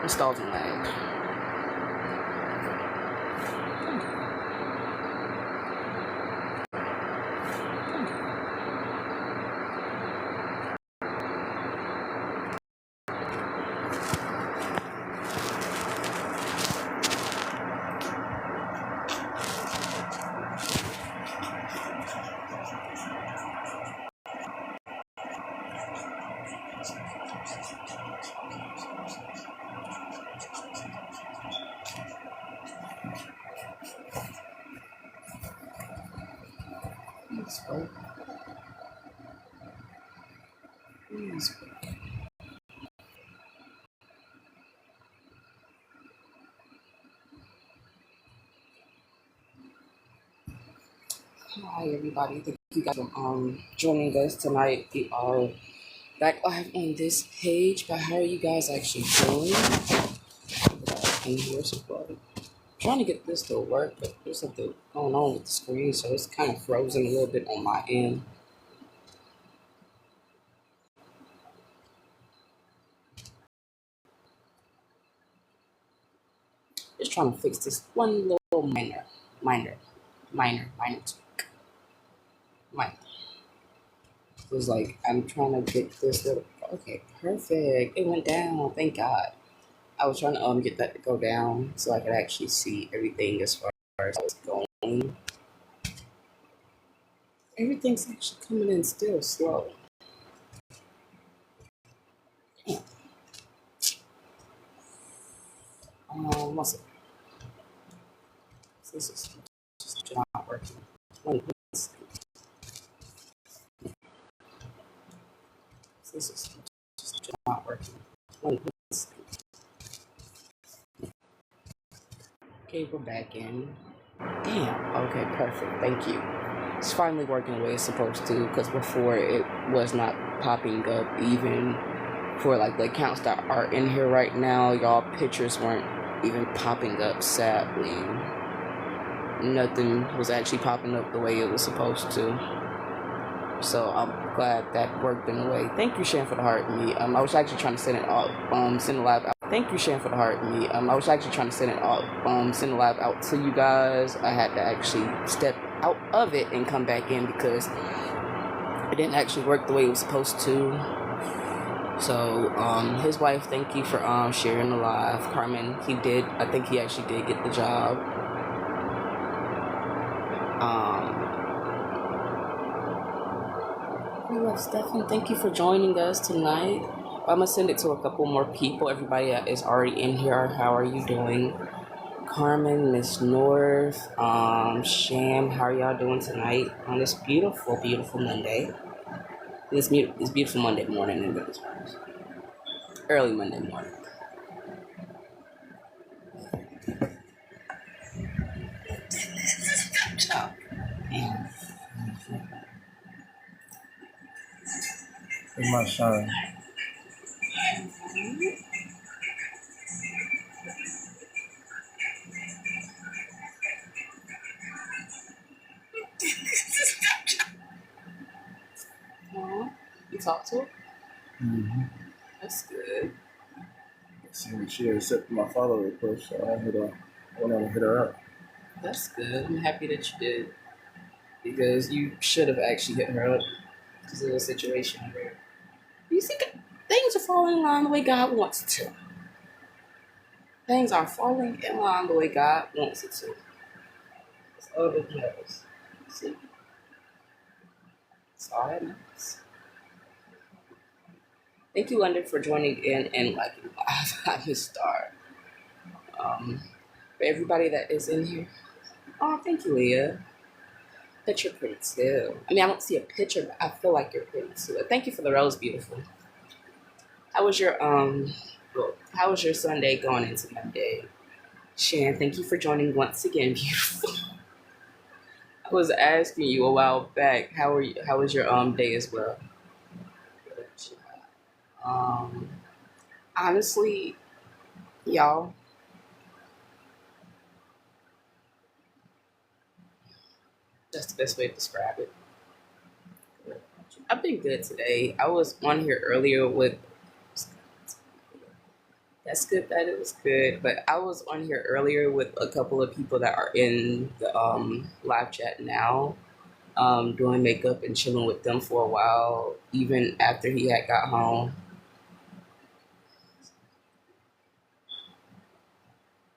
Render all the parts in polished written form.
Installs and lag. Please. Hi everybody, thank you guys for joining us tonight. We are back live on this page, but how are you guys actually doing? In here so far. Trying to get this to work, but there's something going on with the screen, so it's kind of frozen a little bit on my end. Just trying to fix this one little minor tweak. It was like, I'm trying to get this little, okay, perfect. It went down, thank God. I was trying to get that to go down so I could actually see everything as far as it's going. Everything's actually coming in still slow. Damn. What's it? This is just not working. This is just not working. Okay, we're back in. Damn. Okay, perfect. Thank you. It's finally working the way it's supposed to, because before it was not popping up even for like the accounts that are in here right now. Y'all pictures weren't even popping up, sadly. Nothing was actually popping up the way it was supposed to. So I'm glad that worked in a way. Thank you, Shan, for the heart me. I was actually trying to send it out, send a live out. Thank you, Shan, for the heart me. I was actually trying to send it out, send a live out to you guys. I had to actually step out of it and come back in because it didn't actually work the way it was supposed to. So his wife, thank you for sharing the live. Carmen, I think he actually did get the job. Stefan, thank you for joining us tonight. I'm gonna send it to a couple more people. Everybody that is already in here, how are you doing? Carmen, Miss North, Sham, how are y'all doing tonight on this beautiful, beautiful Monday? This beautiful Monday morning, early Monday morning. Oh, man. It's my shine. You talked to her? Mm-hmm. That's good. She accepted my follow request, so I went on to hit her up. That's good. I'm happy that you did. Because you should have actually hit her up. Because of the situation where you see things are falling in line the way God wants it to. Things are falling in line the way God wants it to. That's all that matters. See? That's all that matters. Thank you, London, for joining in and liking live. I missed star. For everybody that is in here. Oh, thank you, Leah. But you're pretty too. I mean, I don't see a picture, but I feel like you're pretty too. Thank you for the rose, beautiful. How was your Well, how was your Sunday going into Monday? Shan, thank you for joining once again, beautiful. I was asking you a while back, how was your day as well? Um Honestly, y'all, that's the best way to describe it. I've been good today. I was on here earlier with that's good that it was good, but I was on here earlier with a couple of people that are in the live chat now, doing makeup and chilling with them for a while, even after he had got home.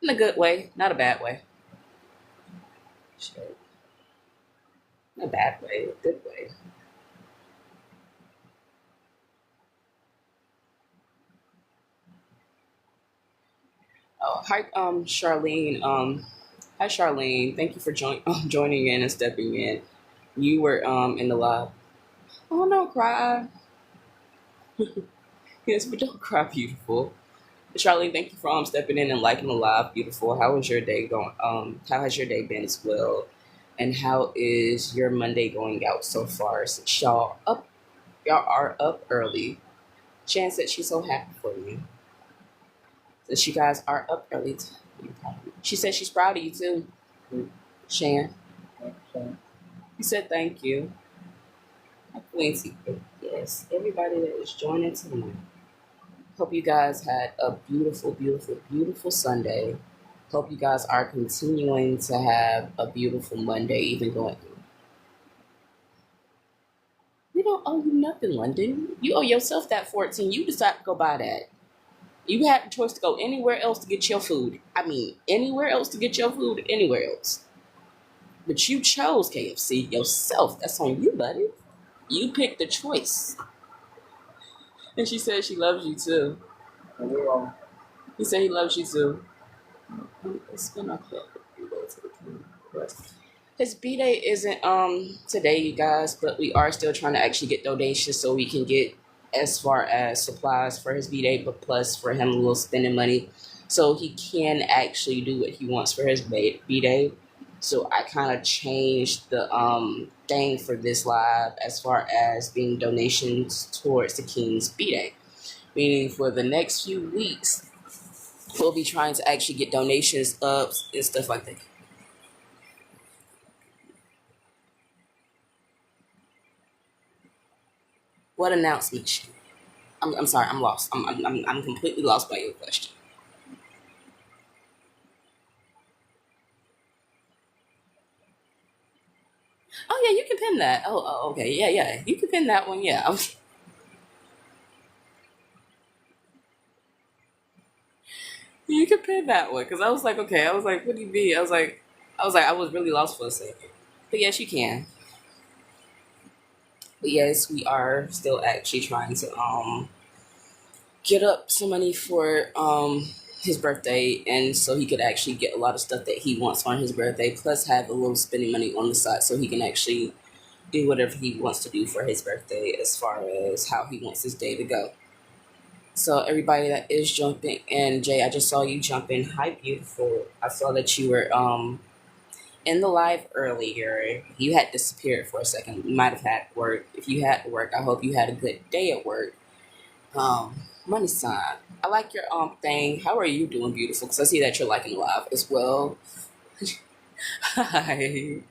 In a good way, not a bad way. Shit. In a bad way, a good way. Oh, hi, Charlene. Hi, Charlene. Thank you for joining in and stepping in. You were in the live. Oh, don't cry. Yes, but don't cry, beautiful. Charlene, thank you for stepping in and liking the live, beautiful. How was your day going? How has your day been as well? And how is your Monday going out so far? Since y'all are up early. Shan said she's so happy for you. Since you guys are up early. She said she's proud of you too. Shan. You said thank you. Quincy. Yes, everybody that is joining tonight. Hope you guys had a beautiful, beautiful, beautiful Sunday. Hope you guys are continuing to have a beautiful Monday, even going. We don't owe you nothing, London. You owe yourself that 14. You decided to go buy that. You had the choice to go anywhere else to get your food. I mean, anywhere else to get your food, anywhere else. But you chose KFC yourself. That's on you, buddy. You picked the choice. And she said she loves you too. He said he loves you too. It's been okay. His B day isn't today, you guys, but we are still trying to actually get donations so we can get as far as supplies for his B day, but plus for him a little spending money, so he can actually do what he wants for his B day. So I kind of changed the thing for this live as far as being donations towards the King's B day, meaning for the next few weeks we'll be trying to actually get donations up and stuff like that. What announcement? I'm sorry, I'm lost. I'm completely lost by your question. Oh yeah, you can pin that. Okay, yeah, you can pin that one. Yeah, you can pin that one because I was like, okay, I was like, what do you mean? I was really lost for a second. But yes, you can. But yes, we are still actually trying to get up some money for his birthday, and so he could actually get a lot of stuff that he wants on his birthday, plus have a little spending money on the side so he can actually do whatever he wants to do for his birthday as far as how he wants his day to go. So everybody that is jumping in, Jay, I just saw you jump in. Hi, beautiful. I saw that you were in the live earlier. You had disappeared for a second. You might have had work. If you had work, I hope you had a good day at work. Money sign. I like your thing. How are you doing, beautiful? Because I see that you're liking live as well. Hi.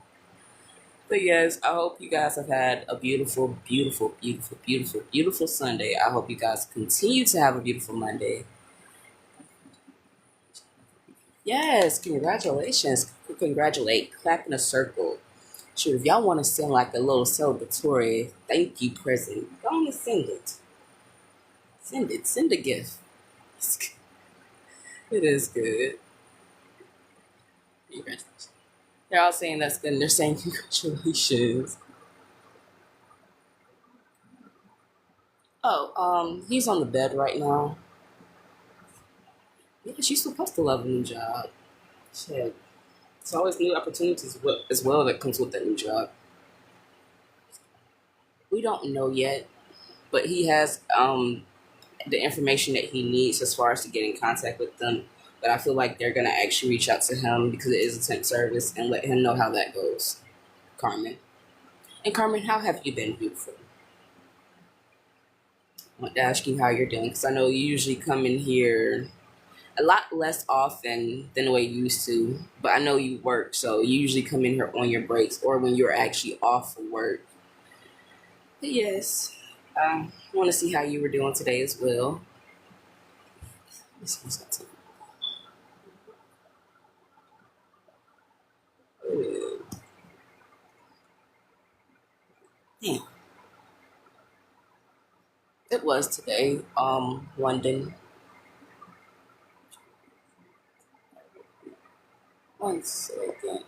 But yes, I hope you guys have had a beautiful, beautiful, beautiful, beautiful, beautiful Sunday. I hope you guys continue to have a beautiful Monday. Yes, congratulations. Congratulate. Clap in a circle. Sure, if y'all want to send like a little celebratory thank you present, go on and send it. Send it. Send a gift. It is good. Congratulations. They're all saying that's good. And they're saying congratulations. Oh, he's on the bed right now. Yeah, she's supposed to love a new job. Shit. It's always new opportunities as well that comes with that new job. We don't know yet, but he has the information that he needs as far as to get in contact with them. But I feel like they're gonna actually reach out to him because it is a temp service and let him know how that goes. Carmen. And Carmen, how have you been, beautiful? I want to ask you how you're doing because I know you usually come in here a lot less often than the way you used to. But I know you work, so you usually come in here on your breaks or when you're actually off from work. But yes, I want to see how you were doing today as well. This one's got to- Damn, it was today. London. One second.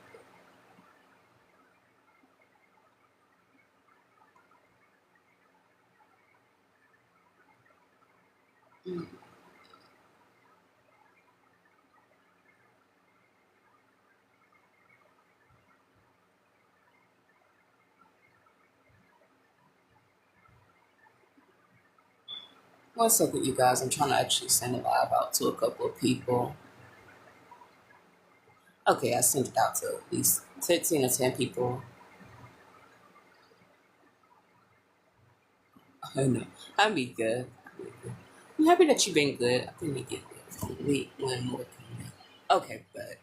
Mm. One second, you guys. I'm trying to actually send it live out to a couple of people. Okay, I sent it out to at least 15 or 10 people. I know. I'll be good. I'm happy that you've been good. I think we get one more coming. Okay, but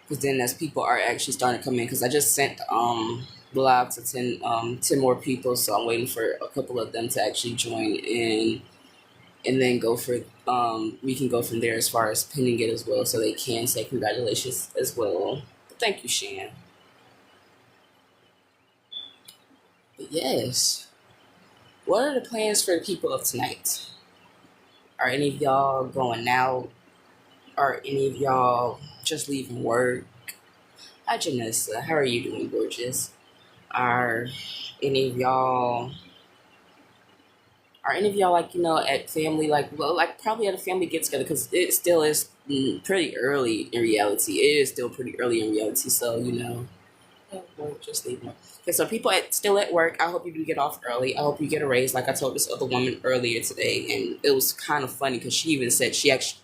because then as people are actually starting to come in, because I just sent the live to 10 more people, so I'm waiting for a couple of them to actually join in, and then go for we can go from there as far as pinning it as well, so they can say congratulations as well. But thank you, Shan. But yes, what are the plans for the people of tonight? Are any of y'all going out? Are any of y'all just leaving work? Hi, Janessa. How are you doing, gorgeous? Are any of y'all like at family like probably at a family get together because it still is pretty early in reality. It is still pretty early in reality, so just leave them. Okay, so people still at work. I hope you do get off early. I hope you get a raise. Like I told this other woman earlier today, and it was kind of funny because she even said she actually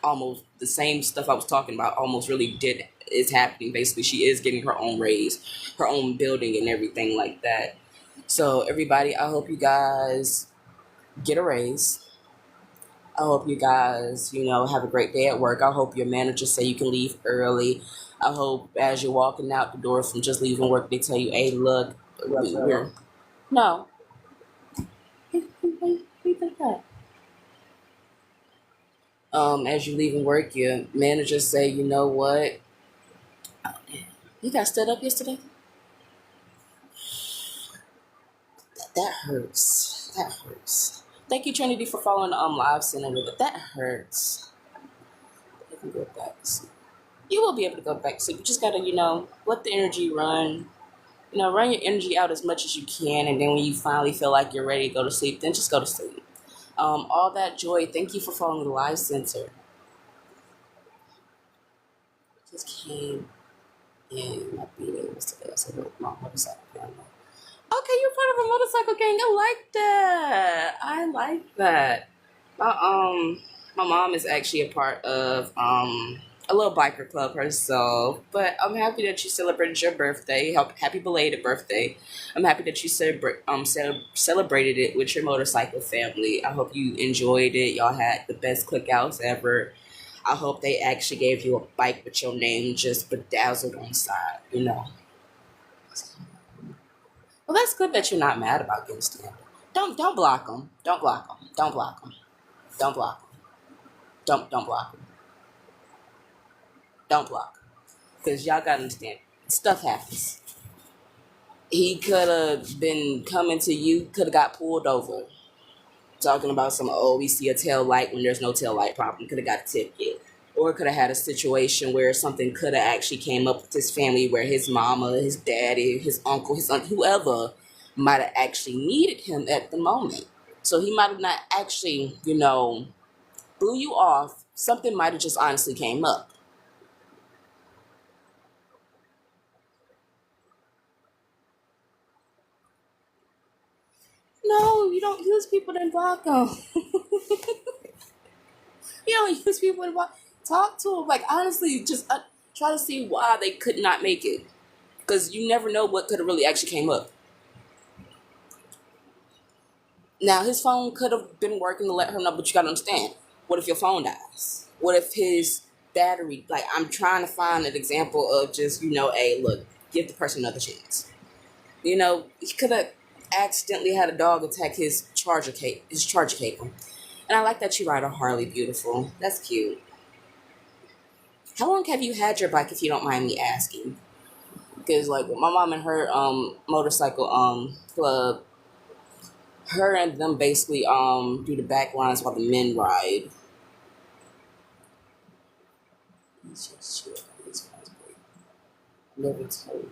almost the same stuff I was talking about almost really did is happening. Basically, she is getting her own raise, her own building, and everything like that. So everybody, I hope you guys get a raise. I hope you guys, have a great day at work. I hope your manager say you can leave early. I hope as you're walking out the door from just leaving work, they tell you, "Hey, look, we're no." As you're leaving work, your manager say, "You know what? You got stood up yesterday. That hurts. That hurts." Thank you, Trinity, for following the live center, but that hurts. You can go back to sleep. You will be able to go back to sleep. You just gotta, let the energy run. Run your energy out as much as you can, and then when you finally feel like you're ready to go to sleep, then just go to sleep. All that joy. Thank you for following the live center. Just came in. My birthday was today. I said, my motorcycle family. Okay, you're part of a motorcycle gang. I like that. I like that. My mom is actually a part of a little biker club herself. But I'm happy that you celebrated your birthday. Happy belated birthday. I'm happy that you celebrated it with your motorcycle family. I hope you enjoyed it. Y'all had the best cookouts ever. I hope they actually gave you a bike with your name just bedazzled on the side. Well, that's good that you're not mad about getting scammed. Don't block them. Don't block them. Don't block them. Don't block them. Don't block them. Don't block. Because y'all gotta understand, stuff happens. He could have been coming to you, could have got pulled over, talking about we see a tail light when there's no tail light problem. Could have got a ticket. Or could have had a situation where something could have actually came up with his family where his mama, his daddy, his uncle, his aunt, whoever might have actually needed him at the moment. So he might have not actually, blew you off. Something might have just honestly came up. No, you don't use people, then block them. You don't use people, then block. Talk to them. Like, honestly, just try to see why they could not make it. Because you never know what could have really actually came up. Now, his phone could have been working to let her know, but you got to understand. What if your phone dies? What if his battery, like, I'm trying to find an example of just, hey, look, give the person another chance. He could have accidentally had a dog attack his charger cable. And I like that you ride a Harley, beautiful. That's cute. How long have you had your bike, if you don't mind me asking? Because, like, my mom and her motorcycle club, her and them basically do the back lines while the men ride. He's just chill. This guy's great. Never told.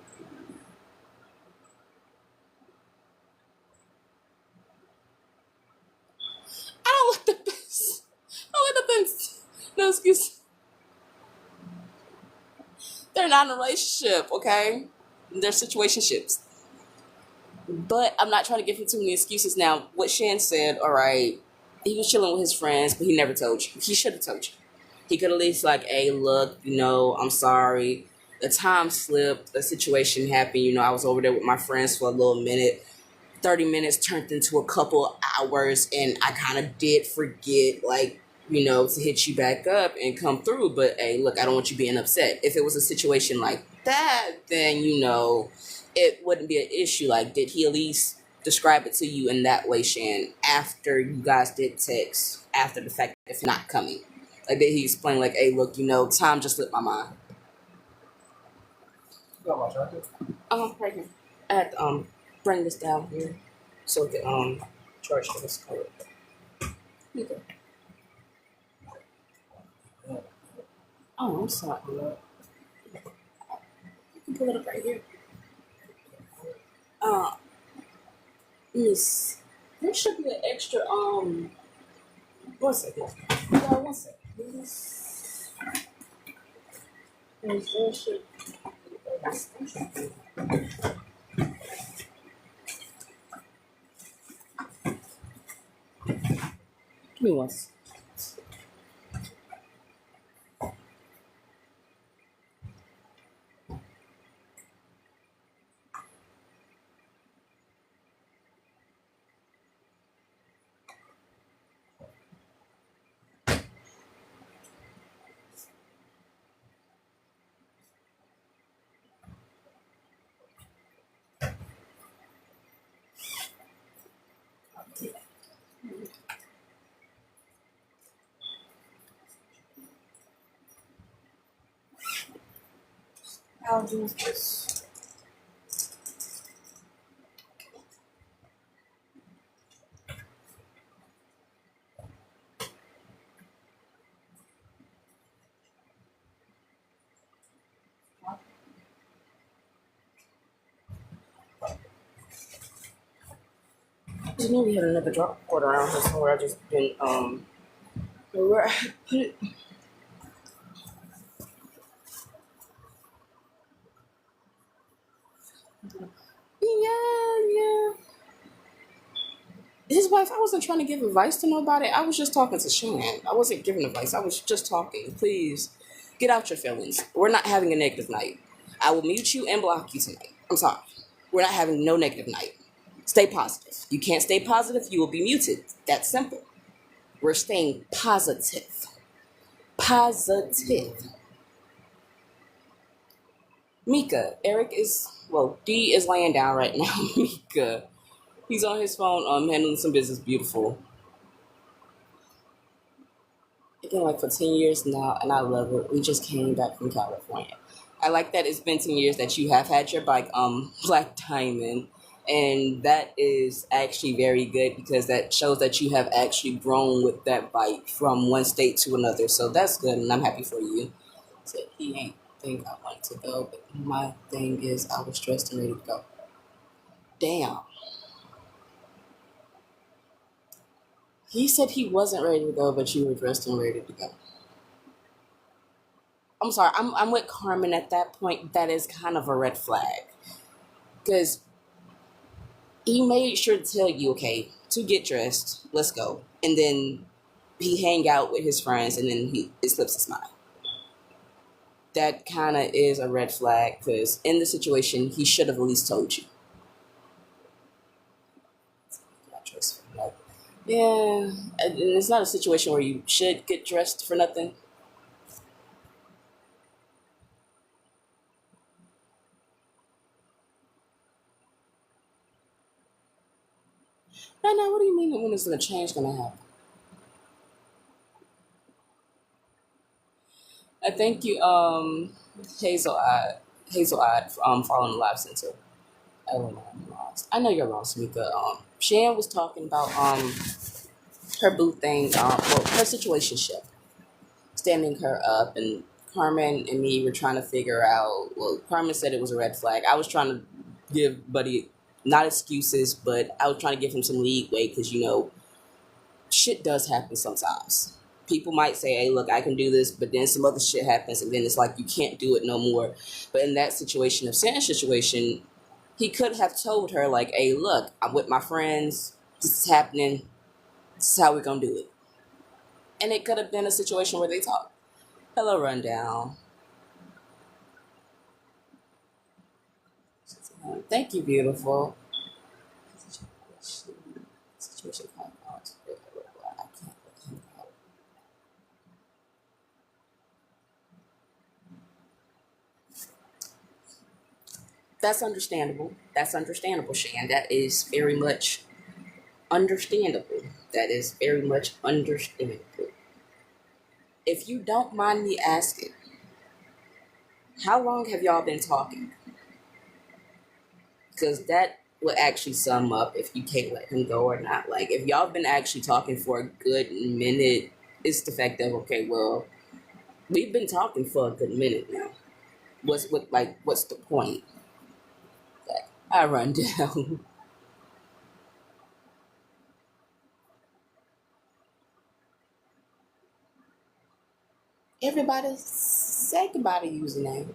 I don't let the best. I don't let the best. No excuse. They're not in a relationship, okay? They're situationships. But I'm not trying to give him too many excuses now. What Shan said, all right, he was chilling with his friends, but he never told you. He should have told you. He could at least like, hey, look, I'm sorry. The time slipped. The situation happened. I was over there with my friends for a little minute. 30 minutes turned into a couple hours, and I kind of did forget, like, to hit you back up and come through. But, hey, look, I don't want you being upset. If it was a situation like that, then, it wouldn't be an issue. Like, did he at least describe it to you in that way, Shan, after you guys did text, after the fact if not coming? Like, did he explain, like, hey, look, time just slipped my mind? You got my charger? Right here. I had to, bring this down here so it can, charge this color. Okay. Oh, I'm sorry. You can pull it up right here. Miss, there should be an extra, 1 second. No, 1 second. There should Give me one. I'll do this. I knew we had another drop board around here somewhere. I just didn't, where I put it. Yeah. His wife, I wasn't trying to give advice to nobody. I was just talking to Shan. I wasn't giving advice. I was just talking. Please, get out your feelings. We're not having a negative night. I will mute you and block you tonight. I'm sorry. We're not having no negative night. Stay positive. You can't stay positive, you will be muted. That's simple. We're staying positive. Positive. Mika, D is laying down right now. Mika, he's on his phone, handling some business. Beautiful. It's been like for 10 years now, and I love it. We just came back from California. I like that it's been 10 years that you have had your bike, Black Diamond, and that is actually very good because that shows that you have actually grown with that bike from one state to another. So that's good, and I'm happy for you. So he ain't think I wanted to go, but my thing is I was dressed and ready to go. Damn. He said he wasn't ready to go, but you were dressed and ready to go. I'm sorry, I'm with Carmen at that point. That is kind of a red flag. Because He made sure to tell you, okay, to get dressed, let's go. And then he hang out with his friends and then it slips his mind. That kind of is a red flag because in the situation, he should have at least told you. Yeah, and it's not a situation where you should get dressed for nothing. No, what do you mean when is the change gonna happen? I thank you, Hazel Odd, following the live center. I don't know. I'm lost. I know you're lost, Mika. Shan was talking about her boo thing, her situationship, standing her up, and Carmen and me were trying to figure out. Well, Carmen said it was a red flag. I was trying to give Buddy not excuses, but I was trying to give him some leeway because shit does happen sometimes. People might say, "Hey, look, I can do this," but then some other shit happens, and then it's like you can't do it no more. But in that situation, of Sam's situation, he could have told her, like, "Hey, look, I'm with my friends. This is happening. This is how we're gonna do it." And it could have been a situation where they talk. Hello, Rundown. Thank you, beautiful. Situation. I can't let him out. That's understandable. That's understandable, Shan. That is very much understandable. That is very much understandable. If you don't mind me asking, how long have y'all been talking? Because that would actually sum up if you can't let him go or not. Like, if y'all been actually talking for a good minute, it's the fact that, okay, well, we've been talking for a good minute now. What's the point? Like, I run down. Everybody say goodbye to username.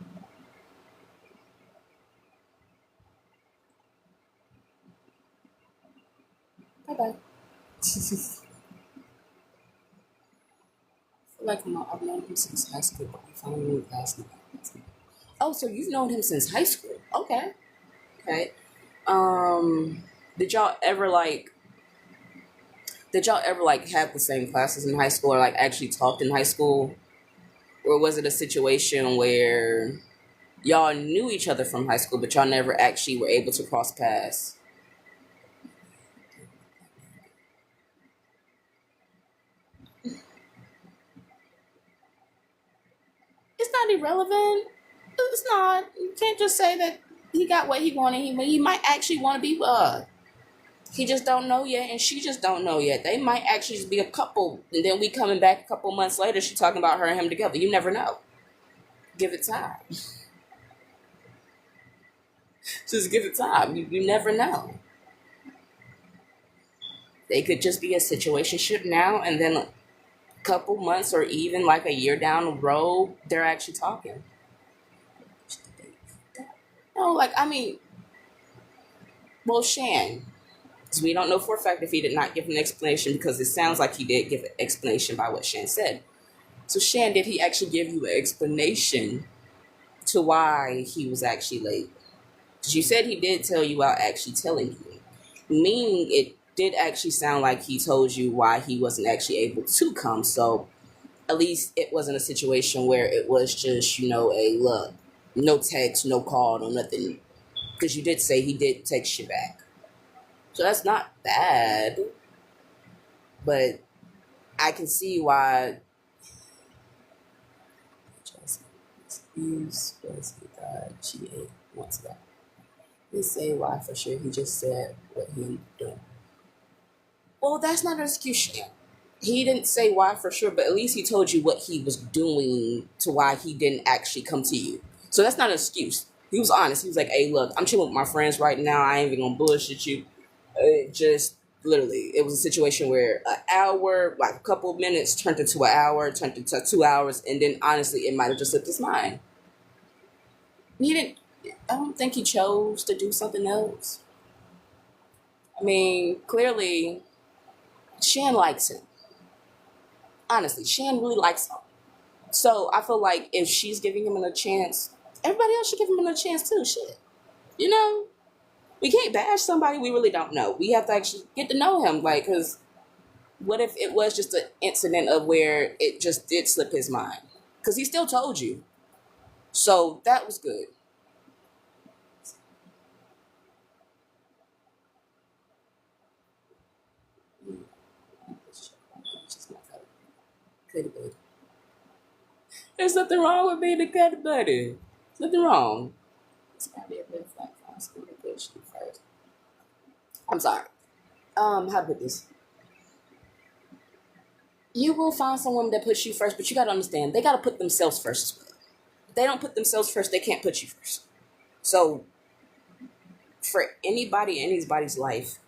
Bye bye. Like I've known him since high school, but we finally moved last night. Oh, so you've known him since high school? Okay, okay. Um, did y'all ever like? Did y'all ever like have the same classes in high school, or like actually talked in high school, or was it a situation where y'all knew each other from high school, but y'all never actually were able to cross paths? It's not irrelevant. It's not. You can't just say that he got what he wanted. He might actually want to be with her. He just don't know yet, and she just don't know yet. They might actually just be a couple, and then we coming back a couple months later. She talking about her and him together. You never know. Give it time. Just give it time. You never know. They could just be a situationship now, and then a couple months or even like a year down the road, they're actually talking. No, like I mean, well, Shan, because we don't know for a fact if he did not give an explanation, because it sounds like he did give an explanation by what Shan said. So, Shan, did he actually give you an explanation to why he was actually late? Because you said he did tell you without actually telling you. Meaning it did actually sound like he told you why he wasn't actually able to come. So, at least it wasn't a situation where it was just, a look, no text, no call, no nothing. Because you did say he did text you back. So that's not bad. But I can see why. Excuse was he died. She ate once ago. He say why for sure. He just said what he doing. Well, that's not an excuse yet. He didn't say why for sure, but at least he told you what he was doing to why he didn't actually come to you. So that's not an excuse. He was honest. He was like, "Hey, look, I'm chilling with my friends right now. I ain't even gonna bullshit you." It just literally, it was a situation where an hour, like a couple of minutes, turned into an hour, turned into 2 hours, and then honestly, it might have just slipped his mind. He didn't. I don't think he chose to do something else. I mean, clearly, Shan likes him. Honestly, Shan really likes him. So I feel like if she's giving him a chance, everybody else should give him a chance too. Shit. You know? We can't bash somebody we really don't know. We have to actually get to know him. Like, because what if it was just an incident of where it just did slip his mind? Because he still told you. So that was good. Could be. There's nothing wrong with being a cut buddy. There's nothing wrong. It's gotta be a red flag for us to push you first. I'm sorry. How to put this? You will find someone that puts you first, but you gotta understand they gotta put themselves first as well. If they don't put themselves first, they can't put you first. So for anybody in anybody's life,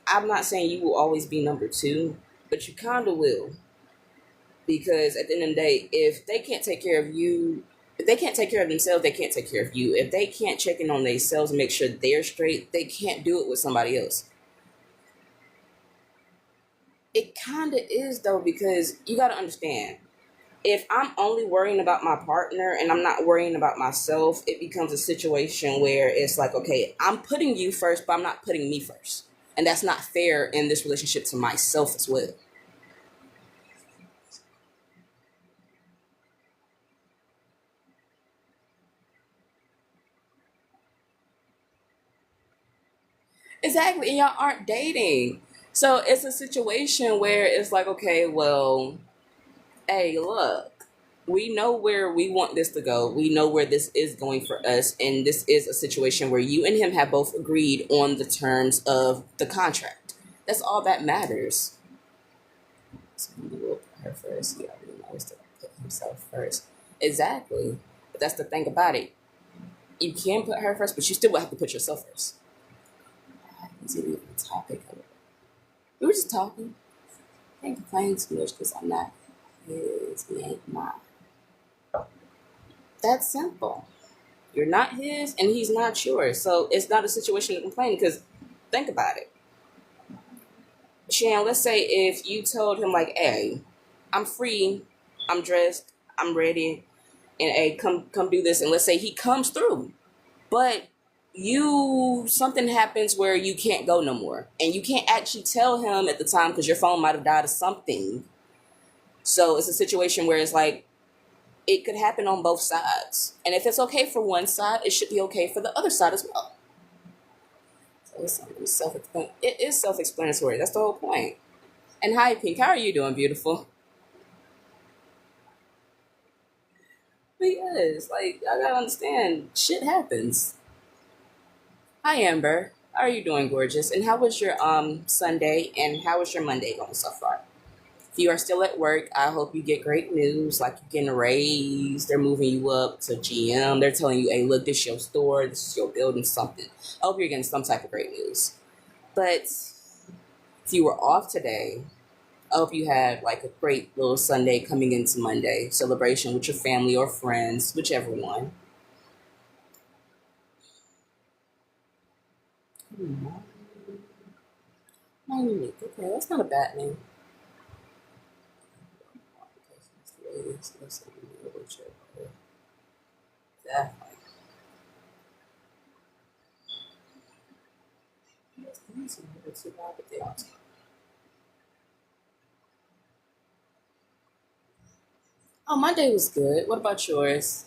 I'm not saying you will always be number two, but you kinda will. Because at the end of the day, if they can't take care of you, if they can't take care of themselves, they can't take care of you. If they can't check in on themselves and make sure they're straight, they can't do it with somebody else. It kind of is though, because you got to understand, if I'm only worrying about my partner and I'm not worrying about myself, it becomes a situation where it's like, okay, I'm putting you first, but I'm not putting me first. And that's not fair in this relationship to myself as well. Exactly. And y'all aren't dating. So it's a situation where it's like, okay, well, hey, look, we know where we want this to go. We know where this is going for us. And this is a situation where you and him have both agreed on the terms of the contract. That's all that matters. So he will put her first. He already knows to put himself first. Exactly. But that's the thing about it. You can put her first, but you still will have to put yourself first. Is it even a topic? We were just talking. I ain't complaining too much because I'm not his. He ain't mine. That's simple. You're not his and he's not yours. So it's not a situation to complain because think about it. Shan, let's say if you told him like, hey, I'm free, I'm dressed, I'm ready, and hey, come do this, and let's say he comes through. But you something happens where you can't go no more. And you can't actually tell him at the time because your phone might have died or something. So it's a situation where it's like it could happen on both sides. And if it's okay for one side, it should be okay for the other side as well. So it's self-explanatory. It is self-explanatory. That's the whole point. And hi, Pink. How are you doing, beautiful? Because, like, I gotta understand, shit happens. Hi, Amber. How are you doing, gorgeous? And how was your Sunday? And how was your Monday going so far? If you are still at work, I hope you get great news, like you're getting a raise. They're moving you up to GM. They're telling you, hey, look, this is your store. This is your building, something. I hope you're getting some type of great news. But if you were off today, I hope you had like a great little Sunday coming into Monday celebration with your family or friends, whichever one. Monique, okay, that's not a bad name. Definitely. Oh, my day was good. What about yours?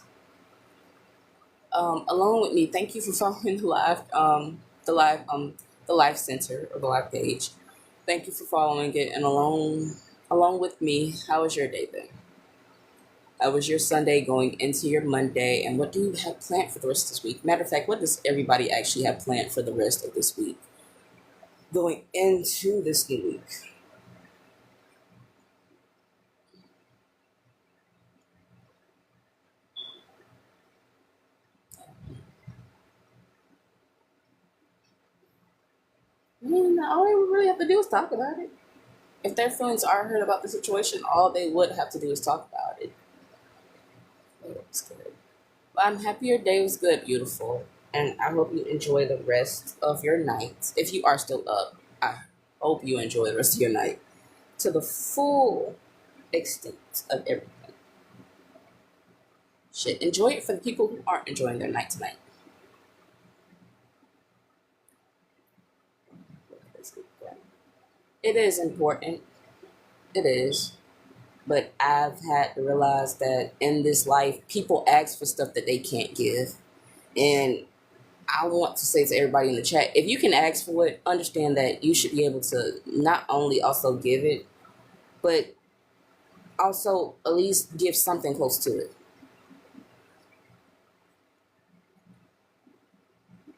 Along with me, thank you for following the live, the live center or the live page. Thank you for following it, and along with me, how was your day been? How was your Sunday going into your Monday, and what do you have planned for the rest of this week? Matter of fact, what does everybody actually have planned for the rest of this week? Going into this new week. I mean, all they really have to do is talk about it. If their feelings are hurt about the situation, all they would have to do is talk about it. It was good. But I'm happy your day was good, beautiful. And I hope you enjoy the rest of your night. If you are still up, I hope you enjoy the rest of your night to the full extent of everything. Shit, enjoy it for the people who aren't enjoying their night tonight. It is important. It is. But I've had to realize that in this life, people ask for stuff that they can't give. And I want to say to everybody in the chat, if you can ask for it, understand that you should be able to not only also give it, but also at least give something close to it.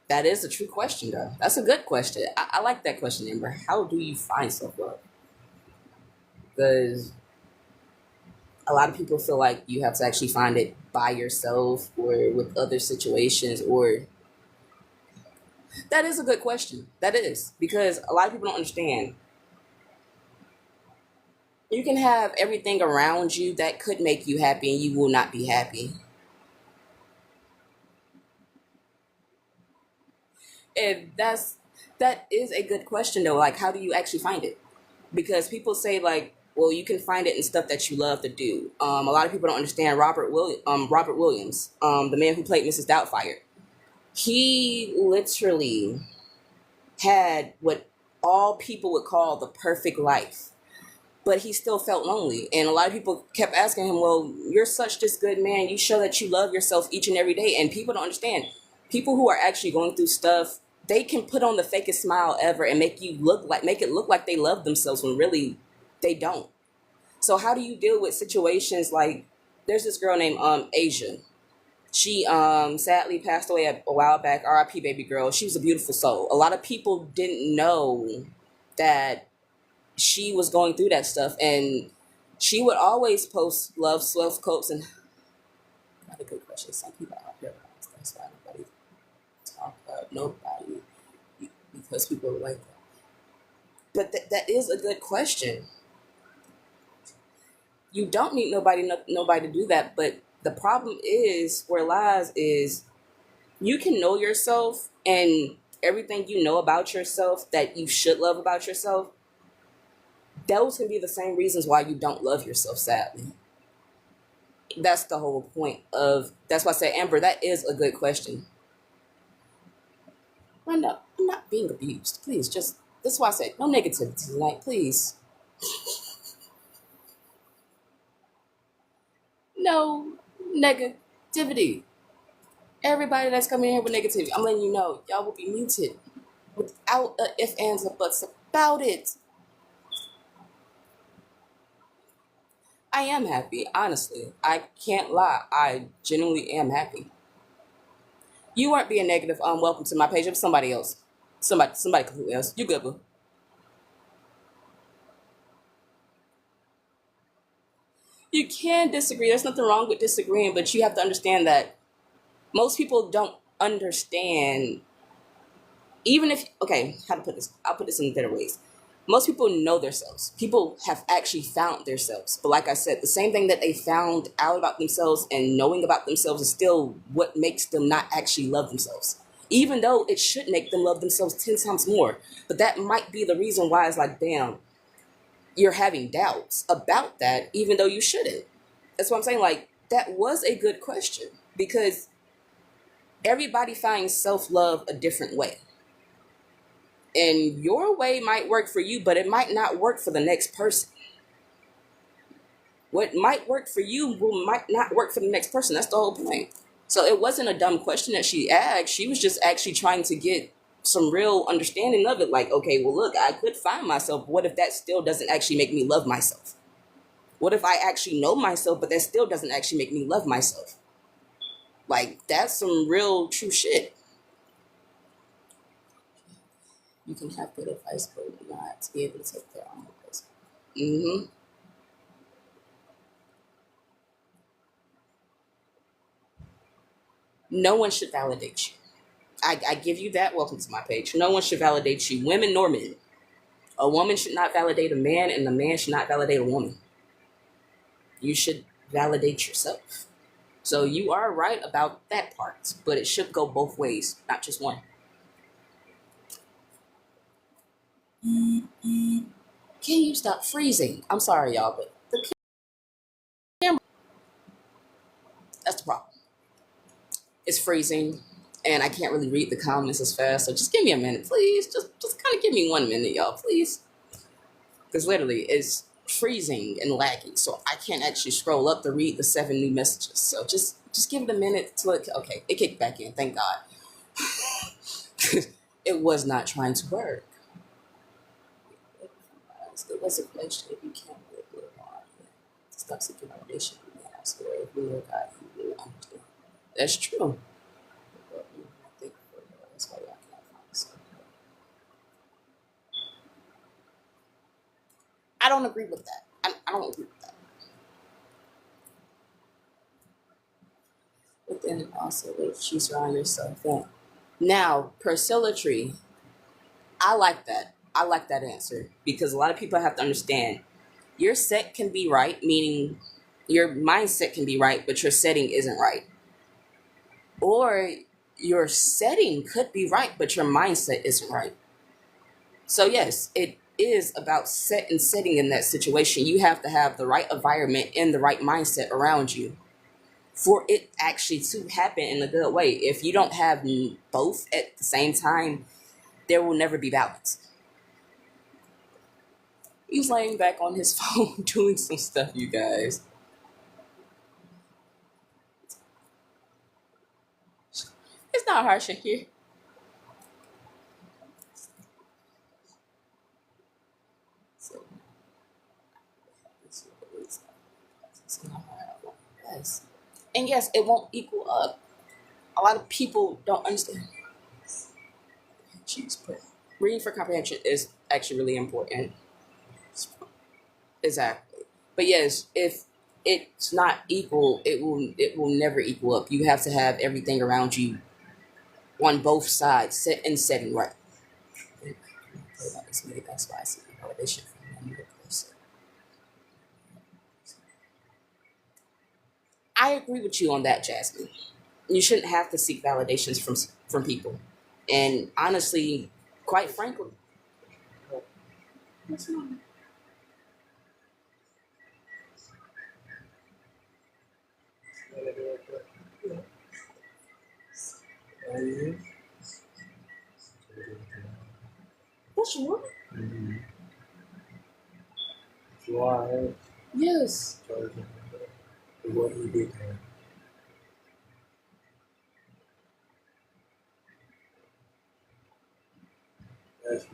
That is a true question, though. That's a good question. I like that question, Amber. How do you find self-love? Because a lot of people feel like you have to actually find it by yourself or with other situations, or that is a good question. That is, because a lot of people don't understand. You can have everything around you that could make you happy and you will not be happy. And that is a good question though. Like, how do you actually find it? Because people say like, well, you can find it in stuff that you love to do. A lot of people don't understand Robert Williams, the man who played Mrs. Doubtfire. He literally had what all people would call the perfect life, but he still felt lonely. And a lot of people kept asking him, well, you're such this good man. You show that you love yourself each and every day. And people don't understand. People who are actually going through stuff, they can put on the fakest smile ever and make it look like they love themselves when really they don't. So how do you deal with situations like, there's this girl named Asia. She sadly passed away a while back. R.I.P. baby girl. She was a beautiful soul. A lot of people didn't know that she was going through that stuff, and she would always post love self quotes. And not a good question. Some people out there, that's why nobody talk about nobody, because people are like that. But that is a good question. You don't need nobody to do that. But the problem is, where lies is, you can know yourself, and everything you know about yourself that you should love about yourself, those can be the same reasons why you don't love yourself, sadly. That's the whole point of, that's why I said, Amber, that is a good question. Brenda, I'm not being abused. Please, that's why I said, no negativity tonight, please. No negativity. Everybody that's coming here with negativity, I'm letting you know, y'all will be muted without a if, ands, or buts about it. I am happy, honestly. I can't lie. I genuinely am happy. You weren't being negative. Welcome to my page. It was somebody else. Somebody completely else. You good, boo. You can disagree. There's nothing wrong with disagreeing, but you have to understand that most people don't understand. Even if, okay, how to put this? I'll put this in better ways. Most people know themselves. People have actually found themselves. But like I said, the same thing that they found out about themselves and knowing about themselves is still what makes them not actually love themselves. Even though it should make them love themselves 10 times more. But that might be the reason why it's like, damn, you're having doubts about that, even though you shouldn't. That's what I'm saying. Like, that was a good question, because everybody finds self-love a different way. And your way might work for you, but it might not work for the next person. What might work for you might not work for the next person. That's the whole point. So it wasn't a dumb question that she asked. She was just actually trying to get some real understanding of it. Like, okay, well, look, I could find myself. What if that still doesn't actually make me love myself? What if I actually know myself, but that still doesn't actually make me love myself? Like, that's some real true shit. You can have good advice, but not be able to take their own advice. Mm-hmm. No one should validate you. I give you that. Welcome to my page. No one should validate you, women nor men. A woman should not validate a man, and a man should not validate a woman. You should validate yourself. So you are right about that part, but it should go both ways, not just one. Can you stop freezing? I'm sorry, y'all, but the camera, that's the problem. It's freezing, and I can't really read the comments as fast, so just give me a minute, please. Just kind of give me 1 minute, y'all, please. Because literally, it's freezing and laggy, so I can't actually scroll up to read the 7 new messages. So just give it a minute to look. Okay, it kicked back in, thank God. It was not trying to work. It was a question if you can't live on. Stop seeking validation from the house where if we look at you will understand. That's true. That's why y'all can't find something. I don't agree with that. I don't agree with that. But then also, what if you surround yourself in? Now, Persilatry, I like that. I like that answer because a lot of people have to understand your set can be right, meaning your mindset can be right, but your setting isn't right. Or your setting could be right, but your mindset isn't right. So, yes, it is about set and setting in that situation. You have to have the right environment and the right mindset around you for it actually to happen in a good way. If you don't have both at the same time, there will never be balance. He's laying back on his phone doing some stuff, you guys. It's not harsh in here. So, it's not hard. Yes. And yes, it won't equal up. A lot of people don't understand. Jeez, but reading for comprehension is actually really important. Exactly. But yes, if it's not equal, it will never equal up. You have to have everything around you on both sides set and setting right. That's why I see validation from one person. I agree with you on that, Jasmine. You shouldn't have to seek validations from people. And honestly, quite frankly, what's wrong? Why? Yes. What he did. That's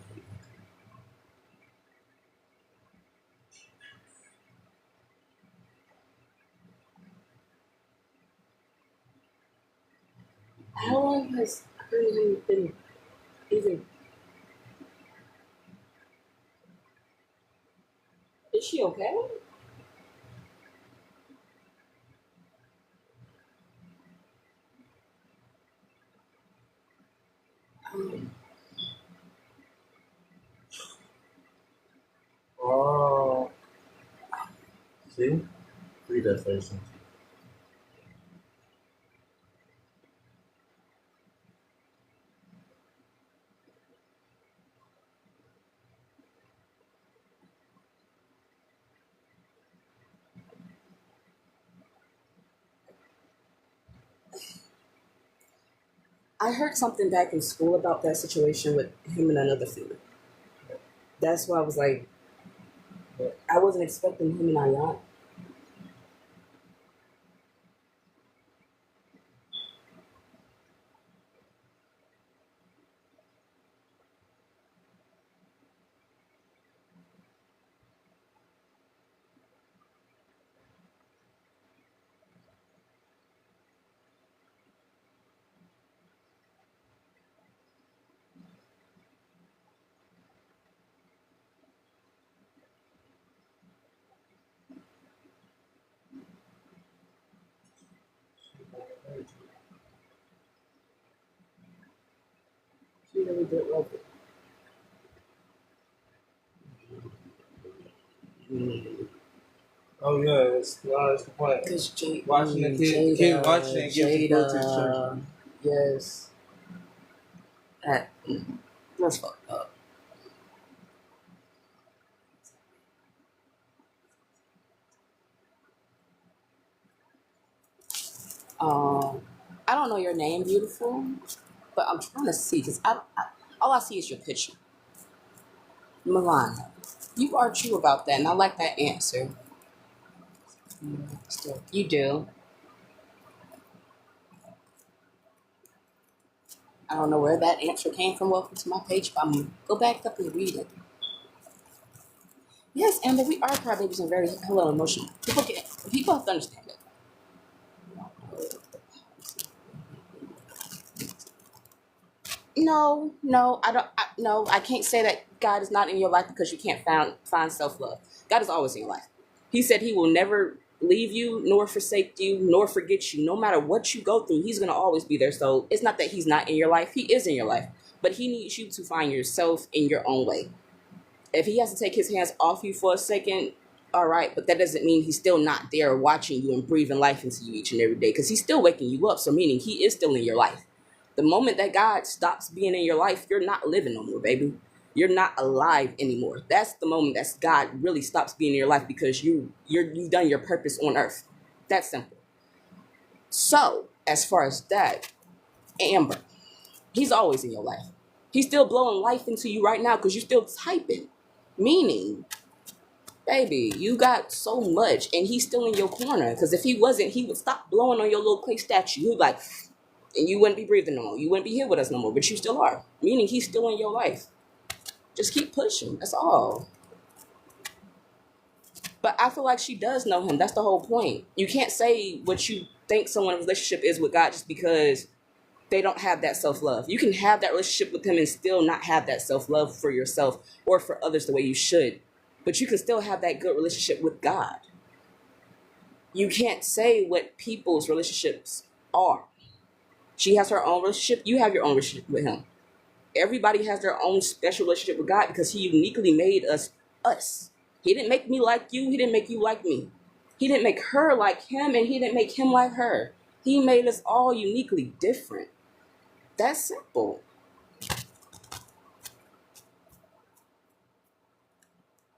How long has her been even? Is she okay? Um, oh, see? Read that first. I heard something back in school about that situation with him and another female. That's why I was like, I wasn't expecting him and Ayana. She really did love it. Mm. Oh yeah, that's the point. Because Watching the kid watching it gives you close to the church. yes, that's fucked up. I don't know your name, beautiful, but I'm trying to see because all I see is your picture. Milan, you are true about that, and I like that answer. You do. I don't know where that answer came from. Welcome to my page, but I'm gonna go back up and read it. Yes, Amber, we are crybabies and very hello emotional. People have to understand it. No, I don't. No, I can't say that God is not in your life because you can't find self love. God is always in your life. He said He will never leave you, nor forsake you, nor forget you. No matter what you go through, He's gonna always be there. So it's not that He's not in your life; He is in your life. But He needs you to find yourself in your own way. If He has to take His hands off you for a second, all right. But that doesn't mean He's still not there, watching you and breathing life into you each and every day, because He's still waking you up. So meaning He is still in your life. The moment that God stops being in your life, you're not living no more, baby. You're not alive anymore. That's the moment that God really stops being in your life because you've done your purpose on earth. That's simple. So, as far as that, Amber, He's always in your life. He's still blowing life into you right now because you're still typing. Meaning, baby, you got so much and He's still in your corner. Because if He wasn't, He would stop blowing on your little clay statue. You'd like, and you wouldn't be breathing no more. You wouldn't be here with us no more, but you still are. Meaning He's still in your life. Just keep pushing. That's all. But I feel like she does know Him. That's the whole point. You can't say what you think someone's relationship is with God just because they don't have that self-love. You can have that relationship with Him and still not have that self-love for yourself or for others the way you should. But you can still have that good relationship with God. You can't say what people's relationships are. She has her own relationship. You have your own relationship with Him. Everybody has their own special relationship with God because He uniquely made us us. He didn't make me like you. He didn't make you like me. He didn't make her like Him, and He didn't make him like her. He made us all uniquely different. That's simple.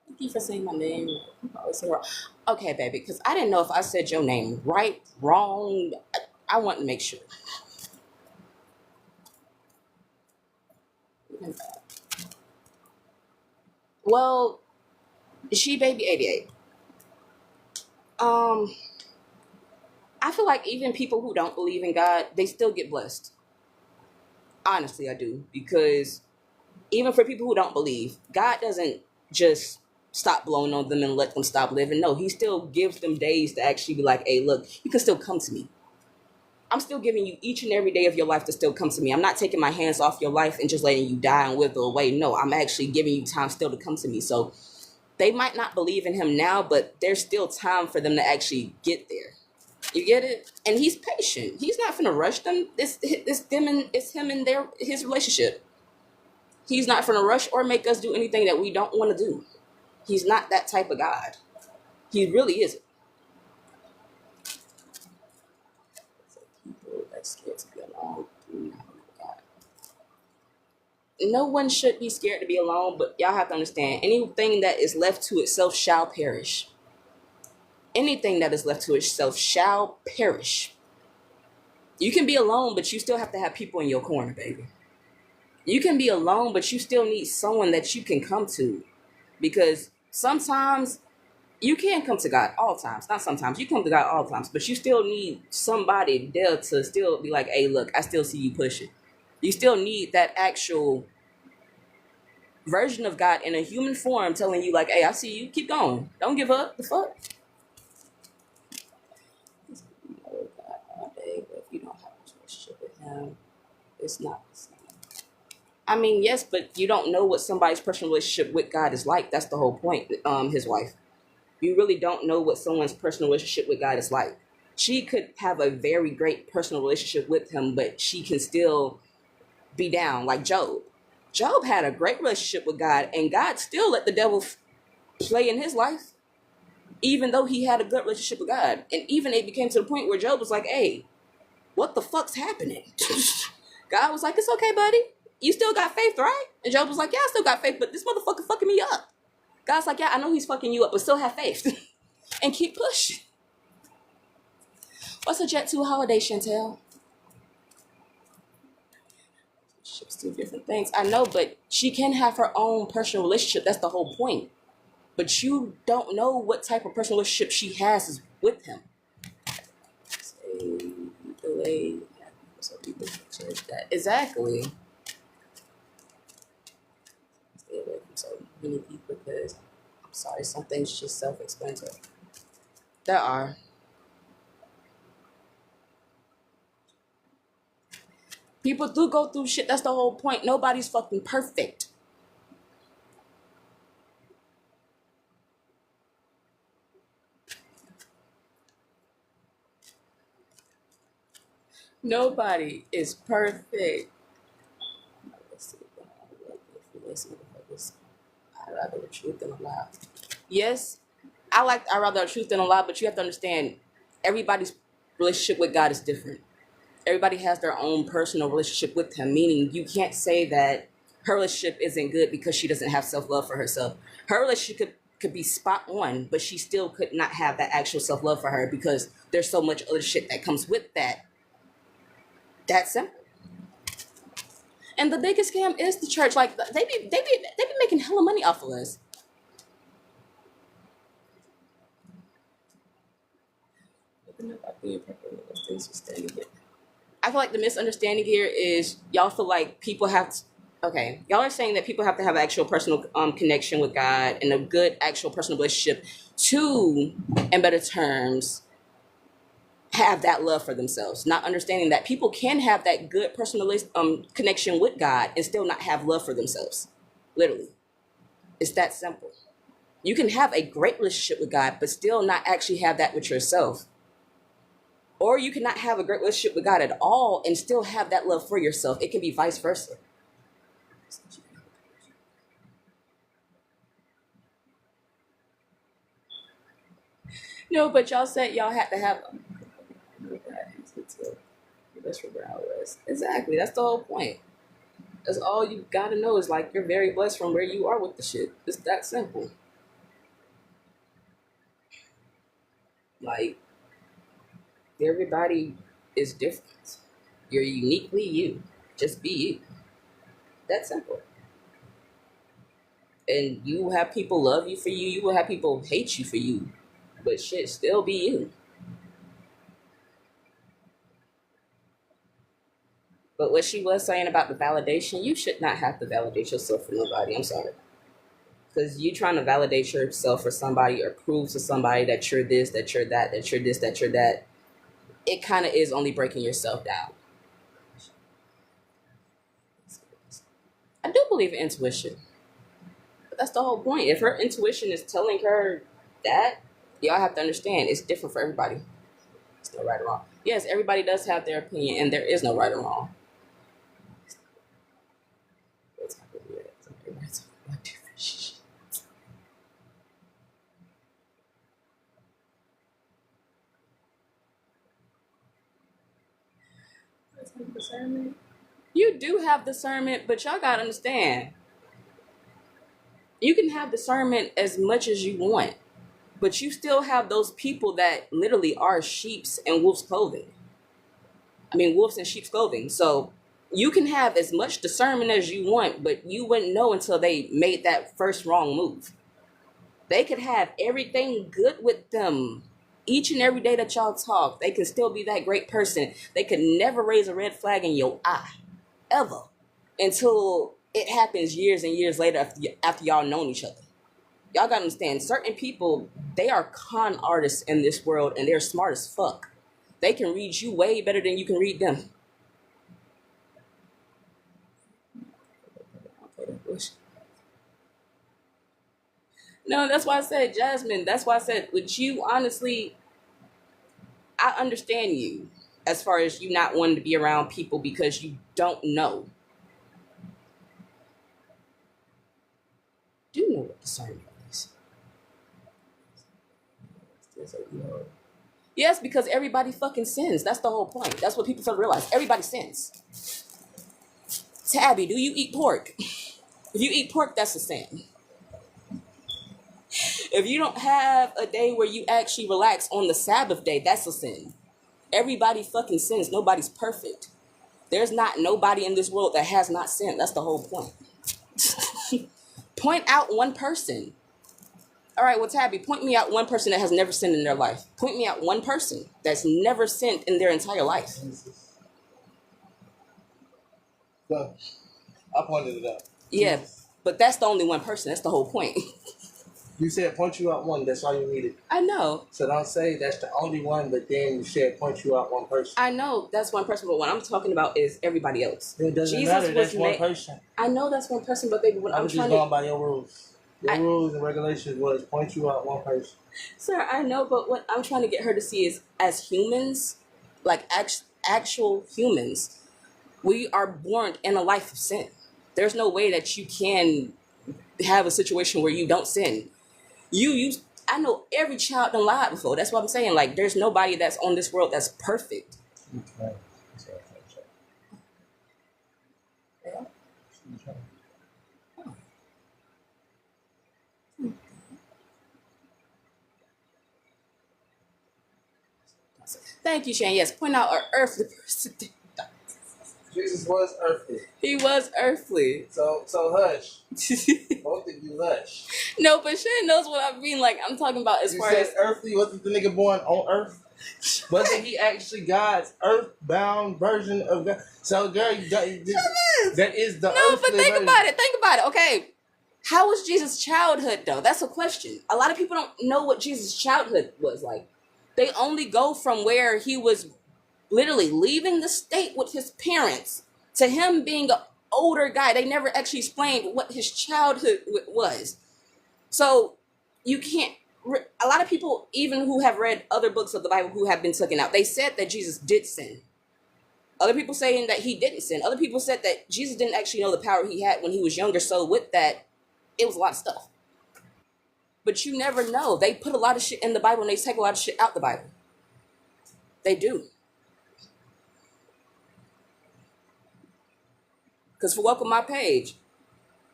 Thank you for saying my name. I always say wrong. Okay, baby, because I didn't know if I said your name right, wrong. I want to make sure. Well, she baby 88. Um, I feel like even people who don't believe in God, they still get blessed. Honestly, I do. Because even for people who don't believe, God doesn't just stop blowing on them and let them stop living. No, He still gives them days to actually be like, hey, look, you can still come to me. I'm still giving you each and every day of your life to still come to me. I'm not taking my hands off your life and just letting you die and wither away. No, I'm actually giving you time still to come to me. So they might not believe in Him now, but there's still time for them to actually get there. You get it? And He's patient. He's not finna rush them. It's Him and his relationship. He's not finna rush or make us do anything that we don't want to do. He's not that type of God. He really isn't. People that's scared to be alone. No one should be scared to be alone, but y'all have to understand, anything that is left to itself shall perish. Anything that is left to itself shall perish. You can be alone, but you still have to have people in your corner, baby. You can be alone, but you still need someone that you can come to. Because sometimes you can come to God all times. Not sometimes. You come to God all times. But you still need somebody there to still be like, hey, look, I still see you pushing. You still need that actual version of God in a human form telling you like, hey, I see you. Keep going. Don't give up. The fuck? If you don't have a relationship with Him, it's not the same. I mean, yes, but you don't know what somebody's personal relationship with God is like. That's the whole point. His wife. You really don't know what someone's personal relationship with God is like. She could have a very great personal relationship with Him, but she can still be down, like Job. Job had a great relationship with God, and God still let the devil play in his life. even though he had a good relationship with God. And even it became to the point where Job was like, hey, what the fuck's happening? God was like, it's okay, buddy. You still got faith, right? And Job was like, yeah, I still got faith, but this motherfucker fucking me up. God's like, yeah, I know he's fucking you up, but still have faith. And keep pushing. What's a Jet 2 holiday, Chantel? Ships do different things. I know, but she can have her own personal relationship. That's the whole point. But you don't know what type of personal relationship she has with him. Delay. So people change that. Exactly. Stay away from so many people because I'm sorry, some things just self-explanatory. There are. People do go through shit. That's the whole point. Nobody's fucking perfect. Nobody is perfect. Let's see. I'd rather the truth than a lie. Yes, I'd rather the truth than a lie, but you have to understand everybody's relationship with God is different. Everybody has their own personal relationship with him, meaning you can't say that her relationship isn't good because she doesn't have self-love for herself. Her relationship could be spot on, but she still could not have that actual self-love for her because there's so much other shit that comes with that. That's simple. And the biggest scam is the church. Like they be making hella money off of us. I feel like the misunderstanding here is y'all feel like people have to, okay, y'all are saying that people have to have actual personal connection with God and a good actual personal relationship to, in better terms, have that love for themselves. Not understanding that people can have that good personal connection with God and still not have love for themselves. Literally. It's that simple. You can have a great relationship with God, but still not actually have that with yourself. Or you cannot have a great relationship with God at all and still have that love for yourself. It can be vice versa. No, but y'all said y'all had to have exactly. That's the whole point. That's all you gotta know is like you're very blessed from where you are with the shit. It's that simple. Like everybody is different. You're uniquely you. Just be you. That simple. And you will have people love you for you. You will have people hate you for you. But shit, still be you. But what she was saying about the validation, you should not have to validate yourself for nobody. I'm sorry. Because you trying to validate yourself for somebody or prove to somebody that you're this, that you're that, that you're this, that you're that, it kind of is only breaking yourself down. I do believe in intuition. But that's the whole point. If her intuition is telling her that, y'all have to understand it's different for everybody. It's no right or wrong. Yes, everybody does have their opinion, and there is no right or wrong. You do have discernment, but y'all gotta understand. You can have discernment as much as you want, but you still have those people that literally are sheep's and wolf's clothing. I mean, wolves in sheep's clothing. So you can have as much discernment as you want, but you wouldn't know until they made that first wrong move. They could have everything good with them each and every day that y'all talk. They can still be that great person. They could never raise a red flag in your eye, ever, until it happens years and years later after y'all known each other. Y'all gotta understand, certain people, they are con artists in this world, and they're smart as fuck. They can read you way better than you can read them. No, that's why I said, Jasmine, that's why I said, with you, honestly, I understand you as far as you not wanting to be around people because you don't know. Do know what discernment is. It's like, you know. Yes, because everybody fucking sins. That's the whole point. That's what people fail to realize. Everybody sins. Tabby, do you eat pork? If you eat pork, that's a sin. If you don't have a day where you actually relax on the Sabbath day, that's a sin. Everybody fucking sins. Nobody's perfect. There's not nobody in this world that has not sinned. That's the whole point. Point out one person. All right, well, Tabby, point me out one person that has never sinned in their life. Point me out one person that's never sinned in their entire life. So, I pointed it out. Yeah, but that's the only one person. That's the whole point. You said point you out one. That's all you needed. I know. So don't say that's the only one, but then you said point you out one person. I know that's one person, but what I'm talking about is everybody else. It doesn't matter. That's one person. I know that's one person, but baby, when I'm just trying going by your rules. Your rules and regulations was point you out one person. Sir, I know, but what I'm trying to get her to see is, as humans, like actual humans, we are born in a life of sin. There's no way that you can have a situation where you don't sin. I know every child done lied before. That's what I'm saying. Like, there's nobody that's on this world that's perfect. Okay. Yeah. Thank you, Shane. Yes, point out our earthly person. Jesus was earthly. He was earthly. So hush. Both of you hush. No, but Shane knows what I mean. Like, I'm talking about as you far said as earthly. Wasn't the nigga born on earth? Wasn't he actually God's earthbound version of God? So, girl, that is the no. But think version. about it. Think about it. Okay, how was Jesus' childhood though? That's a question. A lot of people don't know what Jesus' childhood was like. They only go from where he was literally leaving the state with his parents to him being an older guy. They never actually explained what his childhood was. So you can't. A lot of people, even who have read other books of the Bible who have been taken out, they said that Jesus did sin. Other people saying that he didn't sin. Other people said that Jesus didn't actually know the power he had when he was younger. So with that, it was a lot of stuff. But you never know. They put a lot of shit in the Bible and they take a lot of shit out the Bible. They do. Because for Welcome My Page,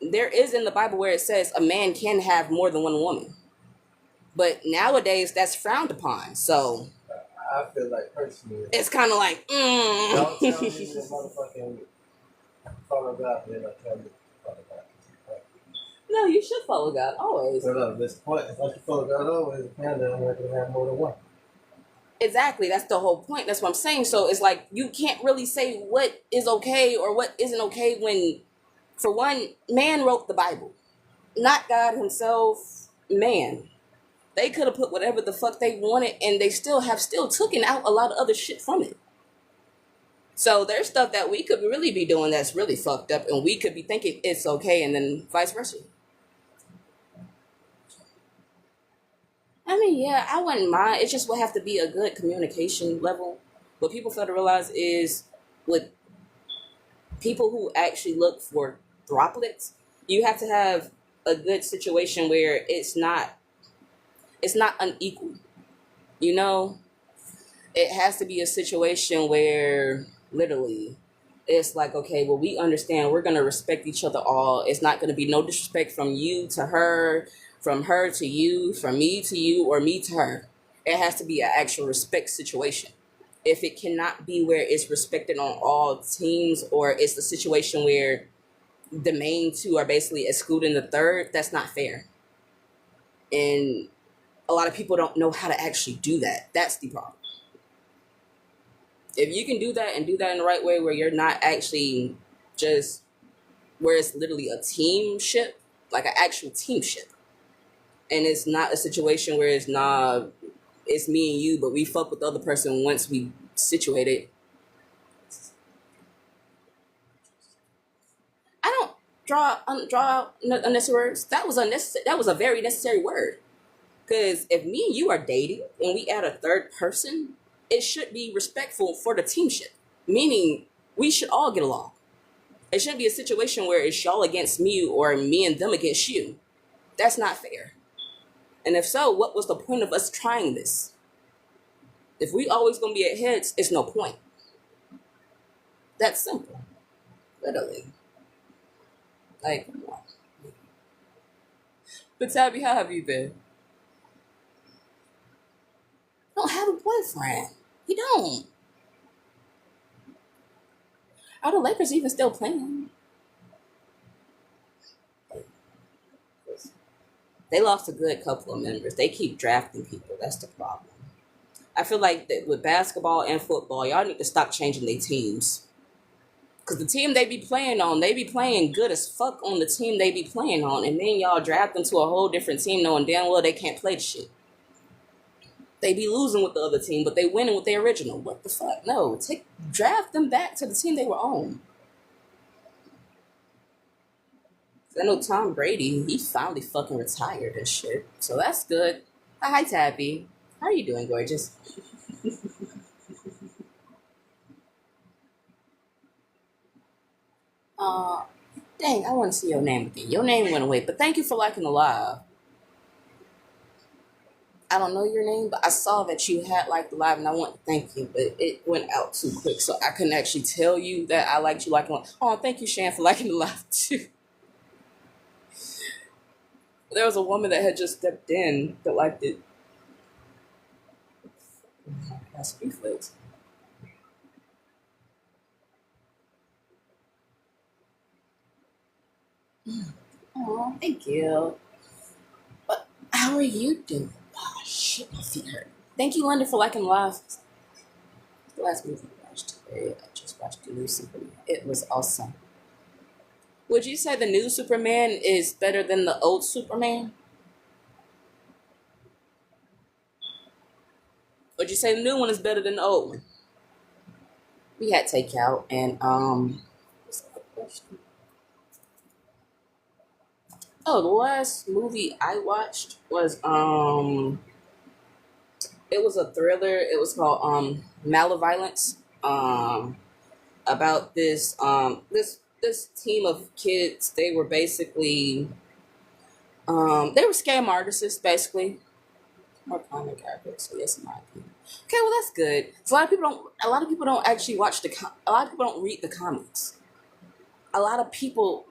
there is in the Bible where it says a man can have more than one woman. But nowadays, that's frowned upon. So I feel like personally, it's kind of like, Don't tell me the motherfucking follow God, then I tell you follow God. No, you should follow God always. No, this point. If I should follow God always, then I'm not gonna have more than one. Exactly, that's the whole point. That's what I'm saying. So it's like you can't really say what is okay or what isn't okay when, for one, man wrote the Bible, not God himself. Man, they could have put whatever the fuck they wanted, and they still taken out a lot of other shit from it. So there's stuff that we could really be doing that's really fucked up, and we could be thinking it's okay, and then vice versa. I mean, yeah, I wouldn't mind. It just would have to be a good communication level. What people fail to realize is with people who actually look for droplets, you have to have a good situation where it's not unequal. You know, it has to be a situation where literally it's like, okay, well, we understand we're going to respect each other all. It's not going to be no disrespect from you to her, from her to you, from me to you, or me to her. It has to be an actual respect situation. If it cannot be where it's respected on all teams, or it's the situation where the main two are basically excluding the third, that's not fair. And a lot of people don't know how to actually do that. That's the problem. If you can do that and do that in the right way where you're not actually just, where it's literally a teamship, like an actual teamship. And it's not a situation where it's me and you, but we fuck with the other person once we situate it. I don't draw out unnecessary words. That was unnecessary. That was a very necessary word. Because if me and you are dating and we add a third person, it should be respectful for the teamship. Meaning, we should all get along. It shouldn't be a situation where it's y'all against me or me and them against you. That's not fair. And if so, what was the point of us trying this? If we always gonna be at heads, it's no point. That's simple. Literally. Like, come on. But Tabby, how have you been? I don't have a boyfriend. You don't. Are the Lakers even still playing? They lost a good couple of members. They keep drafting people. That's the problem. I feel like that with basketball and football, y'all need to stop changing their teams. Because the team they be playing on, they be playing good as fuck on the team they be playing on. And then y'all draft them to a whole different team knowing damn well they can't play the shit. They be losing with the other team, but they winning with their original. What the fuck? No, draft them back to the team they were on. I know Tom Brady, he finally fucking retired and shit. So that's good. Hi, Tabby. How are you doing, gorgeous? Dang, I want to see your name again. Your name went away, but thank you for liking the live. I don't know your name, but I saw that you had liked the live, and I want to thank you, but it went out too quick, so I couldn't actually tell you that I liked you liking the live. Oh, thank you, Shan, for liking the live, too. There was a woman that had just stepped in that liked it. That's reflex. Oh, thank you. But how are you doing? Oh, shit, my feet hurt. Thank you, Linda, for liking the live. The last movie I watched today, I just watched the new Superman. It was awesome. Would you say the new Superman is better than the old Superman? Would you say the new one is better than the old one? We had takeout and what's the question? Oh, the last movie I watched was it was a thriller. It was called Malevolence. About this team of kids. They were basically they were scam artists basically. More common characters, so yes, in my opinion. Okay, well that's good. So a lot of people don't actually watch a lot of people don't read the comics. A lot of people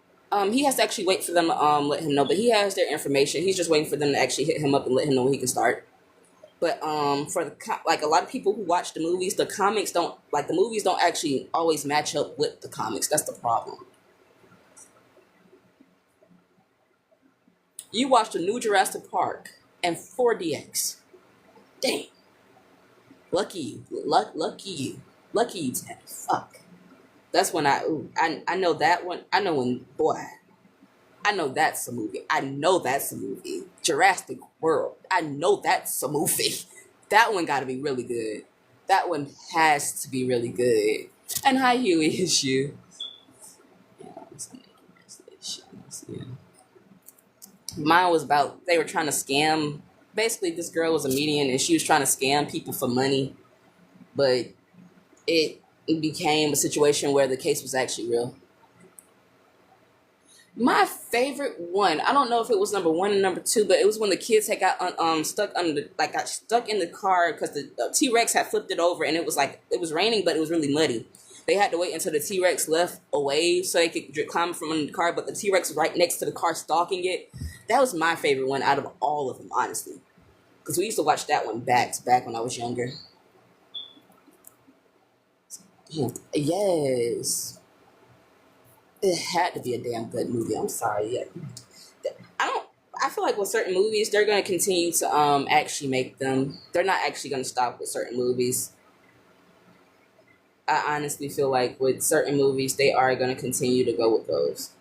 he has to actually wait for them to let him know, but he has their information. He's just waiting for them to actually hit him up and let him know when he can start. But for like a lot of people who watch the movies, the movies don't actually always match up with the comics. That's the problem. You watched the new Jurassic Park and 4DX. Dang. Lucky you. Lucky you. Lucky you, Ted. Fuck. That's when I know that one. I know when, boy, I know that's a movie. I know that's a movie. Jurassic World. I know that's a movie. That one got to be really good. That one has to be really good. And hi, Huey, it's you. Yeah. Mine was about, they were trying to scam. Basically, this girl was a medium and she was trying to scam people for money. But it became a situation where the case was actually real. My favorite one, I don't know if it was number one and number two, but it was when the kids had got stuck got stuck in the car because the T-Rex had flipped it over and it was raining, but it was really muddy. They had to wait until the T-Rex left away so they could climb from under the car, but the T-Rex was right next to the car stalking it. That was my favorite one out of all of them, honestly. Because we used to watch that one back to back when I was younger. Yes. It had to be a damn good movie. I'm sorry. Yeah. I feel like with certain movies, they're going to continue to actually make them. They're not actually going to stop with certain movies. I honestly feel like with certain movies, they are going to continue to go with those.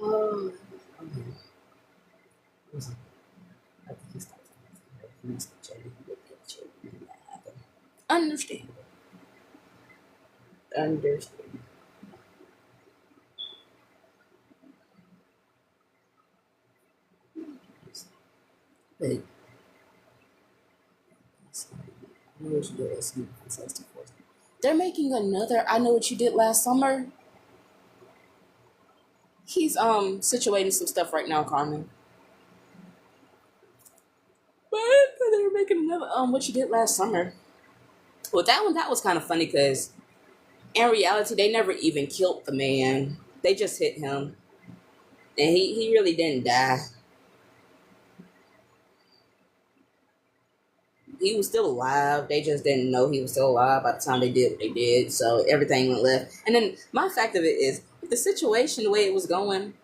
Um, Understand. Understand. But they're making another I Know What You Did Last Summer. He's situating some stuff right now, Carmen. But they were making another what you did last summer. Well, that was kind of funny because in reality they never even killed the man. They just hit him, and he really didn't die. He was still alive. They just didn't know he was still alive by the time they did what they did. So everything went left. And then my fact of it is the situation, the way it was going,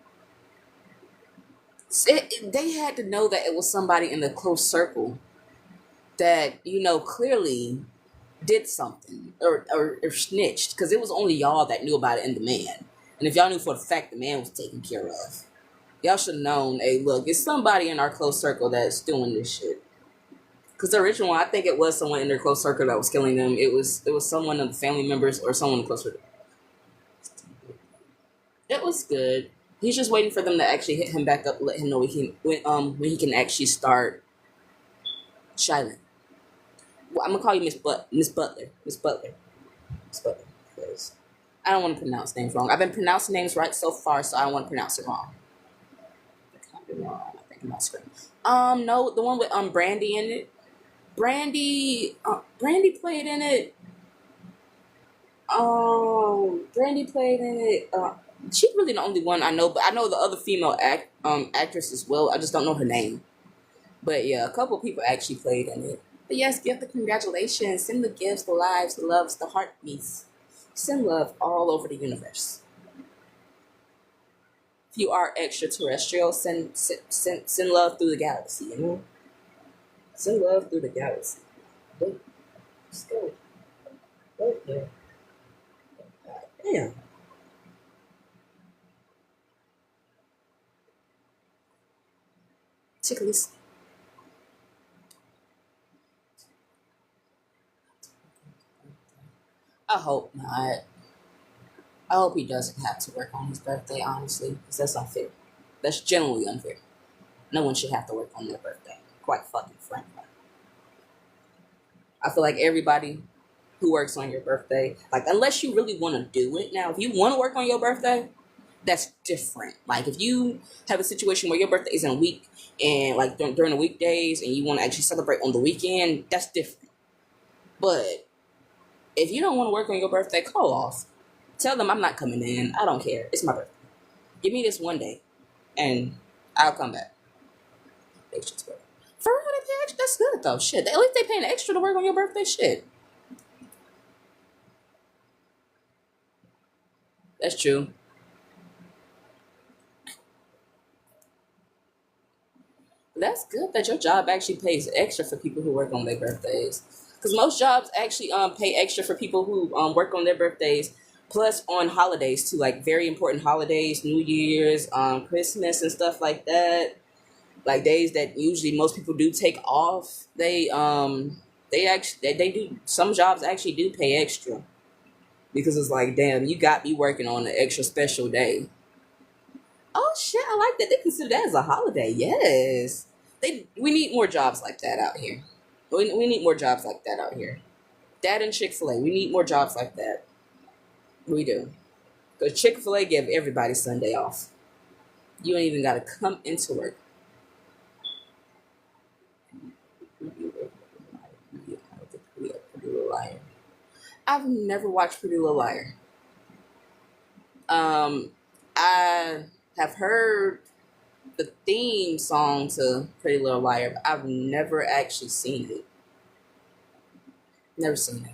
they had to know that it was somebody in the close circle that clearly did something or snitched, because it was only y'all that knew about it and the man. And if y'all knew for the fact the man was taken care of, y'all should have known, hey, look, it's somebody in our close circle that's doing this shit. Because the original one, I think it was someone in their close circle that was killing them. It was someone of the family members or someone close to. It was good. He's just waiting for them to actually hit him back up, let him know when he can actually start shining. Well, I'm gonna call you Miss Butler, Miss Butler, because I don't want to pronounce names wrong. I've been pronouncing names right so far, so I don't want to pronounce it wrong. I think I'm not screaming. No, the one with Brandy in it. Brandy played in it. Brandy played in it. She's really the only one I know, but I know the other female actress as well. I just don't know her name. But yeah, a couple people actually played in it. But yes, give the congratulations, send the gifts, the lives, the loves, the heartbeats. Send love all over the universe. If you are extraterrestrial, send love through the galaxy, you know? Send love through the galaxy. Let's go. Right there. Damn. Ticklies. I hope not. I hope he doesn't have to work on his birthday, honestly, because that's unfair. That's generally unfair. No one should have to work on their birthday. Quite fucking frankly. I feel like everybody who works on your birthday, like, unless you really want to do it. Now, if you want to work on your birthday, that's different. Like, if you have a situation where your birthday is in a week and, like, during the weekdays and you want to actually celebrate on the weekend, that's different. But if you don't want to work on your birthday, call off. Tell them I'm not coming in. I don't care. It's my birthday. Give me this one day and I'll come back. Extra to work. For real, they pay extra? That's good, though. Shit. At least they paying extra to work on your birthday. Shit. That's true. That's good that your job actually pays extra for people who work on their birthdays. Because most jobs actually pay extra for people who work on their birthdays, plus on holidays too, like very important holidays, New Year's, Christmas, and stuff like that. Like days that usually most people do take off. They do, some jobs actually do pay extra because it's like, damn, you got me working on an extra special day. Oh shit, I like that. They consider that as a holiday. Yes. We need more jobs like that out here. We need more jobs like that out here. That and Chick-fil-A. We need more jobs like that. We do. Because Chick-fil-A give everybody Sunday off. You don't even gotta come into work. Pretty Little Liar. I've never watched Pretty Little Liar. I have heard the theme song to Pretty Little Liar, but I've never actually seen it. Never seen it.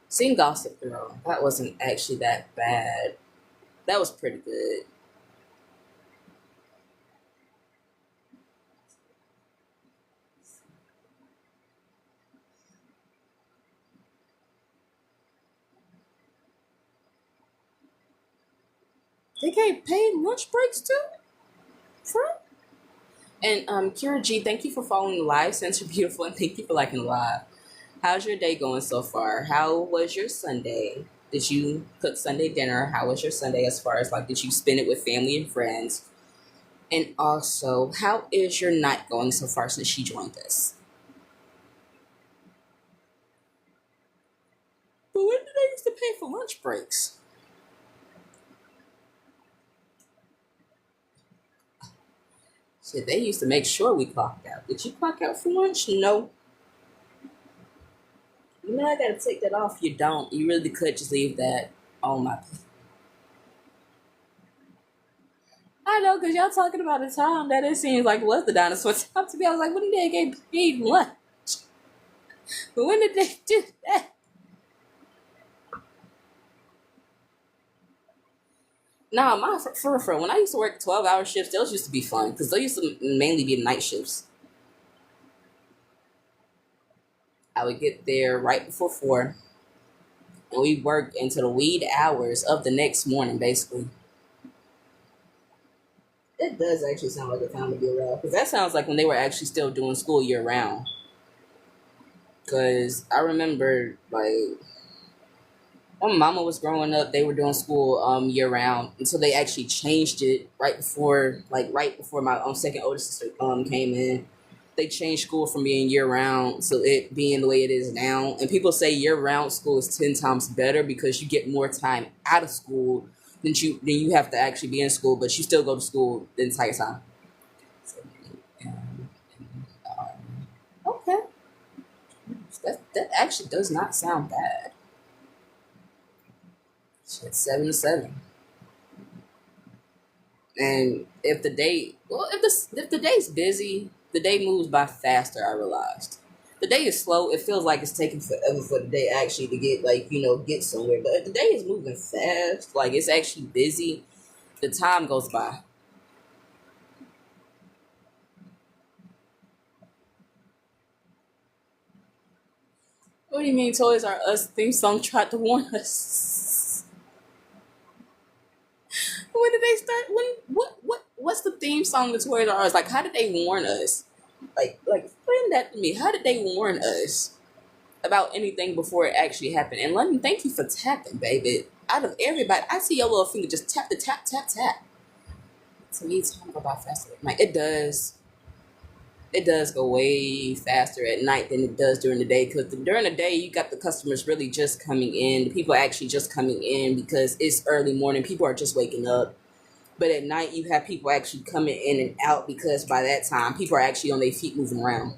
Seen Gossip Girl. That wasn't actually that bad. That was pretty good. They get paid lunch breaks too? For real? And Kira G, thank you for following the live. Since you're beautiful, and thank you for liking the live. How's your day going so far? How was your Sunday? Did you cook Sunday dinner? How was your Sunday as far as, like, did you spend it with family and friends? And also, how is your night going so far since she joined us? But when did they used to pay for lunch breaks? Shit, they used to make sure we clocked out. Did you clock out for lunch? No. You know I gotta take that off. You don't. You really could just leave that on my. I know, because y'all talking about a time that it seems like was the dinosaur time to me. I was like, when did they get paid lunch? But when did they do that? Nah, for when I used to work 12-hour shifts, those used to be fun because those used to mainly be night shifts. I would get there right before 4, and we worked into the wee hours of the next morning, basically. It does actually sound like a time to be around because that sounds like when they were actually still doing school year round. Because I remember, like, when mama was growing up, they were doing school year round until they actually changed it right before my second oldest sister came in. They changed school from being year round to it being the way it is now. And people say year round school is 10 times better because you get more time out of school than you have to actually be in school, but you still go to school the entire time. Okay, that actually does not sound bad. Shit, 7 to 7. And if the day's busy, the day moves by faster. I realized the day is slow. It feels like it's taking forever for the day actually to get somewhere. But if the day is moving fast, like it's actually busy, the time goes by. What do you mean, Toys R Us theme song tried to warn us? When did they start? What's the theme song to Toys R Us? Like, how did they warn us? Like explain that to me. How did they warn us about anything before it actually happened? And London, thank you for tapping, baby. Out of everybody, I see your little finger just tap the tap. To me, it's time go by faster. Like it does. It does go way faster at night than it does during the day because during the day you got the customers really just coming in, the people actually just coming in because it's early morning, people are just waking up. But at night you have people actually coming in and out because by that time people are actually on their feet moving around.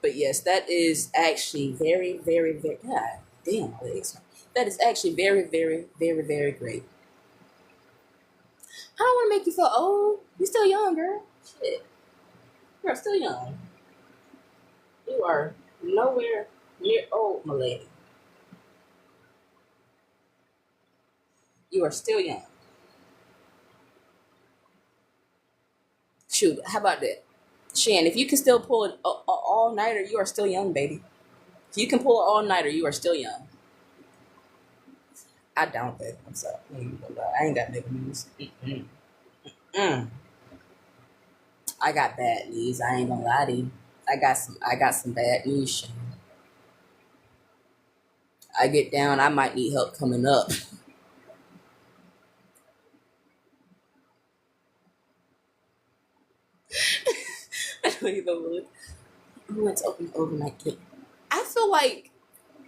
But yes, that is actually very, very, very, God damn my legs. That is actually very, very, very, very great. I don't want to make you feel old. You're still young, girl. Shit. You're still young. You are nowhere near old, my lady. You are still young. Shoot, how about that? Shan, if you can still pull an all-nighter, you are still young, baby. If you can pull an all-nighter, you are still young. I don't think I'm sorry. I ain't got nigga news. I got bad news. I ain't gonna lie to you. I got some bad news, Shan. I get down, I might need help coming up. I don't even look. Who went to open overnight camp? I feel like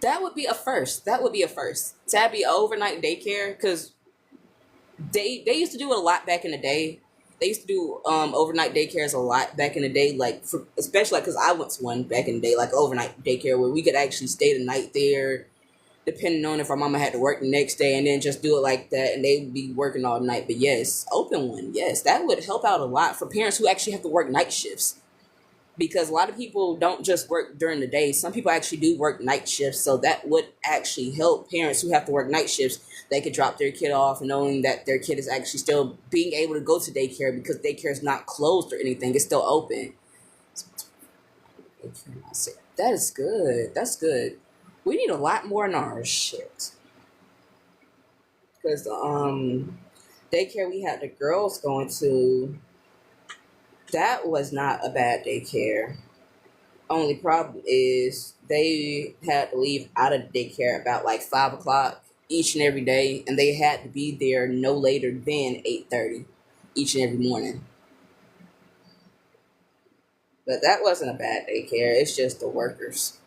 that would be a first. That would be a first. To have be overnight daycare because they used to do it a lot back in the day. They used to do overnight daycares a lot back in the day, like especially because I went to one back in the day, like overnight daycare where we could actually stay the night there, depending on if our mama had to work the next day, and then just do it like that, and they would be working all night. But yes, open one, yes, that would help out a lot for parents who actually have to work night shifts. Because a lot of people don't just work during the day. Some people actually do work night shifts. So that would actually help parents who have to work night shifts. They could drop their kid off knowing that their kid is actually still being able to go to daycare because daycare is not closed or anything. It's still open. That is good. That's good. We need a lot more in our shit. Because daycare we had the girls going to, that was not a bad daycare. Only problem is they had to leave out of daycare about like 5 o'clock each and every day, and they had to be there no later than 8:30 each and every morning. But that wasn't a bad daycare. It's just the workers.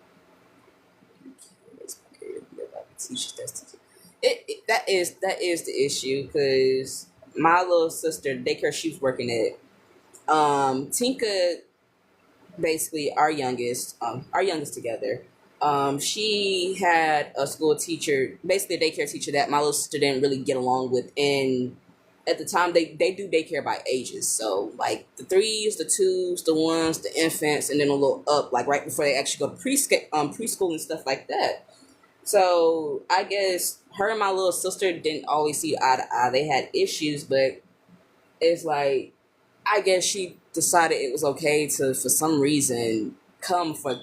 That is the issue because my little sister, the daycare she was working at, Tinka, basically our youngest together. She had a school teacher, basically a daycare teacher that my little sister didn't really get along with. And at the time, they do daycare by ages. So like the threes, the twos, the ones, the infants, and then a little up, like right before they actually go to preschool and stuff like that. So I guess her and my little sister didn't always see eye to eye. They had issues, but it's like I guess she decided it was okay to, for some reason, come for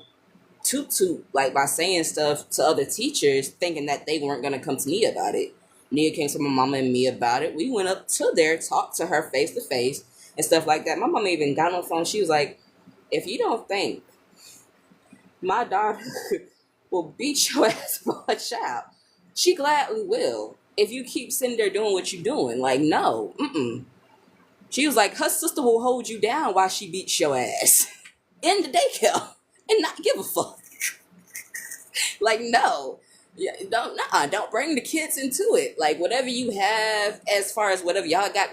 Tutu, like by saying stuff to other teachers, thinking that they weren't gonna come to me about it. Nia came to my mama and me about it. We went up to there, talked to her face to face and stuff like that. My mama even got on the phone. She was like, "If you don't think my daughter will beat your ass for a child, she gladly will. If you keep sitting there doing what you're doing, like no, mm." She was like, her sister will hold you down while she beats your ass in the daycare and not give a fuck. Like, no. Yeah, don't bring the kids into it. Like, whatever you have as far as whatever y'all got,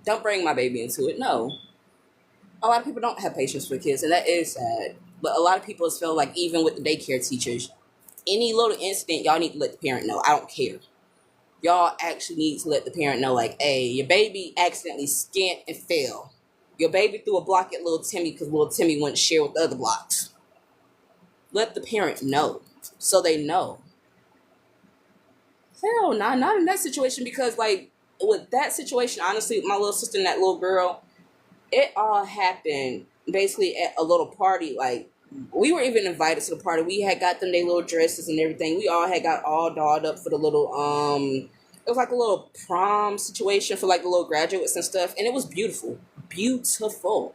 don't bring my baby into it. No. A lot of people don't have patience for kids, and that is sad. But a lot of people feel like even with the daycare teachers, any little incident, y'all need to let the parent know. I don't care. Y'all actually need to let the parent know, like, hey, your baby accidentally skint and fell. Your baby threw a block at little Timmy because little Timmy wouldn't share with the other blocks. Let the parent know so they know. Hell, not in that situation, because, like, with that situation, honestly, with my little sister and that little girl, it all happened basically at a little party. Like, we were even invited to the party. We had got them their little dresses and everything. We all had got all dolled up for the little it was like a little prom situation for like the little graduates and stuff, and it was beautiful. Beautiful.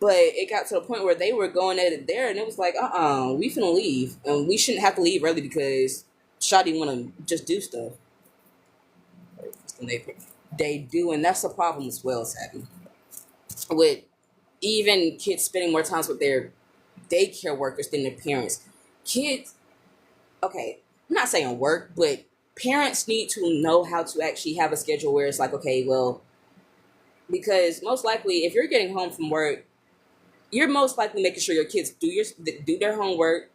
But it got to the point where they were going at it there, and it was like, we finna leave. And we shouldn't have to leave early because Shawty wanna just do stuff. And they do, and that's the problem as well, Savvy. With even kids spending more time with their daycare workers than their parents. Kids, okay, I'm not saying work, but parents need to know how to actually have a schedule where it's like, okay, well, because most likely if you're getting home from work, you're most likely making sure your kids do their homework,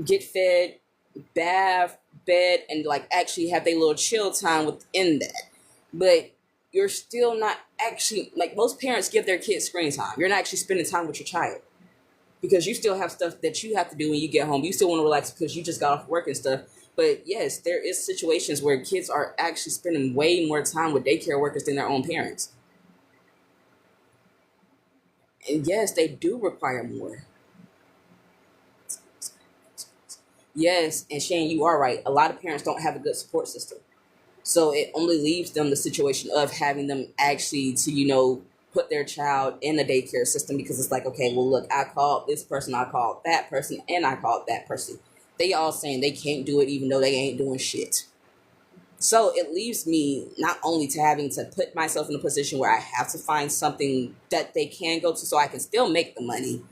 get fed, bath, bed, and like actually have their little chill time within that. But you're still not actually, like, most parents give their kids screen time. You're not actually spending time with your child because you still have stuff that you have to do when you get home. You still want to relax because you just got off work and stuff. But yes, there is situations where kids are actually spending way more time with daycare workers than their own parents. And yes, they do require more. Yes, and Shane, you are right. A lot of parents don't have a good support system. So it only leaves them the situation of having them actually to, put their child in the daycare system, because it's like, okay, well, look, I called this person, I called that person, and I called that person. They all saying they can't do it even though they ain't doing shit. So it leaves me not only to having to put myself in a position where I have to find something that they can go to so I can still make the money.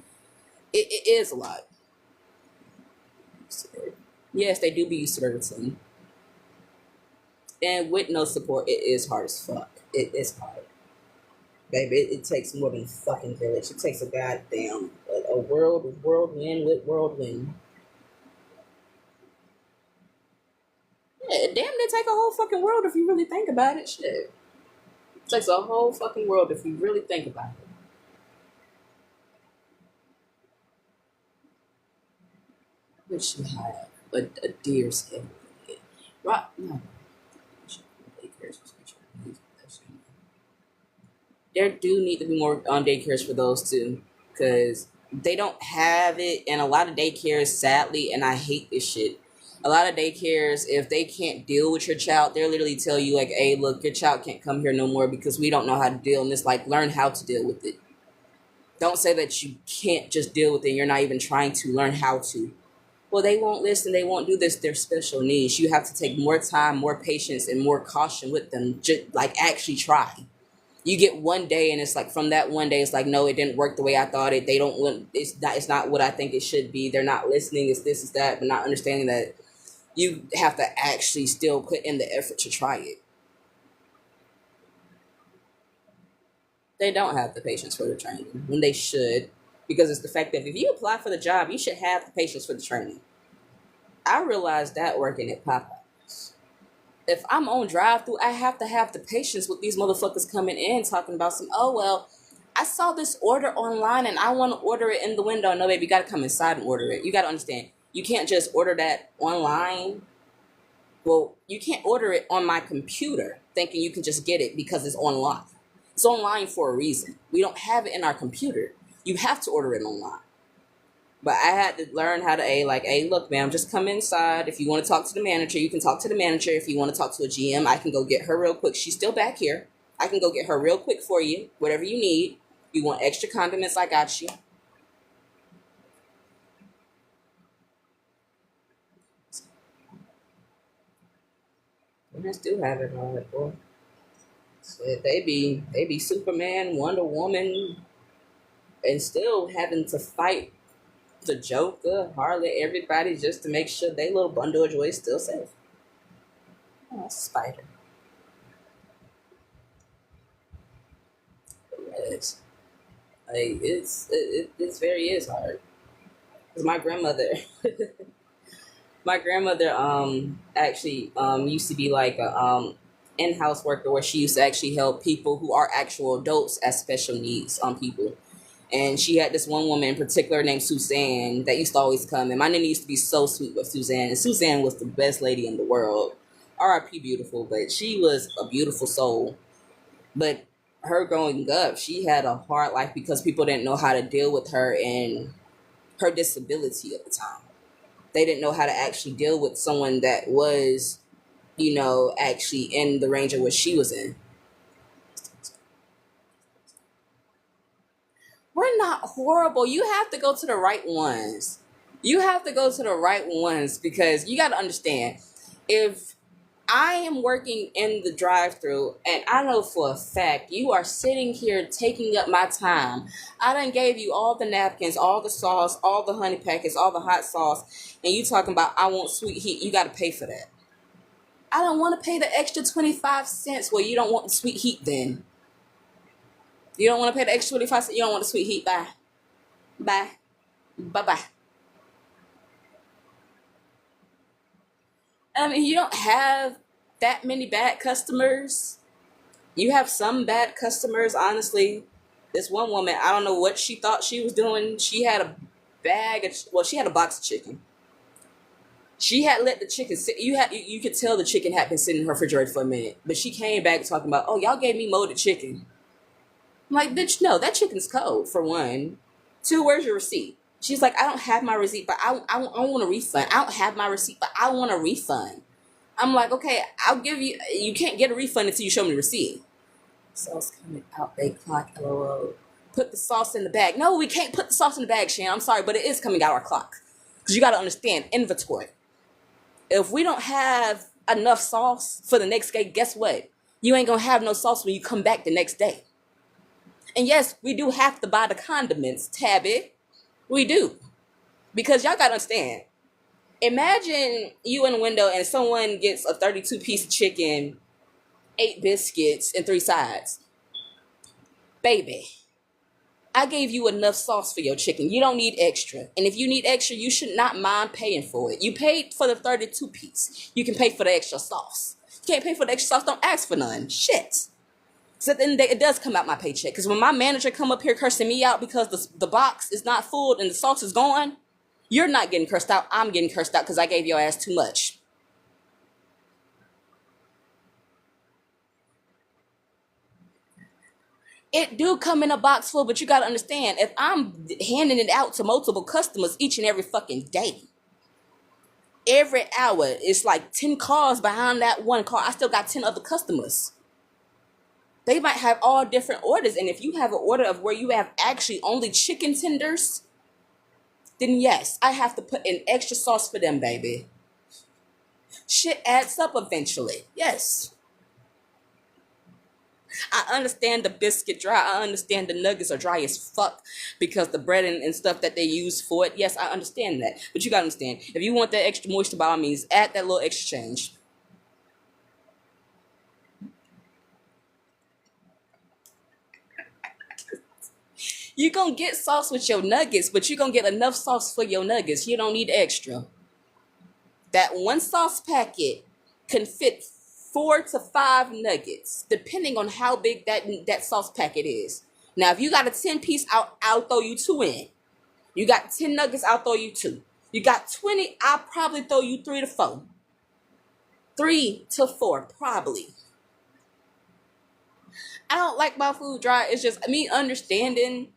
It is a lot. Yes, they do be used to everything. And with no support, it is hard as fuck. It is hard. Baby, it takes more than a fucking village. It takes a goddamn a whirlwind with whirlwind. Yeah, damn, it take a whole fucking world if you really think about it. Shit. It takes a whole fucking world if you really think about it. I wish you had a deer's head. Right? No. There do need to be more daycares for those too, because they don't have it, and a lot of daycares, sadly, and I hate this shit. A lot of daycares, if they can't deal with your child, they literally tell you like, "Hey, look, your child can't come here no more because we don't know how to deal." And it's like, learn how to deal with it. Don't say that you can't just deal with it. You're not even trying to learn how to. Well, they won't listen. They won't do this. They're special needs. You have to take more time, more patience, and more caution with them. Just like actually try. You get one day, and it's like from that one day, it's like, no, it didn't work the way I thought it. They don't want. It's not what I think it should be. They're not listening. It's this, it's that, but not understanding that you have to actually still put in the effort to try it. They don't have the patience for the training when they should, because it's the fact that if you apply for the job, you should have the patience for the training. I realized that working at Popeyes. If I'm on drive through, I have to have the patience with these motherfuckers coming in talking about some, oh, well, I saw this order online and I want to order it in the window. No, baby, you got to come inside and order it. You got to understand, you can't just order that online. Well, you can't order it on my computer thinking you can just get it because it's online. It's online for a reason. We don't have it in our computer. You have to order it online. But I had to learn how to, hey, look, ma'am, just come inside. If you want to talk to the manager, you can talk to the manager. If you want to talk to a GM, I can go get her real quick. She's still back here. I can go get her real quick for you, whatever you need. You want extra condiments, I got you. I still have it on it, boy. So they be Superman, Wonder Woman, and still having to fight the Joker, Harley, everybody just to make sure they little bundle of joy is still safe. Oh, Spider. Yes. It's very is hard. Cause my grandmother, actually used to be like a in-house worker where she used to actually help people who are actual adults as special needs people. And she had this one woman in particular named Suzanne that used to always come. And my nana used to be so sweet with Suzanne. And Suzanne was the best lady in the world. R.I.P. beautiful, but she was a beautiful soul. But her growing up, she had a hard life because people didn't know how to deal with her and her disability at the time. They didn't know how to actually deal with someone that was, actually in the range of what she was in. We're not horrible. You have to go to the right ones. You have to go to the right ones because you got to understand, if I am working in the drive-thru and I know for a fact you are sitting here taking up my time. I done gave you all the napkins, all the sauce, all the honey packets, all the hot sauce, and you talking about I want sweet heat. You got to pay for that. I don't want to pay the extra 25 cents. Well, you don't want the sweet heat then. You don't want to pay the extra 25 cents. You don't want the sweet heat. Bye. Bye. Bye-bye. I mean, you don't have that many bad customers. You have some bad customers, honestly. This one woman, I don't know what she thought she was doing. She had a she had a box of chicken. She had let the chicken sit. You could tell the chicken had been sitting in her refrigerator for a minute. But she came back talking about, oh, y'all gave me molded chicken. I'm like, bitch, no, that chicken's cold, for one. Two, where's your receipt? She's like, I don't have my receipt, but I want a refund. I don't have my receipt, but I want a refund. I'm like, okay, I'll give you, you can't get a refund until you show me the receipt. Sauce coming out, they clock, LOL. Put the sauce in the bag. No, we can't put the sauce in the bag, Shan. I'm sorry, but it is coming out our clock. Because you got to understand, inventory. If we don't have enough sauce for the next day, guess what? You ain't going to have no sauce when you come back the next day. And yes, we do have to buy the condiments, Tabby. We do. Because y'all got to understand. Imagine you in a window and someone gets a 32-piece chicken, 8 biscuits, and 3 sides. Baby, I gave you enough sauce for your chicken. You don't need extra. And if you need extra, you should not mind paying for it. You paid for the 32-piece. You can pay for the extra sauce. You can't pay for the extra sauce, don't ask for none. Shit. So at the end of the day, it does come out my paycheck. Because when my manager come up here cursing me out because the box is not full and the sauce is gone, you're not getting cursed out. I'm getting cursed out because I gave your ass too much. It do come in a box full, but you got to understand, if I'm handing it out to multiple customers each and every fucking day, every hour, it's like 10 cars behind that one car. I still got 10 other customers. They might have all different orders. And if you have an order of where you have actually only chicken tenders, then yes, I have to put in extra sauce for them, baby. Shit adds up eventually. Yes. I understand the biscuit dry. I understand the nuggets are dry as fuck because the bread and stuff that they use for it. Yes, I understand that. But you gotta understand, if you want that extra moisture, by all means, add that little extra change. You gonna get sauce with your nuggets, but you gonna get enough sauce for your nuggets. You don't need extra. That one sauce packet can fit 4 to 5 nuggets, depending on how big that sauce packet is. Now, if you got a 10 piece, I'll throw you 2 in. You got 10 nuggets, I'll throw you 2. You got 20, I'll probably throw you 3 to 4. 3 to 4, probably. I don't like my food dry. It's just me understanding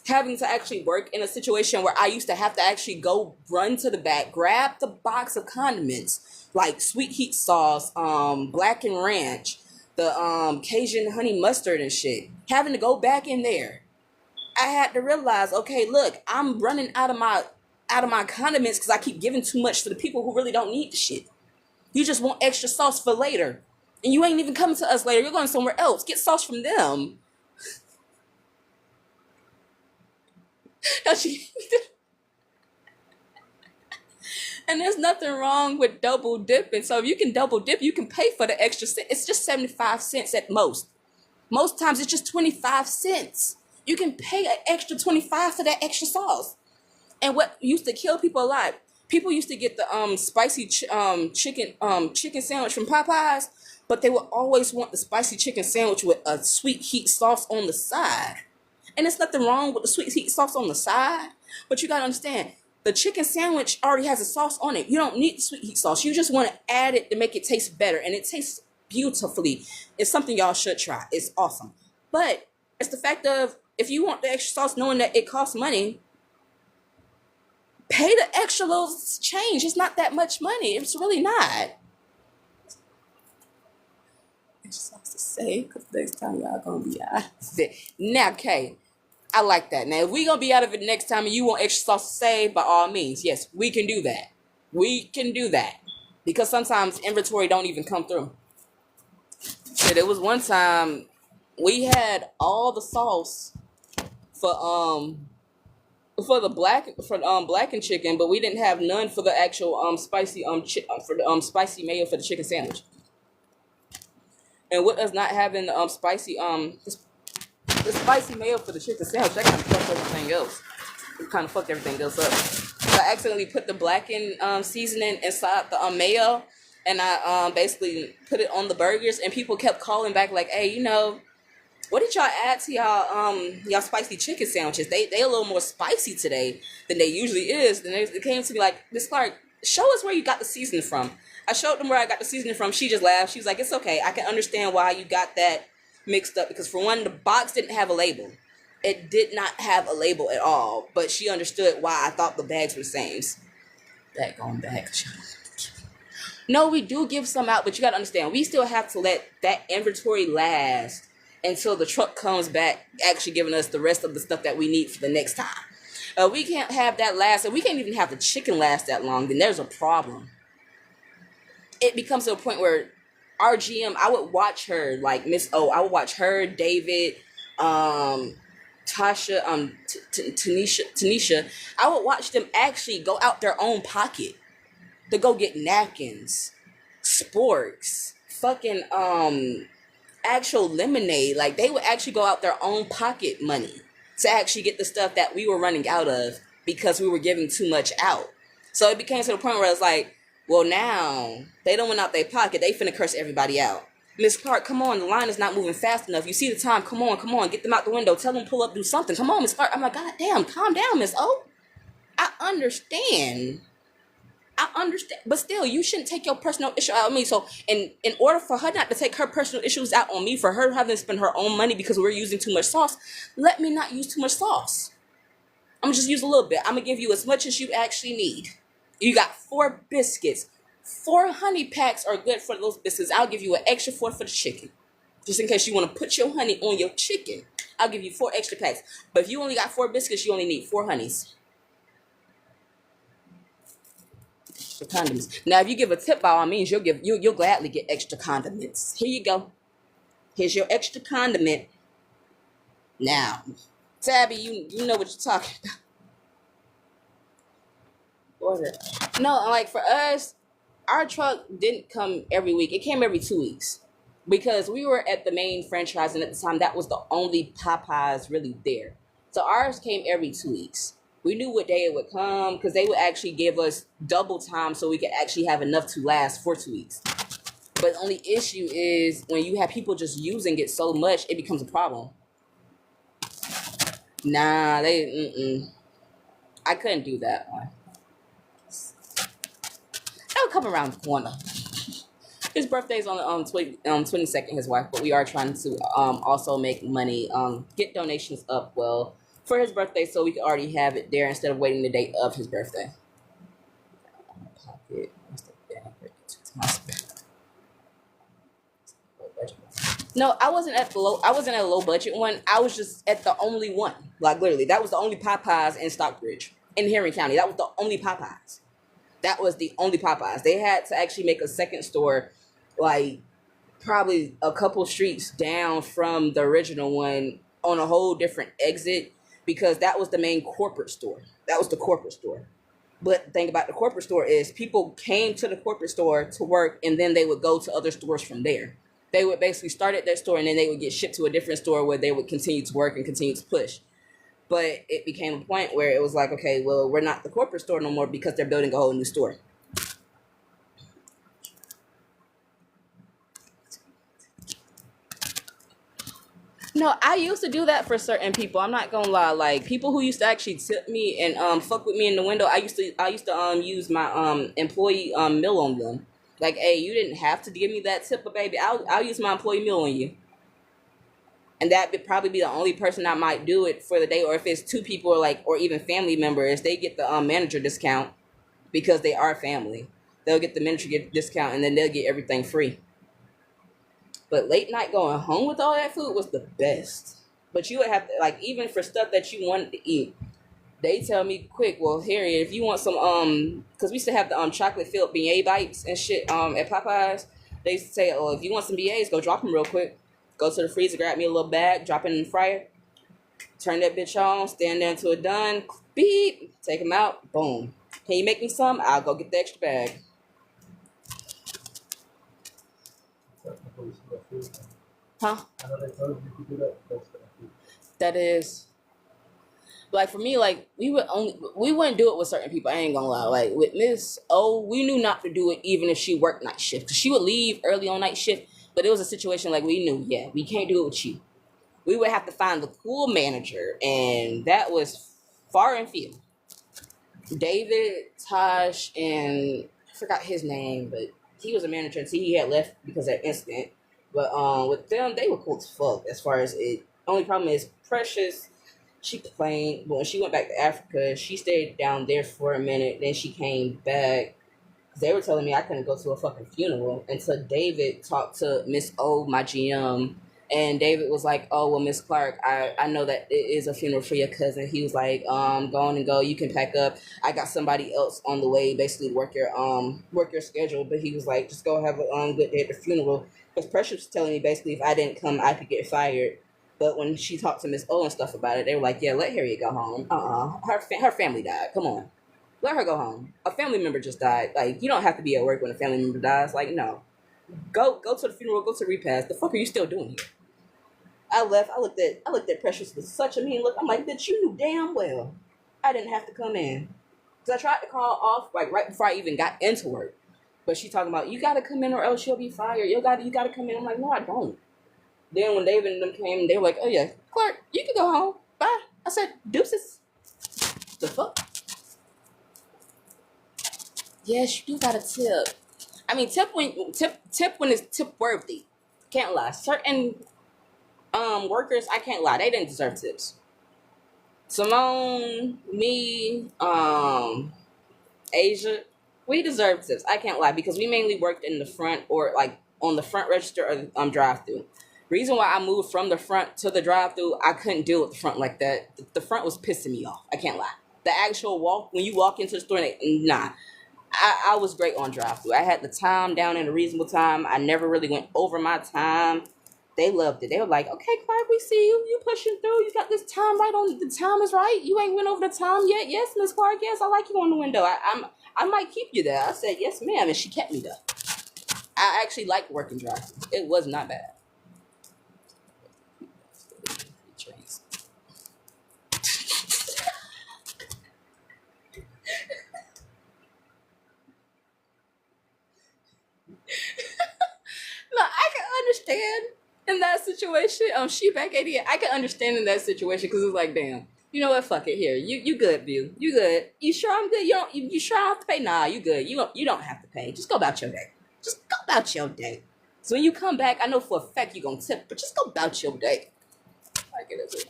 having to actually work in a situation where I used to have to actually go run to the back, grab the box of condiments like sweet heat sauce, black and ranch, the Cajun honey mustard and shit. Having to go back in there, I had to realize, okay, look, I'm running out of my condiments because I keep giving too much to the people who really don't need the shit. You just want extra sauce for later, and you ain't even coming to us later. You're going somewhere else. Get sauce from them. And there's nothing wrong with double dipping. So if you can double dip, you can pay for the extra cent. It's just 75 cents at most. Most times it's just 25 cents. You can pay an extra 25 for that extra sauce. And what used to kill people a lot, people used to get the spicy chicken sandwich from Popeyes, but they would always want the spicy chicken sandwich with a sweet heat sauce on the side. And there's nothing wrong with the sweet heat sauce on the side, but you gotta understand, the chicken sandwich already has a sauce on it. You don't need the sweet heat sauce. You just want to add it to make it taste better, and it tastes beautifully. It's something y'all should try. It's awesome. But it's the fact of, if you want the extra sauce knowing that it costs money, pay the extra little change. It's not that much money. It's really not. It's sauce to say, because next time y'all gonna be out of it. Now, Kay, I like that. Now, if we gonna be out of it next time and you want extra sauce to save, by all means, yes, we can do that. We can do that. Because sometimes inventory don't even come through. Shit, there was one time we had all the sauce for the blackened chicken, but we didn't have none for the actual spicy spicy mayo for the chicken sandwich. And with us not having the spicy mayo for the chicken sandwich, that kind of fucked everything else. It kind of fucked everything else up. So I accidentally put the blackened seasoning inside the mayo, and I basically put it on the burgers, and people kept calling back like, hey, what did y'all add to y'all spicy chicken sandwiches? They a little more spicy today than they usually is. Then they came to me like, Miss Clark, show us where you got the seasoning from. I showed them where I got the seasoning from. She just laughed. She was like, it's okay. I can understand why you got that mixed up, because for one, the box didn't have a label. It did not have a label at all, but she understood why I thought the bags were the same. That going back. No, we do give some out, but you got to understand, we still have to let that inventory last until the truck comes back actually giving us the rest of the stuff that we need for the next time. We can't have that last, and we can't even have the chicken last that long, then there's a problem. It becomes to a point where our GM, I would watch her, like Miss O, I would watch her, David, Tasha, Tanisha. I would watch them actually go out their own pocket to go get napkins, sporks, fucking actual lemonade. Like, they would actually go out their own pocket money to actually get the stuff that we were running out of because we were giving too much out. So it became to the point where it's like, well, now they don't went out their pocket. They finna curse everybody out. Miss Clark, come on. The line is not moving fast enough. You see the time. Come on. Get them out the window. Tell them pull up, do something. Come on, Miss Clark. I'm like, God damn, calm down, Miss O. I understand. But still, you shouldn't take your personal issue out on me. So in order for her not to take her personal issues out on me, for her having to spend her own money because we're using too much sauce, let me not use too much sauce. I'm going to just use a little bit. I'm going to give you as much as you actually need. You got 4 biscuits. 4 honey packs are good for those biscuits. I'll give you an extra 4 for the chicken. Just in case you want to put your honey on your chicken. I'll give you 4 extra packs. But if you only got 4 biscuits, you only need 4 honeys. Extra condiments. Now, if you give a tip, by all means, you'll gladly get extra condiments. Here you go. Here's your extra condiment. Now, Tabby, you know what you're talking about. Order. No, like for us, our truck didn't come every week. It came every 2 weeks because we were at the main franchise, and at the time that was the only Popeyes really there. So ours came every 2 weeks. We knew what day it would come because they would actually give us double time so we could actually have enough to last for 2 weeks. But the only issue is when you have people just using it so much, it becomes a problem. Nah, I couldn't do that one. That'll come around the corner. His birthday's on the 22nd, his wife, but we are trying to also make money, get donations up, well, for his birthday so we can already have it there instead of waiting the date of his birthday. No, I wasn't at a low budget one. I was just at the only one. Like literally, that was the only Popeyes in Stockbridge in Henry County. That was the only Popeyes. That was the only Popeyes. They had to actually make a second store, like probably a couple streets down from the original one on a whole different exit because that was the main corporate store. That was the corporate store. But the thing about the corporate store is people came to the corporate store to work and then they would go to other stores from there. They would basically start at their store and then they would get shipped to a different store where they would continue to work and continue to push. But it became a point where it was like, okay, well, we're not the corporate store no more because they're building a whole new store. No, I used to do that for certain people. I'm not gonna lie. Like people who used to actually tip me and fuck with me in the window. I used to use my employee meal on them. Like, hey, you didn't have to give me that tip, but baby, I'll use my employee meal on you. And that would probably be the only person I might do it for the day. Or if it's two people or even family members, they get the manager discount because they are family. They'll get the manager discount and then they'll get everything free. But late night going home with all that food was the best. But you would have to, like, even for stuff that you wanted to eat, they tell me quick, well, Harriet, if you want some, because we used to have the chocolate filled beignet bites and shit at Popeyes. They used to say, oh, if you want some beignets, go drop them real quick. Go to the freezer, grab me a little bag, drop it in the fryer, turn that bitch on, stand there until it's done, beep, take them out, boom. Can you make me some? I'll go get the extra bag. Huh? That is. Like for me, like we wouldn't do it with certain people. I ain't gonna lie. Like with Miss O, we knew not to do it even if she worked night shift. Cause she would leave early on night shift, but it was a situation like we knew, yeah, we can't do it with you. We would have to find the cool manager, and that was far and few. David, Tosh, and I forgot his name, but he was a manager until he had left because of that incident. But with them, they were cool as fuck as far as it. Only problem is Precious. She complained, but when she went back to Africa, she stayed down there for a minute. Then she came back. They were telling me I couldn't go to a fucking funeral until David talked to Miss O, my GM. And David was like, oh, well, Miss Clark, I know that it is a funeral for your cousin. He was like, go on and go. You can pack up. I got somebody else on the way basically to work your schedule. But he was like, just go have a good day at the funeral. Because Precious was telling me basically if I didn't come, I could get fired. But when she talked to Miss O and stuff about it, they were like, yeah, let Harriet go home. Her family died. Come on. Let her go home. A family member just died. Like, you don't have to be at work when a family member dies. Like, no. Go to the funeral. Go to the repast. The fuck are you still doing here? I left. I looked at Precious with such a mean look. I'm like, bitch, you knew damn well I didn't have to come in. Because I tried to call off, like, right before I even got into work. But she talking about, you got to come in or else you'll be fired. You got to come in. I'm like, no, I don't. Then when David and them came, they were like, oh, yeah, Clark, you can go home. Bye. I said, deuces. The fuck? Yes, you do got a tip. I mean, tip when it's tip worthy. Can't lie. Certain workers, I can't lie, they didn't deserve tips. Simone, me, Asia, we deserve tips. I can't lie because we mainly worked in the front or like on the front register or drive-through. Reason why I moved from the front to the drive-through, I couldn't deal with the front like that. The front was pissing me off. I can't lie. The actual walk, when you walk into the store, nah. I was great on drive-through. I had the time down in a reasonable time. I never really went over my time. They loved it. They were like, okay, Clark, we see you. You pushing through. You got this time right on. The time is right. You ain't went over the time yet. Yes, Miss Clark. Yes, I like you on the window. I might keep you there. I said, yes, ma'am. And she kept me there. I actually liked working drive-through. It was not bad. understand in that situation. She back 80. I can understand in that situation because it's like, damn. You know what? Fuck it. Here, you good, View. You good. You sure I'm good? You sure I don't have to pay? Nah, you good. You don't have to pay. Just go about your day. Just go about your day. So when you come back, I know for a fact you're gonna tip, but just go about your day. I can use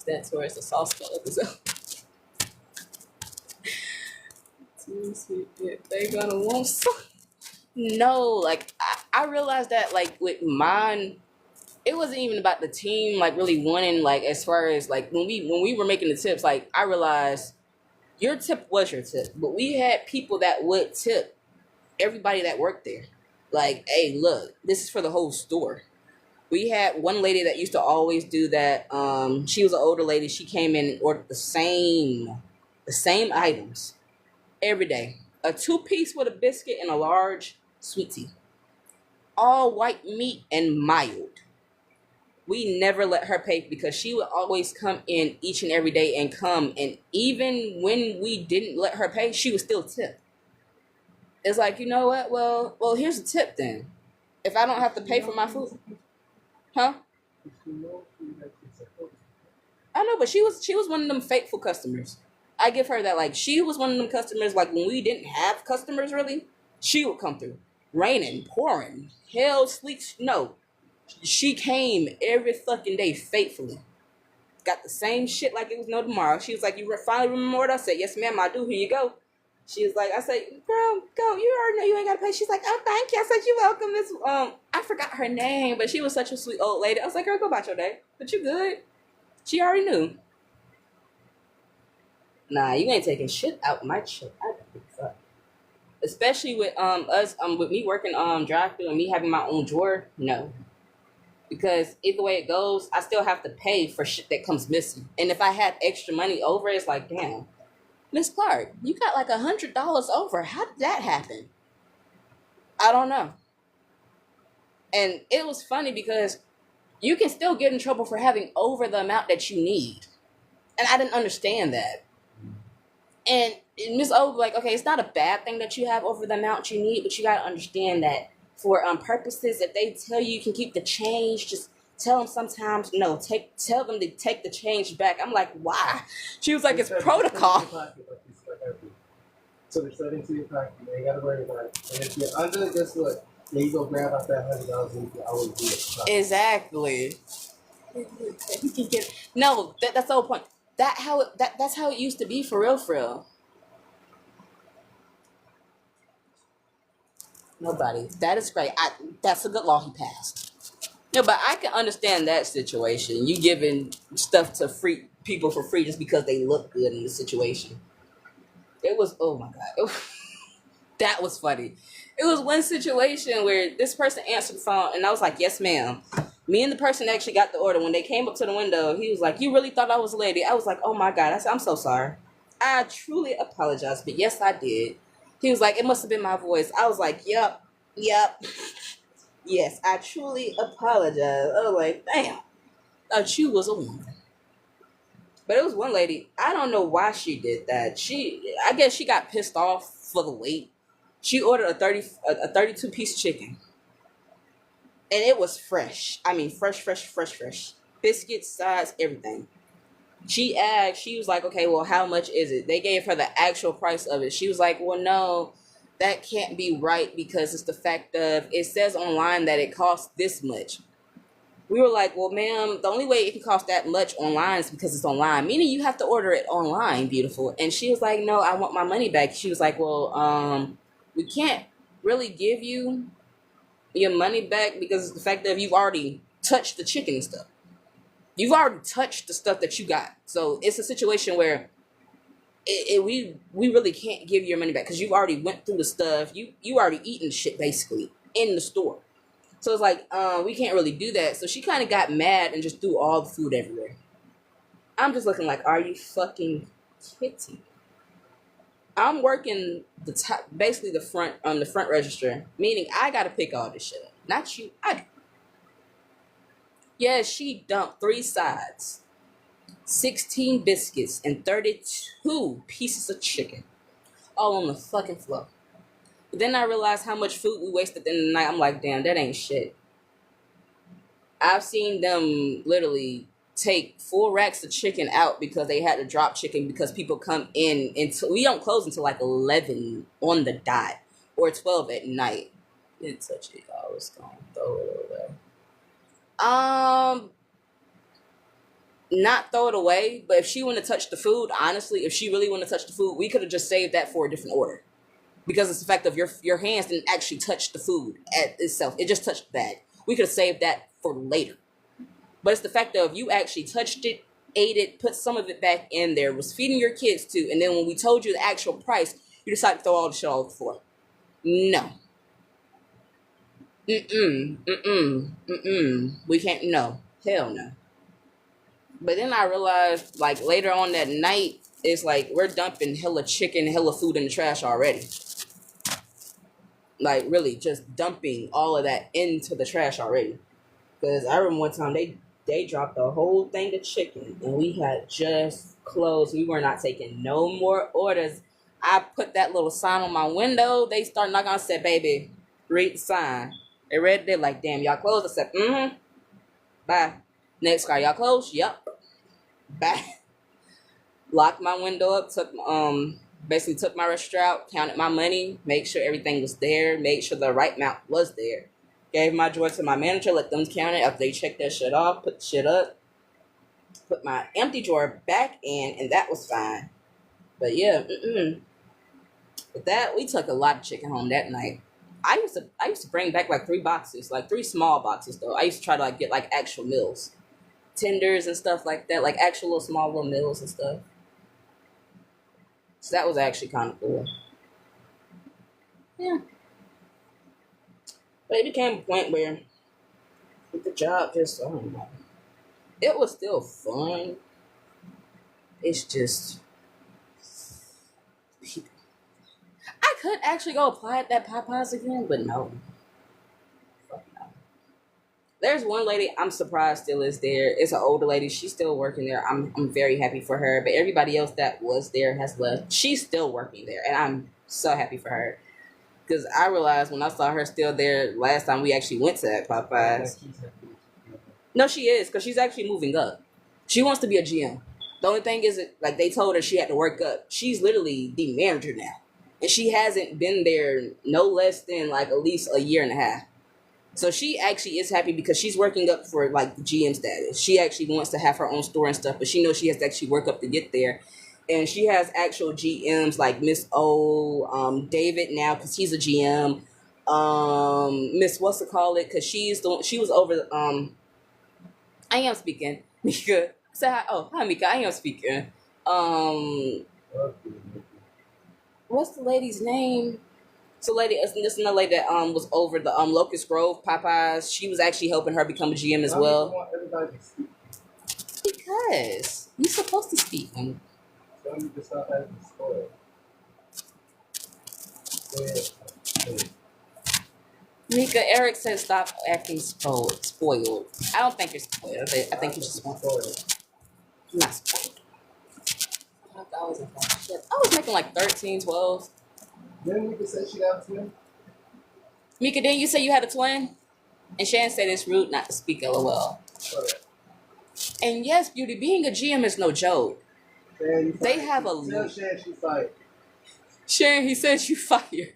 that towards the sauce episode. Too sweet. They gonna want some. No, like I realized that like with mine, it wasn't even about the team like really wanting like as far as like when we were making the tips, like I realized your tip was your tip, but we had people that would tip everybody that worked there. Like, hey, look, this is for the whole store. We had one lady that used to always do that. She was an older lady. She came in and ordered the same items every day. A 2-piece with a biscuit and a large sweet tea. All white meat and mild. We never let her pay because she would always come in each and every day and even when we didn't let her pay, she would still tip. It's like, you know what? Well, here's a tip then. If I don't have to pay for my food. Huh? I know, but she was one of them faithful customers. I give her that. Like, she was one of them customers, like, when we didn't have customers, really, she would come through. Raining, pouring, hell, sleet, no. She came every fucking day faithfully. Got the same shit like it was no tomorrow. She was like, you finally remember what I said? Yes, ma'am, I do. Here you go. She was like, I said, girl, go. You already know you ain't got to pay. She's like, oh, thank you. I said, you're welcome. Miss, I forgot her name, but she was such a sweet old lady. I was like, girl, go about your day. But you good. She already knew. Nah, you ain't taking shit out my shit. I don't think so. Especially with us, with me working drive-thru and me having my own drawer, no. Because either way it goes, I still have to pay for shit that comes missing. And if I had extra money over, it's like, damn, Miss Clark, you got like $100 over. How did that happen? I don't know. And it was funny because you can still get in trouble for having over the amount that you need. And I didn't understand that. And Miss O was like, okay, it's not a bad thing that you have over the amount you need, but you got to understand that for purposes, if they tell you can keep the change, just tell them sometimes, no, tell them to take the change back. I'm like, why? She was like, it's protocol. So they're setting to your pocket. You ain't got to worry about it. And if you're under, guess what? Then you go grab out that $100 and you can always do it. Exactly. No, that's the whole point. That's how it used to be for real. Nobody. That is great. That's a good law he passed. No, but I can understand that situation. You giving stuff to free people for free just because they look good in the situation. It was, oh my God. That was funny. It was one situation where this person answered the phone and I was like, yes, ma'am. Me and the person actually got the order. When they came up to the window, he was like, you really thought I was a lady? I was like, oh my God. I said, I'm so sorry. I truly apologize, but yes, I did. He was like, it must have been my voice. I was like, yep. Yes, I truly apologize. I was like, damn. Thought you was a woman. But it was one lady. I don't know why she did that. I guess she got pissed off for the wait. She ordered a 32-piece chicken. And it was fresh. I mean, fresh. Biscuits, sides, everything. She asked, she was like, okay, well, how much is it? They gave her the actual price of it. She was like, well, no, that can't be right because it's the fact of, it says online that it costs this much. We were like, well, ma'am, the only way it can cost that much online is because it's online. Meaning you have to order it online, beautiful. And she was like, no, I want my money back. She was like, well, we can't really give you your money back because it's the fact that you've already touched the chicken and stuff. You've already touched the stuff that you got. So it's a situation where we really can't give you your money back because you've already went through the stuff. You already eaten shit basically in the store. So it's like, we can't really do that. So she kind of got mad and just threw all the food everywhere. I'm just looking like, are you fucking kidding? I'm working basically the front register, meaning I got to pick all this shit up. Not you. Yeah, she dumped 3 sides, 16 biscuits, and 32 pieces of chicken all on the fucking floor. But then I realized how much food we wasted in the night. I'm like, damn, that ain't shit. I've seen them literally take full racks of chicken out because they had to drop chicken because people come in until we don't close until like 11 on the dot or 12 at night. Didn't touch it. I was gonna throw it away. Not throw it away, but if she wouldn't have touched the food, honestly, if she really wouldn't have touched the food, we could have just saved that for a different order. Because it's the fact of your hands didn't actually touch the food at itself. It just touched the bag. We could have saved that for later. But it's the fact of you actually touched it, ate it, put some of it back in there, was feeding your kids too, and then when we told you the actual price, you decided to throw all the shit on the floor. No. We can't, no. Hell no. But then I realized, like, later on that night, it's like we're dumping hella chicken, hella food in the trash already. Like, really, just dumping all of that into the trash already. Because I remember one time they dropped a whole thing of chicken, and we had just closed. We were not taking no more orders. I put that little sign on my window. They start knocking on. I said, baby, read the sign. They read it. They're like, damn, y'all closed? I said, bye. Next car, y'all closed? Yup. Bye. Locked my window up, basically took my register out, counted my money, made sure everything was there, made sure the right amount was there. Gave my drawer to my manager, let them count it. After they checked that shit off, put the shit up, put my empty drawer back in, and that was fine. But yeah, With that, we took a lot of chicken home that night. I used to bring back like 3 boxes, like 3 small boxes though. I used to try to like get like actual meals. Tenders and stuff like that, like actual little small little meals and stuff. So that was actually kind of cool. Yeah. But it became a point where the job just, I don't know. It was still fun. It's just, I could actually go apply at that Popeyes again, but no. There's one lady I'm surprised still is there. It's an older lady. She's still working there. I'm very happy for her. But everybody else that was there has left. She's still working there, and I'm so happy for her. Because I realized when I saw her still there last time we actually went to that Popeyes. No, she is, because she's actually moving up. She wants to be a GM. The only thing is, like, they told her she had to work up. She's literally the manager now. And she hasn't been there no less than, like, at least a year and a half. So she actually is happy because she's working up for, like, the GM status. She actually wants to have her own store and stuff, but she knows she has to actually work up to get there. And she has actual GMs like Miss O, David now, because he's a GM. Miss what's it called it? Because she was over the, I am speaking. Mika. Say hi. Oh, hi, Mika. I am speaking. What's the lady's name? So, this another lady that was over the Locust Grove Popeyes. She was actually helping her become a GM as well. Want everybody to speak. Because you're supposed to speak. So you just stop acting spoiled. Mika, Eric said stop acting spoiled. I don't think you're spoiled. I think you just want spoiled. Not spoiled. I was making like 13, 12. Didn't Mika say she got a twin? Mika, didn't you say you had a twin? And Shan said it's rude not to speak LOL. And yes, Beauty, being a GM is no joke. Shan, they have a... Tell Shan she fired. Shan, he says you fired.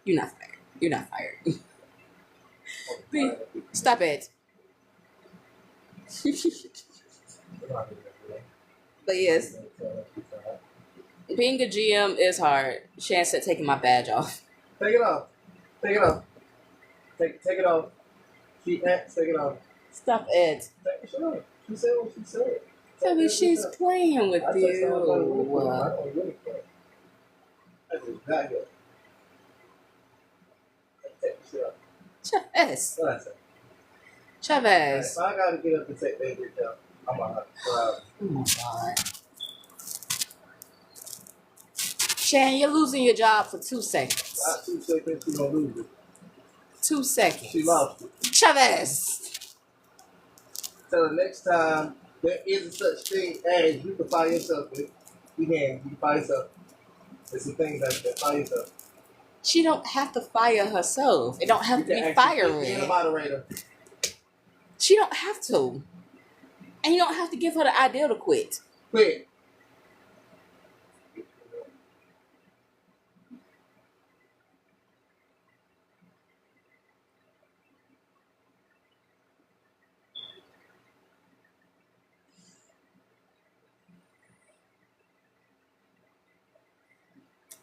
You're not fired. You're not fired. Stop it. But yes, being a GM is hard. Shan said taking my badge off. Take it off. Take it off. Take it off. Take it off. Stop it. Take it off. She said what she said. Tell me she's playing with you. I don't really play. I just got here. Take the shit off. Chavez. What I say? Chavez. If I gotta get up and take that bitch out, I'm gonna have to cry. Oh my God. Shan, you're losing your job for 2 seconds. Not 2 seconds, she's gonna lose it. 2 seconds. She lost it. Chavez. So the next time there isn't such thing as you can fire yourself with. You can fire yourself. There's some things that fire yourself. She don't have to fire herself. It don't have to be firing. Being a moderator. She don't have to. And you don't have to give her the idea to quit. Quit.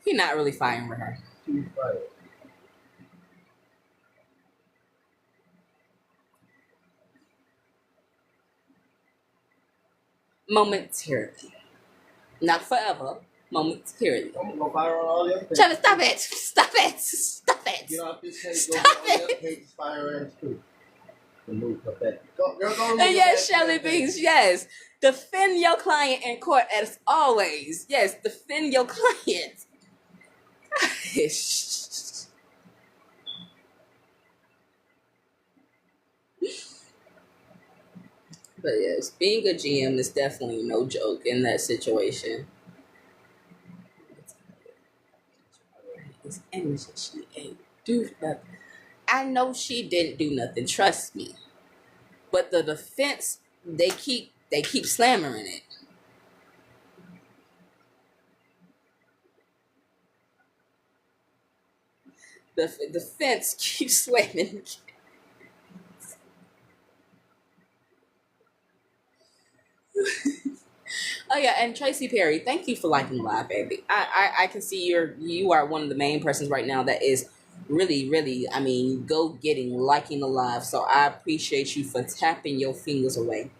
He's not really firing her. She's fired. Momentarily. Not forever. Momentarily. I'm gonna fire on all the other Travis, stop it! Stop it! Stop it! Get off this page. Stop Go to all it. the other pages. Fire ass too. Remove her back. Go, girl, go remove And yes, her back. Shelly Beans, yes. Defend your client in court as always. Yes, defend your client. But yes, being a GM is definitely no joke in that situation. And she ain't do nothing. I know she didn't do nothing. Trust me. But the defense, they keep slamming it. The defense keeps slamming. Oh yeah, and Tracy Perry, thank you for liking live, baby. I can see you are one of the main persons right now that is really, I mean, go getting liking the live. So I appreciate you for tapping your fingers away.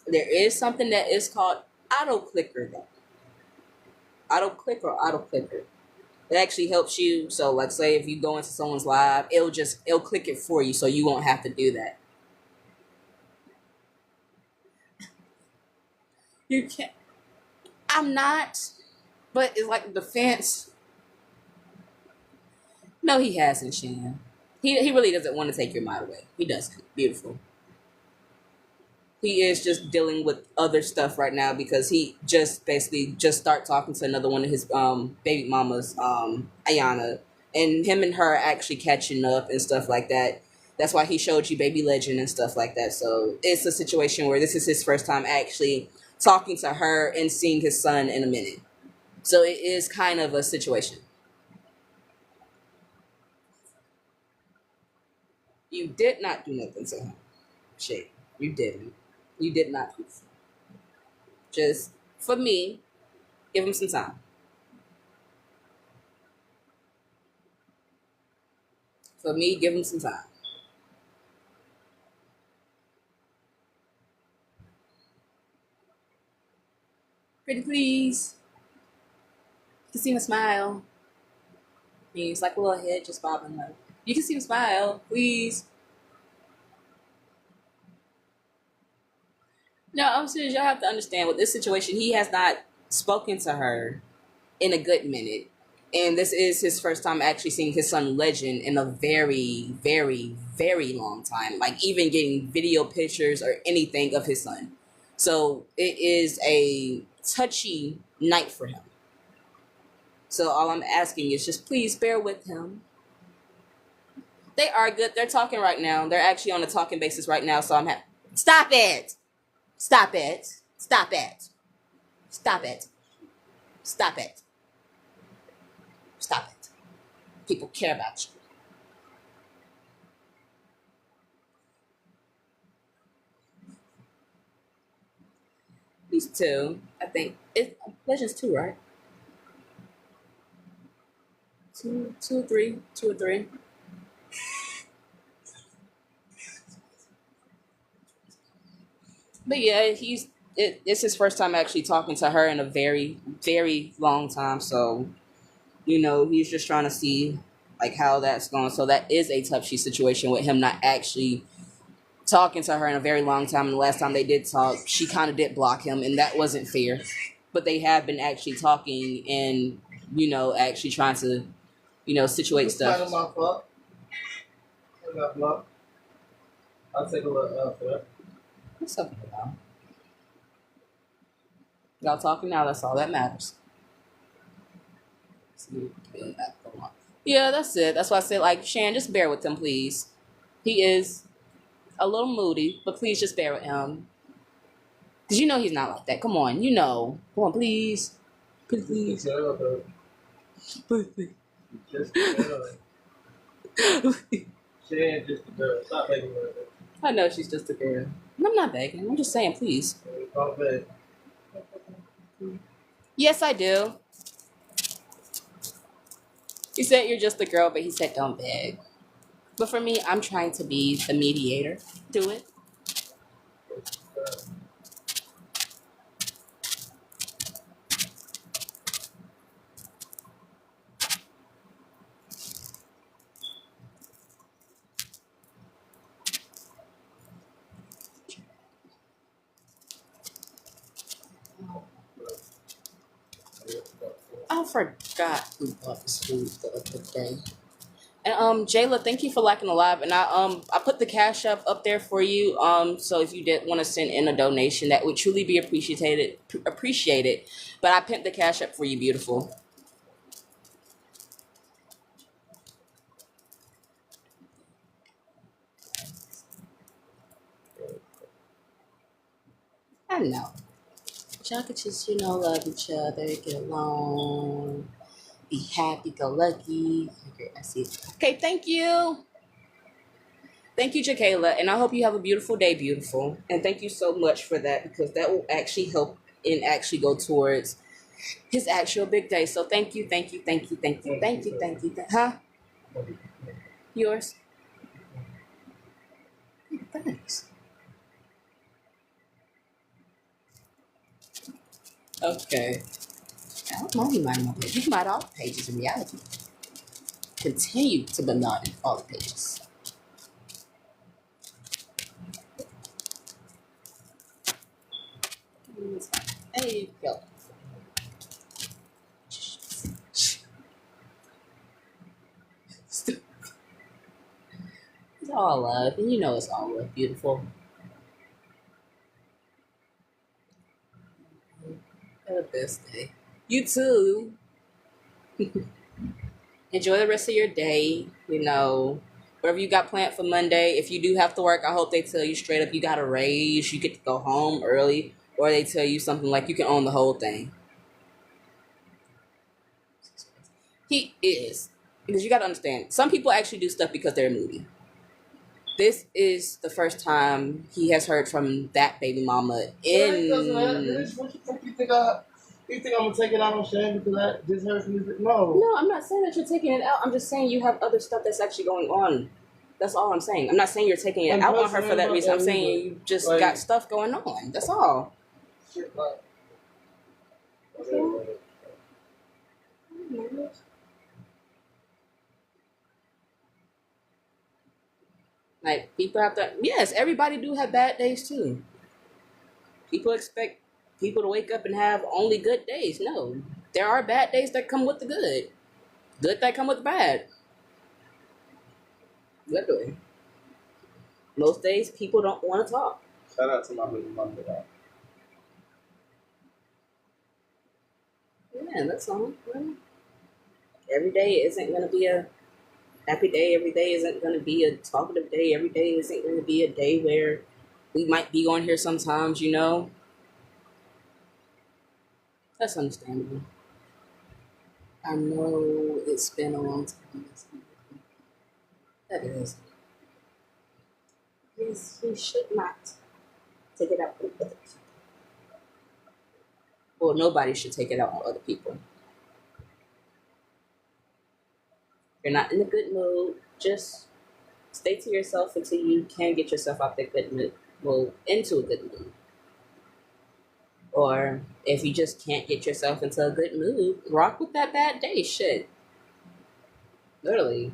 There is something that is called auto clicker though. Auto clicker. It actually helps you. So like say if you go into someone's live, it'll click it for you so you won't have to do that. You can't. I'm not, but it's like defense. No, he hasn't, Shan. He really doesn't want to take your mind away. He doesn't. Beautiful. He is just dealing with other stuff right now because he just basically just start talking to another one of his baby mamas, Ayana, and him and her are actually catching up and stuff like that. That's why he showed you Baby Legend and stuff like that. So it's a situation where this is his first time actually talking to her and seeing his son in a minute. So it is kind of a situation. You did not do nothing to him. Shit. You didn't. You did not do so. Just, for me, give him some time. For me, give him some time. Pretty please. You can see him smile. He's like a little head just bobbing low. You can see him smile, please. No, I'm serious. Y'all have to understand with this situation, he has not spoken to her in a good minute. And this is his first time actually seeing his son Legend in a very, very long time. Like even getting video pictures or anything of his son. So it is a touchy night for him. So all I'm asking is just please bear with him. They are good. They're talking right now. They're actually on a talking basis right now. So I'm happy. Stop it. Stop it. Stop it. Stop it. Stop it. Stop it. People care about you. These two, I think. Legends 2, right? Two or three. But yeah, it's his first time actually talking to her in a very long time. So, he's just trying to see like how that's going. So that is a touchy situation with him not actually talking to her in a very long time. And the last time they did talk, she kind of did block him, and that wasn't fair. But they have been actually talking and, actually trying to, situate stuff. Kind of my fault. I got blocked. I'll take a look after that. What's up now? Y'all talking now, that's all that matters. See, Yeah, that's it. That's why I said, like, Shan, just bear with him, please. He is a little moody, but please just bear with him. Because you know he's not like that. Come on, you know. Come on, please. Please. Please. Please. Just Shan, just a girl. Stop begging her. I know she's just a girl. I'm not begging. I'm just saying, please. Yes, I do. He said you're just a girl, but he said don't beg. But for me, I'm trying to be the mediator. Do it. I forgot who bought this food the other day. And Jayla, thank you for liking the live. And I put the cash up there for you. So if you did want to send in a donation, that would truly be appreciated. But I pinned the cash up for you, beautiful. I know. Y'all could just, love each other, get along, be happy, go lucky. Okay, I see. Okay, thank you. Thank you, Jakayla. And I hope you have a beautiful day, beautiful. And thank you so much for that, because that will actually help and actually go towards his actual big day. So thank you, thank you, thank you, thank you, thank you, thank you. Huh? Yours? Thanks. Okay. I don't know you mind my page. You can mind all the pages in reality. Continue to banana all the pages. There you go. It's all love, and you know it's all love, beautiful. Have a best day. You too. Enjoy the rest of your day. Whatever you got planned for Monday. If you do have to work, I hope they tell you straight up you got a raise, you get to go home early, or they tell you something like you can own the whole thing. He is. Because you got to understand, some people actually do stuff because they're moody. This is the first time he has heard from that baby mama in. What you think you think I'm gonna take it out on Shane because I just heard from you? No. No, I'm not saying that you're taking it out. I'm just saying you have other stuff that's actually going on. That's all I'm saying. I'm not saying you're taking it out on her for that reason. I'm saying you just got stuff going on. That's all. Shit, Like, people have to. Yes, everybody do have bad days too. People expect people to wake up and have only good days. No, there are bad days that come with the good. Good that come with the bad. Literally. Most days, people don't want to talk. Shout out to my baby mom for that. Yeah, that's all. Every day isn't going to be a happy day. Every day isn't going to be a talkative day. Every day isn't going to be a day where we might be on here sometimes, That's understandable. I know it's been a long time. That is. Yes, we should not take it out on other people. Well, nobody should take it out on other people. If you're not in a good mood, just stay to yourself until you can get yourself out that good mood. Well, into a good mood. Or if you just can't get yourself into a good mood, rock with that bad day. Shit. Literally,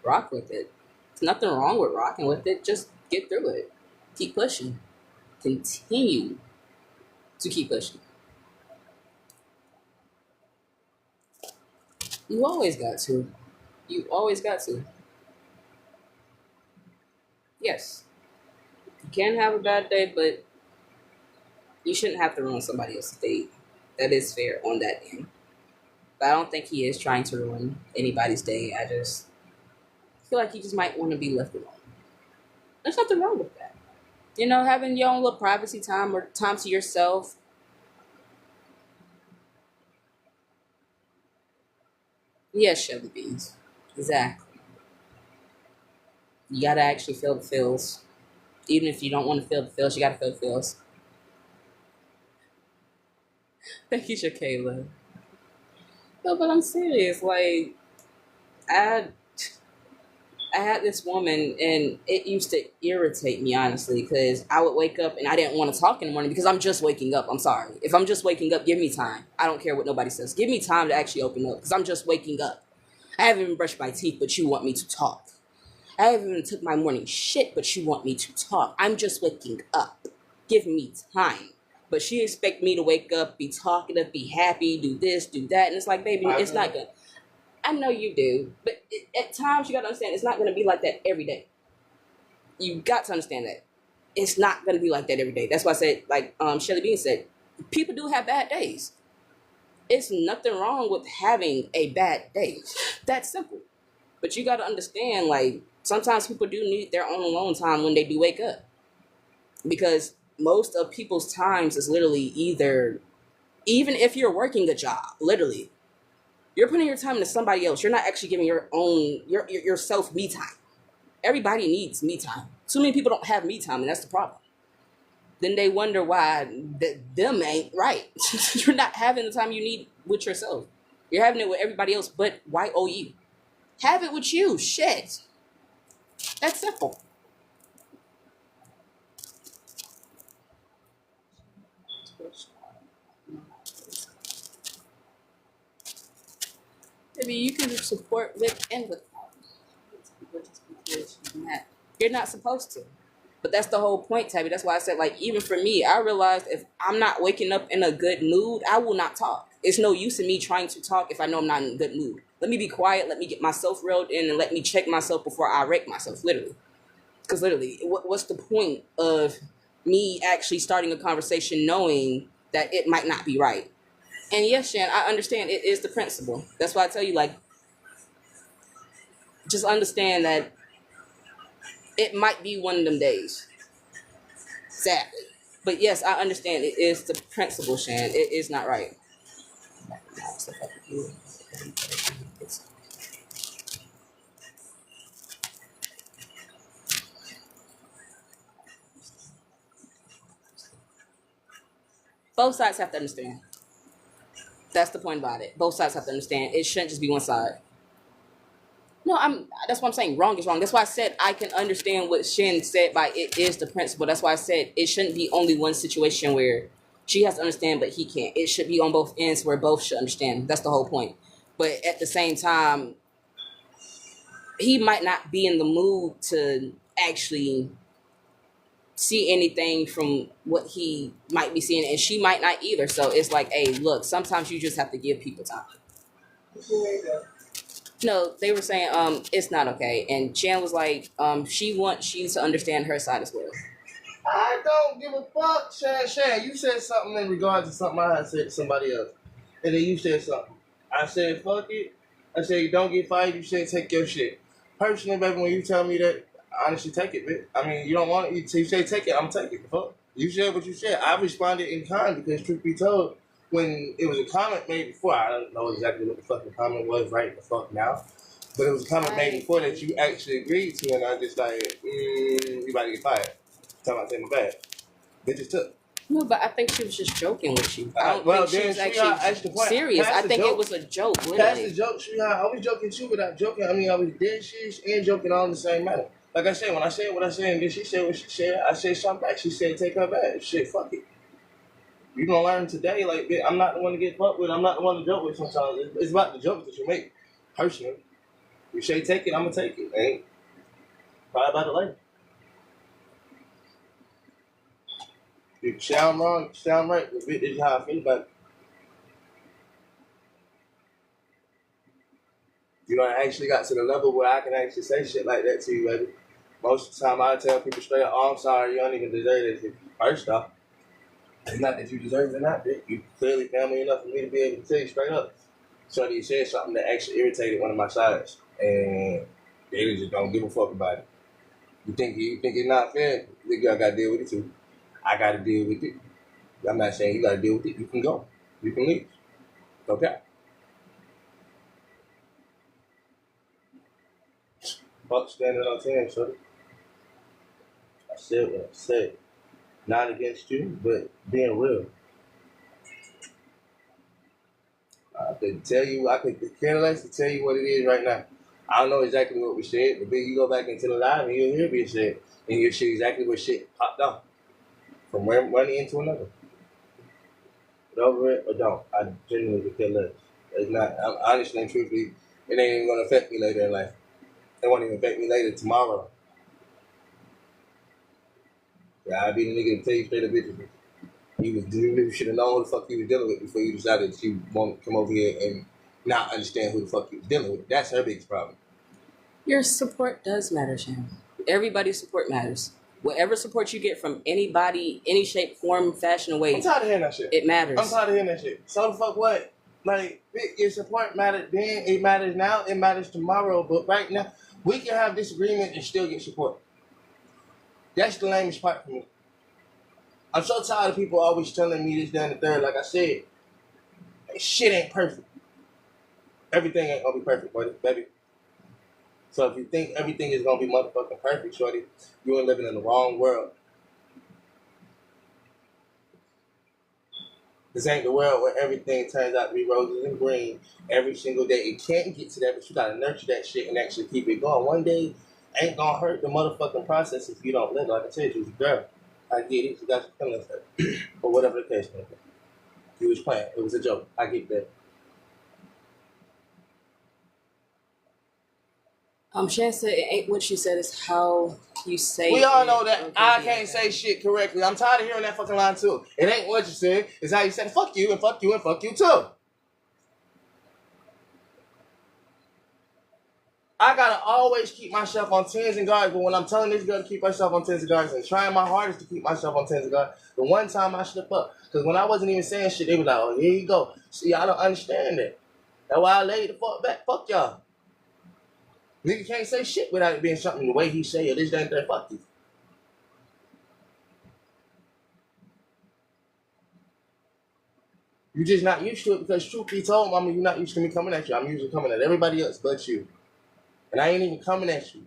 rock with it. There's nothing wrong with rocking with it. Just get through it. Keep pushing. Continue to keep pushing. You always got to. You always got to. Yes. You can have a bad day, but you shouldn't have to ruin somebody else's day. That is fair on that end. But I don't think he is trying to ruin anybody's day. I just feel like he just might want to be left alone. There's nothing wrong with that. You know, having your own little privacy time or time to yourself. Yes, Shelly Beans. Exactly. You gotta actually feel the feels. Even if you don't want to feel the feels, you gotta feel the feels. Thank you, Shakayla. No, but I'm serious. Like, I I had this woman, and it used to irritate me, honestly, because I would wake up and I didn't want to talk in the morning because I'm just waking up. I'm sorry. If I'm just waking up, give me time. I don't care what nobody says. Give me time to actually open up because I'm just waking up. I haven't even brushed my teeth, but you want me to talk. I haven't even took my morning shit, but you want me to talk. I'm just waking up. Give me time. But she expect me to wake up, be talkative, be happy, do this, do that. And it's like, baby, it's not good. I know you do. But at times, you got to understand, it's not going to be like that every day. You got to understand that. It's not going to be like that every day. That's why I said, like Shelly Bean said, people do have bad days. It's nothing wrong with having a bad day. That's simple. But you got to understand, like, sometimes people do need their own alone time when they do wake up. Because most of people's times is literally either, even if you're working a job, literally, you're putting your time into somebody else. You're not actually giving your own, yourself me time. Everybody needs me time. Too many people don't have me time, and that's the problem. Then they wonder why them ain't right. You're not having the time you need with yourself. You're having it with everybody else, but why owe you? Have it with you. Shit. That's simple. Maybe you can support with and without. You're not supposed to. But that's the whole point, Tabby. That's why I said, like, even for me, I realized if I'm not waking up in a good mood, I will not talk. It's no use in me trying to talk if I know I'm not in a good mood. Let me be quiet. Let me get myself reeled in and let me check myself before I wreck myself, literally. Because literally, what's the point of me actually starting a conversation knowing that it might not be right? And yes, Shan, I understand it is the principle. That's why I tell you, like, just understand that it might be one of them days. Exactly. But yes, I understand it is the principle, Shan. It is not right. Both sides have to understand. That's the point about it. Both sides have to understand. It shouldn't just be one side. No, that's what I'm saying. Wrong is wrong. That's why I said I can understand what Shin said by it is the principle. That's why I said it shouldn't be only one situation where she has to understand, but he can't. It should be on both ends where both should understand. That's the whole point. But at the same time, he might not be in the mood to actually see anything from what he might be seeing, and she might not either. So it's like, hey, look, sometimes you just have to give people time. No, they were saying it's not okay, and Chan was like she wants you to understand her side as well. I don't give a fuck, Shan. You said something in regards to something I had said to somebody else. And then you said something. I said, fuck it. I said, don't get fired. You said, take your shit. Personally, baby, when you tell me that, honestly, take it, bitch. I mean, you don't want it. You say take it, I'm taking it. Fuck. You said what you said. I responded in kind because, truth be told, when it was a comment made before, I don't know exactly what the fucking comment was right the fuck now. But it was a comment made before that you actually agreed to, and I just like, you about to get fired. Tell me I take my bad. Bitches took. No, but I think she was just joking with you. I don't well, think she was actually serious. I think it was a joke, literally. That's the joke, sweetheart. I was joking too without joking. I mean, I was dead serious and joking all in the same manner. Like I said, when I said what I said, and then she said what she said, I said something back. She said, take her back. Shit, fuck it. You gonna learn today, like, I'm not the one to get fucked with. I'm not the one to joke with sometimes. It's about the jokes that you make, personally. You say take it, I'm gonna take it. Ain't cry about it later. If you sound wrong, you sound right. This is how I feel about it. You know, I actually got to the level where I can actually say shit like that to you, baby. Most of the time, I tell people straight up, oh, I'm sorry, you don't even deserve this. First off, it's not that you deserve it or not, bitch. You clearly family enough for me to be able to tell you straight up. Shorty said something that actually irritated one of my sides, and they just don't give a fuck about it. You think it's not fair? You think I gotta deal with it too? I gotta deal with it. I'm not saying you gotta deal with it. You can go. You can leave. Okay. Fuck standing on 10, shorty. I said what I said. Not against you, but being real. I could care less to tell you what it is right now. I don't know exactly what we said, but then you go back into the live and you'll hear me say, and you'll see exactly what shit popped off from one end to another. Get over it or don't. I genuinely could care less. It's not, I'm honestly and truthfully, it ain't even gonna affect me later in life. It won't even affect me later tomorrow. Yeah, I'll be the nigga to tell you straight up bitches. You should have known who the fuck you was dealing with before you decided that you want to come over here and not understand who the fuck you was dealing with. That's her biggest problem. Your support does matter, Shan. Everybody's support matters. Whatever support you get from anybody, any shape, form, fashion, way, I'm tired of hearing that shit. It matters. I'm tired of hearing that shit. So the fuck what? Like, your support mattered then, it matters now, it matters tomorrow, but right now, we can have disagreement and still get support. That's the lamest part for me. I'm so tired of people always telling me this, that, and the third. Like I said, shit ain't perfect. Everything ain't gonna be perfect, buddy, baby. So if you think everything is gonna be motherfucking perfect, shorty, you ain't living in the wrong world. This ain't the world where everything turns out to be roses and green every single day. It can't get to that, but you gotta nurture that shit and actually keep it going. One day ain't gonna hurt the motherfucking process if you don't live. Like I said, you was a girl. I get it. You got your feelings hurt. But whatever the case may be. You was playing. It was a joke. I get that. Shan said it ain't what she said, it's how you say it. We all know that Okay, I can't say shit correctly. I'm tired of hearing that fucking line too. It ain't what you said. It's how you said fuck you and fuck you and fuck you too. I gotta always keep myself on tens and guards, but when I'm telling this girl to keep herself on tens and guards and trying my hardest to keep myself on tens and guards, the one time I slip up, because when I wasn't even saying shit, they was like, oh, here you go. See, I don't understand that. That's why I laid the fuck back. Fuck y'all. Nigga can't say shit without it being something the way he say it. This, that, and that. Fuck you. You're just not used to it because truth be told, mama, you're not used to me coming at you. I'm usually coming at everybody else but you. And I ain't even coming at you.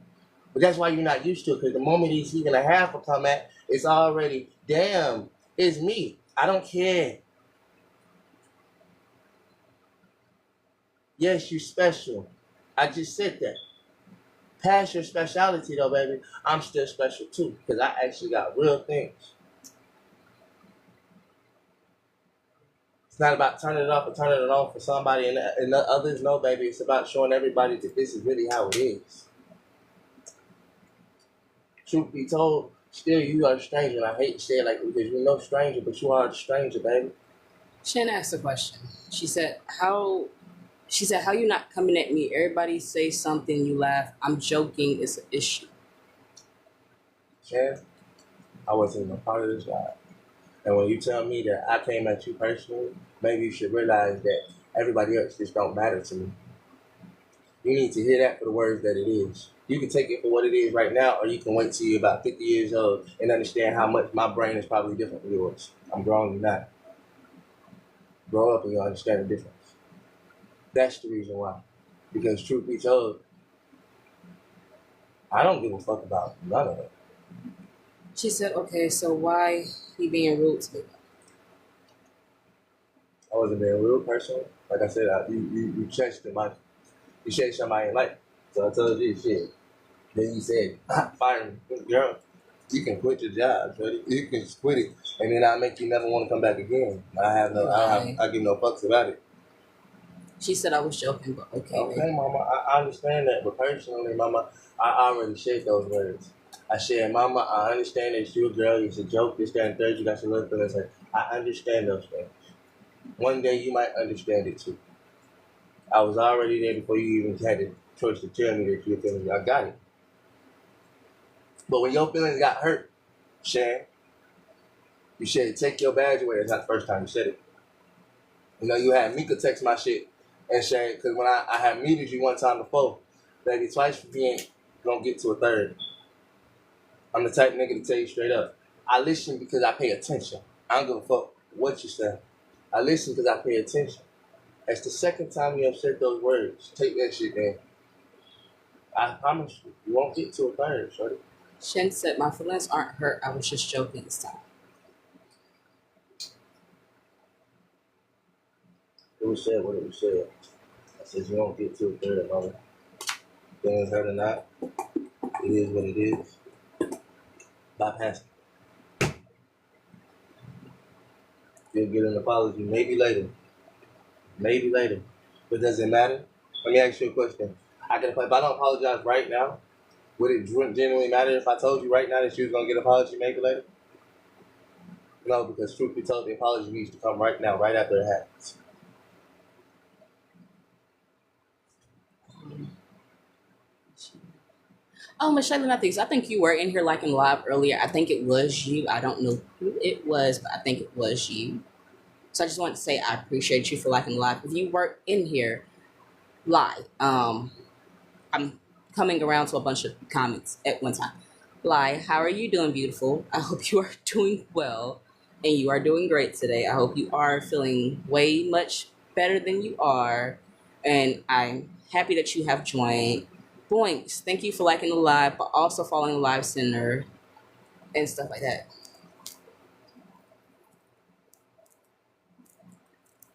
But that's why you're not used to it, because the moment he's even a half will come at, it's already, damn, it's me. I don't care. Yes, you're special. I just said that. Past your speciality though, baby, I'm still special too, because I actually got real things. It's not about turning it off or turning it on for somebody and the others know, baby. It's about showing everybody that this is really how it is. Truth be told, still you are a stranger. And I hate to say it like that because you're no stranger, but you are a stranger, baby. Shan asked a question. She said, how you not coming at me? Everybody say something, you laugh. I'm joking, it's an issue. Shan, I wasn't even a part of this live. And when you tell me that I came at you personally, maybe you should realize that everybody else just don't matter to me. You need to hear that for the words that it is. You can take it for what it is right now, or you can wait till you're about 50 years old and understand how much my brain is probably different from yours. I'm grown, you're not. Grow up and you'll understand the difference. That's the reason why. Because truth be told, I don't give a fuck about none of it. She said, okay, so why he being rude to me? I wasn't being rude, personally. Like I said, you changed you changed somebody in life. So I told you shit. Then you said, fire me. Girl, you can quit your job, buddy. You can just quit it. And then I'll make you never want to come back again. I give no fucks about it. She said I was joking, but okay. Okay, baby. mama, I understand that. But personally, mama, I already said those words. I said, mama, I understand that you're a girl. It's a joke. This, that, and third. You got your little feelings. I understand those things. One day you might understand it too. I was already there before you even had the choice to tell me that your feelings. I got it. But when your feelings got hurt, Shan, you said take your badge away. That's not the first time you said it. You know, you had Mika text my shit And Shay, because when I had muted you one time before, baby, twice for me ain't gonna get to a third. I'm the type of nigga to tell you straight up. I listen because I pay attention. I don't give a fuck what you say. I listen because I pay attention. That's the second time you have said those words. Take that shit, man. I promise you, you won't get to a third, shorty. Shen said, my feelings aren't hurt. I was just joking this time. It was said what it was said. I said you won't get to a third, mama. Feelings hurt or not, it is what it is. Bypass it. You'll get an apology maybe later. Maybe later. But does it matter? Let me ask you a question. If I don't apologize right now, would it genuinely matter if I told you right now that you was gonna get an apology maybe later? No, because truth be told, the apology needs to come right now, right after it happens. Oh, Michelle Matthews, I think you were in here like in live earlier. I think it was you. I don't know who it was, but I think it was you. So I just want to say I appreciate you for liking live. If you were in here live, I'm coming around to a bunch of comments at one time. Lie, how are you doing, beautiful? I hope you are doing well and you are doing great today. I hope you are feeling way much better than you are. And I'm happy that you have joined. Boinks, thank you for liking the live, but also following the live center and stuff like that.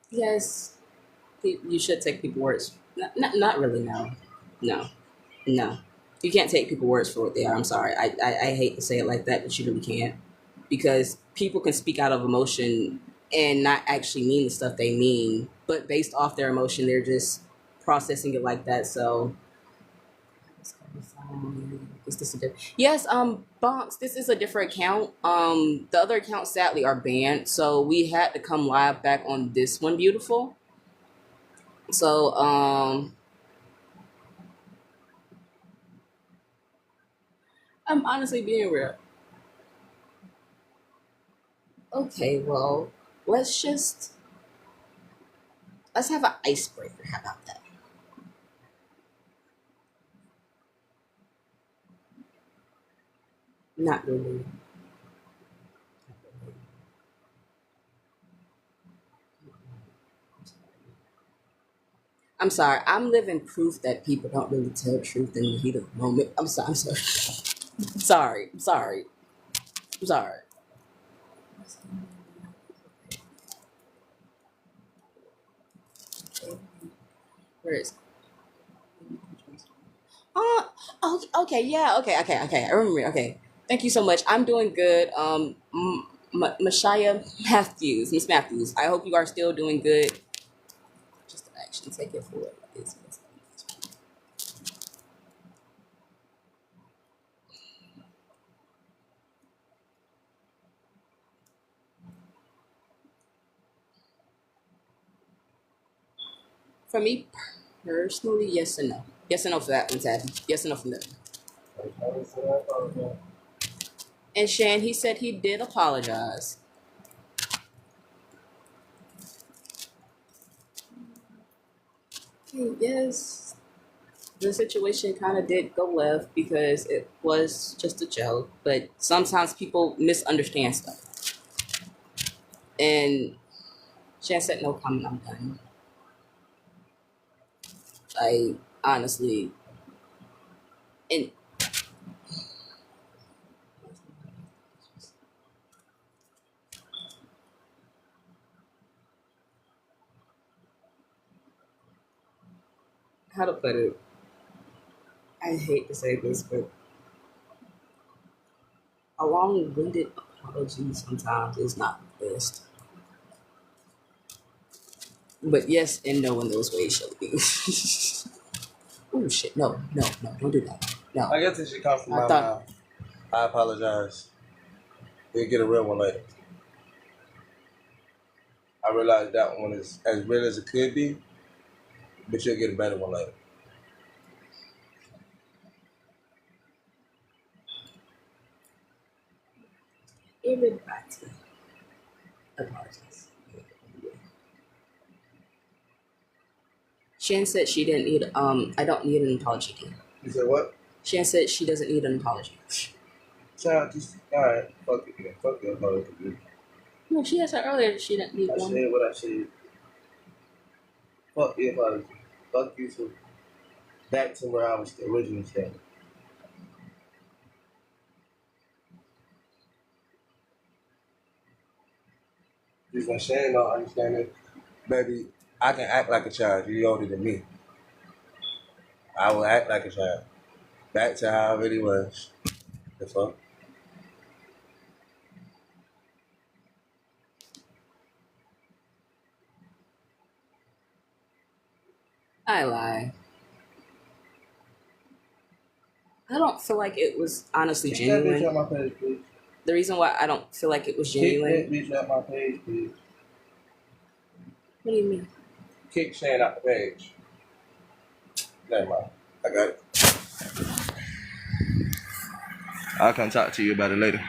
Yes, you should take people's words. Not really, no. No. No. You can't take people's words for what they are. I'm sorry. I hate to say it like that, but you really can't. Because people can speak out of emotion and not actually mean the stuff they mean, but based off their emotion, they're just processing it like that. So is this a different? Yes, Bonks, this is a different account. The other accounts sadly are banned, so we had to come live back on this one, beautiful. So I'm honestly being real. Okay, well, let's have an icebreaker. How about that? Not really. I'm sorry. I'm living proof that people don't really tell the truth in the heat of the moment. I'm sorry. I'm sorry. Sorry. I'm sorry. I'm sorry. Where is? Oh, okay. Yeah. Okay. I remember. Okay. Thank you so much. I'm doing good. Mashaya Matthews, Miss Matthews. I hope you are still doing good. Just to actually take it for what it is. For me personally, yes and no. Yes and no for that one, Tabby. Yes and no from them. And Shan, he said he did apologize. Yes, the situation kind of did go left because it was just a joke, but sometimes people misunderstand stuff. And Shan said, no comment, I'm done. I honestly, and how to put it, I hate to say this, but a long-winded apology sometimes is not the best. But yes and no in those ways, Shelby. Oh shit! No! Don't do that. No. I guess it should come from I my thought. mouth. I apologize. You'll get a real one later. I realize that one is as real as it could be, but you'll get a better one later. Everybody apologize. Shan said she didn't need, I don't need an apology. You said what? Shan said she doesn't need an apology. Child, just, alright, fuck it, man. Fuck your apology, dude. No, she asked her earlier that she didn't need I one. said what I said. Fuck the apology. Fuck you too. Back to where I was originally standing. Just when Shane don't understand it, baby, I can act like a child. You're older than me. I will act like a child. Back to how I really was. The fuck? I lie. I don't feel like it was honestly Keep that bitch genuine. on my page, please. The reason why I don't feel like it was Keep genuine. that bitch on my page, please. What do you mean? Kick Shane out the page. Never mind. I got it. I'll come talk to you about it later.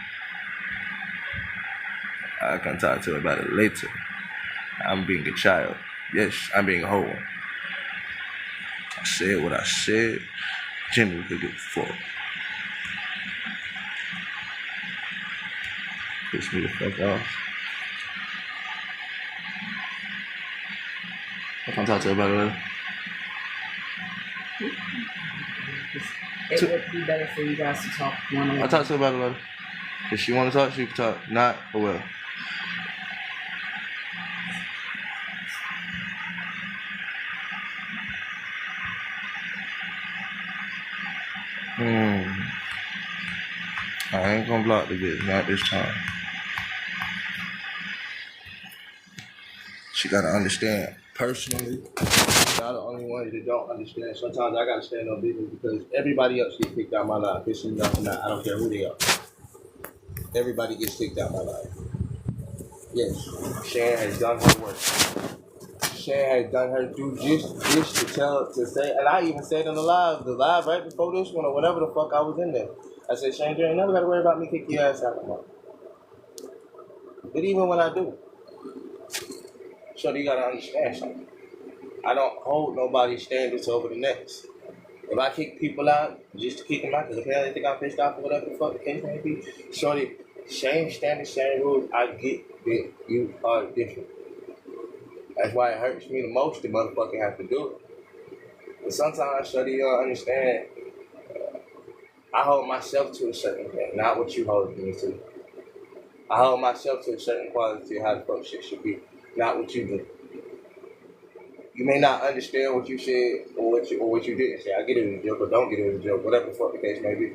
I'll come talk to you about it later. I'm being a child. Yes, I'm being a whole one. I said what I said. Genuinely could give a fuck. Piss me the fuck off. I'll come talk to you about it later. It would be better for you guys to talk one-on-one. I'll talk to her about it later. If she want to talk, she can talk. Not, or well. I ain't gonna block the bitch, not this time. She gotta understand. Personally, y'all the only ones that don't understand. Sometimes I gotta stand on business because everybody else gets kicked out my life. This is not, I don't care who they are. Everybody gets kicked out my life. Yes, Shan has done her work. Shan has done her due just to say, and I even said in the live right before this one or whatever the fuck I was in there. I said, Shan, you ain't never gotta worry about me kicking your ass out of my. But even when I do, so you gotta understand something. I don't hold nobody's standards over the next. If I kick people out, just to kick them out, because apparently they think I'm pissed off or whatever the fuck the case may be, shorty, same standards, same rules. I get that you are different. That's why it hurts me the most to motherfucking have to do it. But sometimes, shorty, you don't understand. I hold myself to a certain thing, not what you hold me to. I hold myself to a certain quality of how the fuck shit should be, not what you do. You may not understand what you said or what you didn't say. I get it as a joke or don't get it as a joke, whatever the fuck the case may be.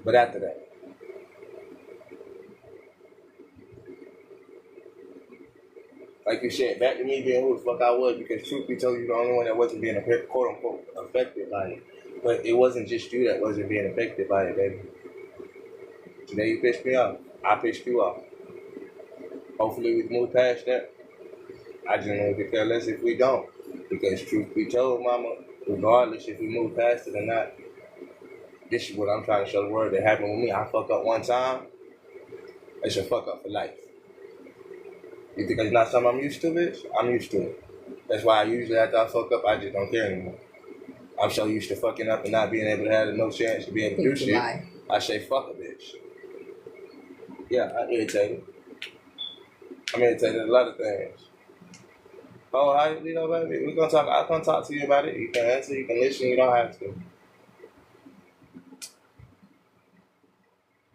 But after that, like you said, back to me being who the fuck I was, because truth be told, you the only one that wasn't being quote unquote affected by it. But it wasn't just you that wasn't being affected by it, baby. Today you pissed me off. I pissed you off. Hopefully we can move past that. I genuinely could care less if we don't. Because truth be told, mama, regardless if we move past it or not, this is what I'm trying to show the world that happened with me. I fuck up one time, it's a fuck up for life. You think it's not something I'm used to, bitch? I'm used to it. That's why I usually after I fuck up, I just don't care anymore. I'm so used to fucking up and not being able to have no chance to be able to do shit. I say fuck a bitch. Yeah, I'm irritated. I'm irritated at a lot of things. Oh, how you know, baby? We're gonna talk. I'll come talk to you about it. You can answer, you can listen, you don't have to.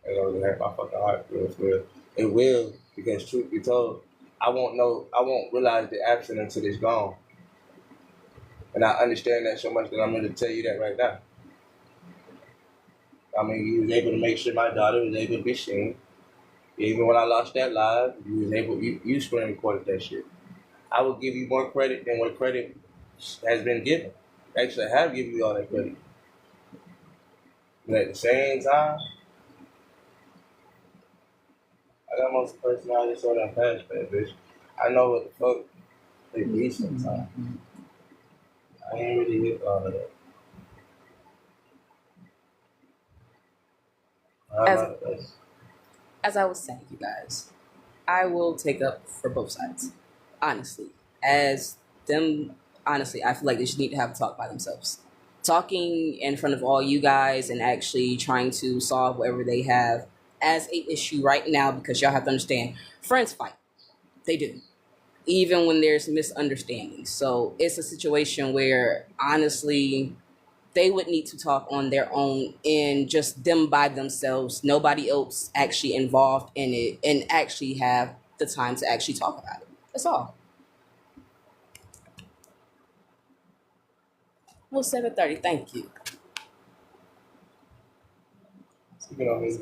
It don't hurt my fucking heart for real. It will, because truth be told, I won't realize the absent until it's gone. And I understand that so much that I'm gonna tell you that right now. I mean, you was able to make sure my daughter was able to be seen. Even when I lost that live, you screen recorded that shit. I will give you more credit than what credit has been given. Actually, I have given you all that credit. But at the same time, I got most personality so damn fast, bitch. I know what the fuck they be sometimes. I ain't really hit all of that. As I was saying, you guys, I will take up for both sides. Honestly, as them, honestly, I feel like they should need to have a talk by themselves. Talking in front of all you guys and actually trying to solve whatever they have as a issue right now, because y'all have to understand, friends fight. They do. Even when there's misunderstandings. So it's a situation where honestly they would need to talk on their own and just them by themselves, nobody else actually involved in it, and actually have the time to actually talk about it. That's all. Well, 7:30. Thank you. Speaking of me,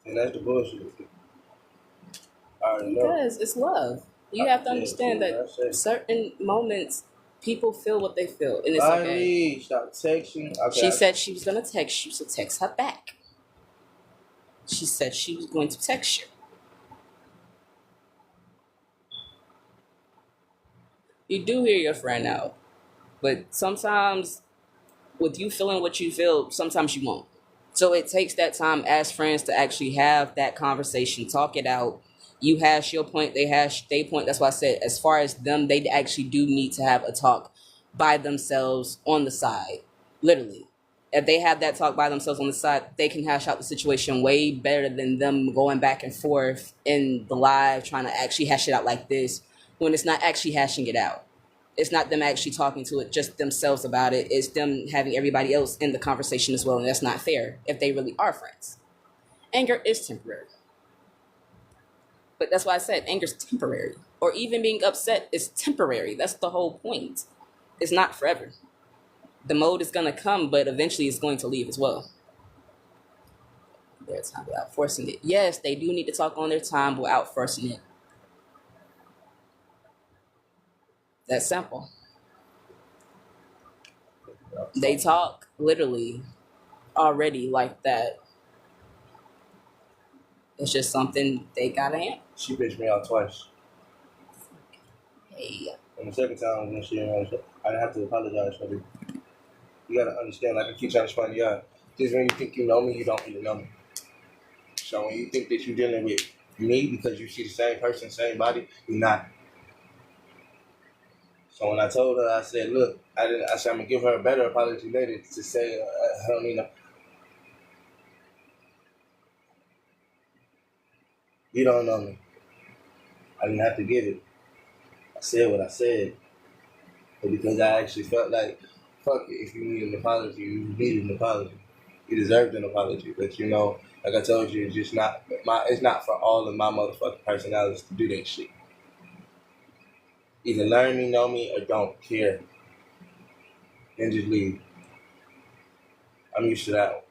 and that's the bullshit. I already know. Because it's love. You have to understand that certain moments people feel what they feel, and it's okay. Stop texting. Okay, She said she was gonna text you, so text her back. She said she was going to text you. You do hear your friend out, but sometimes with you feeling what you feel, sometimes you won't. So it takes that time as friends to actually have that conversation, talk it out. You hash your point, they hash their point. That's why I said, as far as them, they actually do need to have a talk by themselves on the side. Literally. If they have that talk by themselves on the side, they can hash out the situation way better than them going back and forth in the live trying to actually hash it out like this when it's not actually hashing it out. It's not them actually talking to it, just themselves about it. It's them having everybody else in the conversation as well, and that's not fair if they really are friends. Anger is temporary. But that's why I said anger is temporary. Or even being upset is temporary. That's the whole point. It's not forever. The mode is going to come, but eventually it's going to leave as well. Their time without forcing it. Yes, they do need to talk on their time without forcing it. That's simple. They talk literally already like that. It's just something they gotta handle. She bitched me out twice. Hey. And the second time when she I didn't have to apologize for it. You gotta understand, like I keep trying to explain to y'all, just when you think you know me, you don't really know me. So when you think that you're dealing with me because you see the same person, same body, you're not. So when I told her, I said, look, I said I'm gonna give her a better apology later to say I don't need no. You don't know me. I didn't have to give it. I said what I said. But because I actually felt like, fuck it, if you need an apology, you need an apology. You deserved an apology. But you know, like I told you, it's just not it's not for all of my motherfucking personalities to do that shit. Either learn me, know me, or don't care. And just leave. I'm used to that one.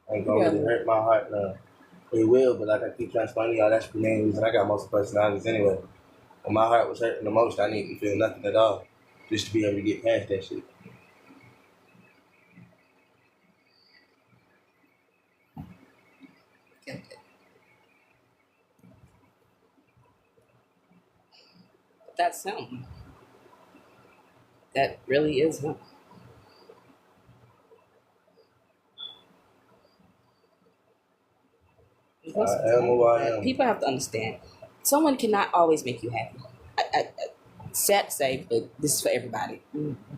Ain't gonna really hurt my heart now. It will, but like I keep trying to explain to y'all, that's the main reason I got most personalities anyway. When my heart was hurting the most, I didn't feel nothing at all. Just to be able to get past that shit. That's him. That really is him. I am who I am. People have to understand. Someone cannot always make you happy. Sad to say, but this is for everybody.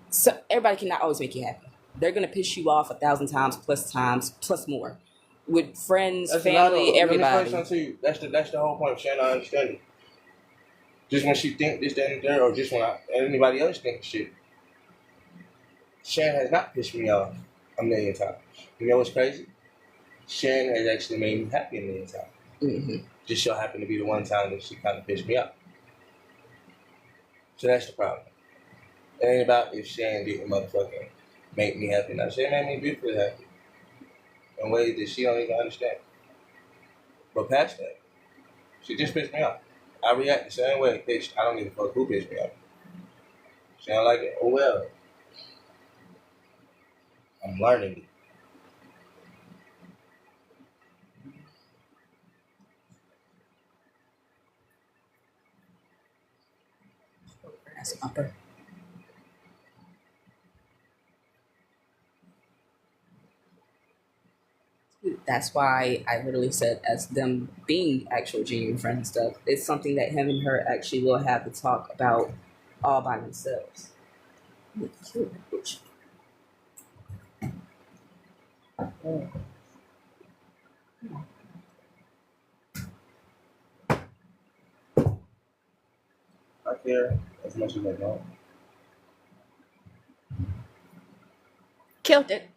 So everybody cannot always make you happy. They're gonna piss you off 1,000 times plus more. With friends, That's family, everybody. That's the whole point of sharing our understanding. Just when she think this, that, and there, or just when anybody else think shit. Sharon has not pissed me off a million times. You know what's crazy? Sharon has actually made me happy a million times. Mm-hmm. Just so happened to be the one time that she kind of pissed me off. So that's the problem. It ain't about if Sharon didn't motherfucking make me happy. Now, Sharon made me beautifully happy in ways that she don't even understand. But past that, she just pissed me off. I react the same way, bitch. I don't give a fuck who pissed me off. She don't like it. Oh well. I'm learning it. Grasshopper. That's why I literally said, as them being actual genuine friends and stuff, it's something that him and her actually will have to talk about all by themselves. I care as much as I don't. Killed it.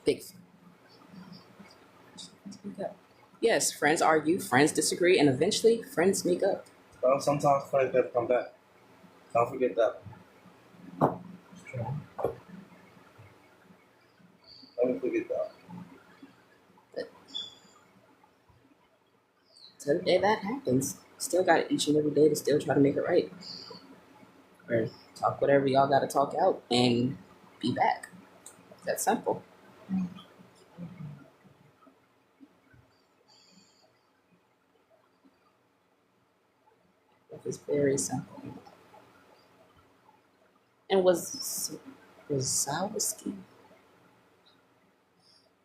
Big. Yes, friends argue, friends disagree, and eventually friends make up. Well, sometimes friends never come back. Don't forget that. Don't forget that. But till the day that happens, still got it each and every day to still try to make it right. Or talk whatever y'all got to talk out and be back. That's simple. It's very simple. And Wazowski?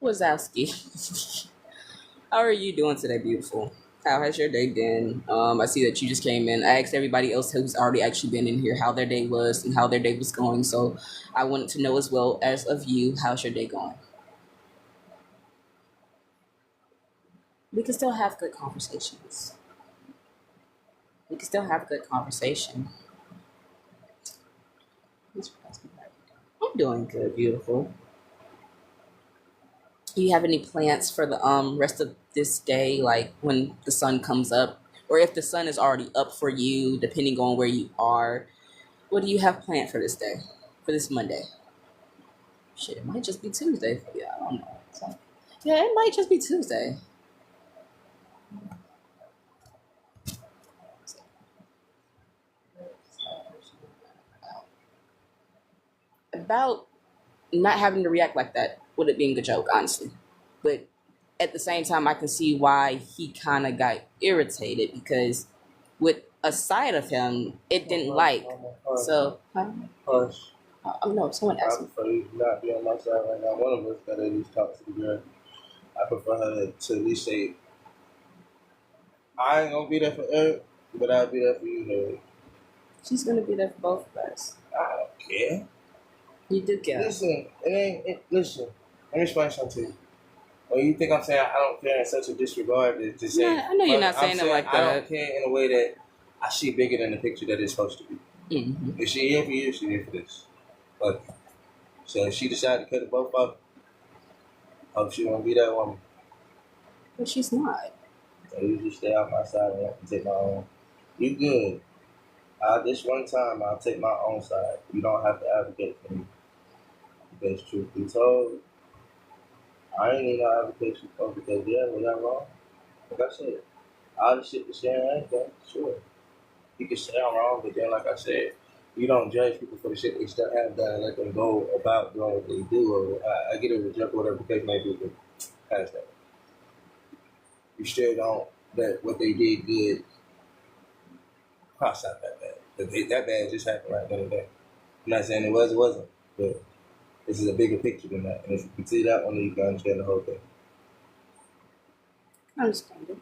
Wazowski. How are you doing today, beautiful? How has your day been? I see that you just came in. I asked everybody else who's already actually been in here how their day was and how their day was going. So I wanted to know as well as of you, how's your day going? We can still have good conversations. We can still have good conversation. I'm doing good, beautiful. Do you have any plans for the rest of this day, like when the sun comes up, or if the sun is already up for you, depending on where you are? What do you have planned for this day, for this Monday? Shit, it might just be Tuesday for you. I don't know. So, yeah, it might just be Tuesday. About not having to react like that with it being a joke, honestly. But at the same time, I can see why he kind of got irritated because with a side of him, it didn't like. So, Hush. oh no, someone I asked me. prefer you not be on my side right now. One of us gotta at least talk to the girl. I prefer her to at least say, I ain't gonna be there for Eric, but I'll be there for you, Eric. She's gonna be there for both of us. I don't care. You do care. Listen, listen. Let me explain something to you. When you think I'm saying I don't care in such a disregard, it's just saying. Yeah, I know you're not saying it like I that. don't care in a way that I see bigger than the picture that it's supposed to be. Mm-hmm. If she here for you, she here for this. But so if she decided to cut it both up, hope she won't be that woman. But she's not. So you just stay out my side and I can take my own. You good. This one time I'll take my own side. You don't have to advocate for me. Because truth be told, I ain't need no advocation for because yeah, was I wrong? Like I said, all the shit that Sharon ain't done, sure. You can say I'm wrong, but then like I said, you don't judge people for the shit they still have done and let them go about doing what they do or I get a reject whatever the case may be, but past that. You still don't let what they did good cross out that bad. That bad just happened right then and there. I'm not saying it was, it wasn't, but this is a bigger picture than that. And if you can see that one, you can understand the whole thing. I understand it.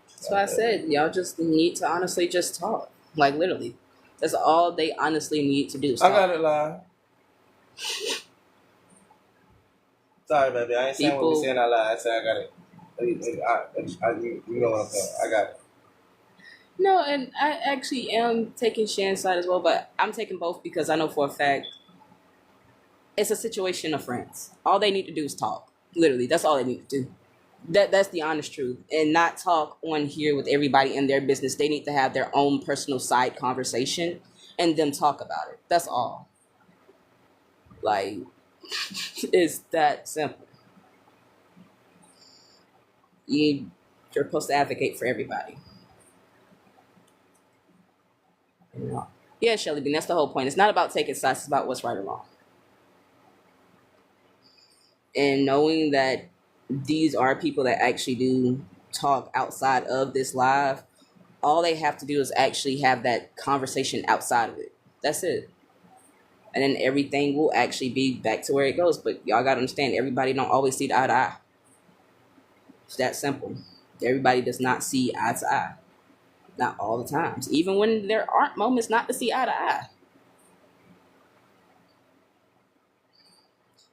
That's why I said y'all just need to honestly just talk. Like literally. That's all they honestly need to do. I got it live. Sorry, baby. I ain't saying what we saying out loud. I said I got it. You know what I'm saying. I got it. No, and I actually am taking Shan's side as well, but I'm taking both because I know for a fact it's a situation of friends. All they need to do is talk. Literally, that's all they need to do. That's the honest truth. And not talk on here with everybody in their business. They need to have their own personal side conversation and them talk about it. That's all. Like, it's that simple. You're supposed to advocate for everybody. You know? Yeah, Shelly Bean, that's the whole point. It's not about taking sides, it's about what's right or wrong. And knowing that these are people that actually do talk outside of this live, all they have to do is actually have that conversation outside of it. That's it. And then everything will actually be back to where it goes. But y'all gotta understand, everybody don't always see the eye to eye. It's that simple. Everybody does not see eye to eye. Not all the times. Even when there aren't moments not to see eye to eye.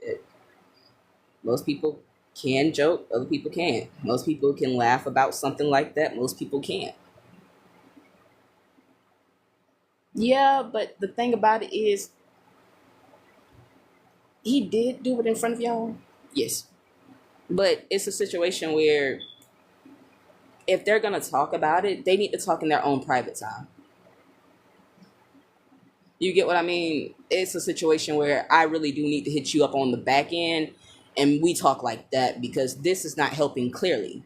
It, most people can joke, other people can't. Most people can laugh about something like that, most people can't. Yeah, but the thing about it is, he did do it in front of y'all. Yes. But it's a situation where if they're going to talk about it, they need to talk in their own private time. You get what I mean? It's a situation where I really do need to hit you up on the back end and we talk like that, because this is not helping clearly.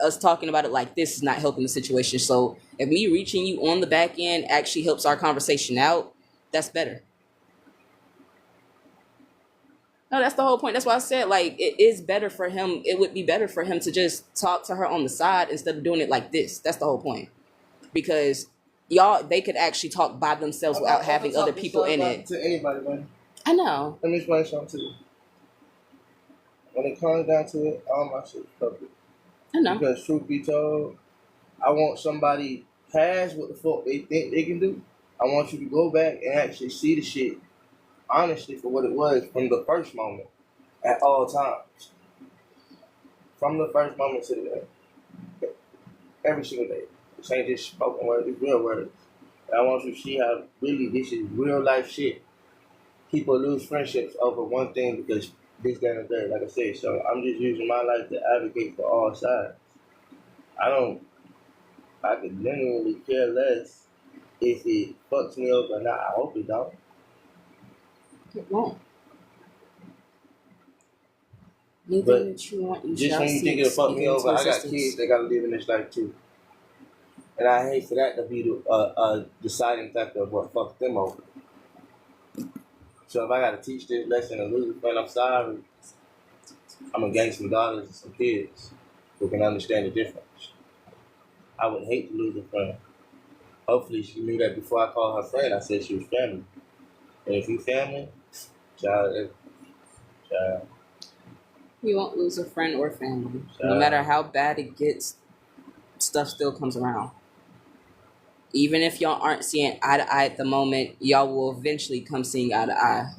Us talking about it like this is not helping the situation. So if me reaching you on the back end actually helps our conversation out, that's better. No, that's the whole point. That's why I said, like, it is better for him. It would be better for him to just talk to her on the side instead of doing it like this. That's the whole point. Because they could actually talk by themselves without having other people in it. To anybody, man. I know. Let me explain something to you. When it comes down to it, all my shit is public. I know. Because truth be told, I want somebody past what the fuck they think they can do. I want you to go back and actually see the shit honestly for what it was from the first moment at all times. From the first moment to the end. Every single day. This ain't just spoken word, it's real words. And I want you to see how really this is real life shit. People lose friendships over one thing because this, that, and the third, like I said. So I'm just using my life to advocate for all sides. I could genuinely care less if it fucks me over or not. I hope it don't. It won't. Anything But that you want, you just shall when you see. think it'll fuck me over, I got existence. kids that gotta live in this life too. And I hate for that to be the deciding factor of what fucks them over. So if I gotta teach this lesson and lose a friend, I'm sorry. I'm gonna gain some daughters and some kids who can understand the difference. I would hate to lose a friend. Hopefully she knew that before I called her friend. I said she was family. And if you family, child. You won't lose a friend or family. Child. No matter how bad it gets, stuff still comes around. Even if y'all aren't seeing eye to eye at the moment, y'all will eventually come seeing eye to eye.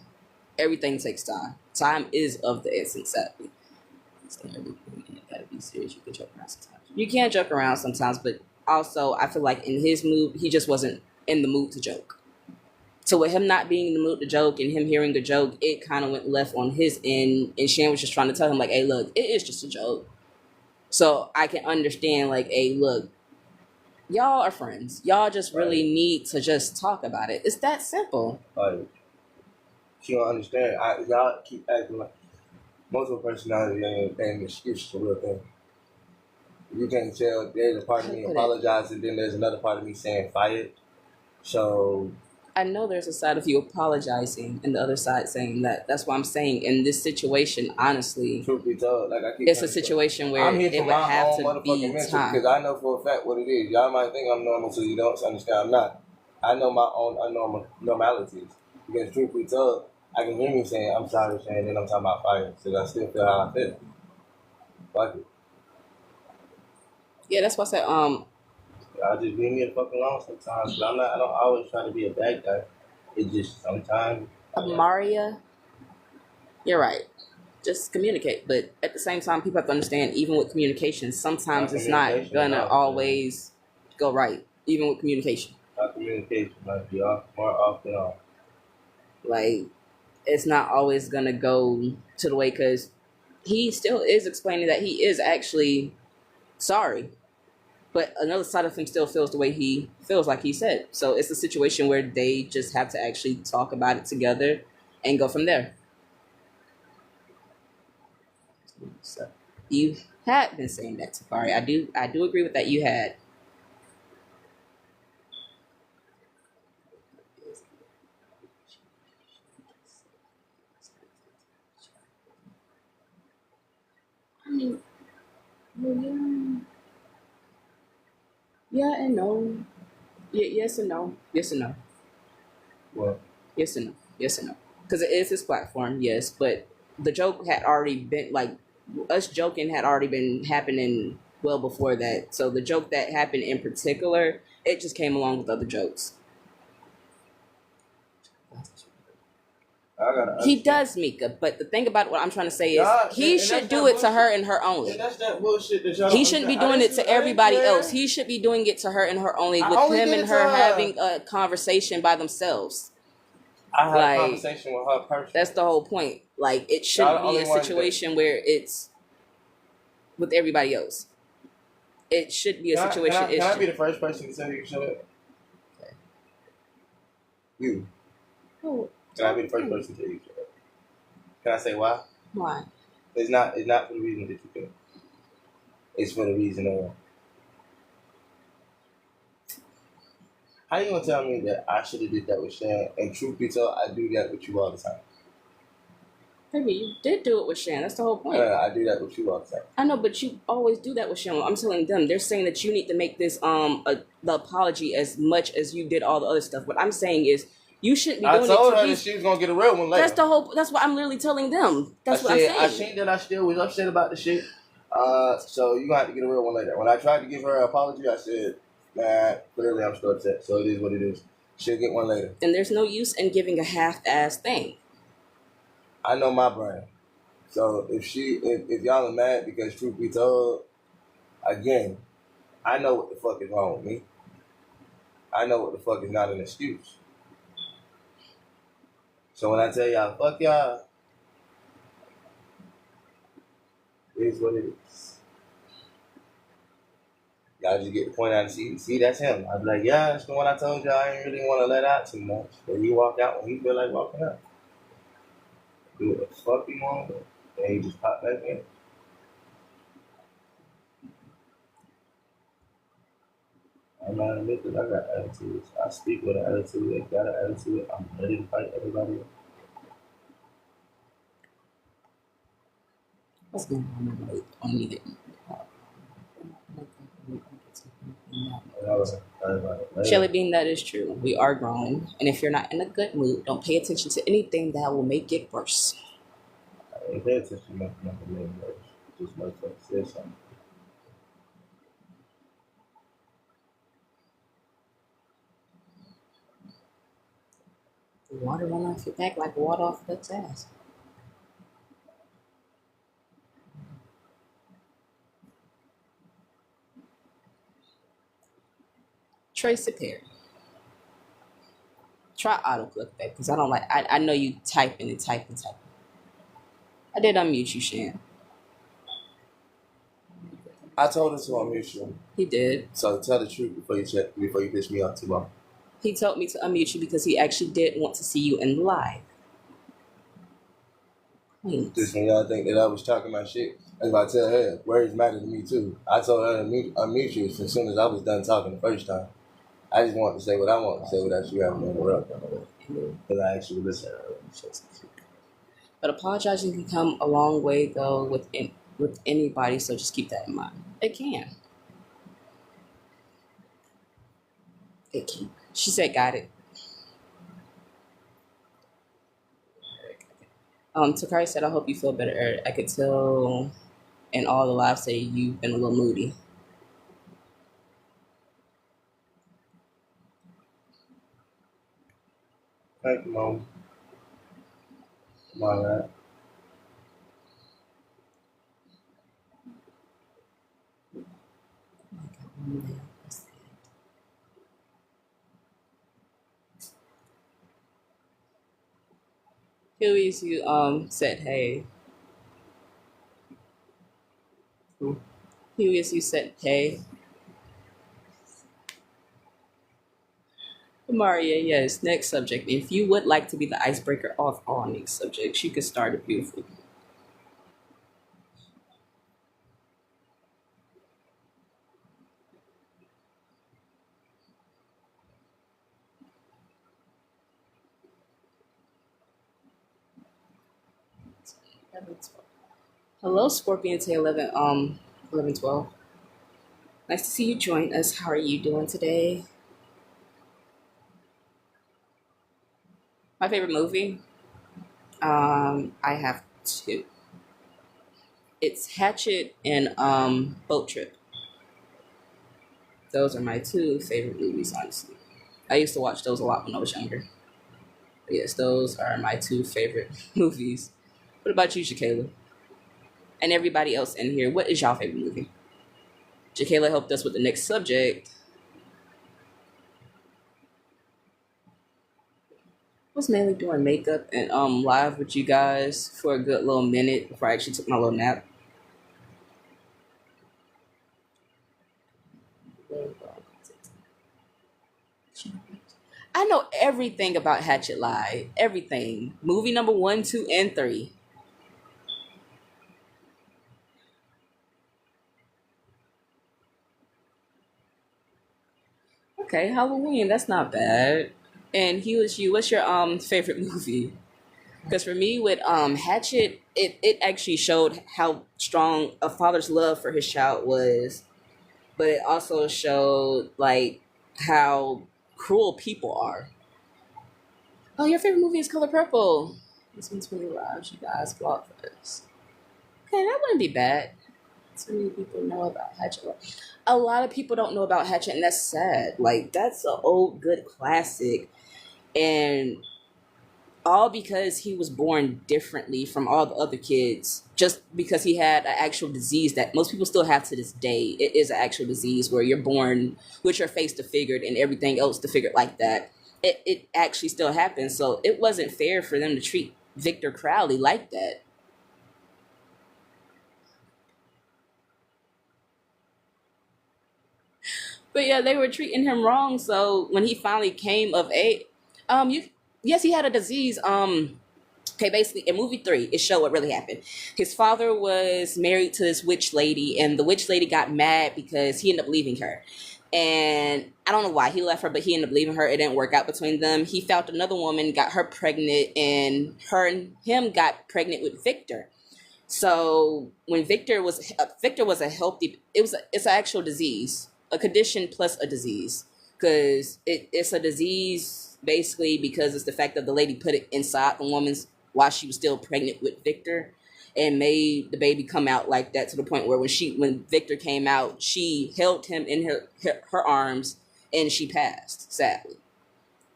Everything takes time. Time is of the essence, sadly. You gotta be serious. You can joke around sometimes. You can joke around sometimes, but also I feel like in his mood, he just wasn't in the mood to joke. So with him not being in the mood to joke and him hearing the joke, it kind of went left on his end. And Shan was just trying to tell him, like, hey, look, it is just a joke. So I can understand, like, hey, look, y'all are friends. Y'all just really need to just talk about it. It's that simple. Like, she don't understand. Y'all keep acting like multiple personality ain't an excuse for real thing. You can tell there's a part of me apologizing, then there's another part of me saying fired. So I know there's a side of you apologizing and the other side saying that. That's why I'm saying in this situation, honestly, truth be told, like I keep it's a situation where it would have to be time. Because I know for a fact what it is. Y'all might think I'm normal, so you don't understand I'm not. I know my own normalities. Because truth be told, I can hear me saying I'm sorry, saying then I'm talking about fire, so I still feel how I feel. Fuck it. Yeah, that's why I said Y'all just leave me a fucking alone sometimes. But I don't always try to be a bad guy. It's just sometimes. Maria, you're right. Just communicate. But at the same time, people have to understand, even with communication, sometimes it's not gonna always go right. Even with communication. Our communication might be off more often on. Like, it's not always gonna go to the way, because he still is explaining that he is actually sorry. But another side of him still feels the way he feels, like he said. So it's a situation where they just have to actually talk about it together and go from there. So you had been saying that, Tafari. I do agree with that. You had. I mean, well, yeah and no. Yes and no. Yes and no. What? Yes and no. Yes and no. Because it is his platform, yes. But the joke had already been, like, us joking had already been happening well before that. So the joke that happened in particular, it just came along with other jokes. I gotta He understand. does, Mika, but the thing about what I'm trying to say is Nah, he and should that's do that it to her and her And only. that's that bullshit that y'all He don't shouldn't be understand. doing it to everybody else. He He should be doing it to her and her only, I with only him did and it to her her. having a conversation by themselves. I had a Like, conversation with her personally. that's the whole point. Like, it Y'all shouldn't the be only a ones situation where it's with everybody else. It should be a situation. Can I be the first person to tell you to shut up? You. Oh, Can I be the first person to tell you to shut up? Can I say why? why? It's not for the reason that you think. It's for the reason of how you gonna tell me that I should have did that with Shan? And truth be told, I do that with you all the time. Baby, you did do it with Shan. That's the whole point. I do that with you all the time. I know, but you always do that with Shan. I'm telling them. They're saying that you need to make this the apology as much as you did all the other stuff. What I'm saying is you shouldn't be doing it. I told her that she was gonna get a real one later. That's the whole. That's what I'm literally telling them. That's what I'm saying. I seen that I still was upset about the shit. So you gonna have to get a real one later. When I tried to give her an apology, I said, "Man, clearly I'm still upset. So it is what it is. She'll get one later." And there's no use in giving a half-ass thing. I know my brain. So if y'all are mad because truth be told, again, I know what the fuck is wrong with me. I know what the fuck is not an excuse. So when I tell y'all, fuck y'all, it is what it is. Y'all just get the point out and see that's him. I'd be like, yeah, that's the one I told y'all I ain't really want to let out too much. But he walk out when he feel like walking out. Do what the fuck he want to do. And he just pop back in. I'm not admit that I got attitudes. I speak with an attitude. I got an attitude. I'm ready to fight everybody else. What's going on me? Shelly Bean, that is true. We are grown, and if you're not in a good mood, don't pay attention to anything that will make it worse. I ain't pay attention to nothing worse. Just motherfucker said something. The water run off your back like water off Duck's ass. Tracy Perry. Try autoclick that because I don't like. I know you typing and typing. I did unmute you, Shan. I told her to unmute you. He did. So tell the truth before you piss me off too long. He told me to unmute you because he actually did want to see you in live. Just when y'all think that I was talking my shit, that's why I tell her, words matter to me too. I told her to unmute you as soon as I was done talking the first time. I just wanted to say what I wanted to say without you having to interrupt. Because I actually listened. But apologizing can come a long way though with anybody, so just keep that in mind. It can. It can. She said, "Got it." Takari said, "I hope you feel better. I could tell in all the lives that you've been a little moody." Thank you, Mom. Come on, man. Huey's you said hey. Huey's you said hey. Maria, yes. Next subject. If you would like to be the icebreaker of all next subjects, you could start it beautifully. Hello, Scorpion Tay 1112. Nice to see you join us. How are you doing today? My favorite movie? I have two. It's Hatchet and Boat Trip. Those are my two favorite movies, honestly. I used to watch those a lot when I was younger. But yes, those are my two favorite movies. What about you, Shakayla? And everybody else in here, what is your favorite movie? Shakayla helped us with the next subject. Was mainly doing makeup and live with you guys for a good little minute before I actually took my little nap. I know everything about Hatchet Live. Everything. Movie number 1, 2, and 3. Okay, Halloween. That's not bad. And he was you. What's your favorite movie? Because for me, with Hatchet, it actually showed how strong a father's love for his child was, but it also showed like how cruel people are. Oh, your favorite movie is Color Purple. This one's really loud. You guys block this. Okay, that wouldn't be bad. Too many people know about Hatchet. A lot of people don't know about Hatchet, and that's sad. Like that's an old good classic, and all because he was born differently from all the other kids. Just because he had an actual disease that most people still have to this day. It is an actual disease where you're born with your face disfigured and everything else disfigured like that. It actually still happens. So it wasn't fair for them to treat Victor Crowley like that. But yeah, they were treating him wrong. So when he finally came of age, you yes, he had a disease. Okay, basically in movie 3, it showed what really happened. His father was married to this witch lady, and the witch lady got mad because he ended up leaving her. And I don't know why he left her, but he ended up leaving her. It didn't work out between them. He found another woman, got her pregnant, and her and him got pregnant with Victor. So when Victor was a healthy, it's an actual disease, a condition plus a disease, because it's a disease basically because it's the fact that the lady put it inside the woman's while she was still pregnant with Victor, and made the baby come out like that to the point where when Victor came out, she held him in her arms and she passed sadly.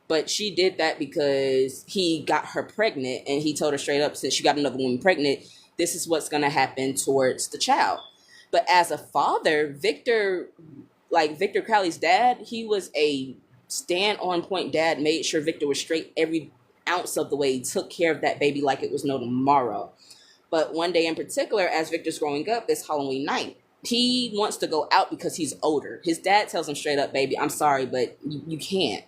But she did that because he got her pregnant and he told her straight up, since she got another woman pregnant, this is what's going to happen towards the child. But as a father, Victor Crowley's dad, he was a stand on point dad, made sure Victor was straight every ounce of the way. He took care of that baby like it was no tomorrow. But one day in particular, as Victor's growing up, it's Halloween night. He wants to go out because he's older. His dad tells him straight up, baby, I'm sorry, but you can't,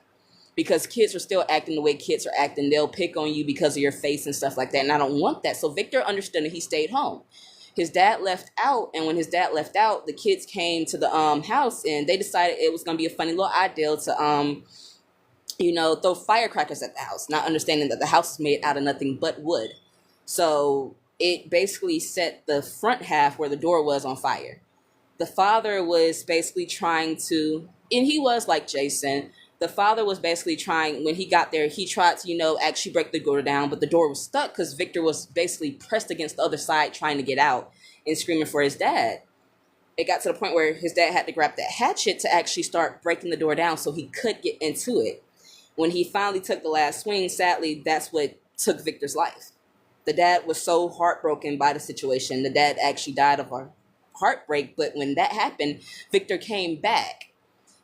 because kids are still acting the way kids are acting. They'll pick on you because of your face and stuff like that. And I don't want that. So Victor understood and he stayed home. His dad left out. And when his dad left out, the kids came to the house and they decided it was going to be a funny little idea to, throw firecrackers at the house, not understanding that the house is made out of nothing but wood. So it basically set the front half where the door was on fire. The father was basically trying to, and he was like Jason, the father was basically trying, when he got there, he tried to, actually break the door down, but the door was stuck because Victor was basically pressed against the other side trying to get out and screaming for his dad. It got to the point where his dad had to grab that hatchet to actually start breaking the door down so he could get into it. When he finally took the last swing, sadly, that's what took Victor's life. The dad was so heartbroken by the situation. The dad actually died of a heartbreak, but when that happened, Victor came back.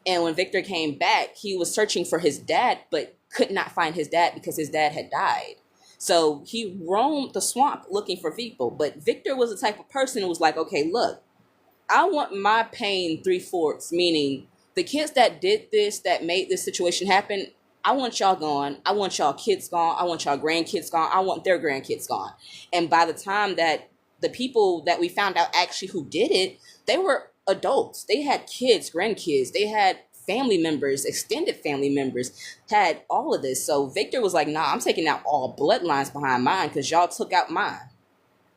And when Victor came back, he was searching for his dad, but could not find his dad because his dad had died. So he roamed the swamp looking for people. But Victor was the type of person who was like, okay, look, I want my pain three-fourths, meaning the kids that did this, that made this situation happen, I want y'all gone. I want y'all kids gone. I want y'all grandkids gone. I want their grandkids gone. And by the time that the people that we found out actually who did it, they were adults. They had kids, grandkids. They had family members, extended family members, had all of this. So Victor was like, nah, I'm taking out all bloodlines behind mine because y'all took out mine.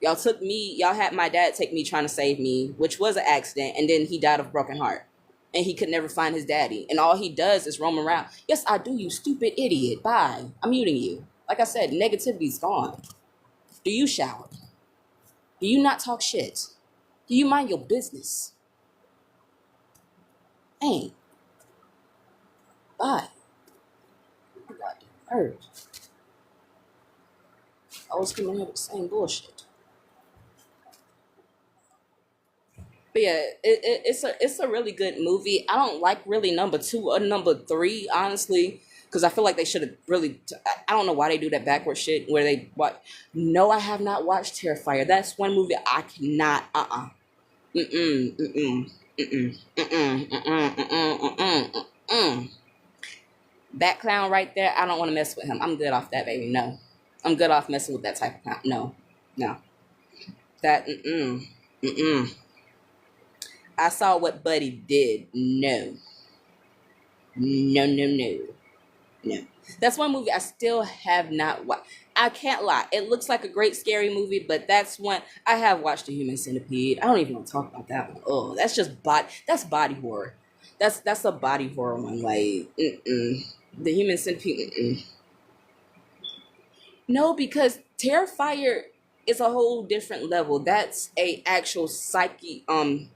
Y'all took me, y'all had my dad take me trying to save me, which was an accident, and then he died of a broken heart. And he could never find his daddy. And all he does is roam around. Yes, I do, you stupid idiot. Bye. I'm muting you. Like I said, negativity's gone. Do you shower? Do you not talk shit? Do you mind your business? Ain't. Bye. I got the nerve. I was coming here with the same bullshit. But yeah, it's a really good movie. I don't like really number two or number three, honestly, because I feel like they should have really. I don't know why they do that backward shit where they what. No, I have not watched Terrifier. That's one movie I cannot. Mm-mm. Mm-mm. Mm-mm. Mm-mm. Mm-mm. Mm-mm. Mm-mm. Mm-mm. That clown right there, I don't want to mess with him. I'm good off that, baby. No, I'm good off messing with that type of clown. No, no. That. Mm-mm. Mm-mm. I saw what Buddy did. No. No, no, no. No. That's one movie I still have not watched. I can't lie. It looks like a great scary movie, but that's one I have watched The Human Centipede. I don't even want to talk about that one. Oh, that's just that's body horror. That's a body horror one. Like, The Human Centipede. No, because Terrifier is a whole different level. That's a actual psychological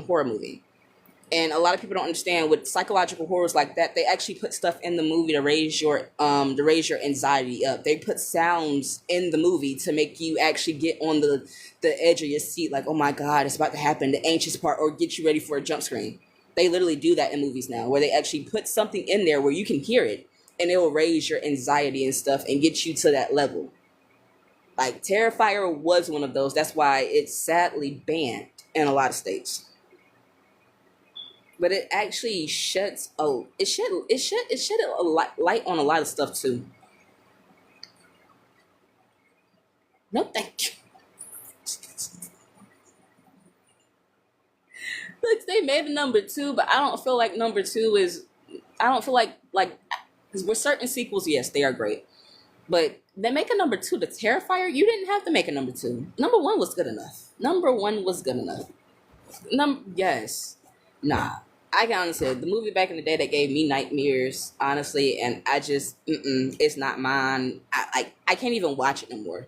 horror movie. And a lot of people don't understand with psychological horrors like that, they actually put stuff in the movie to raise your anxiety up. They put sounds in the movie to make you actually get on the edge of your seat, like, oh my god, it's about to happen, the anxious part, or get you ready for a jump screen. They literally do that in movies now, where they actually put something in there where you can hear it and it will raise your anxiety and stuff and get you to that level. Like Terrifier was one of those. That's why it's sadly banned in a lot of states. But it actually it shed a light on a lot of stuff too. No, thank you. Look, they made a number two, but I don't feel like number two is. I don't feel like because with certain sequels, yes, they are great, but they make a number two to Terrifier. You didn't have to make a number two. Number one was good enough. Number one was good enough. Yes, nah. I can honestly say the movie back in the day that gave me nightmares, honestly, and I just it's not mine. I can't even watch it no more.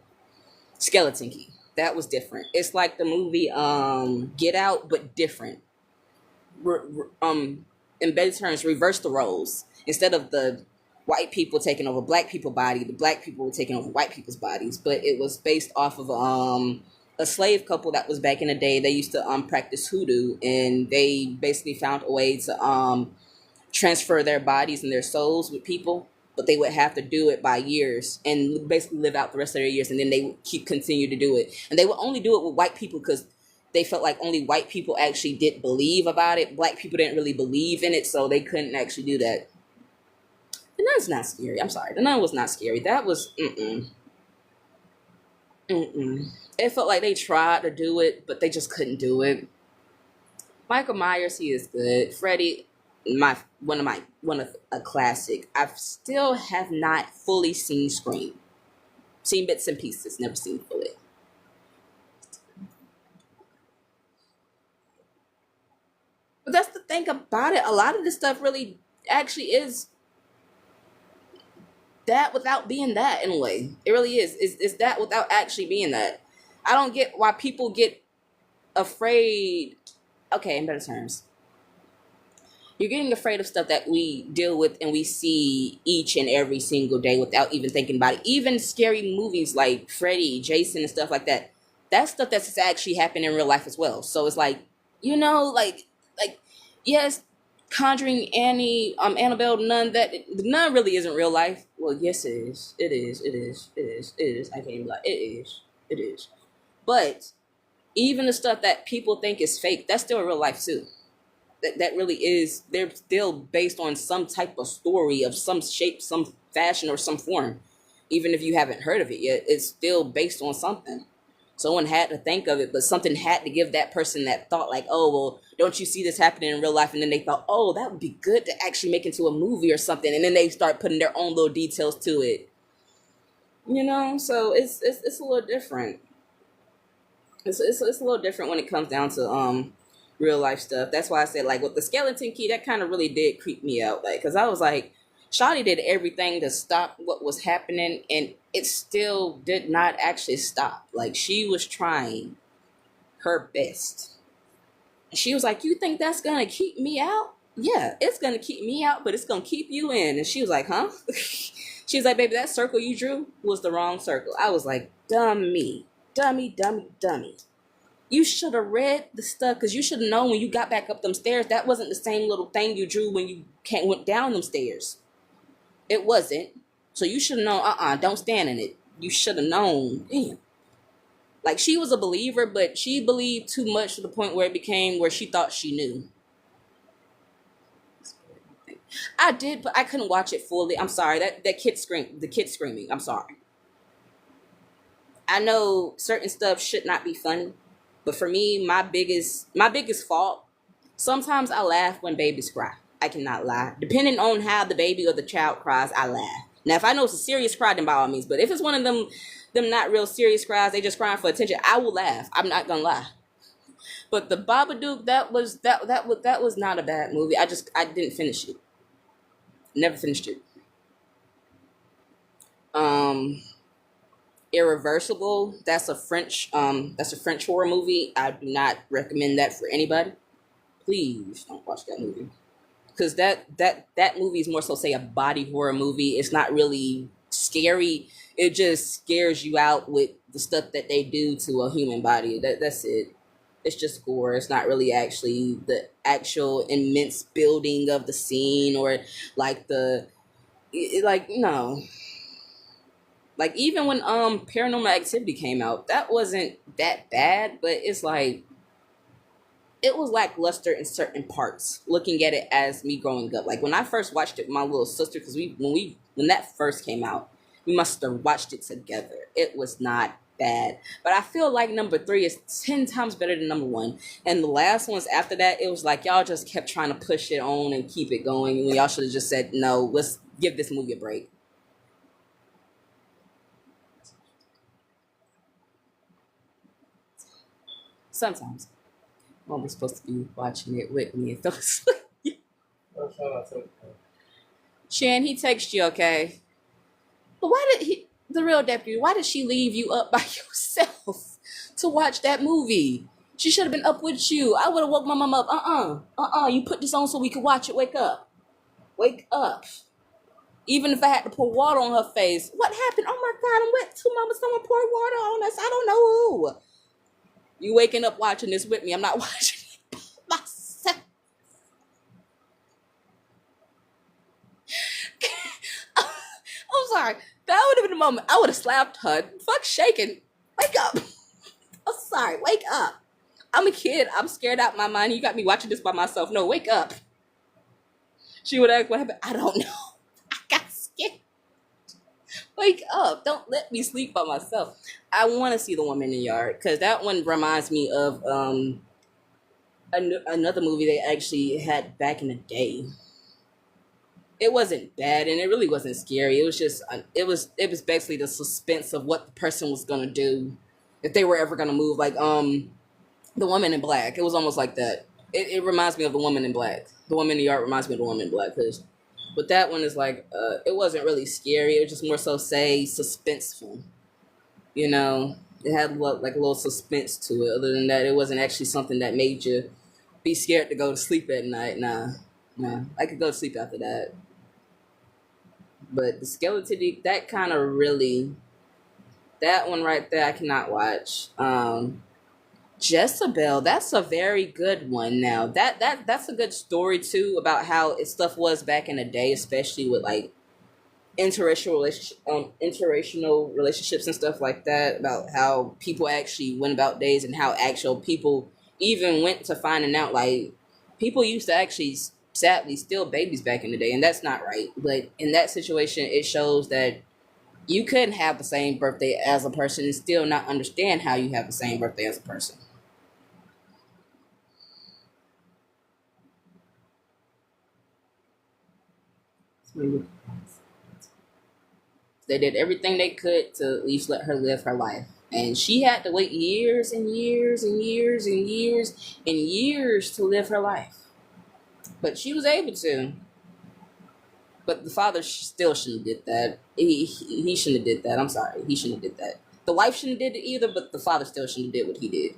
Skeleton Key. That was different. It's like the movie Get Out, but different. In better terms, reverse the roles. Instead of the white people taking over black people's body, the black people were taking over white people's bodies. But it was based off of a slave couple that was back in the day. They used to practice hoodoo, and they basically found a way to transfer their bodies and their souls with people, but they would have to do it by years and basically live out the rest of their years, and then they would continue to do it. And they would only do it with white people because they felt like only white people actually did believe about it. Black people didn't really believe in it, so they couldn't actually do that. The Nun's not scary. I'm sorry. The Nun was not scary. That was It felt like they tried to do it, but they just couldn't do it. Michael Myers, he is good. Freddy, one of a classic. I still have not fully seen Scream. Seen bits and pieces, never seen fully. But that's the thing about it. A lot of this stuff really actually is that without being that in a way. It really is. It's that without actually being that. I don't get why people get afraid. Okay, in better terms. You're getting afraid of stuff that we deal with and we see each and every single day without even thinking about it. Even scary movies like Freddy, Jason, and stuff like that. That's stuff that's actually happened in real life as well. So it's like, yes, Conjuring, Annie, Annabelle, Nun. That the Nun really isn't real life. Well, yes, it is. It is. It is. It is. It is. I can't even lie. It is. It is. But even the stuff that people think is fake, that's still real life too. That really is. They're still based on some type of story of some shape, some fashion, or some form. Even if you haven't heard of it yet, it's still based on something. Someone had to think of it, but something had to give that person that thought, like, oh, well, don't you see this happening in real life? And then they thought, oh, that would be good to actually make into a movie or something. And then they start putting their own little details to it. So it's a little different. It's a little different when it comes down to real life stuff. That's why I said, like, with the Skeleton Key, that kind of really did creep me out, like, because I was like, Shawty did everything to stop what was happening, and it still did not actually stop. Like, she was trying her best. She was like, "You think that's gonna keep me out? Yeah, it's gonna keep me out, but it's gonna keep you in." And she was like, "Huh?" She was like, "Baby, that circle you drew was the wrong circle." I was like, "Dummy, dummy, dummy, dummy. You should have read the stuff, because you should have known when you got back up them stairs, that wasn't the same little thing you drew when you went down them stairs. It wasn't. So you should have known, don't stand in it. You should have known." Damn. Like, she was a believer, but she believed too much to the point where it became where she thought she knew. I did, but I couldn't watch it fully. I'm sorry. That kid the kid screaming. I'm sorry. I know certain stuff should not be funny, but for me, my biggest fault, sometimes I laugh when babies cry. I cannot lie. Depending on how the baby or the child cries, I laugh. Now, if I know it's a serious cry, then by all means. But if it's one of them not real serious cries, they just crying for attention, I will laugh. I'm not gonna lie. But the Babadook, that was not a bad movie. I didn't finish it. Never finished it. Irreversible. That's a French horror movie. I do not recommend that for anybody. Please don't watch that movie, because that movie is more so, say, a body horror movie. It's not really scary. It just scares you out with the stuff that they do to a human body. That's it. It's just gore. It's not really actually the actual immense building of the scene, or like no. Like, even when Paranormal Activity came out, that wasn't that bad, but it's like, it was lackluster in certain parts, looking at it as me growing up. Like, when I first watched it with my little sister, because when that first came out, we must have watched it together. It was not bad. But I feel like number 3 is 10 times better than number 1. And the last ones after that, it was like y'all just kept trying to push it on and keep it going. When y'all should have just said, no, let's give this movie a break. Sometimes. Mom was supposed to be watching it with me and fell asleep. Shan, he texted you, okay? But the real deputy, why did she leave you up by yourself to watch that movie? She should have been up with you. I would have woke my mom up. You put this on so we could watch it. Wake up. Wake up. Even if I had to pour water on her face. What happened? Oh my God, I'm wet too, mama. Someone poured water on us. I don't know who. You waking up watching this with me. I'm not watching it by myself. I'm sorry. That would have been the moment I would have slapped her. Fuck shaking. Wake up. I'm sorry. Wake up. I'm a kid. I'm scared out my mind. You got me watching this by myself. No, wake up. She would ask what happened. I don't know. I got scared. Wake up. Don't let me sleep by myself. I want to see The Woman in the Yard, because that one reminds me of another movie they actually had back in the day. It wasn't bad, and it really wasn't scary. It was just it was basically the suspense of what the person was gonna do, if they were ever gonna move. Like The Woman in Black. It was almost like that. It reminds me of The Woman in Black. The Woman in the Yard reminds me of The Woman in Black, because but that one is like it wasn't really scary. It was just more so, say, suspenseful. You know, it had like a little suspense to it. Other than that, it wasn't actually something that made you be scared to go to sleep at night. Nah. I could go to sleep after that. But the skeleton, that kind of really, that one right there, I cannot watch. Jezebel, that's a very good one. Now that's a good story too, about how stuff was back in the day, especially with like interracial relationships and stuff like that, about how people actually went about days, and how actual people even went to finding out, like, people used to actually sadly steal babies back in the day, and that's not right. But in that situation, it shows that you couldn't have the same birthday as a person and still not understand how you have the same birthday as a person. They did everything they could to at least let her live her life. And she had to wait years and years and years and years and years to live her life. But she was able to. But the father still shouldn't have did that. He shouldn't have did that. I'm sorry. He shouldn't have did that. The wife shouldn't have did it either, but the father still shouldn't have did what he did.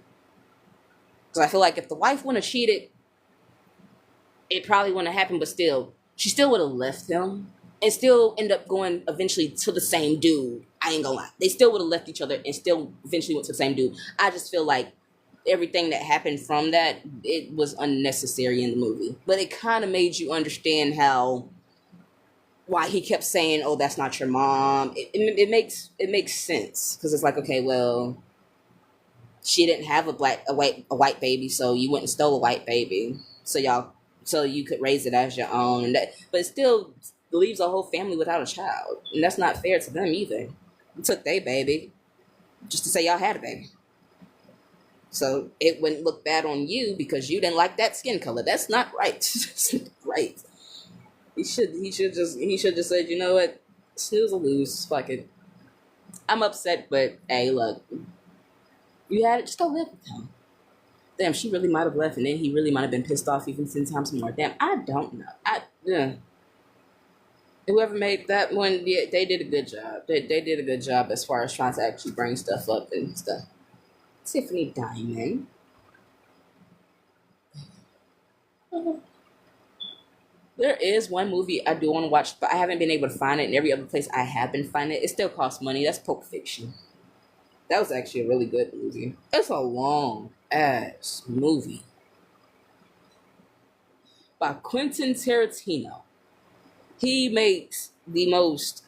Because I feel like if the wife wouldn't have cheated, it probably wouldn't have happened, but still, she still would have left him and still end up going eventually to the same dude. I ain't gonna lie. They still would have left each other and still eventually went to the same dude. I just feel like everything that happened from that, it was unnecessary in the movie. But it kind of made you understand why he kept saying, "Oh, that's not your mom." It makes sense because it's like, okay, well, she didn't have a white baby, so you went and stole a white baby, so you could raise it as your own, but it still leaves a whole family without a child, and that's not fair to them either. You took their baby just to say y'all had a baby, so it wouldn't look bad on you because you didn't like that skin color. That's not right. That's not right. He should just said, you know what, snooze or lose, fuck it. I'm upset, but hey, look, you had it, just go live with him. Damn, she really might have left, and then he really might have been pissed off even 10 times more. Damn, I don't know. Whoever made that one, yeah, they did a good job. They did a good job as far as trying to actually bring stuff up and stuff. Tiffany Diamond. There is one movie I do want to watch, but I haven't been able to find it. And every other place I have been finding it, it still costs money. That's Pulp Fiction. That was actually a really good movie. It's a long ass movie by Quentin Tarantino. He makes the most,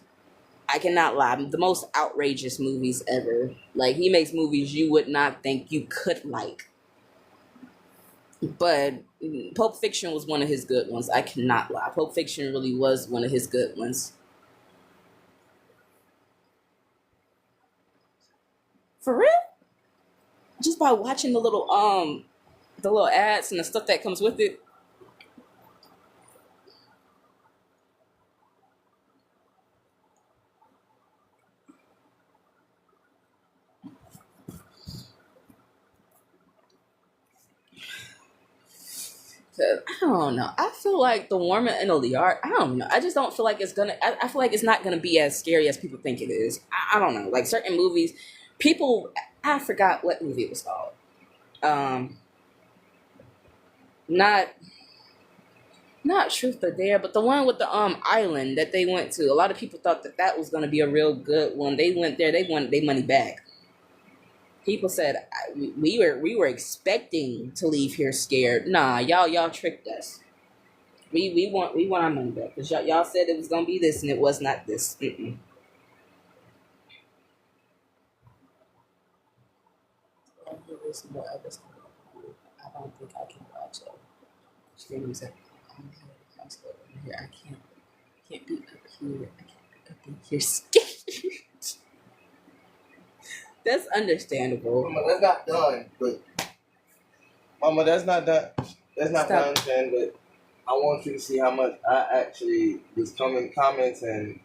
I cannot lie, the most outrageous movies ever. Like, he makes movies you would not think you could like. But Pulp Fiction was one of his good ones. I cannot lie. Pulp Fiction really was one of his good ones. For real? Just by watching the little ads and the stuff that comes with it. I don't know. I feel like The Woman in the Yard, I don't know. I just don't feel like it's gonna, I feel like it's not gonna be as scary as people think it is. I don't know. Like certain movies, I forgot what movie it was called. Not Truth or Dare, but the one with the island that they went to. A lot of people thought that was gonna be a real good one. They went there, they wanted their money back. People said we were expecting to leave here scared. Nah, y'all tricked us. We want our money back because y'all said it was gonna be this and it was not this. Mm-mm. I don't think I can watch it. Screaming said, "I'm here. I can't be up here. I can't be up in here scared." That's understandable. Mama, that's not done. But Mama, that's not done. That's not done, but I want you to see how much I actually was comments and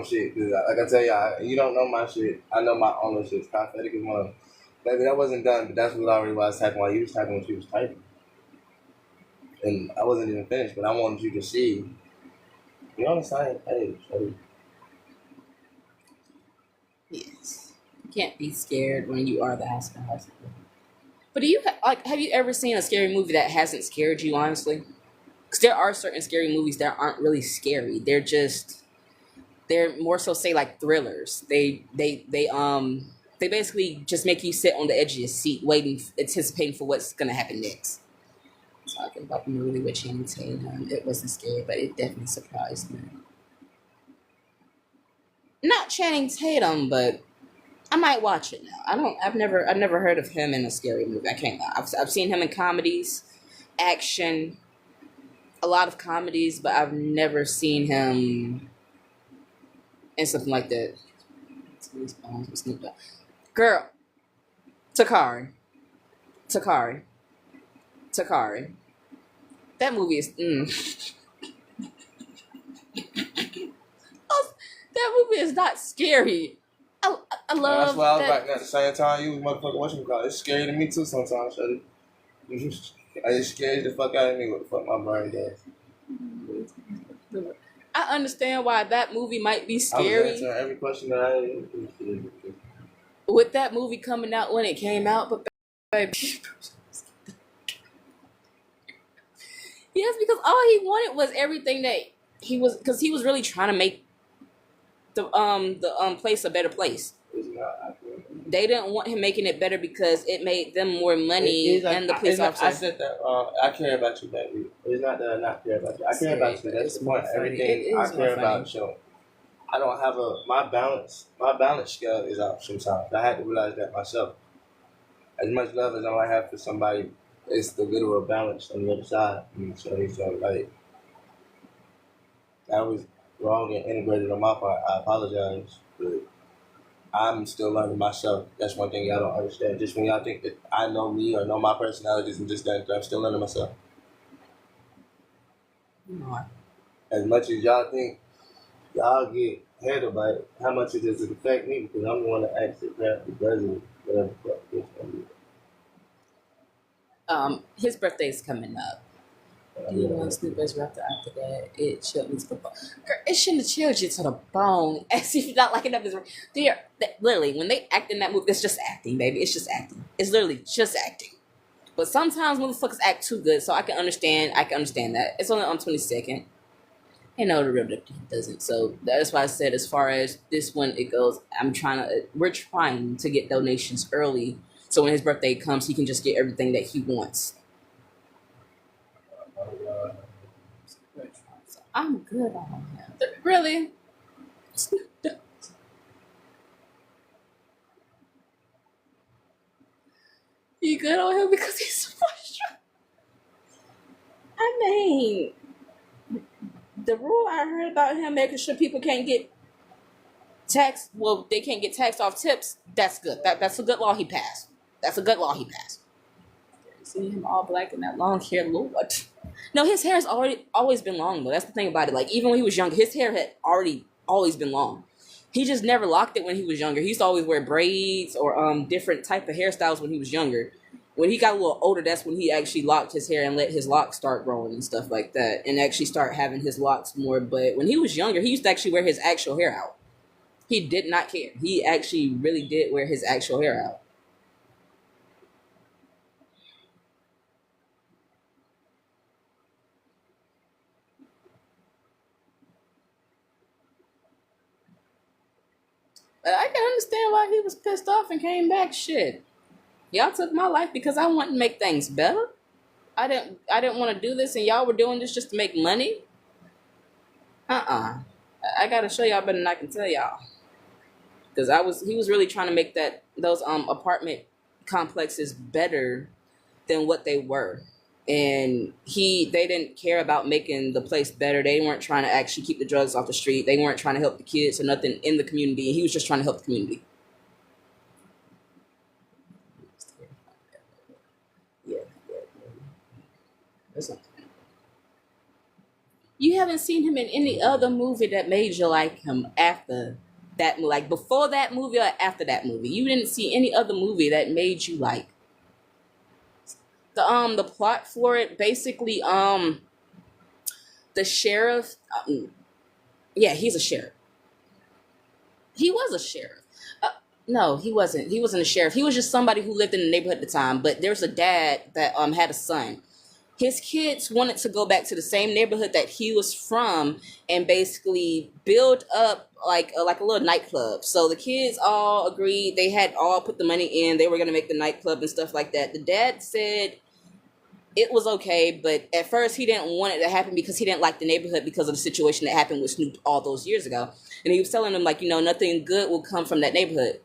shit. Cause like I tell y'all, you don't know my shit. I know my own shit. Prophetic is one of them. Baby, that wasn't done, but that's what already was typing while you was typing when she was typing. And I wasn't even finished, but I wanted you to see. You're on the same page, baby. Yes. You can't be scared when you are the husband. But have you ever seen a scary movie that hasn't scared you, honestly? Because there are certain scary movies that aren't really scary. They're more so, say, like thrillers. They basically just make you sit on the edge of your seat, anticipating for what's gonna happen next. Talking about the movie with Channing Tatum, it wasn't scary, but it definitely surprised me. Not Channing Tatum, but I might watch it now. I've never heard of him in a scary movie. I can't lie. I've seen him in comedies, action, a lot of comedies, but I've never seen him in something like that. Girl, Takari. That movie is. That movie is not scary. I love. That's why I was like, at the same time, you was motherfucking whatchamacallit. It's scary to me too sometimes, Shuddy. It scares the fuck out of me what the fuck my brain does. I understand why that movie might be I was scary. answering every question that I. With that movie coming out when it came out, but baby, yes, because all he wanted was everything that because he was really trying to make the place a better place. It's not accurate. They didn't want him making it better because it made them more money and the police officer. I said that. I care about you, baby. It's not that I not care about you. I care about you. That's the point. Everything I care about showing. I don't have my balance. My balance scale is off sometimes. I had to realize that myself. As much love as I might have for somebody, it's the literal balance on the other side. So like that was wrong and integrated on my part. I apologize, but I'm still learning myself. That's one thing y'all don't understand. Just when y'all think that I know me or know my personalities and just that, I'm still learning myself. As much as y'all think y'all get handled by it, how much it does it affect me? Because I'm the one that actually does it, whatever the fuck it's gonna be. His birthday's coming up. He wants to do his birthday after that. It chilled me to the bone. Girl, it shouldn't have chilled you to the bone. As if you're not liking up his. Literally, when they act in that movie, it's just acting, baby. It's just acting. It's literally just acting. But sometimes motherfuckers act too good, so I can understand that. It's only on 22nd. I know the real doesn't. So that's why I said as far as this one it goes, we're trying to get donations early so when his birthday comes he can just get everything that he wants. So I'm good on him. Really? You good on him because he's so frustrated? I mean, the rule I heard about him making sure people can't get taxed, they can't get taxed off tips, that's good. That's a good law he passed. See him all black and that long hair, Lord. No, his hair has always been long, though. That's the thing about it. Like, even when he was younger, his hair had always been long. He just never locked it when he was younger. He used to always wear braids or different type of hairstyles when he was younger. When he got a little older, that's when he actually locked his hair and let his locks start growing and stuff like that, and actually start having his locks more. But when he was younger, he used to actually wear his actual hair out. He did not care. He actually really did wear his actual hair out. But I can understand why he was pissed off and came back. Shit. Y'all took my life because I wanted to make things better. I didn't want to do this, and y'all were doing this just to make money. I gotta show y'all better than I can tell y'all. Because he was really trying to make those apartment complexes better than what they were. And they didn't care about making the place better. They weren't trying to actually keep the drugs off the street. They weren't trying to help the kids or nothing in the community. He was just trying to help the community. Yeah. That's not. You haven't seen him in any other movie that made you like him after that, like before that movie or after that movie. You didn't see any other movie that made you like. The plot for it basically the sheriff. He's a sheriff. He was a sheriff. No, he wasn't. He wasn't a sheriff. He was just somebody who lived in the neighborhood at the time. But there was a dad that had a son. His kids wanted to go back to the same neighborhood that he was from and basically build up like a little nightclub. So the kids all agreed. They had all put the money in. They were going to make the nightclub and stuff like that. The dad said it was okay, but at first he didn't want it to happen because he didn't like the neighborhood because of the situation that happened with Snoop all those years ago. And he was telling them, like, nothing good will come from that neighborhood.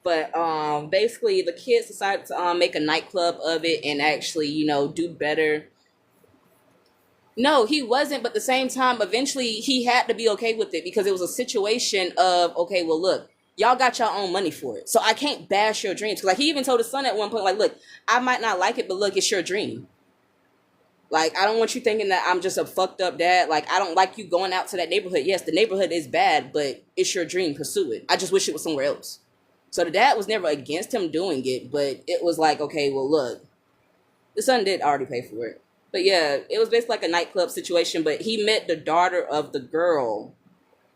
But basically the kids decided to make a nightclub of it and actually, do better. No, he wasn't, but at the same time, eventually he had to be okay with it because it was a situation of, okay, well, look, y'all got your own money for it. So I can't bash your dreams. Because he even told his son at one point, like, look, I might not like it, but look, it's your dream. Like, I don't want you thinking that I'm just a fucked up dad. Like, I don't like you going out to that neighborhood. Yes, the neighborhood is bad, but it's your dream. Pursue it. I just wish it was somewhere else. So the dad was never against him doing it, but it was like, okay, well, look, the son did already pay for it. But yeah, it was basically like a nightclub situation, but he met the daughter of the girl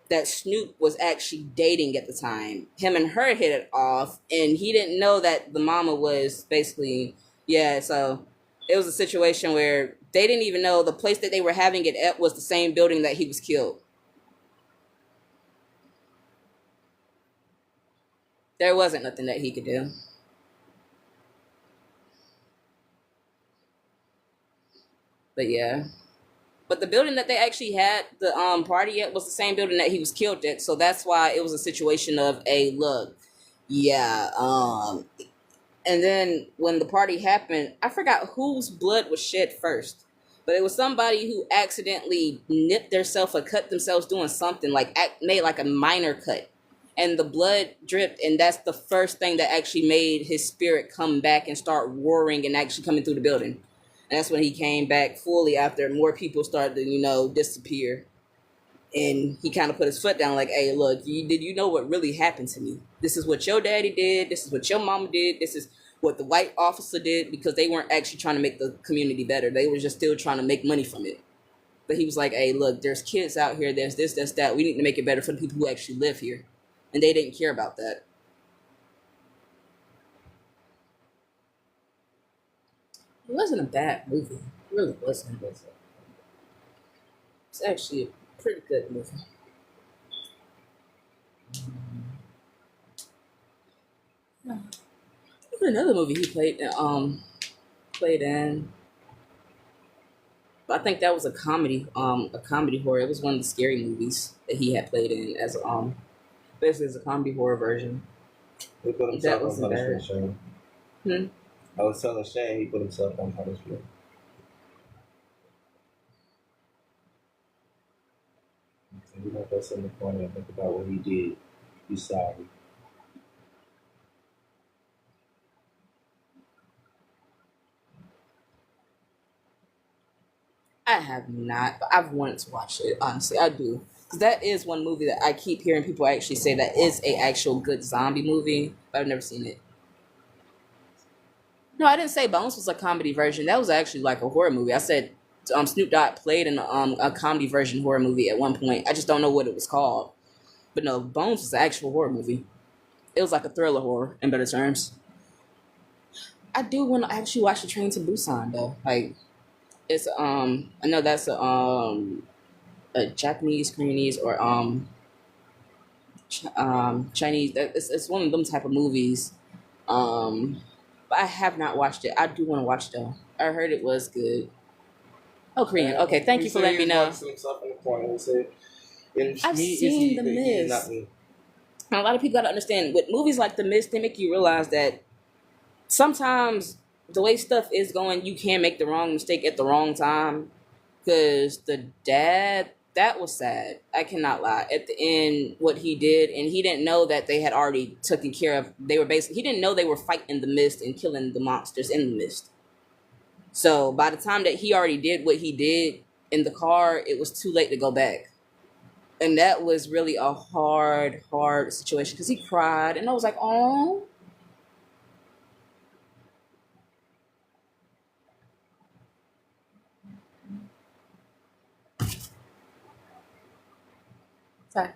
that Snoop was actually dating at the time. Him and her hit it off, and he didn't know that the mama was basically, yeah, so it was a situation where they didn't even know the place that they were having it at was the same building that he was killed. There wasn't nothing that he could do. But yeah. But the building that they actually had the party at was the same building that he was killed at. So that's why it was a situation of a look, yeah. And then when the party happened, I forgot whose blood was shed first, but it was somebody who accidentally nipped themselves or cut themselves doing something like made like a minor cut, and the blood dripped, and that's the first thing that actually made his spirit come back and start roaring and actually coming through the building. And that's when he came back fully after more people started to, disappear. And he kind of put his foot down like, hey, look, did you know what really happened to me? This is what your daddy did. This is what your mama did. This is what the white officer did, because they weren't actually trying to make the community better. They were just still trying to make money from it. But he was like, hey, look, there's kids out here. There's this, there's that. We need to make it better for the people who actually live here. And they didn't care about that. It wasn't a bad movie. It really wasn't. It's actually a pretty good movie. Another movie he played in. But I think that was a comedy horror. It was one of the scary movies that he had played in as basically as a comedy horror version. He put himself on punishment, Shane. I was telling Shane he put himself on punishment. So you know that's in the corner and think about what he did. He's sorry. I have not, but I've wanted to watch it. Honestly, I do. Because that is one movie that I keep hearing people actually say that is a actual good zombie movie, but I've never seen it. No, I didn't say Bones was a comedy version. That was actually like a horror movie. I said Snoop Dogg played in a comedy version horror movie at one point. I just don't know what it was called. But no, Bones was an actual horror movie. It was like a thriller horror, in better terms. I do want to actually watch the Train to Busan though. Like, it's I know that's a Japanese, Koreanese, or Chinese. It's one of them type of movies. But I have not watched it. I do want to watch it though. I heard it was good. Oh, Korean. Okay, thank you for letting me know. I've seen The Mist. A lot of people got to understand, with movies like The Mist, they make you realize that sometimes the way stuff is going, you can make the wrong mistake at the wrong time. Because the dad, that was sad. I cannot lie. At the end, what he did, and he didn't know that they had already taken care of. He didn't know they were fighting the mist and killing the monsters in the mist. So by the time that he already did what he did in the car, it was too late to go back. And that was really a hard situation because he cried. And I was like, oh. Sorry.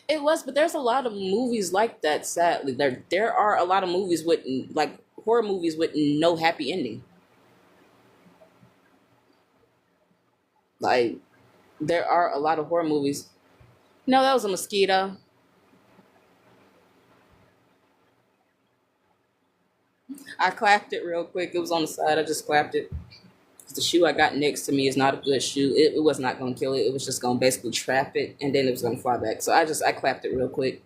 It was, but there's a lot of movies like that, sadly. There are a lot of movies with, like, horror movies with no happy ending. Like, there are a lot of horror movies. No, that was a mosquito. I clapped it real quick. It was on the side. I just clapped it. The shoe I got next to me is not a good shoe. It was not going to kill it. It was just going to basically trap it, and then it was going to fly back. So I clapped it real quick.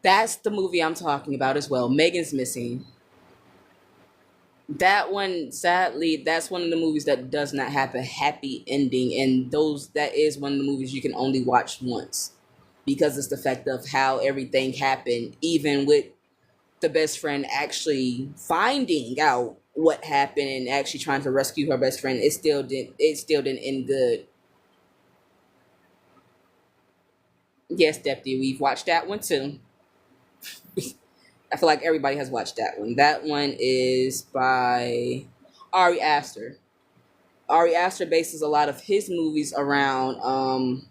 That's the movie I'm talking about as well. Megan's Missing. That one, sadly, that's one of the movies that does not have a happy ending, and that is one of the movies you can only watch once. because it's the fact of how everything happened, even with the best friend actually finding out what happened and actually trying to rescue her best friend. It still didn't end good. Yes, Deputy, we've watched that one too. I feel like everybody has watched that one. That one is by Ari Aster. Ari Aster bases a lot of his movies around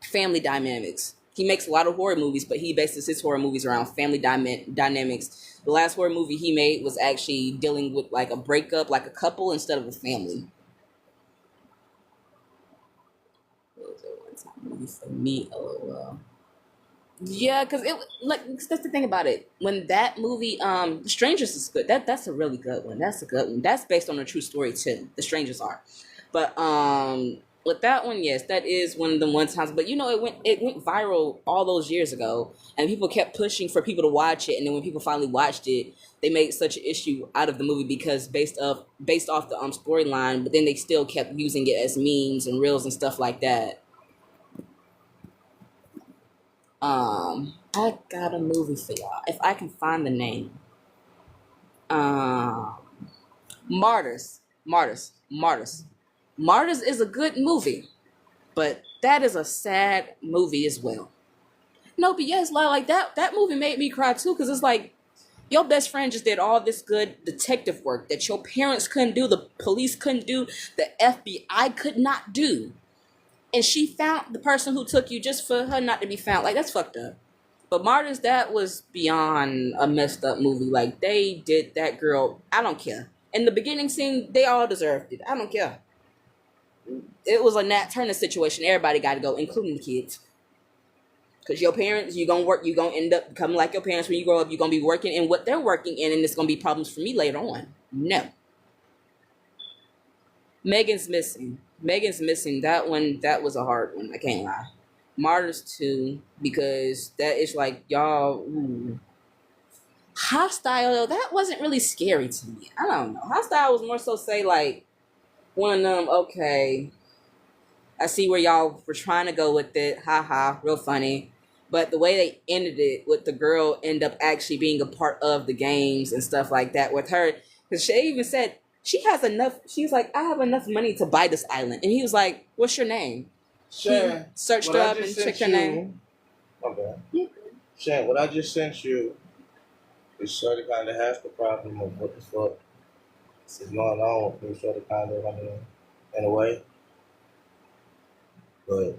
family dynamics. He makes a lot of horror movies, but he bases his horror movies around family dynamics. The last horror movie he made was actually dealing with like a breakup, like a couple instead of a family. What was it one time movie for me? LOL. Yeah, because it like that's the thing about it. When that movie, The Strangers is good. That's a really good one. That's a good one. That's based on a true story too. The Strangers are, but with that one, yes, that is one of the one times. But it went viral all those years ago, and people kept pushing for people to watch it. And then when people finally watched it, they made such an issue out of the movie because based off the storyline. But then they still kept using it as memes and reels and stuff like that. I got a movie for y'all. If I can find the name. Um, Martyrs. Martyrs. Martyrs is a good movie, but that is a sad movie as well. No, but yes, like that movie made me cry too, because it's like your best friend just did all this good detective work that your parents couldn't do, the police couldn't do, the FBI could not do. And she found the person who took you just for her not to be found. Like, that's fucked up. But Martyrs, that was beyond a messed up movie. Like, they did that girl. I don't care. In the beginning scene, they all deserved it. I don't care. It was a Nat Turner situation. Everybody got to go, including the kids. Because your parents, you're going to work, you're going to end up becoming like your parents when you grow up. You're going to be working in what they're working in, and it's going to be problems for me later on. No. Megan's Missing. That one, that was a hard one. I can't lie. Martyrs 2, because that is like, y'all, ooh. Hostile, though, that wasn't really scary to me. I don't know. Hostile was more so say, like, one of them, okay, I see where y'all were trying to go with it. Ha ha, real funny. But the way they ended it with the girl end up actually being a part of the games and stuff like that with her. Because she even said she has enough. She was like, I have enough money to buy this island. And he was like, what's your name? Shan, He searched her up and checked her name. Okay. Shan, what I just sent you is sort of kind of half the problem of what the fuck is going on with me, sort of kind of, in a way. But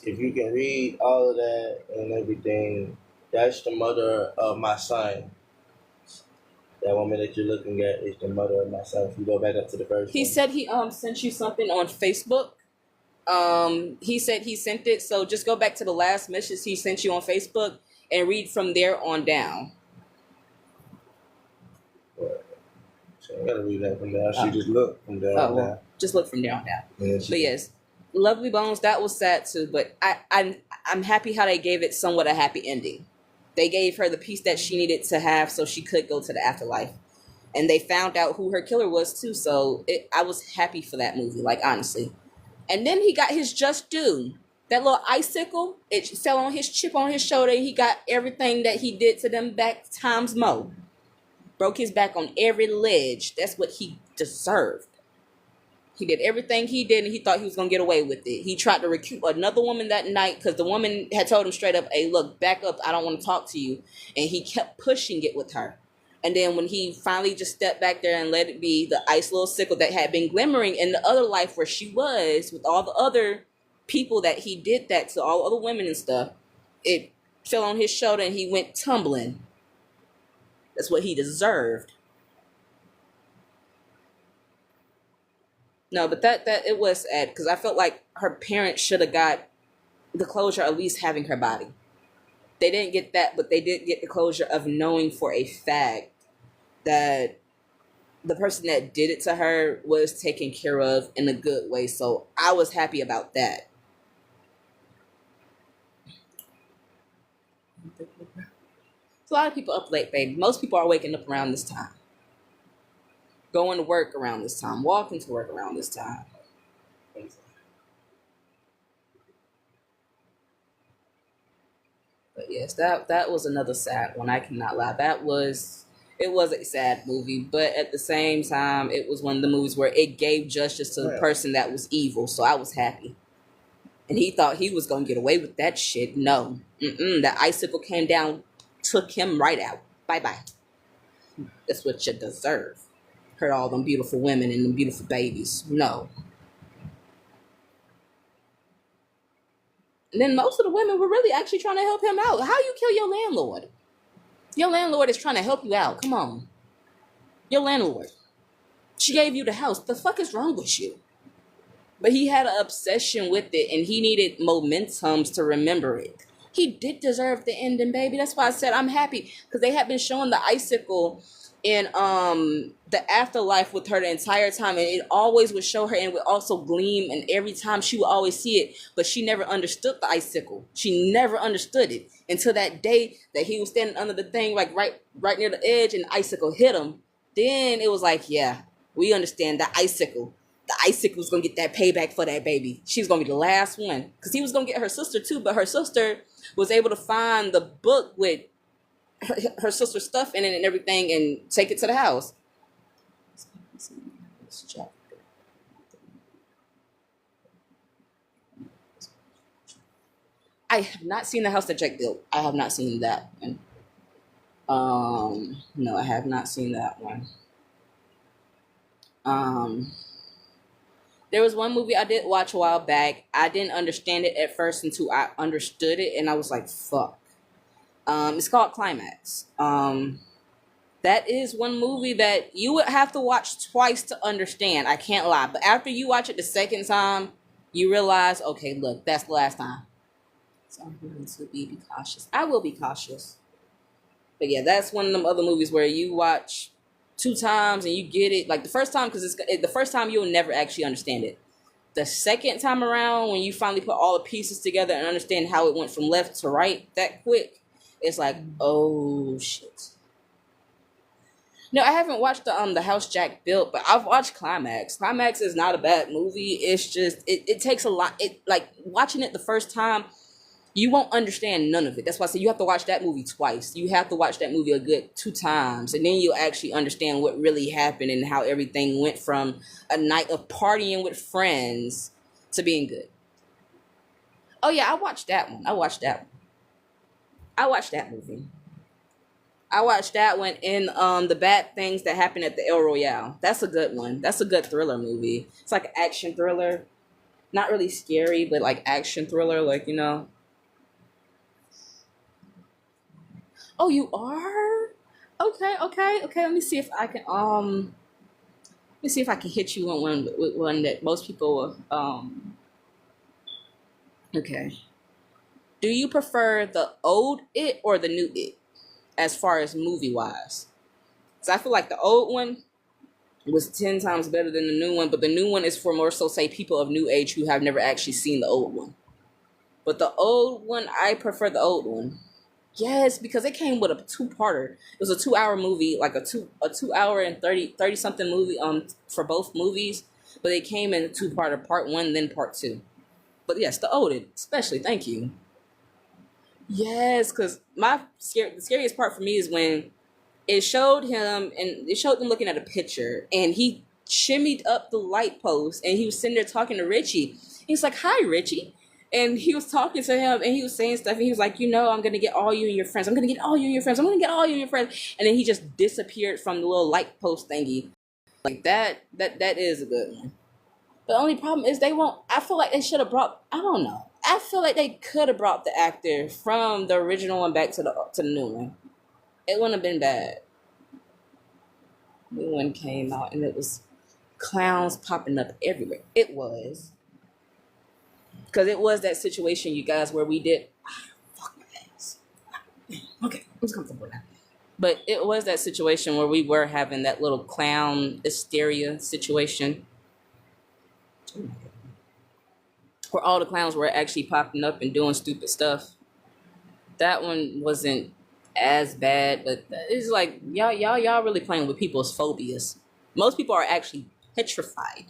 if you can read all of that and everything, that's the mother of my son. That woman that you're looking at is the mother of my son. If you go back up to the first He one. said he sent you something on Facebook. He said he sent it, so just go back to the last message he sent you on Facebook and read from there on down. So I gotta read that from there. She just looked from there on down. Just look from there on down. Yeah, but yes, Lovely Bones, that was sad too. But I'm happy how they gave it somewhat a happy ending. They gave her the piece that she needed to have so she could go to the afterlife, and they found out who her killer was too. So I was happy for that movie, like honestly. And then he got his just due. That little icicle, it fell on his chip on his shoulder. He got everything that he did to them back times more. Broke his back on every ledge. That's what he deserved. He did everything he did, and he thought he was going to get away with it. He tried to recruit another woman that night because the woman had told him straight up, hey, look, back up. I don't want to talk to you. And he kept pushing it with her. And then when he finally just stepped back there and let it be, the ice little sickle that had been glimmering in the other life where she was with all the other people that he did that to, all other women and stuff, it fell on his shoulder and he went tumbling. That's what he deserved. No, but that it was sad because I felt like her parents should have got the closure, at least having her body. They didn't get that, but they did get the closure of knowing for a fact that the person that did it to her was taken care of in a good way. So I was happy about that. So a lot of people up late, baby. Most people are waking up around this time. Going to work around this time. Walking to work around this time. But yes, that was another sad one. I cannot lie. It was a sad movie, but at the same time, it was one of the movies where it gave justice to the Yeah. person that was evil. So I was happy. And he thought he was gonna get away with that shit. No, that icicle came down, took him right out. Bye bye. That's what you deserve. Hurt all them beautiful women and them beautiful babies. No. And then most of the women were really actually trying to help him out. How you kill your landlord? Your landlord is trying to help you out. Come on. Your landlord. She gave you the house. The fuck is wrong with you? But he had an obsession with it and he needed momentums to remember it. He did deserve the ending, baby. That's why I said I'm happy. Because they had been showing the icicle in the afterlife with her the entire time, and it always would show her and would also gleam, and every time she would always see it, but she never understood the icicle. She never understood it until that day that he was standing under the thing, like right near the edge, and the icicle hit him. Then it was like, yeah, we understand the icicle. The icicle was gonna get that payback for that baby. She was gonna be the last one, because he was gonna get her sister too, but her sister was able to find the book with her sister's stuff in it and everything and take it to the house. I have not seen the house that Jack built. I have not seen that one. No, I have not seen that one. There was one movie I did watch a while back. I didn't understand it at first until I understood it, and I was like, fuck. It's called Climax. That is one movie that you would have to watch twice to understand. I can't lie. But after you watch it the second time, you realize, okay, look, that's the last time. So I'm going to be cautious. I will be cautious. But yeah, that's one of them other movies where you watch 2 times and you get it. Like the first time, because the first time you'll never actually understand it. The second time around, when you finally put all the pieces together and understand how it went from left to right that quick, it's like, oh shit. No, I haven't watched the House Jack Built, but I've watched Climax. Climax is not a bad movie. It's just it takes a lot. It like watching it the first time, you won't understand none of it. That's why I say you have to watch that movie twice. You have to watch that movie a good 2 times, and then you'll actually understand what really happened and how everything went from a night of partying with friends to being good. Oh yeah, I watched that one. I watched that movie. I watched that one in the bad things that happened at the El Royale. That's a good one. That's a good thriller movie. It's like an action thriller. Not really scary, but like action thriller, like, you know. Oh, you are? Okay. Let me see if I can hit you on one with one that most people okay. Do you prefer the old It or the new It as far as movie wise? So I feel like the old one was 10 times better than the new one, but the new one is for more so say people of new age who have never actually seen the old one. But the old one, I prefer the old one. Yes, because it came with a 2-parter. It was a 2-hour movie, like a 2 hour and 30 something movie for both movies, but it came in a 2-parter, part 1 then part 2. But yes, the old It, especially. Thank you. Yes, because the scariest part for me is when it showed him and it showed them looking at a picture and he shimmied up the light post and he was sitting there talking to Richie. He's like, "Hi, Richie." And he was talking to him and he was saying stuff and he was like, I'm going to get all you and your friends. I'm going to get all you and your friends. I'm going to get all you and your friends. And then he just disappeared from the little light post thingy. Like that is a good one. The only problem is I feel like they should have brought, I don't know. I feel like they could have brought the actor from the original one back to the new one. It wouldn't have been bad. New one came out and it was clowns popping up everywhere. It was. Because it was that situation, you guys, where we did... fuck my ass. Okay, I'm comfortable now. But it was that situation where we were having that little clown hysteria situation. Where all the clowns were actually popping up and doing stupid stuff. That one wasn't as bad, but it's like, y'all really playing with people's phobias. Most people are actually petrified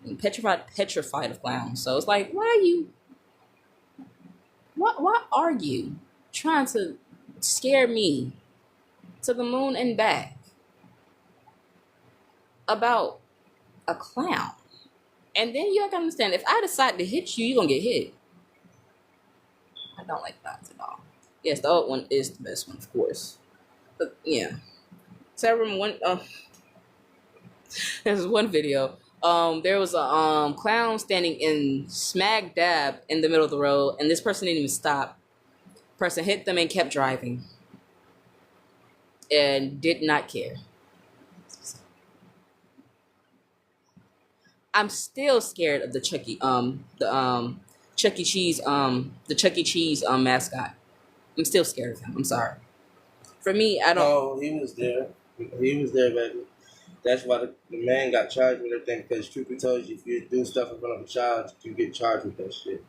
of clowns. So it's like, why are you trying to scare me to the moon and back about a clown. And then you have to understand, if I decide to hit you, you're going to get hit. I don't like clowns at all. Yes, the old one is the best one, of course. But yeah. So I remember there's one video. There was a clown standing in smack dab in the middle of the road, and this person didn't even stop. Person hit them and kept driving. And did not care. I'm still scared of the Chuck E. Chuck E. Cheese mascot. I'm still scared of him. I'm sorry. For me, I don't. No, he was there. He was there, baby. That's why the man got charged with everything, because truth be told, if you do stuff in front of a child, you get charged with that shit.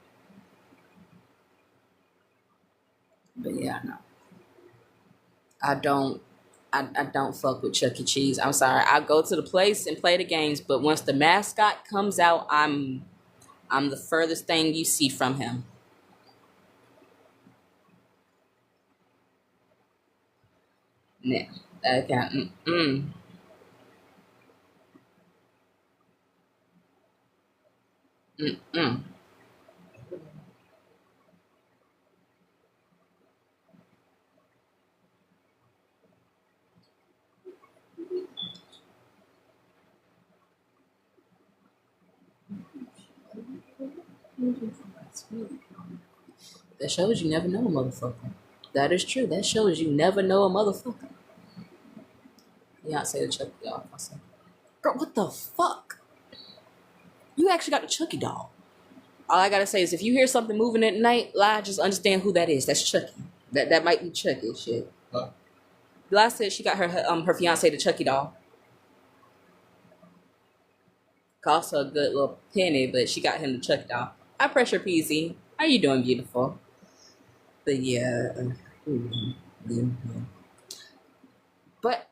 But yeah, no. I don't fuck with Chuck E. Cheese. I'm sorry. I go to the place and play the games, but once the mascot comes out, I'm the furthest thing you see from him. Nah, I can't. Mm. That shows you never know a motherfucker. That is true. That shows you never know a motherfucker. Beyonce the Chucky doll. I said, girl, what the fuck? You actually got the Chucky doll. All I gotta say is if you hear something moving at night, lie, just understand who that is. That's Chucky. That might be Chucky shit. Huh? Lie said she got her fiance the Chucky doll. Cost her a good little penny, but she got him the Chucky doll. I pressure PZ. How you doing, beautiful? But yeah. But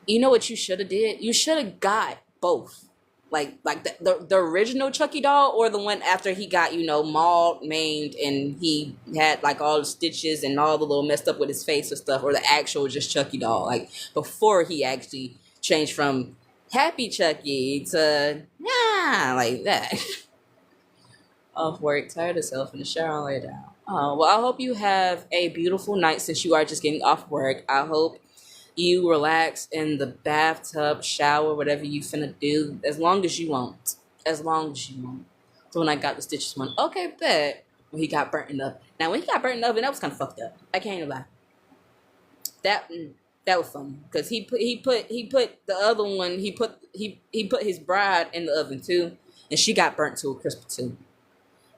you know what you should have did? You should have got both. Like the original Chucky doll, or the one after he got, mauled, maimed, and he had like all the stitches and all the little messed up with his face and stuff, or the actual just Chucky doll, like before he actually changed from happy Chucky to like that. Off work, tired herself in the shower and lay down. Oh, well, I hope you have a beautiful night since you are just getting off work. I hope you relax in the bathtub, shower, whatever you finna do, as long as you want. As long as you want. So when I got the stitches one, okay, bet. When he got burnt in the oven. Now, when he got burnt in the oven, that was kind of fucked up. I can't even lie. That was funny because he put the other one. He put his bride in the oven too, and she got burnt to a crisp too.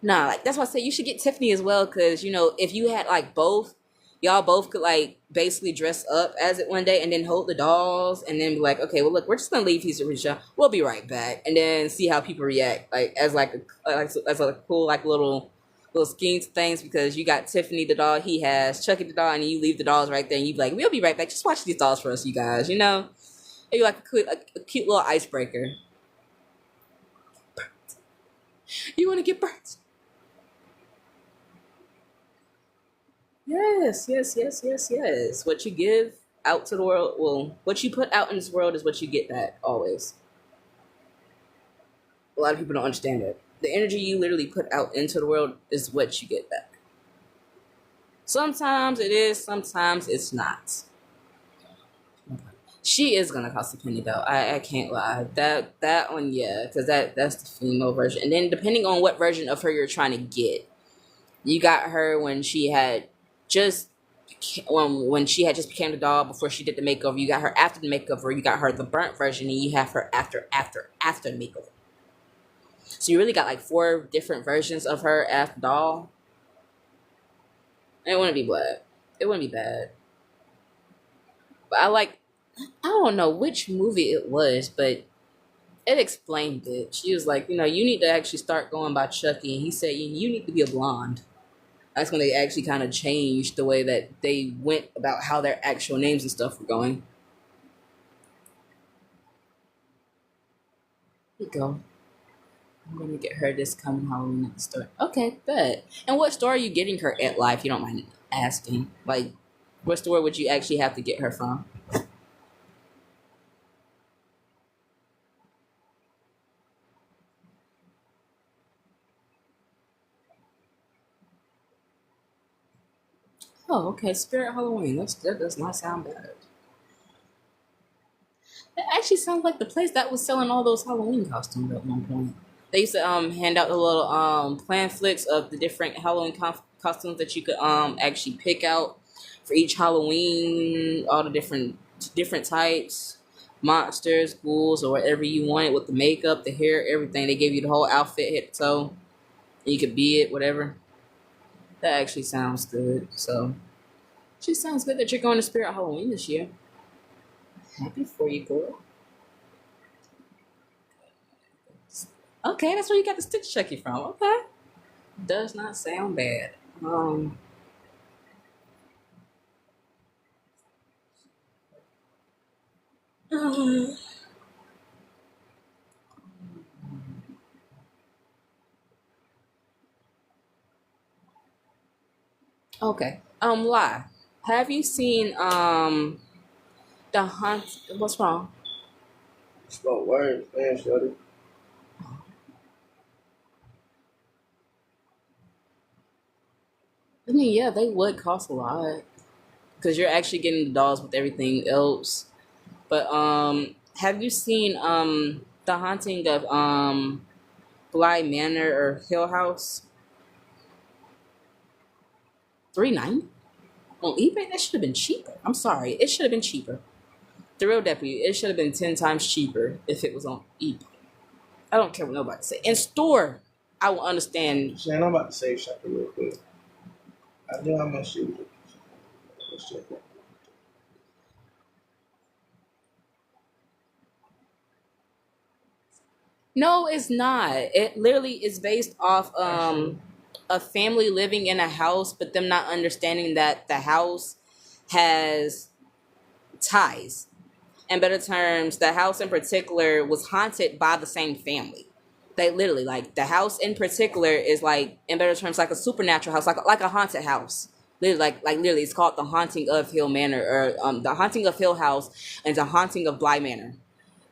Nah, like that's why I say you should get Tiffany as well, because if you had like both, y'all both could like basically dress up as it one day and then hold the dolls and then be like, okay, well look, we're just gonna leave these original. We'll be right back, and then see how people react, like as a cool like little schemes things, because you got Tiffany the doll, he has Chucky the doll, and you leave the dolls right there, and you be like, we'll be right back. Just watch these dolls for us, you guys. Maybe like a cute little icebreaker. You want to get burnt? Yes. What you give out to the world, what you put out in this world is what you get back, always. A lot of people don't understand that. The energy you literally put out into the world is what you get back. Sometimes it is, sometimes it's not. She is gonna cost a penny though. I can't lie. That one, yeah, because that's the female version. And then depending on what version of her you're trying to get, you got her when she had just became the doll before she did the makeover. You got her after the makeover. You got her the burnt version, and you have her after the makeover. So you really got like 4 different versions of her after doll. And it wouldn't be bad. It wouldn't be bad. But I don't know which movie it was, but it explained it. She was like, you need to actually start going by Chucky, and he said you need to be a blonde. That's when they actually kind of changed the way that they went about how their actual names and stuff were going. Here we go. I'm going to get her this coming Halloween at the store. Okay, bet. And what store are you getting her at live, if you don't mind? Asking. Like, what store would you actually have to get her from? Oh, okay. Spirit Halloween. That does not sound bad. It actually sounds like the place that was selling all those Halloween costumes at one point. They used to hand out the little pamphlets of the different Halloween costumes that you could actually pick out for each Halloween, all the different types, monsters, ghouls, or whatever you wanted with the makeup, the hair, everything. They gave you the whole outfit, head to toe. And you could be it, whatever. That actually sounds good. So, it just sounds good that you're going to Spirit Halloween this year. Happy for you, girl. Okay, that's where you got the Stitch Chucky from. Okay. Does not sound bad. Okay. Lie. Have you seen the hunt? What's wrong? Smoke words, man, shorty. I mean, yeah, they would cost a lot because you're actually getting the dolls with everything else. But have you seen the haunting of Bly Manor or Hill House? 390 on eBay. That should have been cheaper. I'm sorry, it should have been cheaper. The Real Deputy. It should have been 10 times cheaper if it was on eBay. I don't care what nobody say. In store, I will understand. Shan, I'm about to save something real quick. I know how much she was. Let's check that. No, it's not. It literally is based off a family living in a house, but them not understanding that the house has ties. In better terms, the house in particular was haunted by the same family. They literally, like, the house in particular is, like, in better terms, like a supernatural house, like a haunted house. Literally, like literally, it's called the Haunting of Hill Manor, or the Haunting of Hill House, and the Haunting of Bly Manor.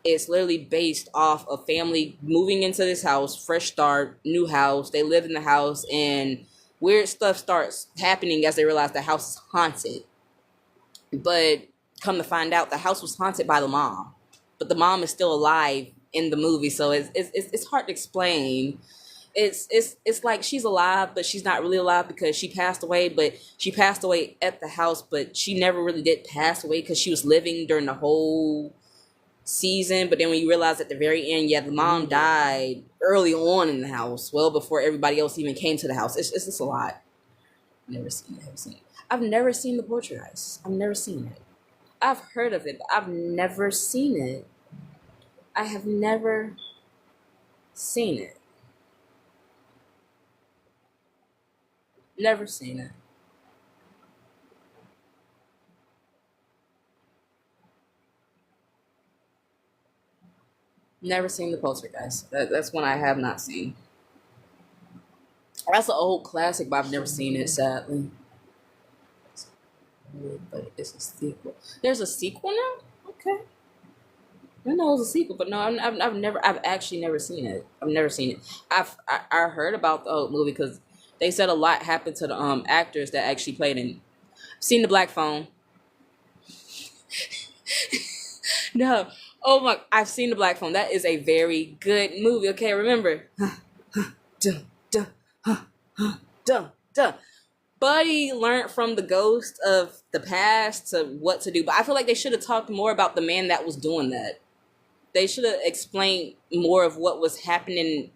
It's literally based off a family moving into this house, fresh start, new house. They live in the house, and weird stuff starts happening as they realize the house is haunted. But come to find out, the house was haunted by the mom, but the mom is still alive in the movie, so it's hard to explain. It's like she's alive, but she's not really alive because she passed away. But she passed away at the house, but she never really did pass away because she was living during the whole season. But then when you realize at the very end, yeah, the mom died early on in the house, well before everybody else even came to the house. It's just a lot. Never seen it. Haven't seen it. I've never seen the Poltergeist. I've never seen it. I've heard of it, but I've never seen it. I have never seen it. Never seen it. Never seen the Poltergeist. That's one I have not seen. That's an old classic, but I've never seen it, sadly. But it's a sequel. There's a sequel now? Okay. I know it was a sequel, but no, I've actually never seen it. I've never seen it. I heard about the old movie because they said a lot happened to the actors that actually played in. Seen the Black Phone. No. Oh my! I've seen the Black Phone. That is a very good movie. Okay, remember. Duh, duh, duh, duh. Buddy learned from the ghost of the past to what to do, but I feel like they should have talked more about the man that was doing that. They should have explained more of what was happening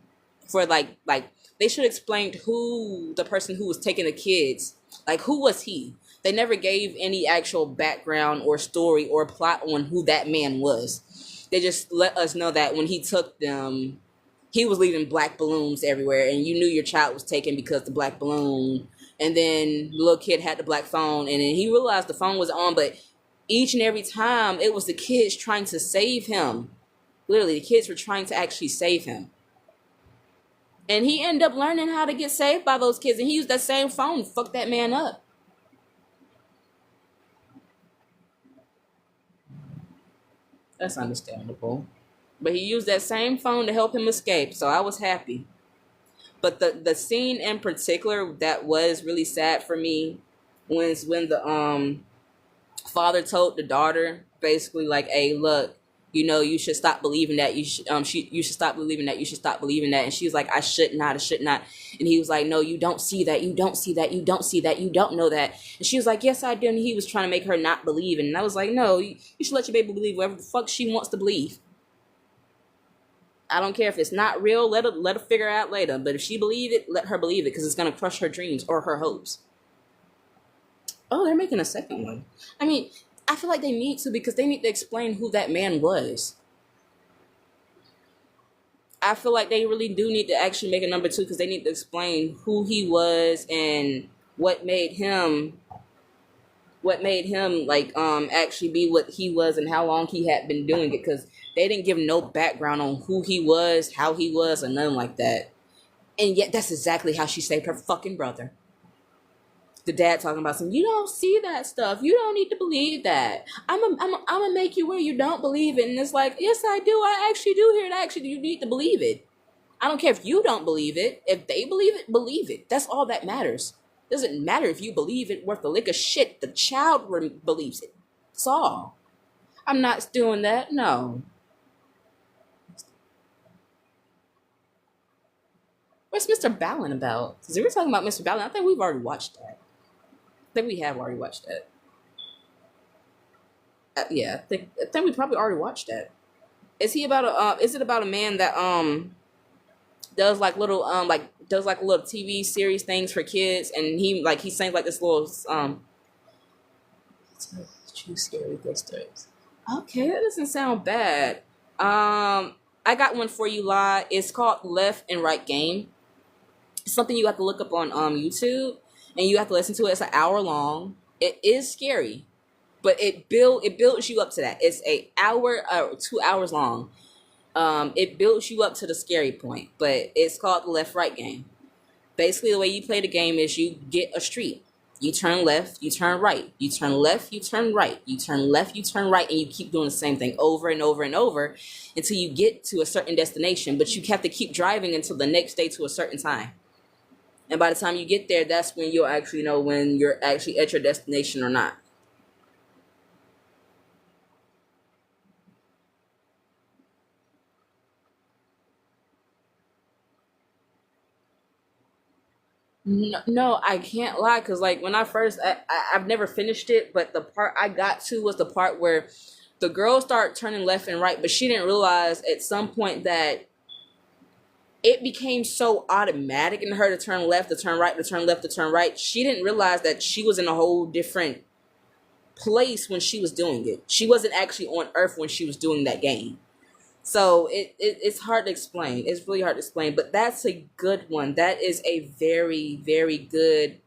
for like they should have explained who the person who was taking the kids, like who was he. They never gave any actual background or story or plot on who that man was. They just let us know that when he took them, he was leaving black balloons everywhere, and you knew your child was taken because the black balloon. And then the little kid had the black phone, and then he realized the phone was on, but each and every time it was the kids trying to save him. Literally, the kids were trying to actually save him. And he ended up learning how to get saved by those kids, and he used that same phone to fuck that man up. That's understandable. But he used that same phone to help him escape, so I was happy. But the scene in particular that was really sad for me was when the father told the daughter basically like, "Hey, look, you should stop believing that. You should stop believing that. You should stop believing that." And she was like, "I should not. I should not." And he was like, "No, you don't see that. You don't see that. You don't see that. You don't know that." And she was like, "Yes, I do." And he was trying to make her not believe. And I was like, "No, you should let your baby believe whatever the fuck she wants to believe. I don't care if it's not real. Let her figure it out later. But if she believe it, let her believe it because it's gonna crush her dreams or her hopes." Oh, they're making a second one. I mean, I feel like they need to because they need to explain who that man was. I feel like they really do need to actually make a number two because they need to explain who he was and what made him like actually be what he was and how long he had been doing it, because they didn't give no background on who he was, how he was, or nothing like that. And yet that's exactly how she saved her fucking brother. The dad talking about some, "You don't see that stuff. You don't need to believe that. I'm gonna make you where you don't believe it." And it's like, yes, I do. I actually do hear it. Actually, you need to believe it. I don't care if you don't believe it. If they believe it, believe it. That's all that matters. Doesn't matter if you believe it worth a lick of shit. The child believes it. That's all. I'm not doing that. No. What's Mr. Ballin about? Because we were talking about Mr. Ballin. I think we've already watched that. I think we have already watched that. Yeah, I think we probably already watched that. Is he about a? Is it about a man that does like little does like little TV series things for kids, and he sings like this little true scary ghost stories. Okay, that doesn't sound bad. I got one for you, La. It's called Left and Right Game. It's something you have to look up on YouTube, and you have to listen to it. It's an hour long. It is scary, but it builds you up to that. It's a hour 2 hours long. It builds you up to the scary point, but it's called the Left Right Game. Basically, the way you play the game is you get a street. You turn left, you turn right. You turn left, you turn right. You turn left, you turn right, and you keep doing the same thing over and over and over until you get to a certain destination. But you have to keep driving until the next day to a certain time. And by the time you get there, that's when you'll actually know when you're actually at your destination or not. No, no, I can't lie, because like when I've never finished it, but the part I got to was the part where the girl started turning left and right, but she didn't realize at some point that it became so automatic in her to turn left, to turn right, to turn left, to turn right. She didn't realize that she was in a whole different place when she was doing it. She wasn't actually on Earth when she was doing that game. So it's hard to explain. It's really hard to explain, but that's a good one. That is a very, very good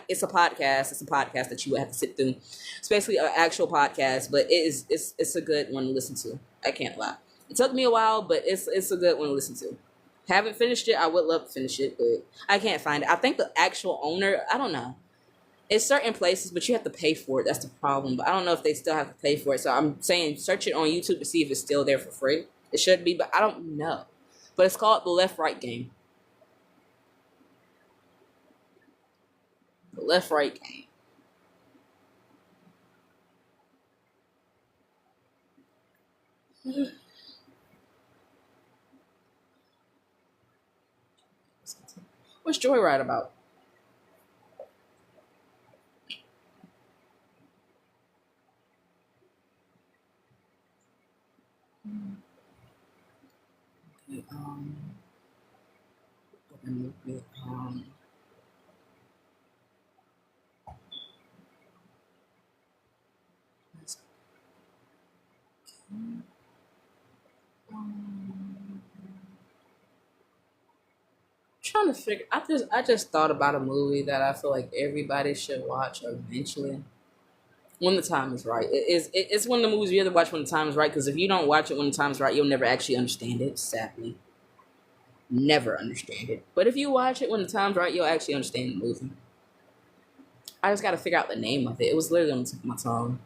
It's a podcast. It's a podcast that you have to sit through. It's basically an actual podcast, but it's a good one to listen to. I can't lie. It took me a while, but it's a good one to listen to. Haven't finished it. I would love to finish it, but I can't find it. I think the actual owner, I don't know. It's certain places, but you have to pay for it. That's the problem. But I don't know if they still have to pay for it. So I'm saying search it on YouTube to see if it's still there for free. It should be, but I don't know. But it's called the Left Right Game. The Left Right Game. What's Joyride about? Um, um, trying to figure. I just thought about a movie that I feel like everybody should watch eventually when the time is right. It's one of the movies you have to watch when the time is right, because if you don't watch it when the time is right, you'll never actually understand it. Sadly, never understand it. But if you watch it when the time's right, you'll actually understand the movie. I just got to figure out the name of it. It was literally on the tip of my tongue.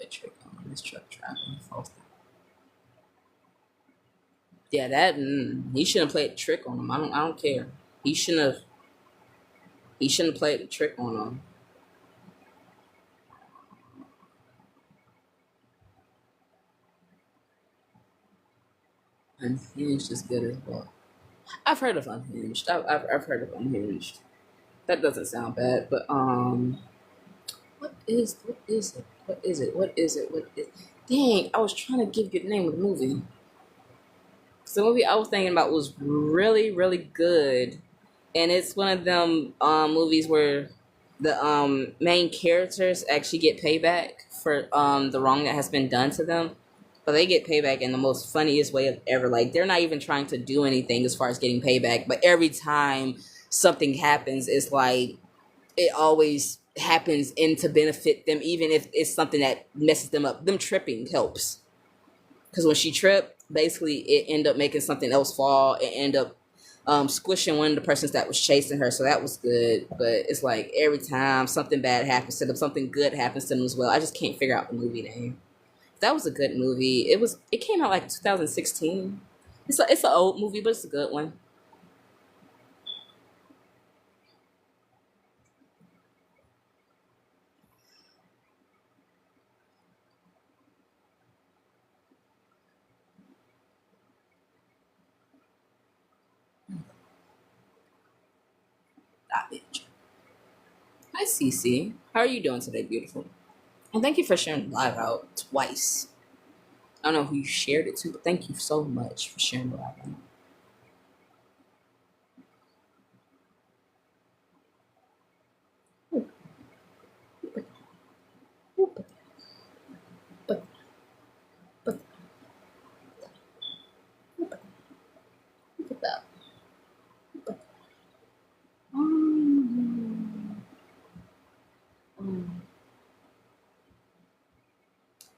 play a trick on this truck driving. Yeah, that he shouldn't have played a trick on him. I don't care. He shouldn't have. He shouldn't have played a trick on him. Unhinged is good as well. I've heard of Unhinged. I've heard of Unhinged. That doesn't sound bad, but what is it? What is it? What is it? What is? Dang, I was trying to give you the name of the movie. So the movie I was thinking about was really, really good, and it's one of them movies where the main characters actually get payback for the wrong that has been done to them. But they get payback in the most funniest way of ever. Like, they're not even trying to do anything as far as getting payback. But every time something happens, it's like it always happens in to benefit them, even if it's something that messes them up. Them tripping helps. Because when she tripped, basically it ended up making something else fall. It ended up squishing one of the persons that was chasing her. So that was good. But it's like every time something bad happens to them, something good happens to them as well. I just can't figure out the movie name. That was a good movie. It came out like 2016. It's an old movie, but it's a good one. That bitch. Hi, Cece. How are you doing today, beautiful? And thank you for sharing the live out twice. I don't know who you shared it to, but thank you so much for sharing the live out.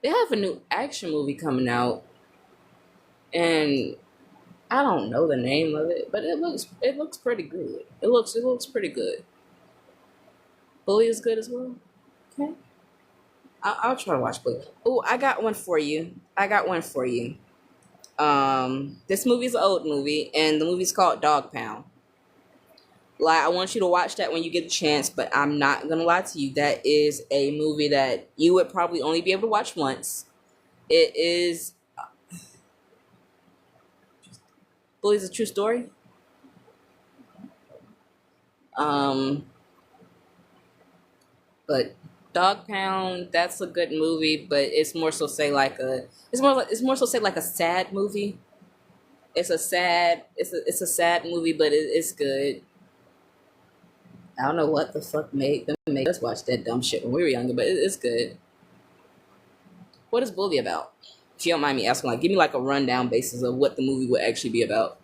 They have a new action movie coming out, and I don't know the name of it, but it looks pretty good. It looks pretty good. Bully is good as well. Okay, I'll try to watch Bully. Oh, I got one for you. This movie's an old movie, and the movie's called Dog Pound. Like, I want you to watch that when you get a chance, but I'm not gonna lie to you. That is a movie that you would probably only be able to watch once. It is Bully's a true story. Um, but Dog Pound, that's a good movie, but it's more so say like a it's more so say like a sad movie. It's a sad movie, but it's good. I don't know what the fuck made us watch that dumb shit when we were younger, but it's good. What is Bully about? If you don't mind me asking, like, give me like a rundown basis of what the movie would actually be about.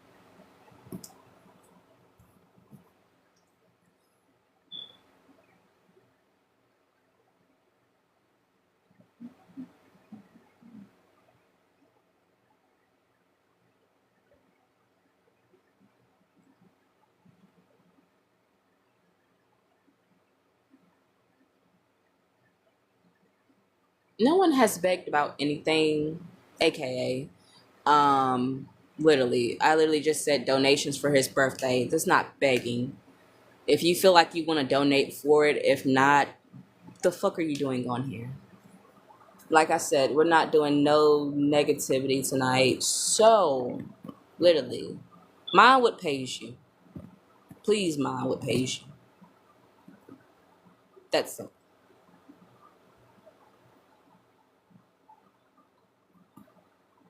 No one has begged about anything, aka, literally, I literally just said donations for his birthday. That's not begging. If you feel like you want to donate for it, if not, the fuck are you doing on here? Like I said, we're not doing no negativity tonight. So, literally, mind what pays you. Please mind what pays you. That's it.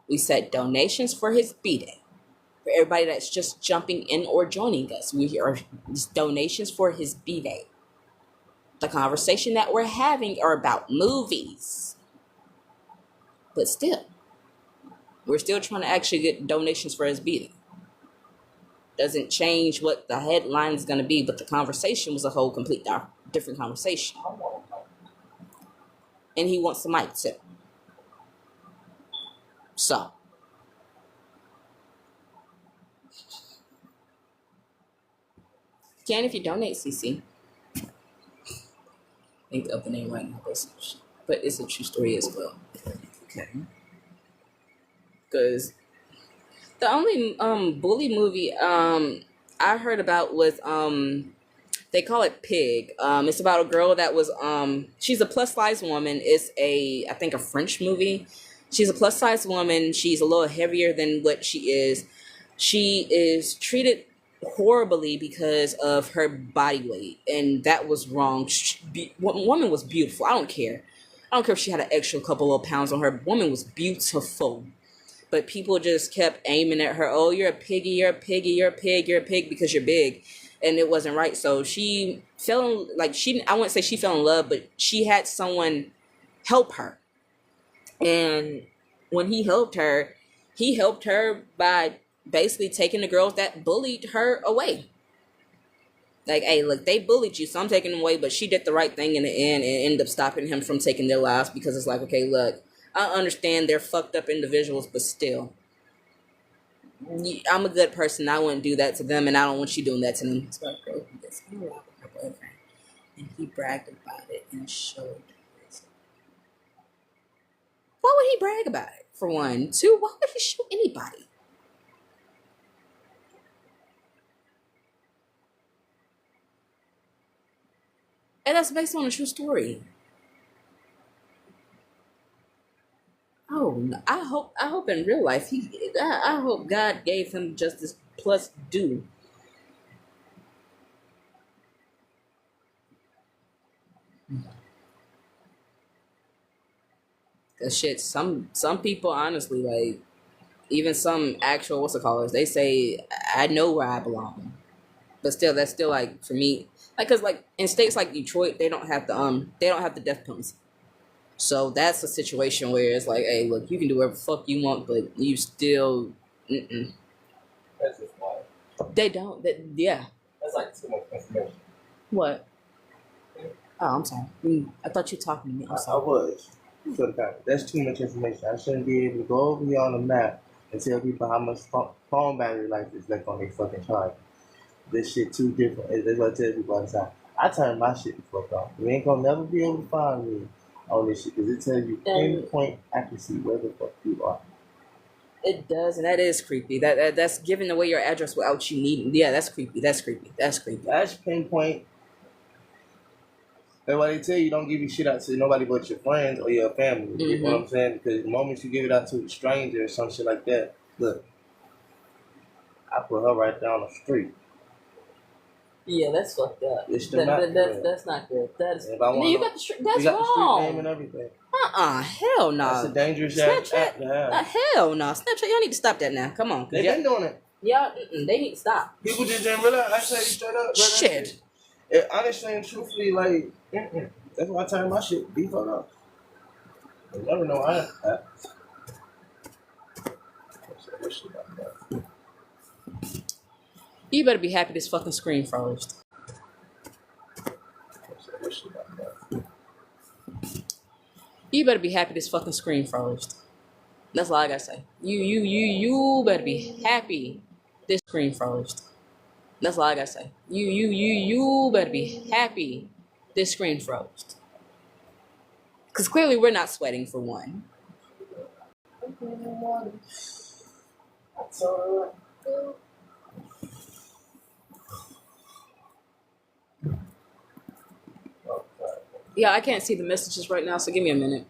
We said donations for his B-Day. For everybody that's just jumping in or joining us, we are donations for his B-Day. The conversation that we're having are about movies. But still, we're still trying to actually get donations for his B-Day. Doesn't change what the headline is going to be, but the conversation was a whole complete different conversation. And he wants the mic too. So, can if you donate, CC. Think of the name right now. but it's a true story as well. Okay. Because the only bully movie I heard about was they call it Pig. It's about a girl that was she's a plus size woman. It's I think a French movie. She's a plus size woman. She's a little heavier than what she is. She is treated horribly because of her body weight, and that was wrong. Woman was beautiful. I don't care. I don't care if she had an extra couple of pounds on her. Woman was beautiful. But people just kept aiming at her. Oh, you're a piggy, you're a piggy, you're a pig, you're a pig because you're big. And it wasn't right. So she fell in, I wouldn't say she fell in love, but she had someone help her. And when he helped her by basically taking the girls that bullied her away. Like, hey, look, they bullied you, so I'm taking them away. But she did the right thing in the end and ended up stopping him from taking their lives because it's like, okay, look, I understand they're fucked up individuals, but still, I'm a good person. I wouldn't do that to them, and I don't want you doing that to them. So I girl who gets in a lot with her boyfriend, and he bragged about it and showed it. Why would he brag about it? For one, two, why would he show anybody? And that's based on a true story. Oh, no. I hope in real life I hope God gave him justice plus due. Cause shit, some people honestly like even some actual what's it called? They say I know where I belong, but still that's still like for me like because like in states like Detroit they don't have the death penalty. So that's a situation where it's like, hey, look, you can do whatever the fuck you want, but you still, That's just why. they don't. Yeah. That's like too much information. What? Oh, I'm sorry. I thought you were talking to me. I'm I sorry. was. For the fact that's too much information. I shouldn't be able to go over here on the map and tell people how much phone battery life is left on their fucking charger. This shit too different. That's what I tell people all the time. I turn my shit the fuck off. You ain't gonna never be able to find me on this shit because it tells you pinpoint accuracy where the fuck you are. It does, and that is creepy. That's giving away your address without you needing. Yeah, that's creepy. That's creepy. That's creepy. That's pinpoint. That's why they tell you don't give your shit out to nobody but your friends or your family. Mm-hmm. You know what I'm saying? Because the moment you give it out to a stranger or some shit like that, look, I put her right down the street. Yeah, that's fucked up. That's not good. That is. You got the street. That's wrong. The street name and everything. Hell no. That's a dangerous app to have. Hell no. Snapchat, y'all need to stop that now. Come on. They've been doing it. Y'all, they need to stop. People just didn't realize. I say straight up. Shit. Honestly and truthfully, like, that's why I turn my shit be fucked up. You never know. You better be happy this fucking screen froze. You better be happy this fucking screen froze. That's all I gotta say. You better be happy this screen froze. That's all I gotta say. You better be happy this screen froze. Because clearly we're not sweating for one. Yeah, I can't see the messages right now, so give me a minute.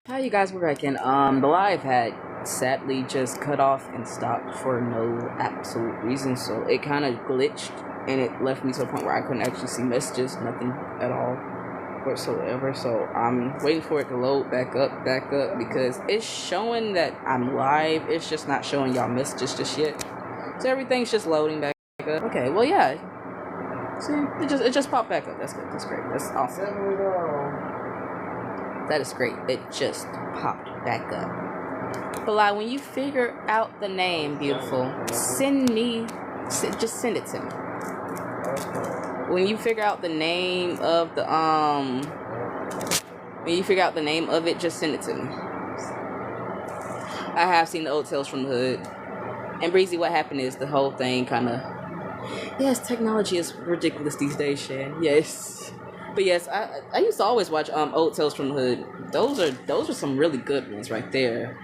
Hi, you guys, we're back in. The live had sadly just cut off and stopped for no absolute reason, so it kind of glitched and it left me to a point where I couldn't actually see messages, nothing at all whatsoever. So I'm waiting for it to load back up, because it's showing that I'm live. It's just not showing y'all messages just yet. So everything's just loading back up. Okay, well, yeah. See, it just popped back up. That's good. That's great. That's awesome. That is great. It just popped back up. But like, when you figure out the name, beautiful, just send it to me. When you figure out the name of the just send it to me. I have seen the old Tales from the Hood. And Breezy, what happened is the whole thing kind of, yes, technology is ridiculous these days, Shan. Yes. But yes, I used to always watch Old Tales from the Hood. Those are some really good ones right there.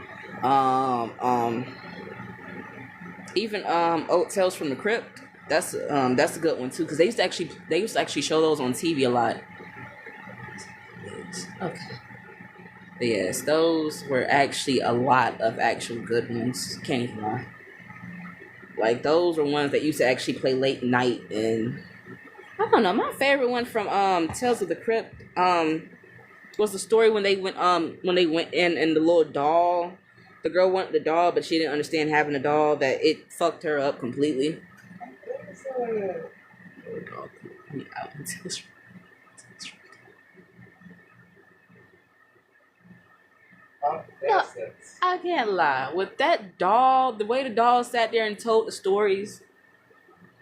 Even Old Tales from the Crypt. That's a good one too, because they used to actually show those on TV a lot. Okay. But yes, those were actually a lot of actual good ones. Can't even lie. Like, those were ones that used to actually play late night, and I don't know. My favorite one from Tales of the Crypt was the story when they went in and the little doll. The girl wanted the doll, but she didn't understand having a doll, that it fucked her up completely. No, I can't lie. With that doll, the way the doll sat there and told the stories,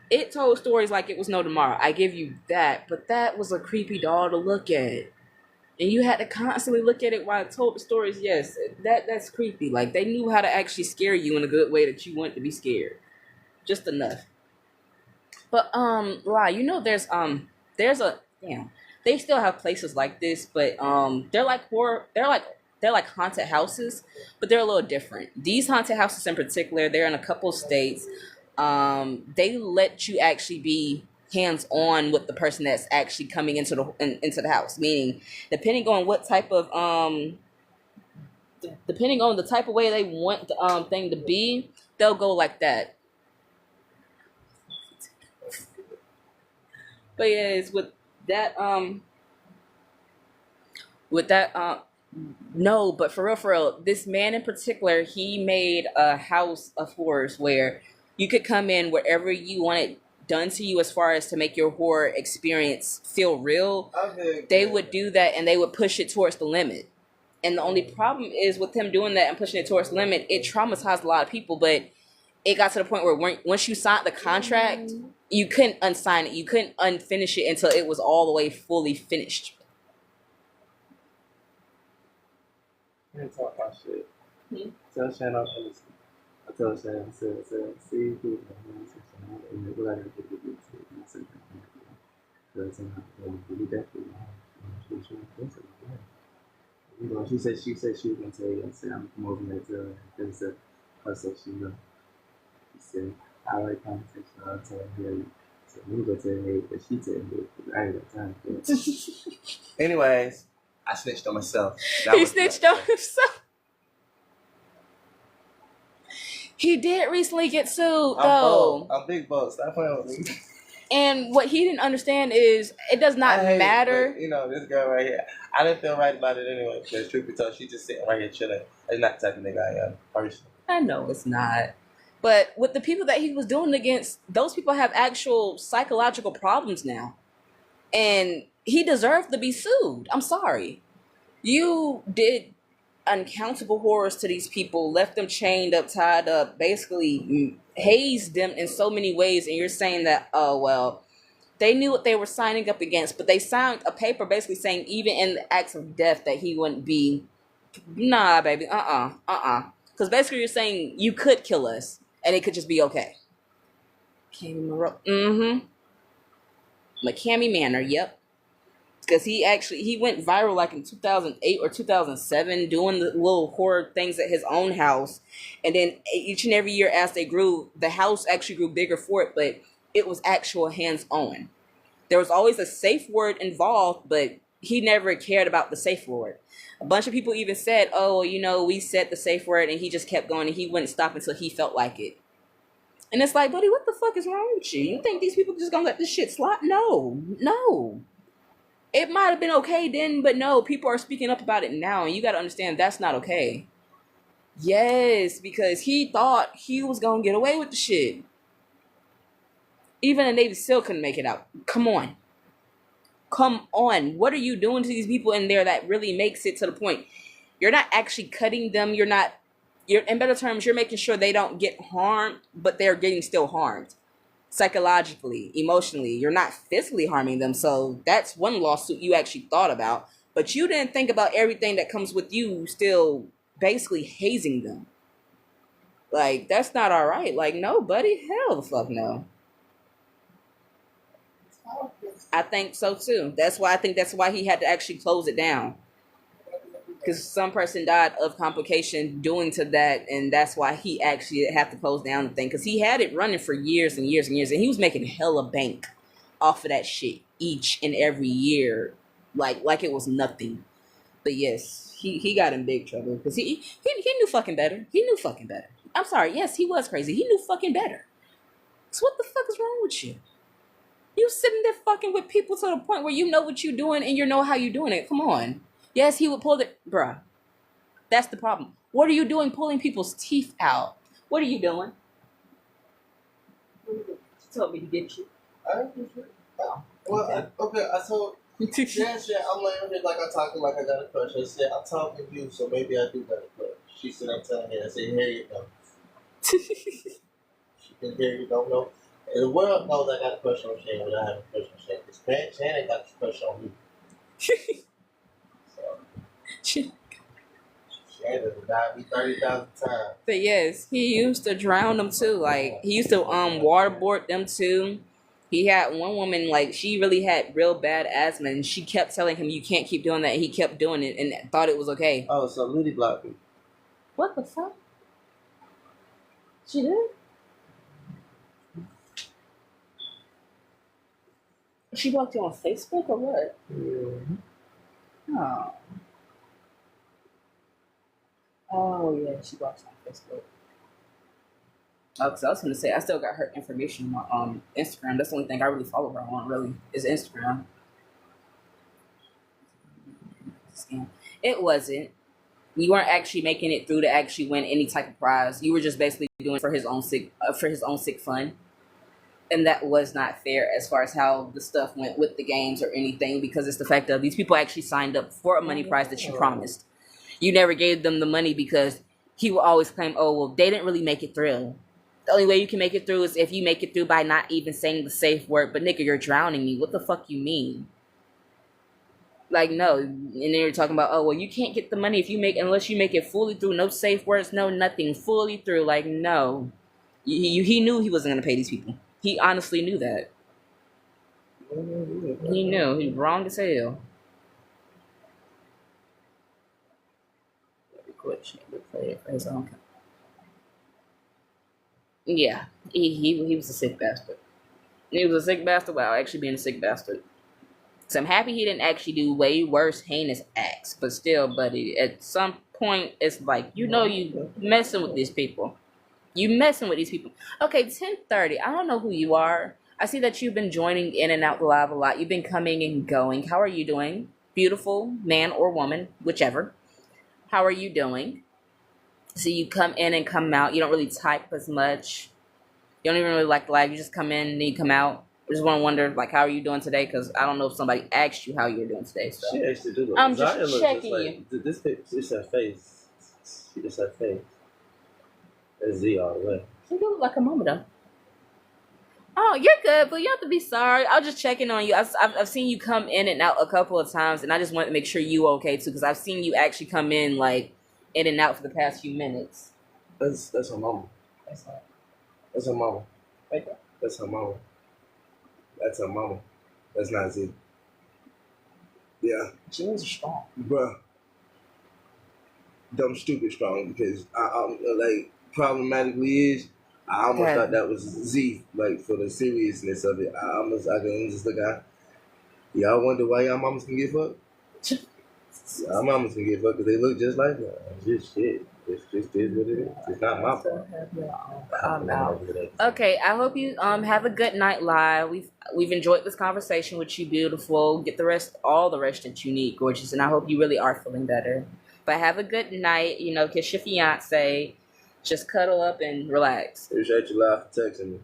it told stories like it was no tomorrow. I give you that, but that was a creepy doll to look at. And you had to constantly look at it while it told the stories. Yes, that's creepy. Like, they knew how to actually scare you in a good way that you want to be scared. Just enough. But there's a damn. They still have places like this, but they're like haunted houses, but they're a little different. These haunted houses in particular, they're in a couple states. They let you actually be hands-on with the person that's actually coming into the house. Meaning, depending on what type of depending on the type of way they want the thing to be, they'll go like that. But yeah, it's with that no, but for real, this man in particular, he made a house of horrors where you could come in wherever you want it done to you, as far as to make your horror experience feel real. They would do that, and they would push it towards the limit. And the only problem is with him doing that and pushing it towards the limit, it traumatized a lot of people, but it got to the point where once you signed the contract, you couldn't unsign it. You couldn't unfinish it until it was all the way fully finished. I didn't talk my shit. Tell Shan I'm innocent. I told Shan, I said, see, people, and what I got to do is, and I said, because we definitely you know, she said she was gonna tell you. I said, I'm come over there to because her said she know. She said, I like conversation. I'll tell her. So I'm gonna tell her, but she tell me, I ain't got time for it. Anyways, I snitched on myself. He snitched on himself. He did recently get sued, though. I'm big boss. Stop playing with me. And what he didn't understand is it does not matter. But, you know, this girl right here, I didn't feel right about it anyway. Because truth be told, she just sitting right here chilling. That's not the type of nigga I am, personally. I know it's not. But with the people that he was doing against, those people have actual psychological problems now. And he deserved to be sued. I'm sorry. You did uncountable horrors to these people, left them chained up, tied up, basically hazed them in so many ways, and you're saying that, oh, well, they knew what they were signing up against, but they signed a paper basically saying even in the acts of death that he wouldn't be, nah, baby, because basically you're saying you could kill us, and it could just be okay. Cammy Monroe, McCammy Manor, yep. Because he went viral like in 2008 or 2007 doing the little horror things at his own house. And then each and every year as they grew, the house actually grew bigger for it, but it was actual hands-on. There was always a safe word involved, but he never cared about the safe word. A bunch of people even said, oh, you know, we said the safe word, and he just kept going, and he wouldn't stop until he felt like it. And it's like, buddy, what the fuck is wrong with you? You think these people just gonna let this shit slide? No, no. It might have been okay then, but no, people are speaking up about it now, and you gotta understand that's not okay. Yes, because he thought he was gonna get away with the shit. Even the Navy SEAL couldn't make it out. Come on. Come on. What are you doing to these people in there that really makes it to the point? You're not actually cutting them. You're in better terms, you're making sure they don't get harmed, but they're getting still harmed. Psychologically, emotionally. You're not physically harming them. So that's one lawsuit you actually thought about. But you didn't think about everything that comes with you still basically hazing them. Like, that's not all right. Like, no, buddy. Hell the fuck no. I think so too. I think that's why he had to actually close it down. Because some person died of complication doing to that, and that's why he actually had to close down the thing. Because he had it running for years and years and years, and he was making hella bank off of that shit each and every year, like it was nothing. But yes, he got in big trouble because he knew fucking better. He knew fucking better. I'm sorry. Yes, he was crazy. He knew fucking better. So what the fuck is wrong with you? You sitting there fucking with people to the point where you know what you're doing and you know how you're doing it. Come on. Yes, he would pull it. Bruh. That's the problem. What are you doing pulling people's teeth out? What are you doing? She told me to get you. I didn't do shit. Oh. Well, okay, I told... Yeah, I'm laying here like I'm talking like I got a crush. I said, I'm talking to you, so maybe I do got a crush. She said, I'm telling you. I said, here you go. She can hear you, don't know. And the world knows I got a crush on Shane, but I have a crush on Shane. Because Shannon got a crush on me. So, Shannon died me 30,000 times. But yes, he used to drown them too. Like, he used to waterboard them too. He had one woman, like, she really had real bad asthma, and she kept telling him, you can't keep doing that, and he kept doing it and thought it was okay. Oh, so Liddy blocked me. What the fuck? She did? She blocked you on Facebook or what? Mm-hmm. Oh. Oh, yeah, she blocked you on Facebook. Oh, because I was going to say, I still got her information on Instagram. That's the only thing I really follow her on, really, is Instagram. It wasn't. You weren't actually making it through to actually win any type of prize. You were just basically doing it for his own sick fun. And that was not fair as far as how the stuff went with the games or anything, because it's the fact of these people actually signed up for a money prize that you promised. You never gave them the money because he will always claim, oh, well, they didn't really make it through. The only way you can make it through is if you make it through by not even saying the safe word. But nigga, you're drowning me. What the fuck you mean? Like, no. And then you're talking about, oh, well, you can't get the money unless you make it fully through. No safe words, no nothing. Fully through. Like, no. He knew he wasn't going to pay these people. He honestly knew that. He knew. He was wrong as hell. Quit. Play it for his own. Yeah, he was a sick bastard. He was a sick bastard while actually being a sick bastard. So I'm happy he didn't actually do way worse heinous acts. But still, buddy, at some point, it's like, you messing with these people. You messing with these people. Okay, 10:30. I don't know who you are. I see that you've been joining in and out the live a lot. You've been coming and going. How are you doing? Beautiful man or woman, whichever. How are you doing? So you come in and come out. You don't really type as much. You don't even really like the live. You just come in and you come out. I just want to wonder, like, how are you doing today? Because I don't know if somebody asked you how you're doing today. So. She actually do look. I'm just checking you. This is her face. She just her face. That's Z all the way. You look like a mama, though. Oh, you're good, but you have to be sorry. I was just checking on you. I've seen you come in and out a couple of times, and I just wanted to make sure you were okay, too, because I've seen you actually come in, like, in and out for the past few minutes. That's her mama. That's her mama. Right there? That's her mama. That's her mama. That's not Z. Yeah. Jeans are strong. Bruh. Dumb, stupid strong, because I like, problematically is, I almost thought that was Z, like, for the seriousness of it. I can just look at, y'all wonder why y'all mamas can get fucked? Y'all mamas can get fucked because they look just like her. Just shit. It's just is what it is. It's not my fault. I'm out. Okay, I hope you have a good night live. We've enjoyed this conversation with you, beautiful. Get the rest, all the rest that you need, gorgeous, and I hope you really are feeling better. But have a good night. You know, kiss your fiance. Just cuddle up and relax. Appreciate you live for texting me.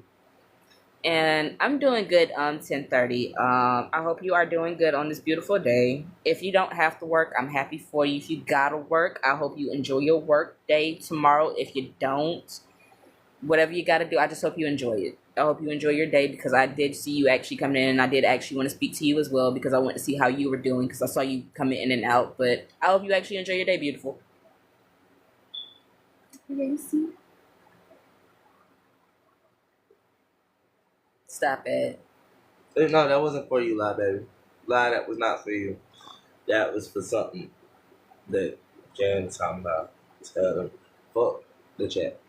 And I'm doing good 10:30. I hope you are doing good on this beautiful day. If you don't have to work, I'm happy for you. If you gotta work, I hope you enjoy your work day tomorrow. If you don't, whatever you gotta do, I just hope you enjoy it. I hope you enjoy your day because I did see you actually coming in, and I did actually want to speak to you as well because I want to see how you were doing because I saw you coming in and out. But I hope you actually enjoy your day, beautiful. Yeah, you see? Stop it. No, that wasn't for you, lie, baby. Lie, that was not for you. That was for something that Jan's talking about. Tell them, fuck the chat.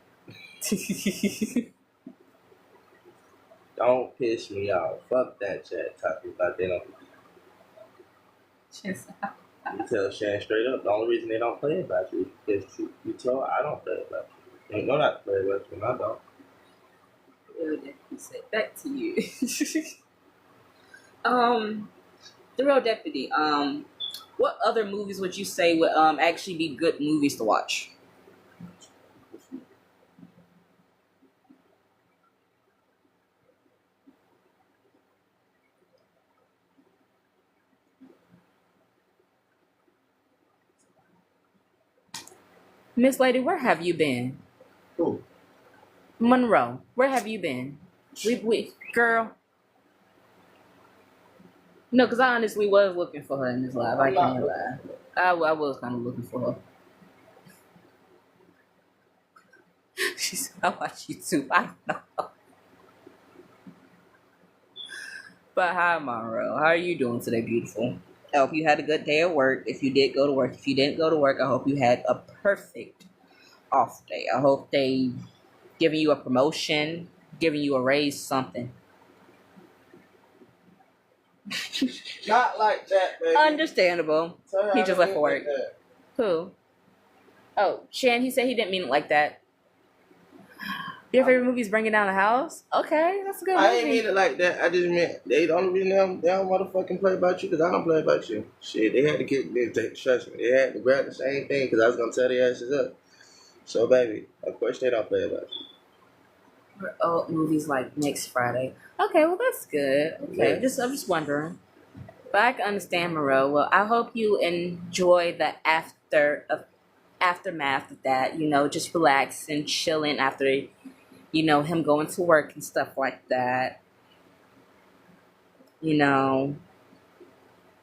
Don't piss me off. Fuck that chat talking about that. You tell Shan straight up. The only reason they don't play about you is because you tell her I don't play about you. Ain't no not to play about you, and I don't. Say back to you. The Real Deputy. What other movies would you say would actually be good movies to watch? Miss Lady, where have you been? Who? Monroe, where have you been? We girl. No, because I honestly was looking for her in this live. I can't lie. I was kind of looking for her. She said, I watch YouTube. I don't know. But hi, Monroe. How are you doing today, beautiful? I hope you had a good day at work. If you did go to work, if you didn't go to work, I hope you had a perfect off day. I hope they giving you a promotion, giving you a raise, something. Not like that, baby. Understandable. He just left for work. Like who? Oh, Shan, he said he didn't mean it like that. Your favorite movie is Bringing Down the House? Okay, that's a good movie. I ain't mean it like that. I just meant they the only reason they don't motherfucking play about you because I don't play about you. Shit, they had to get me. Trust me, they had to grab the same thing because I was gonna tell their asses up. So, baby, of course they don't play about you. Oh, movies like next Friday. Okay, well that's good. Okay, Yeah. I'm just wondering. But I can understand, Moreau. Well, I hope you enjoy the aftermath of that. You know, just relax and chilling after, you know, him going to work and stuff like that. You know,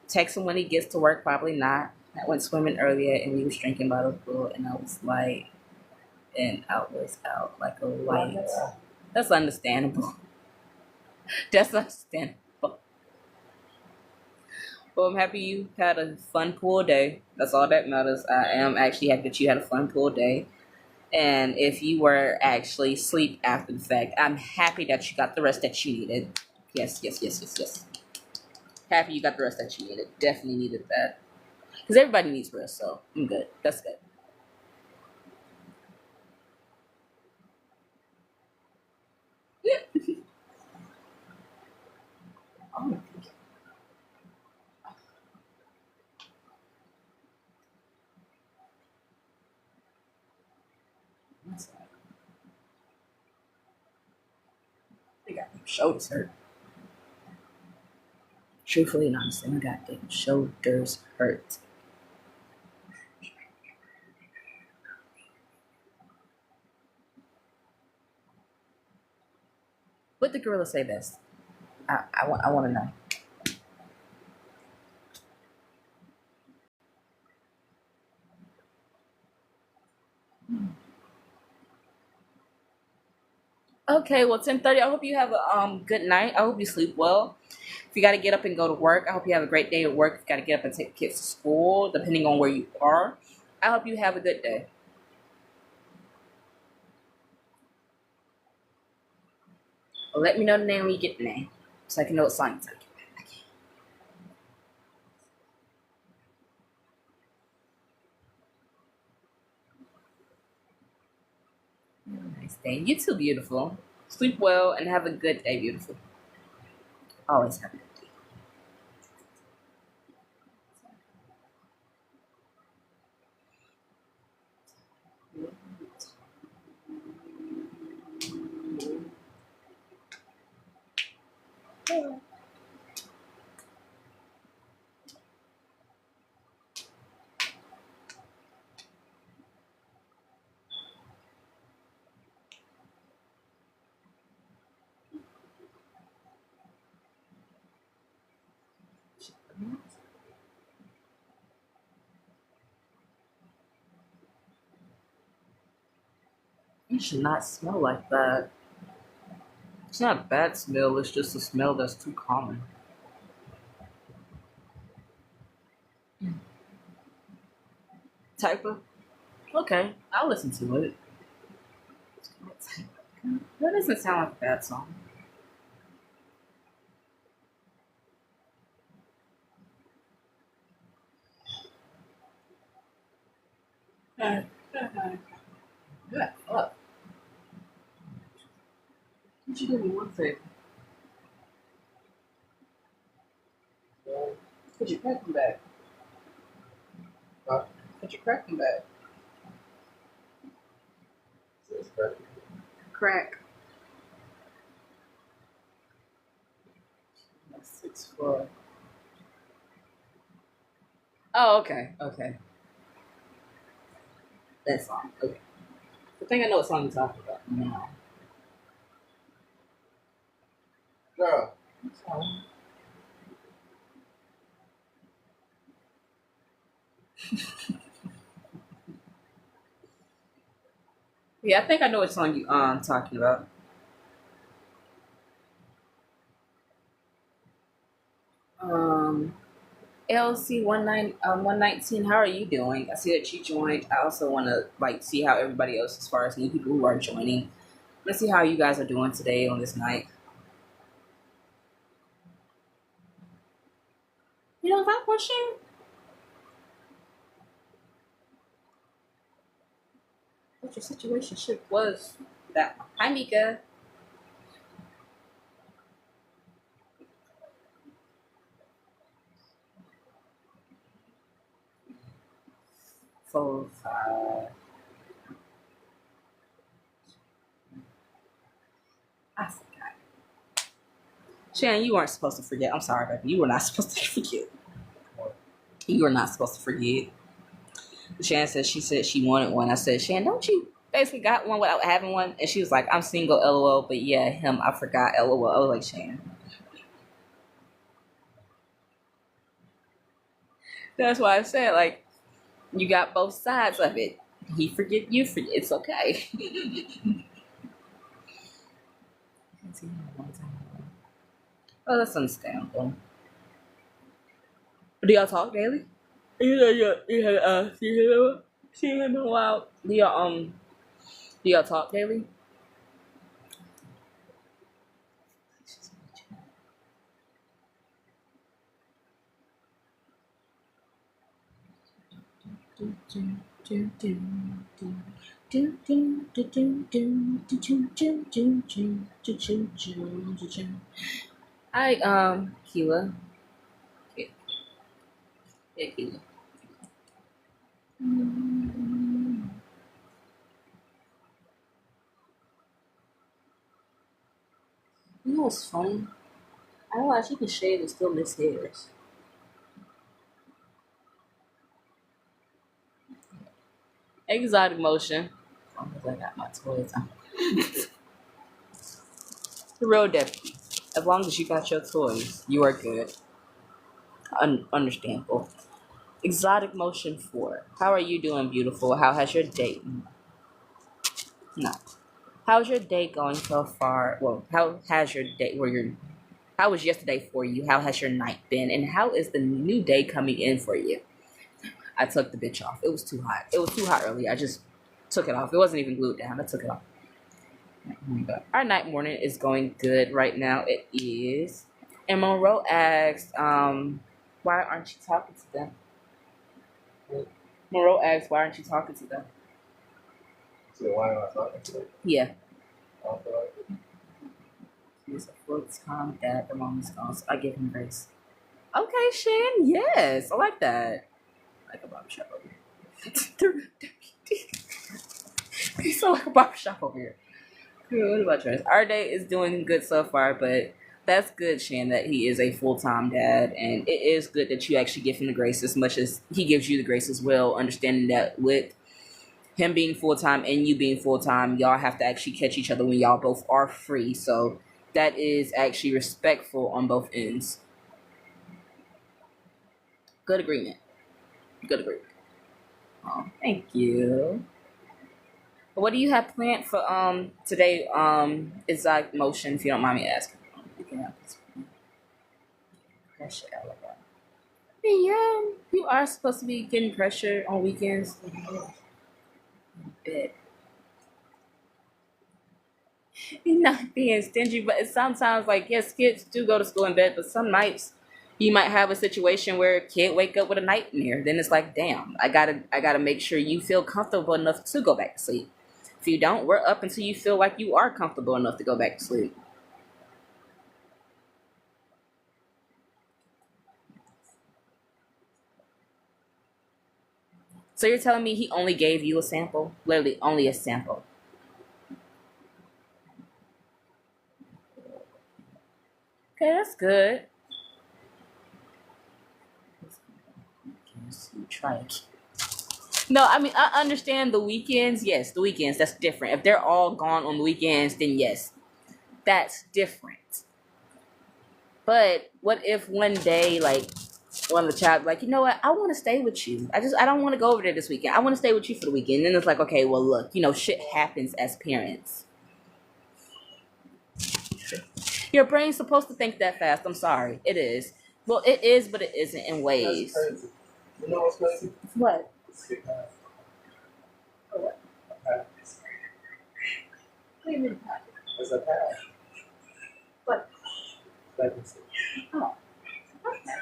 text him when he gets to work. Probably not. I went swimming earlier and we was drinking by the pool, and I was like, and I was out like a light. That's understandable. That's understandable. Well, I'm happy you had a fun pool day. That's all that matters. I am actually happy that you had a fun pool day. And if you were actually asleep after the fact, I'm happy that you got the rest that you needed. Yes. Happy you got the rest that you needed. Definitely needed that. Because everybody needs rest, so I'm good. That's good. Oh. I got them shoulders hurt. Truthfully and honestly, my goddamn shoulders hurt. What the gorilla say best? I want to know. Okay, well, 10:30. I hope you have a good night. I hope you sleep well. If you got to get up and go to work, I hope you have a great day at work. If you got to get up and take kids to school, depending on where you are, I hope you have a good day. Well, let me know the name when you get the name, so I can know what song it's like. nice day. You too, beautiful. Sleep well and have a good day, beautiful. Always have a good day. It should not smell like that. It's not a bad smell, it's just a smell that's too common. Type of? Okay, I'll listen to it. That doesn't sound like a bad song. Yeah, fuck. Would you do me one favor? Could you crack them back? Huh? Could you crack them back? It's crazy. Crack. 6'4". Oh, okay, okay. That song. Okay. I think I know what song you're talking about now. Girl, Yeah, I think I know what song you talking about. Um, LC 119. How are you doing? I see that you joined. I also want to like see how everybody else, as far as new people who are joining. Let's see how you guys are doing today on this night. You know that question? What your situationship was? That hi Mika. Four, five. I forgot. Shannon, you weren't supposed to forget. I'm sorry, baby. You were not supposed to forget. You were not supposed to forget. Shannon said she wanted one. I said, Shannon, don't you basically got one without having one? And she was like, I'm single, lol. But yeah, him, I forgot, lol. I was like, Shannon. That's why I said, like, you got both sides of it. He forget, you forget. It's okay. Oh, that's understandable. Do y'all talk daily? See him in a while. Do y'all talk daily? Hi, Keela. Yeah, yeah, Keela. You know what's funny? I realize you can shave and still miss hairs. Exotic motion. As long as I got my toys on. The real deputy. As long as you got your toys, you are good. Understandable. Exotic motion 4. How are you doing, beautiful? How has your day? No. How's your day going so far? Well, how has your day? How was yesterday for you? How has your night been? And how is the new day coming in for you? I took the bitch off. It was too hot. It was too hot early. I just took it off. It wasn't even glued down. I took it off. Our night morning is going good right now. It is. And Monroe asked, why aren't you talking to them? Monroe asked, why aren't you talking to them? So why am I talking to it? Yeah. I don't feel like it. He's a full-time dad. The mom is gone, so I give him grace. Okay, Shan. Yes, I like that. I like a barbershop over here. You sound like a barbershop over here. What about yours? Our day is doing good so far, but that's good, Shan, that he is a full-time dad, and it is good that you actually give him the grace as much as he gives you the grace as well, understanding that with him being full-time and you being full-time, y'all have to actually catch each other when y'all both are free, so that is actually respectful on both ends. Good agreement. Good agreement. Oh, thank you. What do you have planned for today? Exact motion, if you don't mind me asking. You can have this. Pressure element. Yeah, you are supposed to be getting pressure on weekends. Bet. You're not being stingy, but it's sometimes like yes, kids do go to school in bed, but some nights you might have a situation where a kid wake up with a nightmare. Then it's like, damn, I gotta make sure you feel comfortable enough to go back to sleep. If you don't, we're up until you feel like you are comfortable enough to go back to sleep. So you're telling me he only gave you a sample? Literally only a sample. Okay, that's good. Try it. No, I mean I understand the weekends. Yes, the weekends. That's different. If they're all gone on the weekends, then yes, that's different. But what if one day, like, one of the child, like, you know what? I want to stay with you. I don't want to go over there this weekend. I want to stay with you for the weekend. And then it's like, okay, well, look, shit happens as parents. Your brain's supposed to think that fast. I'm sorry. It is. Well, it is, but it isn't in ways. That's crazy. You know what's crazy? What? Skip past. What? What do you mean path? It's a path. What? Pregnancy. Oh. Okay.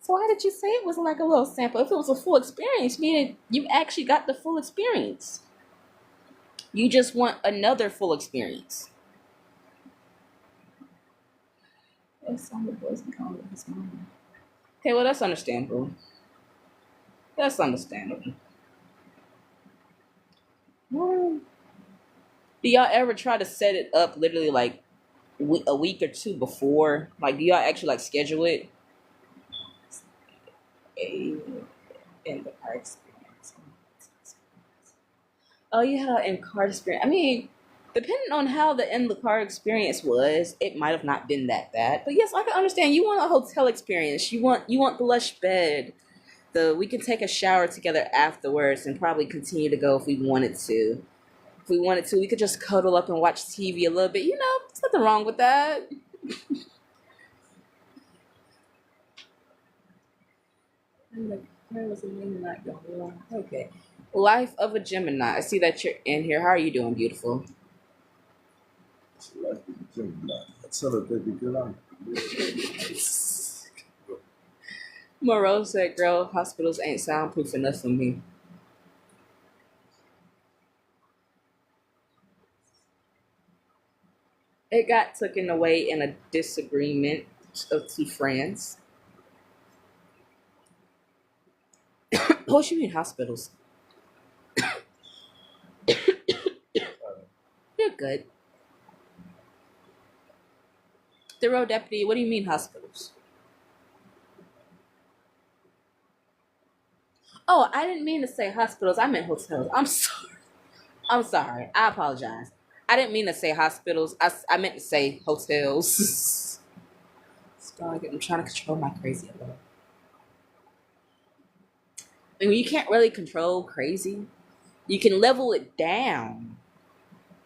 So why did you say it wasn't like a little sample? If it was a full experience, meaning you actually got the full experience. You just want another full experience. Okay, well that's understandable. That's understandable. Do y'all ever try to set it up literally like a week or two before? Like, do y'all actually like schedule it? In the car experience. Oh, you had an in-car experience. I mean, depending on how the in-the-car experience was, it might have not been that bad. But yes, I can understand. You want a hotel experience. You want the lush bed. We can take a shower together afterwards and probably continue to go if we wanted to. If we wanted to, we could just cuddle up and watch TV a little bit. There's nothing wrong with that. Okay. Life of a Gemini. I see that you're in here. How are you doing, beautiful? Life of a Gemini. Tell her, baby, good on. Moreau said, girl, hospitals ain't soundproof enough for me. It got taken away in a disagreement of two friends. What you mean hospitals? You're good. The road deputy, what do you mean hospitals? Oh, I didn't mean to say hospitals. I meant hotels. I'm sorry. I'm sorry. I apologize. I didn't mean to say hospitals. I meant to say hotels. I'm trying to control my crazy a little. I mean, you can't really control crazy. You can level it down,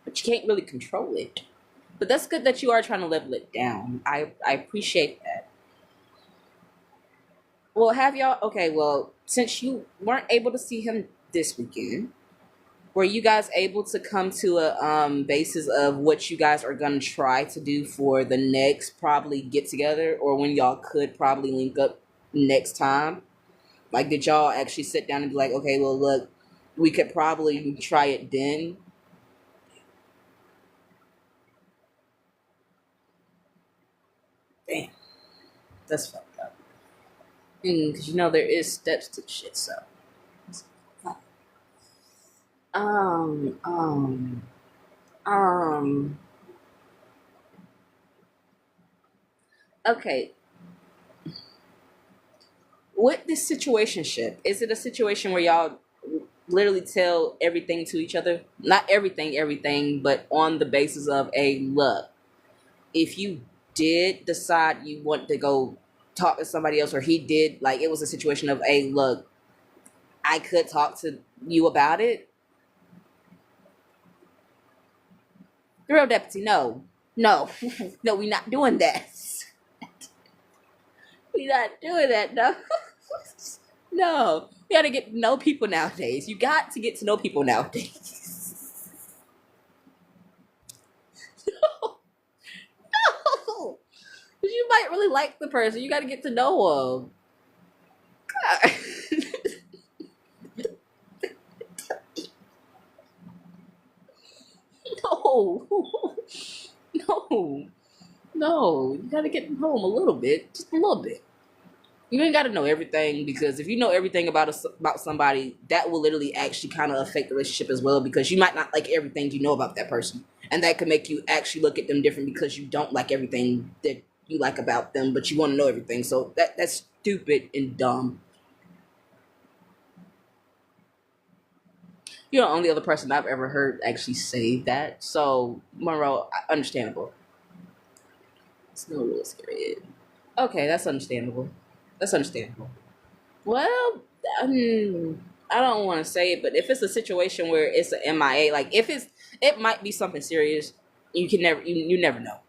but you can't really control it. But that's good that you are trying to level it down. I appreciate that. Well, since you weren't able to see him this weekend, were you guys able to come to a basis of what you guys are going to try to do for the next probably get together, or when y'all could probably link up next time? Like, did y'all actually sit down and be like, okay, well, look, we could probably try it then? Damn, that's fucked up. Because there is steps to shit. So, um, um, um. Okay, with this situationship, is it a situation where y'all literally tell everything to each other? Not everything, but on the basis of a look. If you did decide you want to go talk to somebody else, or he did, like it was a situation of a look, I could talk to you about it. The real deputy, no, no, no, we're not doing that. We're not doing that, no. No, you gotta get to know people nowadays. You got to get to know people nowadays. No, because you might really like the person. You gotta get to know them. No, no, no. You gotta get them home a little bit, just a little bit. You ain't gotta know everything, because if you know everything about somebody, that will literally actually kind of affect the relationship as well. Because you might not like everything you know about that person, and that could make you actually look at them different because you don't like everything that you like about them, but you want to know everything. So that's stupid and dumb. You're the only other person I've ever heard actually say that. So, Monroe, understandable. It's no real scary. Okay, that's understandable. That's understandable. Well, I don't want to say it, but if it's a situation where it's an MIA, like if it might be something serious. You never know,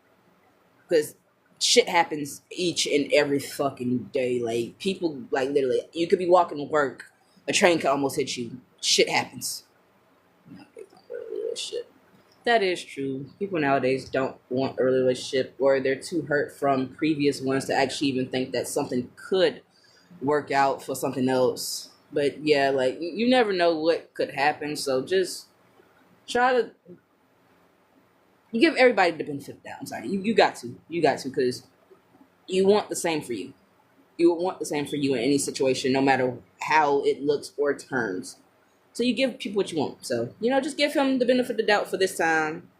because shit happens each and every fucking day. Like people, like literally, you could be walking to work, a train could almost hit you. Shit happens. Shit. That is true. People nowadays don't want a relationship, or they're too hurt from previous ones to actually even think that something could work out for something else. But yeah, like you never know what could happen. So just try to you give everybody the benefit of the doubt. I'm sorry, you got to, because you want the same for you. You would want the same for you in any situation, no matter how it looks or turns. So you give people what you want. So just give him the benefit of the doubt for this time.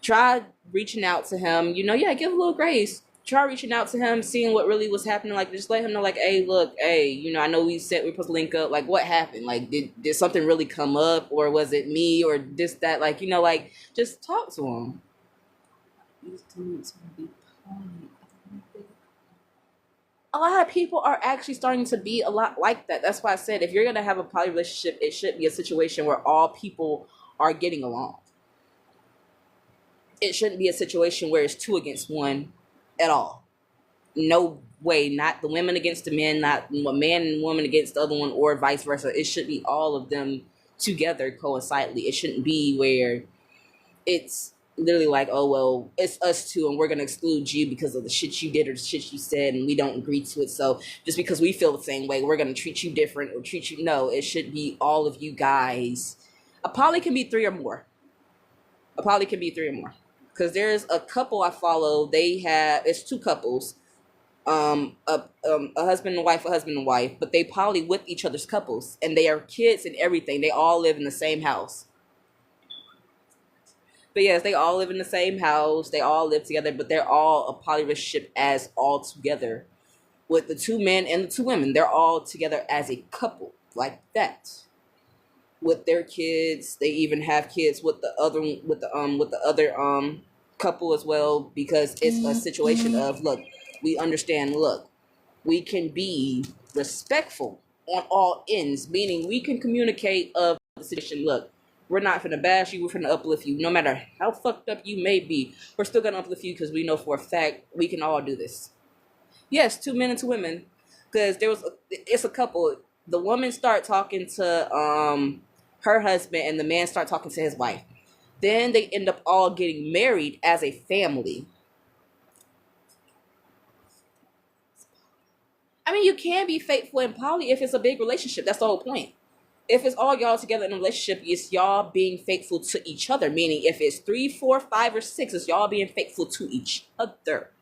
Try reaching out to him. Yeah, give a little grace. Try reaching out to him, seeing what really was happening. Like, just let him know, like, hey, look, hey, I know we said we're supposed to link up. Like, what happened? Like, did something really come up, or was it me, or this, that? Like, like, just talk to him. A lot of people are actually starting to be a lot like that. That's why I said, if you're gonna have a poly relationship, it should be a situation where all people are getting along. It shouldn't be a situation where it's two against one at all. No way. Not the women against the men, not a man and woman against the other one, or vice versa. It should be all of them together coincidentally. It shouldn't be where it's literally like, oh, well, it's us two and we're going to exclude you because of the shit you did or the shit you said, and we don't agree to it. So just because we feel the same way, we're going to treat you different or treat you. No, it should be all of you guys. A poly can be three or more. Because there's a couple I follow. It's two couples. A husband and wife, but they poly with each other's couples, and they are kids and everything. They all live in the same house. But yes, they all live in the same house. They all live together, but they're all a poly relationship as all together. With the two men and the two women, they're all together as a couple, like that. With their kids, they even have kids with the other couple as well, because it's a situation of, look, we understand, look, we can be respectful on all ends, meaning we can communicate of the situation. Look, we're not finna bash you, we're finna uplift you. No matter how fucked up you may be, we're still gonna uplift you because we know for a fact we can all do this. Yes, two men and two women. Because it's a couple. The woman start talking to her husband, and the man start talking to his wife. Then they end up all getting married as a family. I mean, you can be faithful in poly if it's a big relationship. That's the whole point. If it's all y'all together in a relationship, it's y'all being faithful to each other. Meaning, if it's 3, 4, 5, or 6, it's y'all being faithful to each other.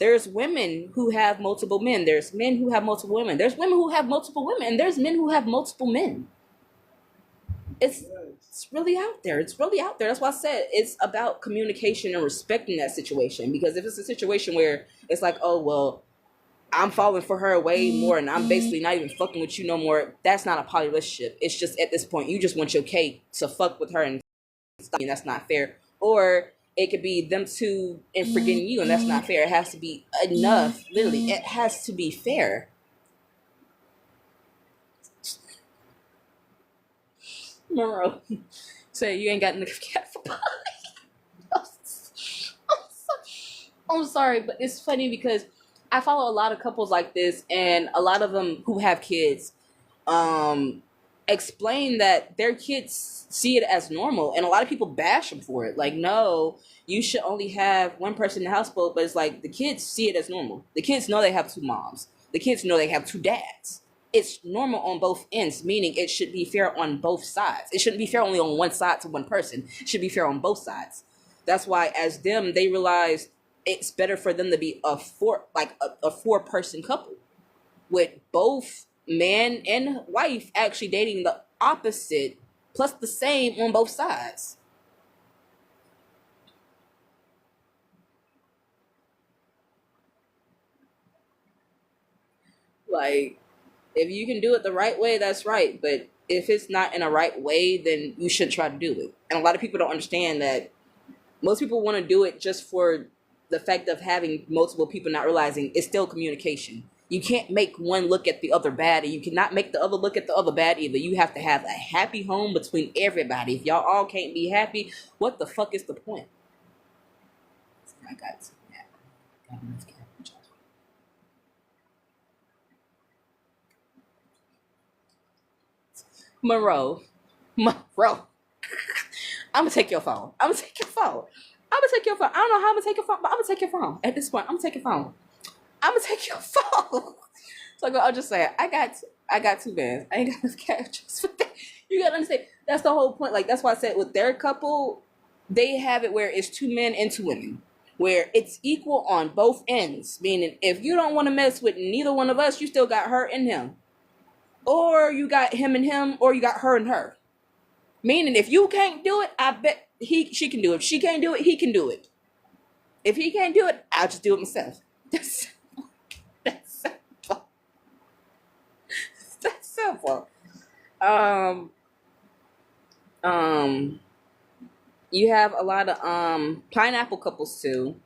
There's women who have multiple men. There's men who have multiple women. There's women who have multiple women. And there's men who have multiple men. It's really out there. It's really out there. That's why I said it's about communication and respecting that situation. Because if it's a situation where it's like, oh, well, I'm falling for her way more and I'm basically not even fucking with you no more, that's not a poly relationship. It's just at this point, you just want your cake to fuck with her and stop, and that's not fair. Or it could be them two and forgetting you, and that's not fair. It has to be enough. Literally, it has to be fair. Moro, say you ain't got enough cat for poly. I'm sorry, but it's funny because I follow a lot of couples like this, and a lot of them who have kids explain that their kids see it as normal, and a lot of people bash them for it. Like, no, you should only have one person in the household, but it's like the kids see it as normal. The kids know they have 2 moms. The kids know they have 2 dads. It's normal on both ends, meaning it should be fair on both sides. It shouldn't be fair only on one side to one person. It should be fair on both sides. That's why, as them, they realize it's better for them to be a 4-person couple with both man and wife actually dating the opposite plus the same on both sides. Like, if you can do it the right way, that's right. But if it's not in a right way, then you shouldn't try to do it. And a lot of people don't understand that most people want to do it just for the fact of having multiple people, not realizing it's still communication. You can't make one look at the other bad, and you cannot make the other look at the other bad either. You have to have a happy home between everybody. If y'all all can't be happy, what the fuck is the point? I got to. Monroe. I'm gonna take your phone. I don't know how I'm gonna take your phone, but I'm gonna take your phone. At this point, I'm gonna take your phone. So I'll just say, I got 2 bands. I ain't got enough cash just for that. You gotta understand. That's the whole point. Like, that's why I said with their couple, they have it where it's 2 men and 2 women, where it's equal on both ends. Meaning, if you don't want to mess with neither one of us, you still got her and him, or you got him and him, or you got her and her. Meaning, if you can't do it, I bet she can do it. If she can't do it, he can do it. If he can't do it, I'll just do it myself. That's simple. That's simple. You have a lot of pineapple couples too.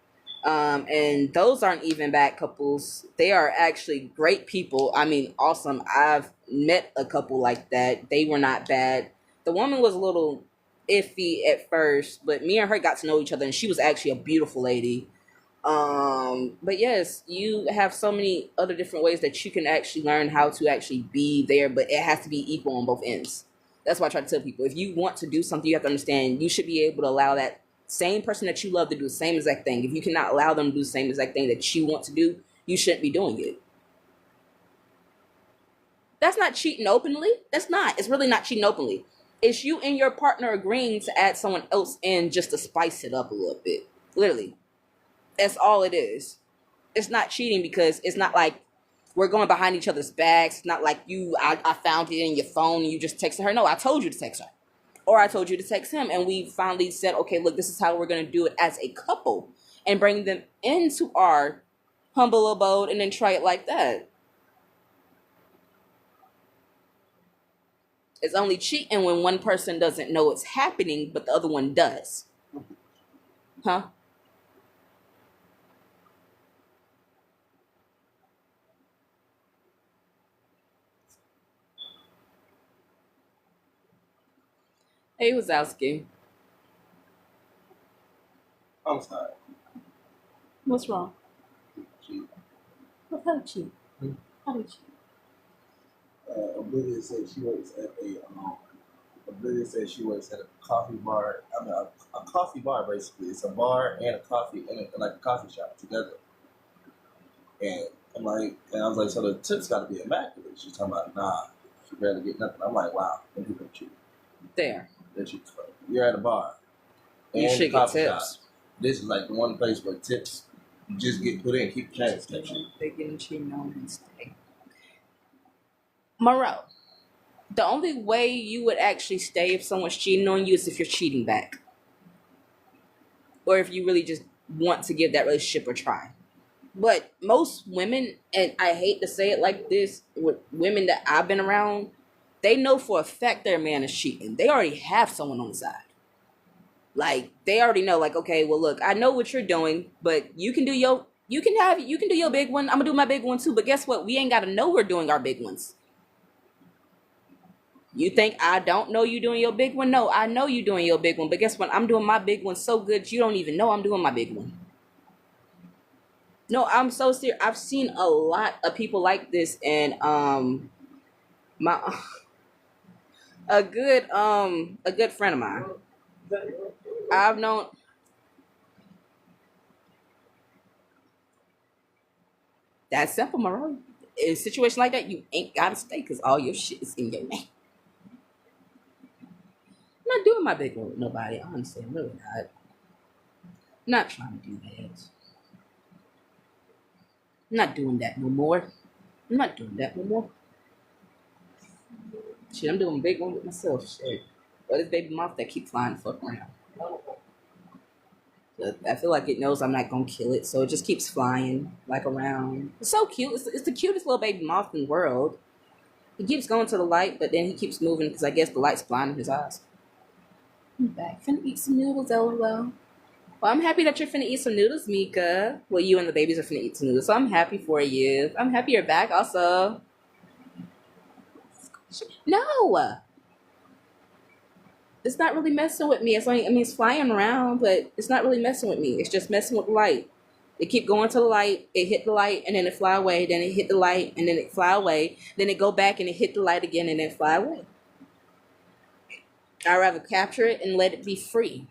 And those aren't even bad couples. They are actually great people. I mean, awesome. I've met a couple like that. They were not bad. The woman was a little iffy at first, but me and her got to know each other, and she was actually a beautiful lady. But yes, you have so many other different ways that you can actually learn how to actually be there, but it has to be equal on both ends. That's why I try to tell people, if you want to do something, you have to understand you should be able to allow that same person that you love to do the same exact thing. If you cannot allow them to do the same exact thing that you want to do, you shouldn't be doing it. That's not cheating openly. That's not. It's really not cheating openly. It's you and your partner agreeing to add someone else in just to spice it up a little bit. Literally. That's all it is. It's not cheating because it's not like we're going behind each other's backs. It's not like I found it in your phone and you just texted her. No, I told you to text her. Or I told you to text him, and we finally said, okay, look, this is how we're going to do it as a couple and bring them into our humble abode and then try it like that. It's only cheating when one person doesn't know it's happening, but the other one does. Huh? Hey, Wazowski. I'm sorry. What's wrong? Cheat. What kind of cheat? How do you cheat? Oblivion said she works at a coffee bar. I mean, a coffee bar basically. It's a bar and a coffee and like a coffee shop together. And I'm like, and I was like, so the tips got to be immaculate. She's talking about, nah, she barely get nothing. I'm like, wow, them people cheat. There. They're cheap. You're at a bar You and the should get coffee shop. tips. This is like the one place where tips just get put in, keep change type shit. They getting cheating on and stay. Moreau, the only way you would actually stay if someone's cheating on you is if you're cheating back. Or if you really just want to give that relationship a try. But most women, and I hate to say it like this, with women that I've been around, they know for a fact their man is cheating. They already have someone on the side. Like, they already know, like, okay, well, look, I know what you're doing, but you can do your big one. I'm gonna do my big one too. But guess what? We ain't gotta know we're doing our big ones. You think I don't know you doing your big one? No, I know you doing your big one. But guess what? I'm doing my big one so good you don't even know I'm doing my big one. No, I'm so serious. I've seen a lot of people like this, and my a good friend of mine. I've known. That's simple, Maroon. In a situation like that, you ain't gotta stay because all your shit is in your name. I'm not doing my big one with nobody. Honestly, I'm really not. I'm not trying to do that. I'm not doing that no more. I'm not doing that no more. Shit, I'm doing a big one with myself. Shit. But this baby mouth that keep flying the fuck around. I feel like it knows I'm not gonna kill it, so it just keeps flying like around. It's so cute. It's the cutest little baby moth in the world. He keeps going to the light, but then he keeps moving because I guess the light's blinding his eyes. I'm back. Finna eat some noodles, LOL. Well, I'm happy that you're finna eat some noodles, Mika. Well, you and the babies are finna eat some noodles, so I'm happy for you. I'm happy you're back also. No! It's not really messing with me. It's flying around, but it's not really messing with me. It's just messing with the light. It keep going to the light, it hit the light, and then it fly away, then it hit the light, and then it fly away, then it go back and it hit the light again, and then fly away. I'd rather capture it and let it be free.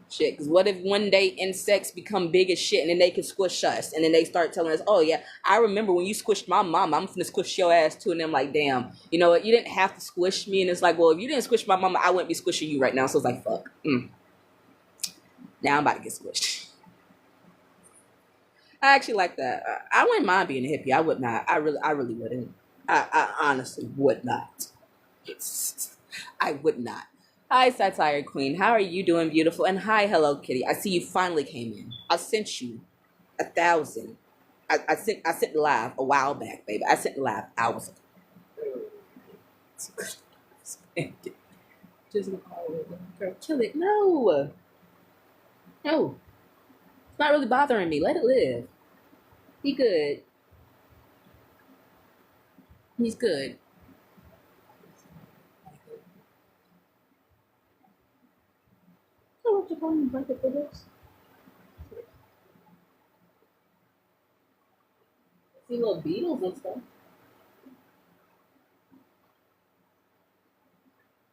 Shit, because what if one day insects become big as shit and then they can squish us and then they start telling us, oh yeah, I remember when you squished my mama, I'm finna squish your ass too. And I'm like, damn, you know what, you didn't have to squish me. And it's like, well, if you didn't squish my mama, I wouldn't be squishing you right now. So it's like, fuck. Now I'm about to get squished. I actually like that. I wouldn't mind being a hippie. I would not. I really wouldn't. I honestly would not. I would not. Hi, Satire Queen. How are you doing, beautiful? And hi, Hello Kitty. I see you finally came in. I sent you 1,000. I sent live a while back, baby. I sent live hours ago. Just girl, kill it. No. No. It's not really bothering me. Let it live. He good. He's good. What you calling blanket for this? See little beetles and stuff.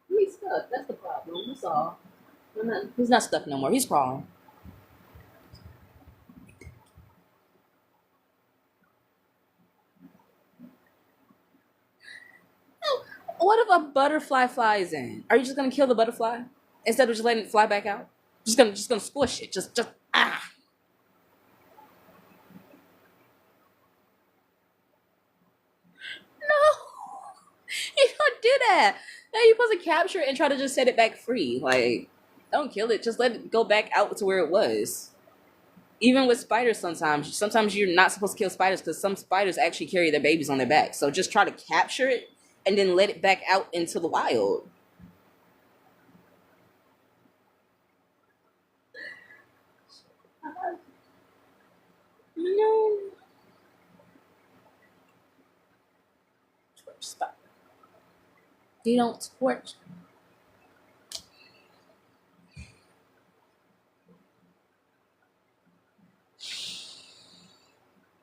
He's stuck. That's the problem. That's all. He's not stuck no more. He's crawling. What if a butterfly flies in? Are you just gonna kill the butterfly instead of just letting it fly back out? Just gonna squish it. Just ah. No, you don't do that. No, you're supposed to capture it and try to just set it back free. Like, don't kill it. Just let it go back out to where it was. Even with spiders, sometimes you're not supposed to kill spiders because some spiders actually carry their babies on their back. So just try to capture it and then let it back out into the wild. No. Torch spot. You don't torch.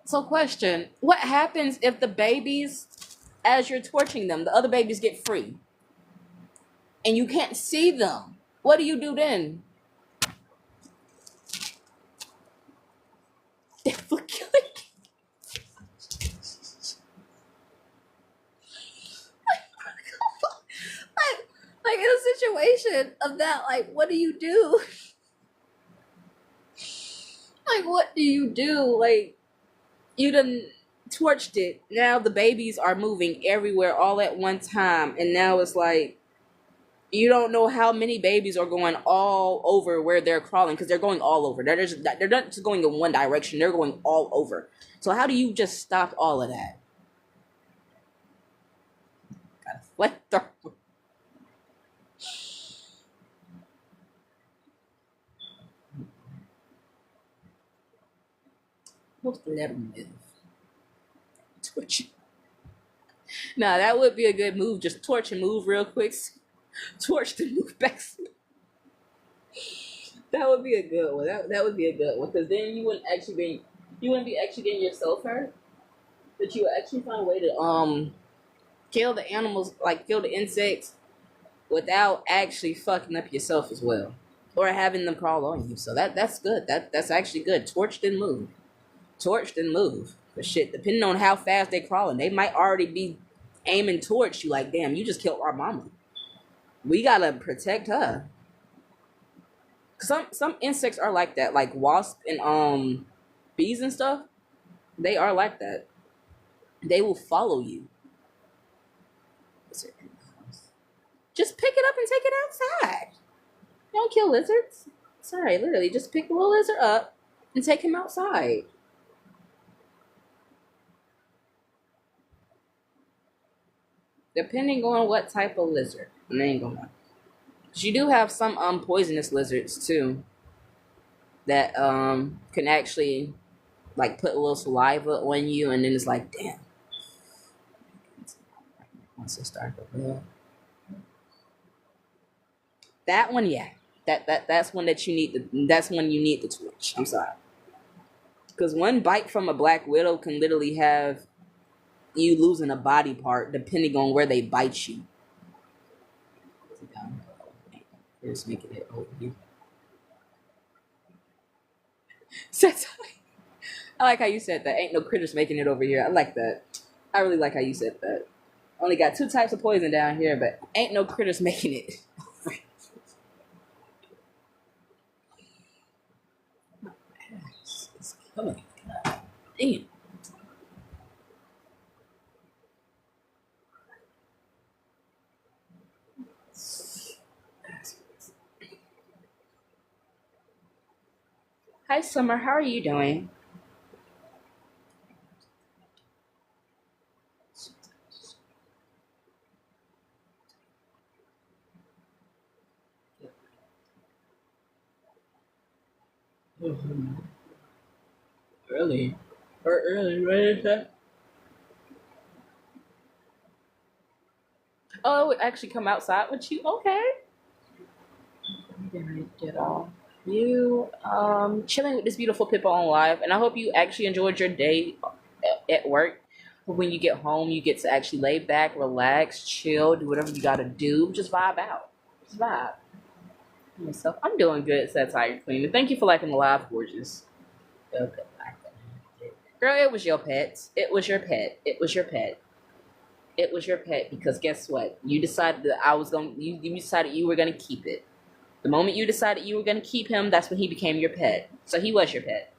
So question, what happens if the babies, as you're torching them, the other babies get free? And you can't see them. What do you do then? For killing situation of that. Like, what do you do? Like, what do you do? Like, you done torched it. Now the babies are moving everywhere all at one time. And now it's like, you don't know how many babies are going all over where they're crawling, because they're going all over. They're not just going in one direction. They're going all over. So how do you just stop all of that? Got a flamethrower. Most let them live. Torch. Nah, that would be a good move. Just torch and move real quick. Torch to move back. That would be a good one. That would be a good one, because then you wouldn't be actually getting yourself hurt. But you would actually find a way to kill the animals, like kill the insects, without actually fucking up yourself as well, or having them crawl on you. So that's good. That's actually good. Torched and move. Torched and move. But shit, depending on how fast they crawling, they might already be aiming towards you. Like, damn, you just killed our mama. We gotta protect her. Some insects are like that, like wasps and bees and stuff. They are like that. They will follow you. Just pick it up and take it outside. Don't kill lizards. Sorry, literally, just pick the little lizard up and take him outside. Depending on what type of lizard. And I ain't gonna lie. You do have some poisonous lizards too that can actually like put a little saliva on you, and then it's like, damn. Once it starts to blow. That one, yeah. That's one that you need. That's when you need the torch. I'm sorry, because one bite from a black widow can literally have you losing a body part depending on where they bite you. Just making it over here. I like how you said that. Ain't no critters making it over here. I like that. I really like how you said that. Only got 2 types of poison down here, but ain't no critters making it. It's killing. God damn. Hi, Summer. How are you doing? Early. Or early, what is that? Oh, it would actually come outside with you? Okay. Get off. You chilling with this beautiful Pippa on live, and I hope you actually enjoyed your day at work. When you get home, you get to actually lay back, relax, chill, do whatever you gotta do. Just vibe out. Just vibe. Myself, I'm doing good, Satire Queen. And thank you for liking the live, gorgeous. Okay. Girl, it was your pet. It was your pet. It was your pet. It was your pet, because guess what? You decided that you decided you were gonna keep it. The moment you decided you were gonna keep him, that's when he became your pet. So he was your pet.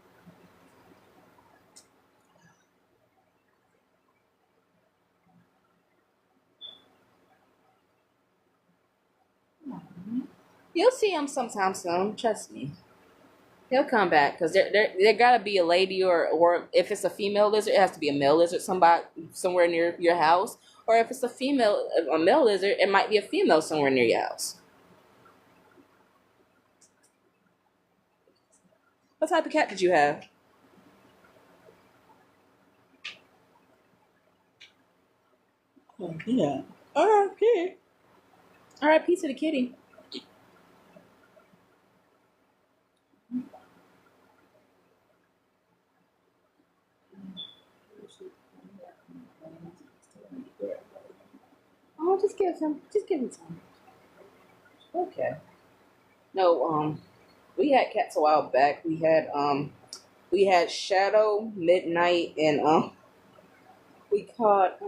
You'll see him sometime soon. Trust me. He'll come back, because there gotta be a lady, or if it's a female lizard, it has to be a male lizard somewhere near your house. Or if it's a male lizard, it might be a female somewhere near your house. What type of cat did you have? Oh, yeah. Okay. All right, piece of the kitty. Oh, just give him time. Okay. No, we had cats a while back. We had Shadow, Midnight, and we caught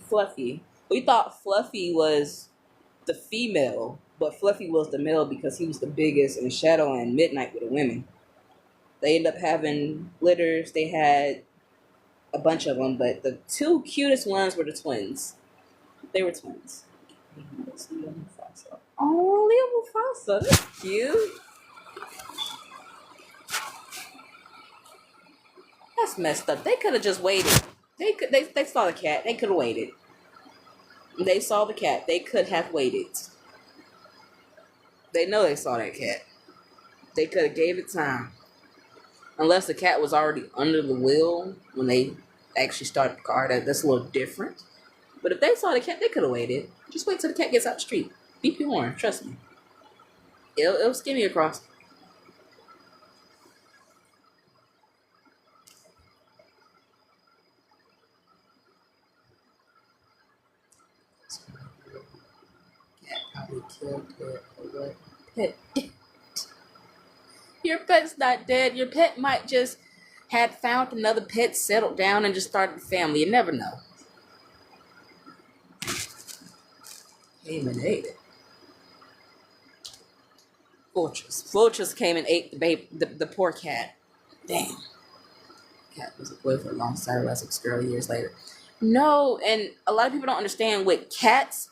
Fluffy. We thought Fluffy was the female, But Fluffy was the male because he was the biggest, and Shadow and Midnight were the women. They ended up having litters. They had a bunch of them, but the two cutest ones were the twins. They were twins. Oh, Leo Mufasa, that's cute. That's messed up. They could have just waited. They saw the cat. They could have waited. They saw the cat. They could have waited. They know they saw that cat. They could have gave it time. Unless the cat was already under the wheel when they actually started the car. That's a little different. But if they saw the cat, they could have waited. Just wait till the cat gets out the street. Beep your horn. Trust me. It'll skim you across. Cat probably killed it. Pet. Your pet's not dead. Your pet might just had found another pet, settled down, and just started a family. You never know. Came and ate it. Fortress came and ate the baby, the poor cat. Damn. Cat was a boyfriend alongside a Essex girl years later. No, and a lot of people don't understand with cats,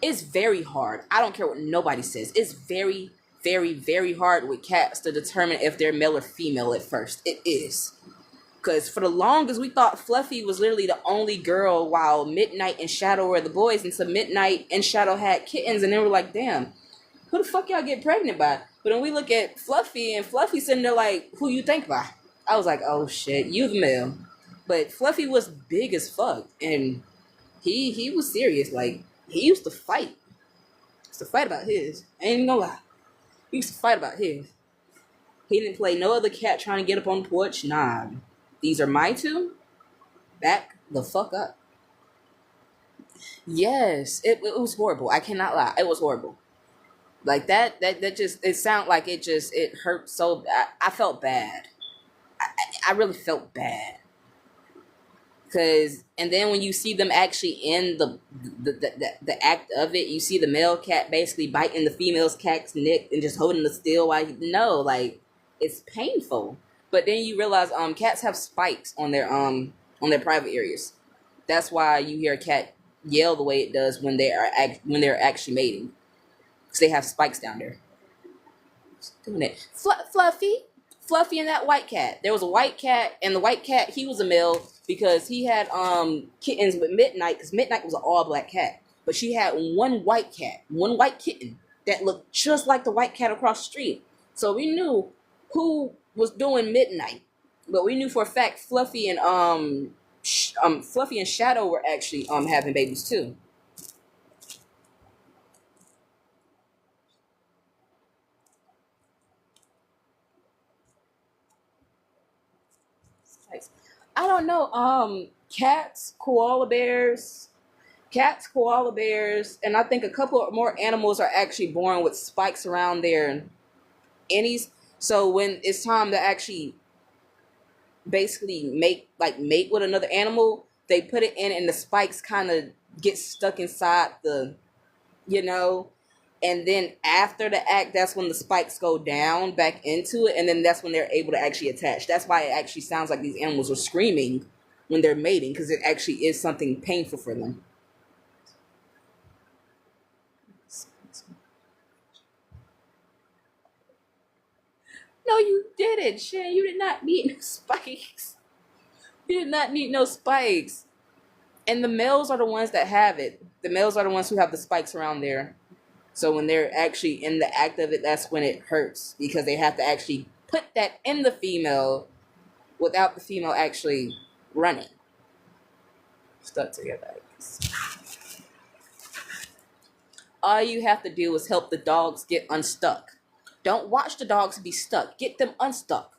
it's very hard. I don't care what nobody says. It's very, very, very hard with cats to determine if they're male or female at first. It is. Because for the longest, we thought Fluffy was literally the only girl while Midnight and Shadow were the boys. And so Midnight and Shadow had kittens. And they were like, damn, who the fuck y'all get pregnant by? But when we look at Fluffy, and Fluffy's sitting there like, who you think by? I was like, oh shit, you the male. But Fluffy was big as fuck. And he was serious. Like, he used to fight. He used to fight about his. I ain't even gonna lie. He used to fight about his. He didn't play no other cat trying to get up on the porch. Nah. These are my two. Back the fuck up. Yes, it was horrible. I cannot lie. It was horrible. Like that just, it sounded like it hurt so bad. I felt bad. I really felt bad. And then when you see them actually in the act of it, you see the male cat basically biting the female's cat's neck and just holding the still while it's painful. But then you realize cats have spikes on their private areas. That's why you hear a cat yell the way it does when they're actually mating. Because they have spikes down there. Just doing it. Fluffy and that white cat. There was a white cat, and the white cat, he was a male because he had kittens with Midnight, because Midnight was an all-black cat. But she had one white kitten that looked just like the white cat across the street. So we knew who was doing Midnight, but we knew for a fact Fluffy and Shadow were actually having babies too. I don't know. Cats, koala bears, and I think a couple of more animals are actually born with spikes around their innies. So when it's time to actually basically mate with another animal, they put it in and the spikes kind of get stuck inside and then after the act, that's when the spikes go down back into it, and then that's when they're able to actually attach. That's why it actually sounds like these animals are screaming when they're mating, because it actually is something painful for them. No, you didn't, Shan. You did not need no spikes. You did not need no spikes. And the males are the ones that have it. The males are the ones who have the spikes around there. So when they're actually in the act of it, that's when it hurts. Because they have to actually put that in the female without the female actually running. Stuck together. All you have to do is help the dogs get unstuck. Don't watch the dogs be stuck. Get them unstuck.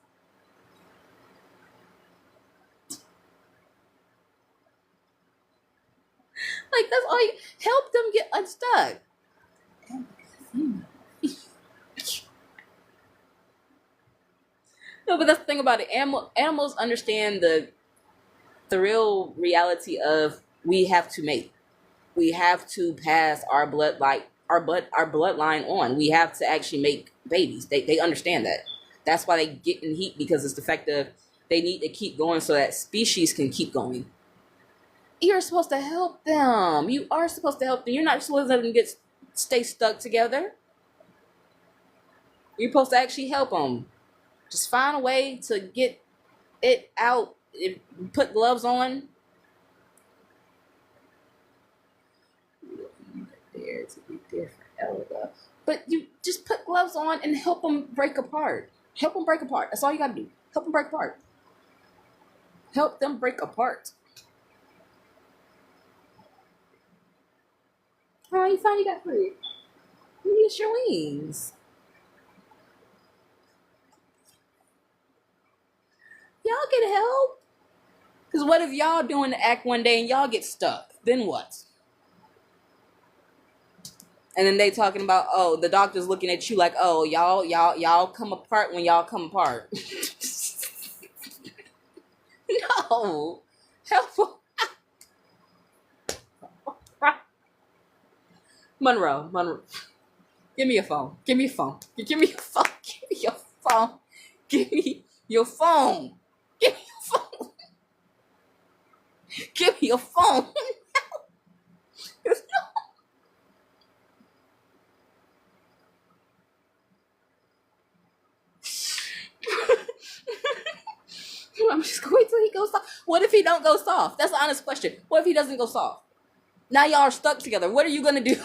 Like, that's all you... Help them get unstuck. No, but that's the thing about it. Animals understand the real reality of we have to mate. We have to pass our our bloodline on. We have to actually make babies. They understand that. That's why they get in heat, because it's defective. They need to keep going so that species can keep going. You're supposed to help them. You are supposed to help them. You're not supposed to let them stay stuck together. You're supposed to actually help them. Just find a way to get it out. Put gloves on. There to be different. But you just put gloves on and help them break apart. Help them break apart. That's all you gotta do. Help them break apart. Help them break apart. Oh, you finally got free. Use your wings. Y'all get help. Because what if y'all doing the act one day and y'all get stuck? Then what? And then they talking about, oh, the doctor's looking at you like, oh, y'all come apart when y'all come apart. No. Help. Monroe. Give me your phone. Give me your phone. Give me your phone. Give me your phone. Give me your phone. Give me your phone. Give me your phone. I'm just going to wait till he goes soft. What if he don't go soft? That's an honest question. What if he doesn't go soft? Now y'all are stuck together. What are you going to do?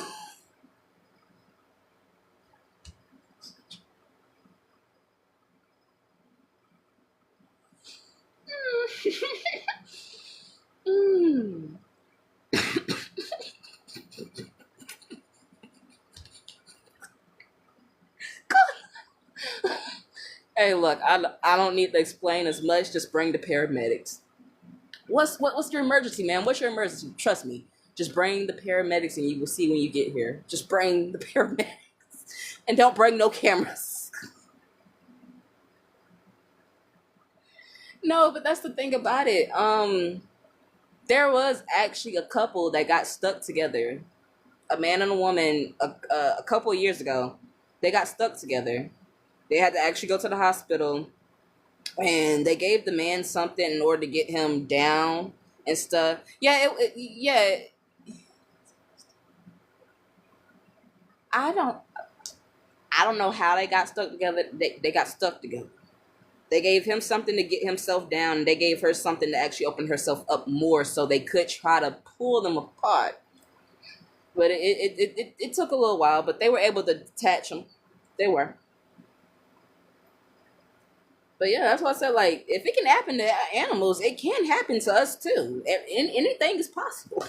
Hey, look, I don't need to explain as much. Just bring the paramedics. What's your emergency, man? What's your emergency? Trust me. Just bring the paramedics and you will see when you get here. Just bring the paramedics. And don't bring no cameras. No, but that's the thing about it. There was actually a couple that got stuck together. A man and a woman a couple of years ago. They got stuck together. They had to actually go to the hospital, and they gave the man something in order to get him down and stuff. Yeah, yeah. I don't know how they got stuck together. They got stuck together. They gave him something to get himself down, and they gave her something to actually open herself up more, so they could try to pull them apart. But it took a little while, but they were able to detach them. They were. But yeah, that's why I said, like, if it can happen to animals, it can happen to us too. Anything is possible.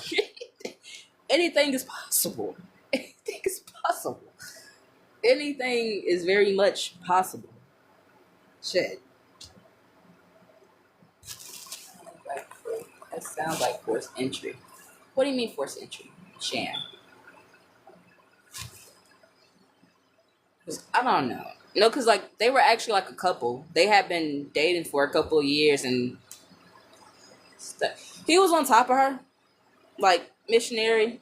Anything is possible. Anything is possible. Anything is very much possible. Shit. That sounds like forced entry. What do you mean forced entry, Shan? I don't know. No, because, like, they were actually, like, a couple. They had been dating for a couple of years, and he was on top of her, like, missionary,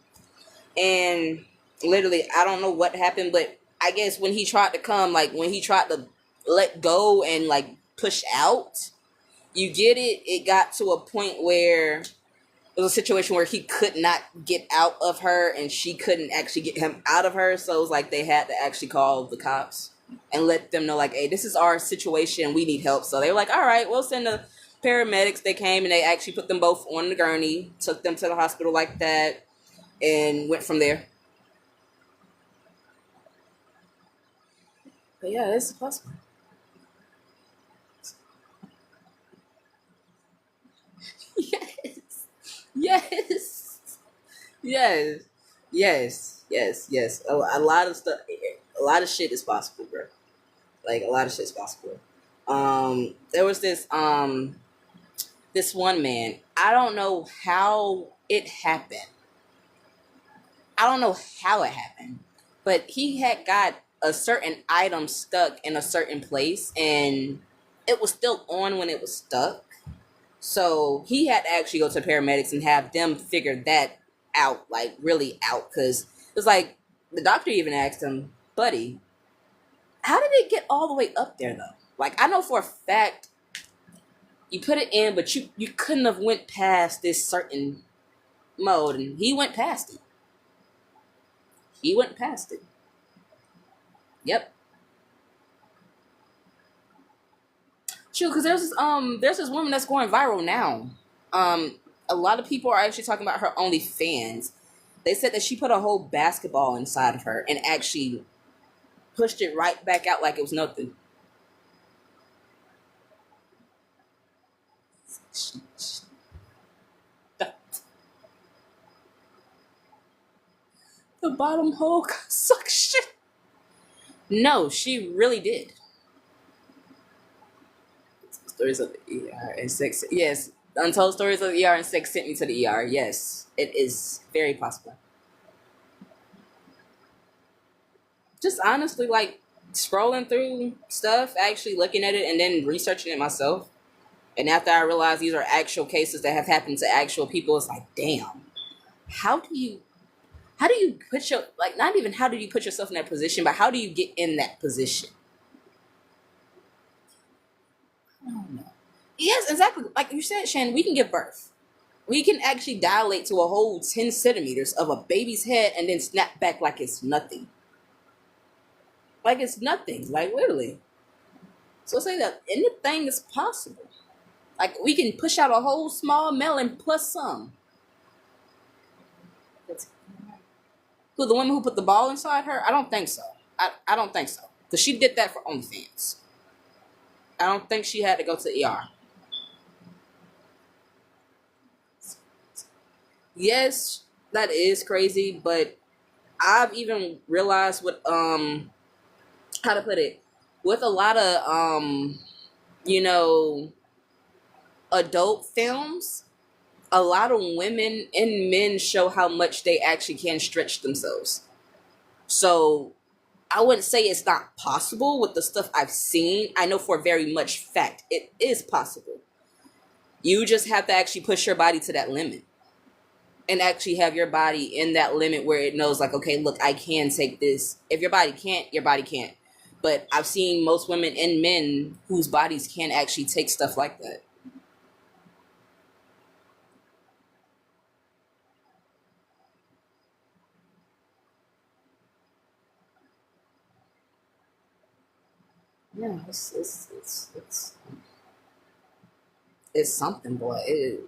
and literally, I don't know what happened, but I guess when he tried to come, like, when he tried to let go and, like, push out, you get it? It got to a point where it was a situation where he could not get out of her, and she couldn't actually get him out of her, so it was like they had to actually call the cops and let them know, like, hey, this is our situation, we need help. So they were like, all right, we'll send the paramedics. They came and they actually put them both on the gurney, took them to the hospital like that, and went from there. But yeah, it's possible. Yes. Yes. Yes. Yes. A lot of stuff, a lot of shit is possible, bro. Like, a lot of shit is possible. There was this one man. I don't know how it happened. But he had got a certain item stuck in a certain place, and it was still on when it was stuck. So he had to actually go to paramedics and have them figure that out, like, really out, because it was like The doctor even asked him, buddy, how did it get all the way up there though? Like, I know for a fact you put it in, but you couldn't have went past this certain mode, and he went past it. He went past it. Yep. True, because there's this woman that's going viral now. A lot of people are actually talking about her OnlyFans. They said that she put a whole basketball inside of her and actually pushed it right back out like it was nothing. The bottom hole sucks shit. No, she really did. Stories of the ER and sex. Yes, untold stories of the ER and sex sent me to the ER. Yes, it is very possible. Just honestly, like scrolling through stuff, actually looking at it, and then researching it myself. And after I realized these are actual cases that have happened to actual people, it's like, damn, how do you put your, like, not even how do you put yourself in that position, but how do you get in that position? I don't know. Yes, exactly. Like you said, Shannon, we can give birth. We can actually dilate to a whole 10 centimeters of a baby's head and then snap back like it's nothing. Like it's nothing. Like literally. So say that anything is possible. Like we can push out a whole small melon plus some. Who, the woman who put the ball inside her? I don't think so. I don't think so. Because she did that for OnlyFans. I don't think she had to go to ER. Yes, that is crazy, but I've even realized with how to put it, with a lot of you know, adult films, a lot of women and men show how much they actually can stretch themselves. So I wouldn't say it's not possible with the stuff I've seen. I know for a very much fact it is possible. You just have to actually push your body to that limit. And actually have your body in that limit where it knows, like, okay, look, I can take this. If your body can't, your body can't. But I've seen most women and men whose bodies can actually take stuff like that. Yeah, it's something, boy.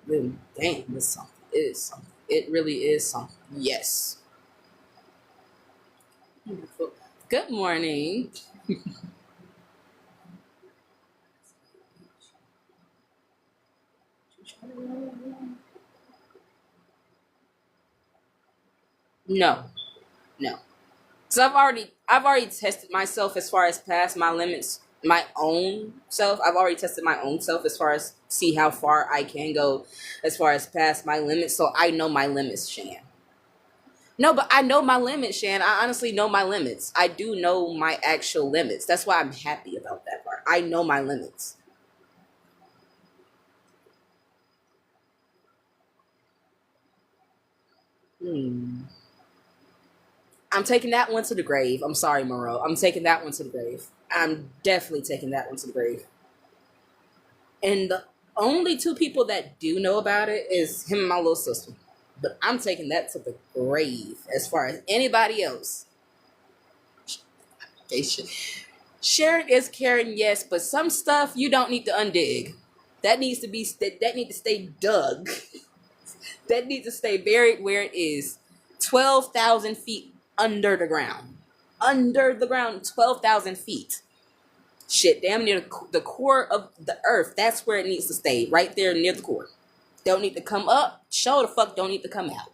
Damn, it's something. It is something. It really is something. Yes. Good morning. No, no. So I've already tested myself as far as past my limits, my own self. I've already tested my own self as far as see how far I can go as far as past my limits. So I know my limits, Shan. No, but I know my limits, Shan. I honestly know my limits. I do know my actual limits. That's why I'm happy about that part. I know my limits. Hmm. I'm taking that one to the grave. I'm sorry, Moreau. I'm taking that one to the grave. I'm definitely taking that one to the grave. And the only two people that do know about it is him and my little sister. But I'm taking that to the grave as far as anybody else. They should. Sharing is caring, yes, but some stuff you don't need to undig. That needs to be that needs to stay dug. That needs to stay buried where it is. 12,000 feet under the ground. Under the ground, 12,000 feet. Shit, damn near the core of the earth. That's where it needs to stay. Right there near the core. Don't need to come up. Show the fuck don't need to come out.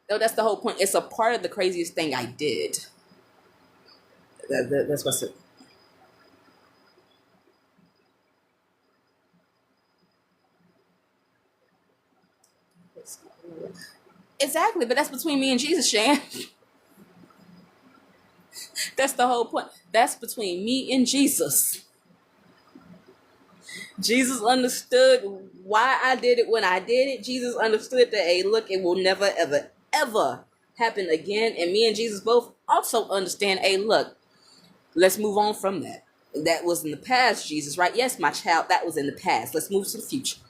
No, that's the whole point. It's a part of the craziest thing I did. That's what's it. Exactly, but that's between me and Jesus, Shan. That's the whole point. That's between me and Jesus. Jesus understood why I did it when I did it. Jesus understood that, hey, look, it will never, ever, ever happen again. And me and Jesus both also understand, hey, look, let's move on from that. That was in the past, Jesus, right? Yes, my child, that was in the past. Let's move to the future.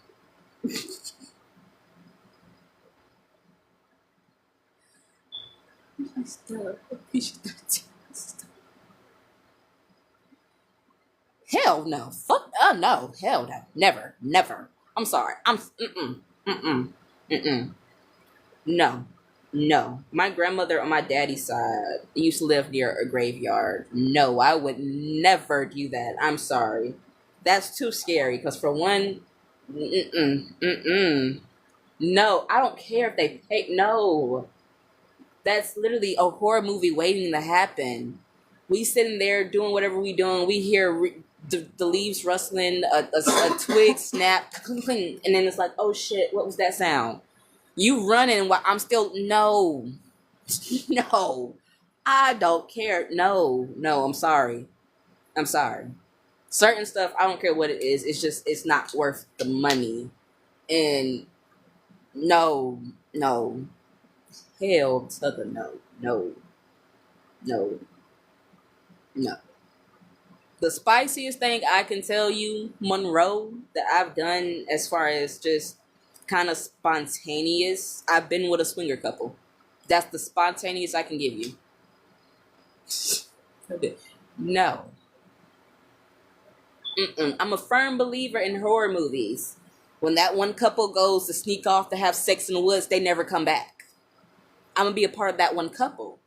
Hell no. Fuck. No. Hell no. Never. Never. I'm sorry. Mm-mm. Mm-mm. Mm-mm. No. No. My grandmother on my daddy's side used to live near a graveyard. No, I would never do that. I'm sorry. That's too scary. Because for one, mm-mm. Mm-mm. No, I don't care if they pay. No. That's literally a horror movie waiting to happen. We sitting there doing whatever we doing. We hear the leaves rustling, a twig snap, and then it's like, oh shit, what was that sound? You running while I'm still no, no. I don't care. No, no. I'm sorry. I'm sorry. Certain stuff, I don't care what it is. It's not worth the money. And no, no. Hell to the no, no, no, no. The spiciest thing I can tell you, Monroe, that I've done as far as just kind of spontaneous, I've been with a swinger couple. That's the spontaneous I can give you. No. Mm-mm. I'm a firm believer in horror movies. When that one couple goes to sneak off to have sex in the woods, they never come back. I'm going to be a part of that one couple.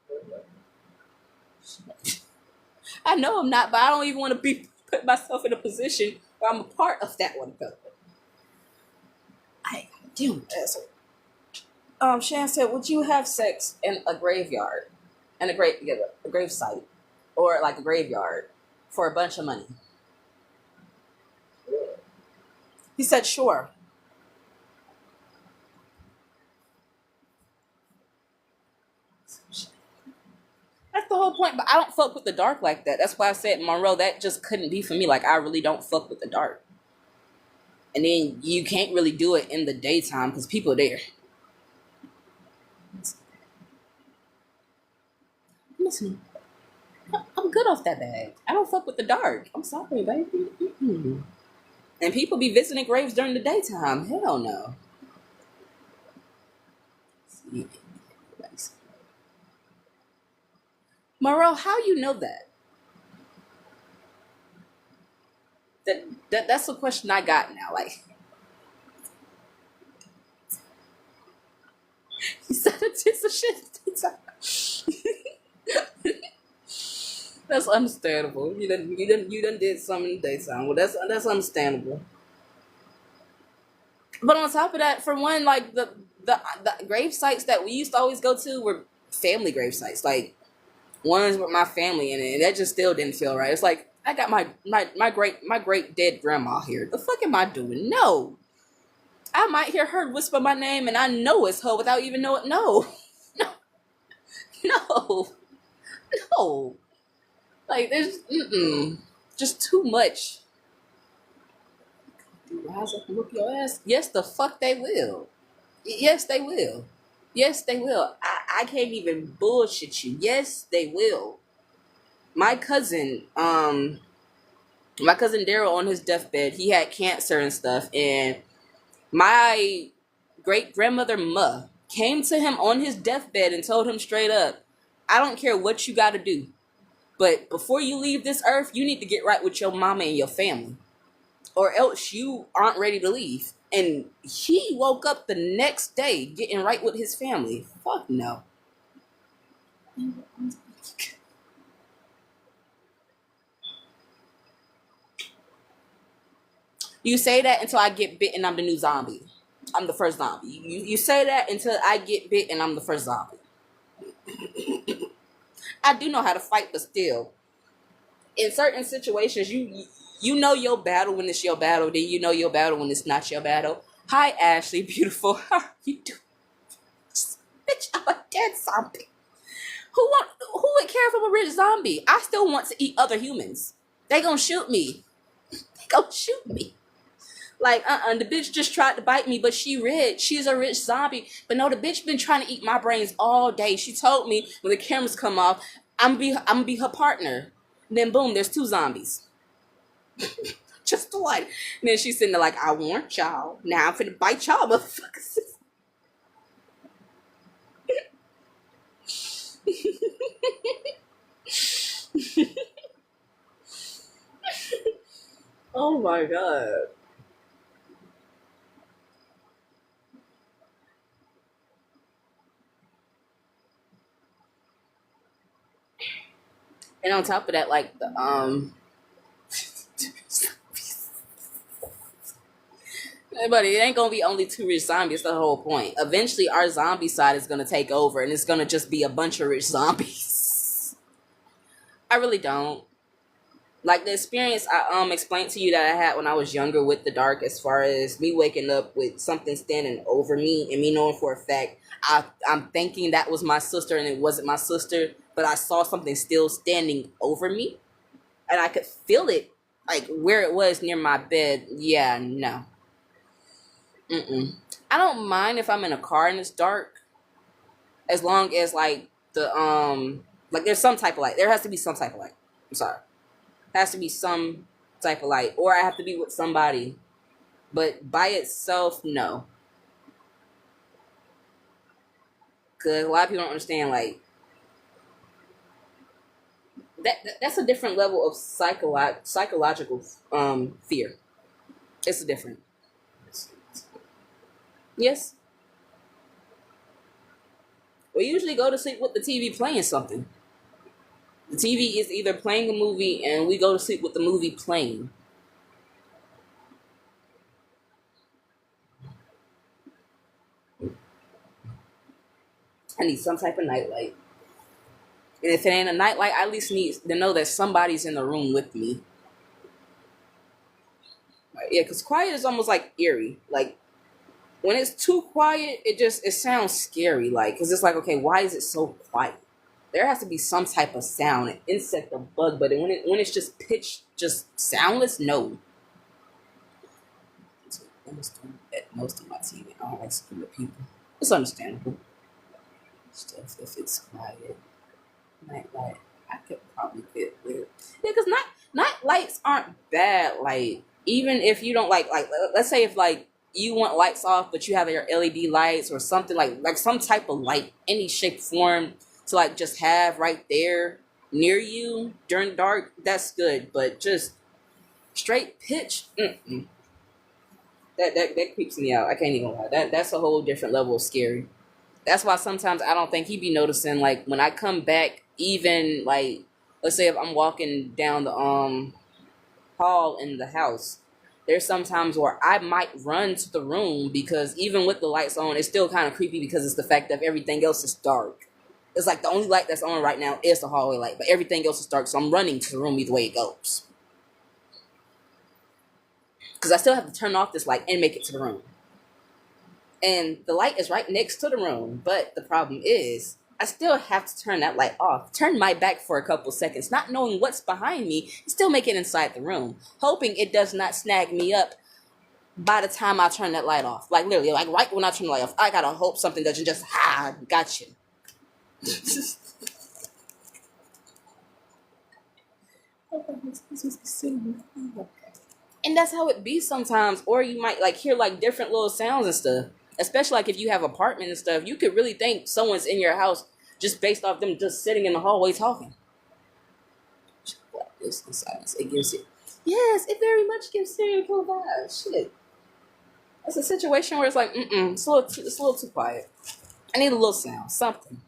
I know I'm not, but I don't even want to put myself in a position where I'm a part of that one couple. I ain't gonna deal with that. Shan said, would you have sex in a graveyard? In a grave site? Or like a graveyard for a bunch of money? He said, sure. That's the whole point, but I don't fuck with the dark like that. That's why I said, Monroe, that just couldn't be for me. Like, I really don't fuck with the dark. And then you can't really do it in the daytime because people are there. Listen, I'm good off that bag. I don't fuck with the dark. I'm sorry, baby. Mm-mm. And people be visiting graves during the daytime. Hell no. Monroe, how you know that? That's the question I got now. Like, he said it's a shit. That's understandable. You done did something in the daytime. Well, that's understandable. But on top of that, for one, like the grave sites that we used to always go to were family grave sites. Like ones with my family in it, and that just still didn't feel right. It's like I got my great dead grandma here. The fuck am I doing? No. I might hear her whisper my name and I know it's her without even knowing. No. No. No. No. Like there's just too much. Rise up and whoop your ass. Yes, the fuck they will. Yes, they will. Yes, they will. I can't even bullshit you. Yes, they will. My cousin, Daryl on his deathbed, he had cancer and stuff, and my great grandmother Ma came to him on his deathbed and told him straight up, I don't care what you gotta do, but before you leave this earth, you need to get right with your mama and your family, or else you aren't ready to leave. And he woke up the next day getting right with his family. Fuck no. You say that until I get bit and I'm the new zombie. I'm the first zombie. You say that until I get bit and I'm the first zombie. I do know how to fight, but still, in certain situations, you know your battle when it's your battle. Then you know your battle when it's not your battle. Hi, Ashley, beautiful. How are you doing? Bitch, I'm a dead zombie. Who would care if I'm a rich zombie? I still want to eat other humans. They gonna shoot me. They gonna shoot me. Like, the bitch just tried to bite me, but she rich. She's a rich zombie. But no, the bitch been trying to eat my brains all day. She told me when the cameras come off, I'm gonna be her partner. And then boom, there's 2 zombies. Just one. And then she's sitting there like, I warned y'all. Now I'm finna bite y'all, motherfuckers. Oh my god. And on top of that, like the but it ain't gonna be only 2 rich zombies. That's the whole point. Eventually, our zombie side is gonna take over, and it's gonna just be a bunch of rich zombies. I really don't like the experience I explained to you that I had when I was younger with the dark, as far as me waking up with something standing over me and me knowing for a fact I'm thinking that was my sister and it wasn't my sister, but I saw something still standing over me and I could feel it like where it was near my bed. Yeah, no. Mm-mm. I don't mind if I'm in a car and it's dark, as long as like like there's some type of light. There has to be some type of light. I'm sorry. Has to be some type of light, or I have to be with somebody. But by itself, no. Cause a lot of people don't understand like that's a different level of psychological fear. It's a different. Yes. We usually go to sleep with the TV playing something. The TV is either playing a movie and we go to sleep with the movie playing. I need some type of nightlight. And if it ain't a nightlight, I at least need to know that somebody's in the room with me. Yeah, because quiet is almost like eerie. Like, when it's too quiet, it sounds scary. Like, because it's like, okay, why is it so quiet? There has to be some type of sound, an insect, a bug. But when it's just pitch, just soundless, no. At most of my TV, I don't like screaming at people. It's understandable. Stuff if it's quiet. Nightlight, I could probably fit with it. Yeah, because night lights aren't bad. Like, even if you don't like let's say if like you want lights off, but you have your LED lights or something like some type of light, any shape, form to like just have right there near you during dark. That's good, but just straight pitch, that creeps me out. I can't even lie. That's a whole different level of scary. That's why sometimes I don't think he be noticing. Like when I come back, even like let's say if I'm walking down the hall in the house, there's sometimes where I might run to the room because even with the lights on, it's still kind of creepy because it's the fact that everything else is dark. It's like the only light that's on right now is the hallway light, but everything else is dark. So I'm running to the room either way it goes because I still have to turn off this light and make it to the room. And the light is right next to the room, but the problem is I still have to turn that light off, turn my back for a couple seconds, not knowing what's behind me, and still make it inside the room, hoping it does not snag me up by the time I turn that light off. Like literally, like right when I turn the light off, I gotta hope something doesn't just, got you. And that's how it be sometimes. Or you might like hear like different little sounds and stuff. Especially like if you have an apartment and stuff, you could really think someone's in your house just based off them just sitting in the hallway talking. This in silence. It gives it. Yes, it very much gives serial killer vibes. Shit. That's a situation where it's like, it's a little too quiet. I need a little sound, something.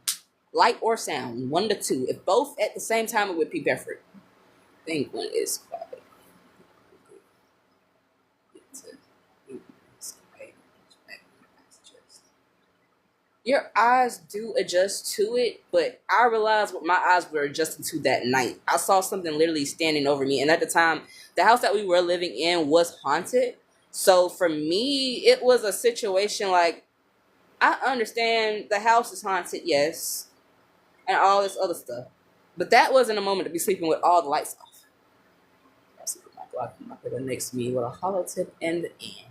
Light or sound, 1 to 2. If both at the same time, it would be perfect. I think when it's quiet. Your eyes do adjust to it, but I realized what my eyes were adjusting to that night. I saw something literally standing over me, and at the time, the house that we were living in was haunted. So for me, it was a situation like, I understand the house is haunted, yes, and all this other stuff, but that wasn't a moment to be sleeping with all the lights off. I sleep with my walking up there next to me with a hollow tip and the end.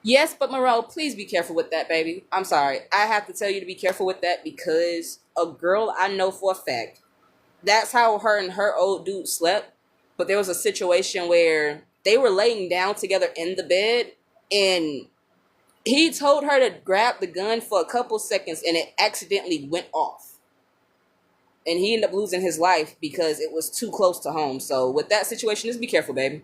Yes, but Monroe, please be careful with that, baby. I'm sorry. I have to tell you to be careful with that because a girl I know for a fact, that's how her and her old dude slept. But there was a situation where they were laying down together in the bed and he told her to grab the gun for a couple seconds and it accidentally went off. And he ended up losing his life because it was too close to home. So with that situation, just be careful, baby.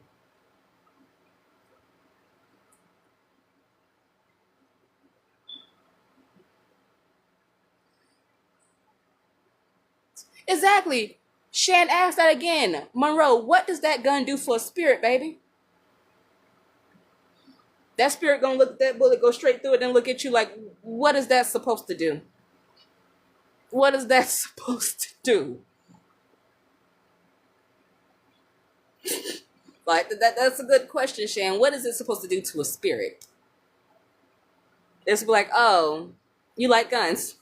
Exactly. Shan asked that again. Monroe, what does that gun do for a spirit, baby? That spirit gonna look at that bullet, go straight through it, then look at you like, what is that supposed to do? What is that supposed to do? Like that's a good question, Shan. What is it supposed to do to a spirit? It's like, oh, you like guns.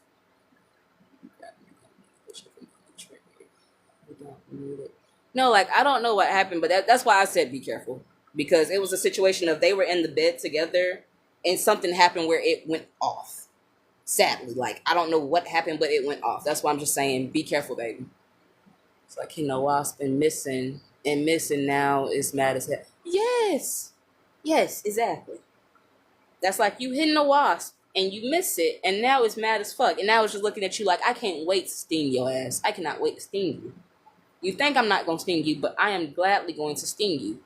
No, like I don't know what happened, but that's why I said be careful. Because it was a situation of they were in the bed together and something happened where it went off. Sadly. Like I don't know what happened, but it went off. That's why I'm just saying be careful, baby. It's like, Wasp been missing and missing now is mad as hell. Yes. Yes, exactly. That's like you hitting a wasp and you miss it and now it's mad as fuck. And now it's just looking at you like I can't wait to sting your ass. I cannot wait to sting you. You think I'm not going to sting you, but I am gladly going to sting you.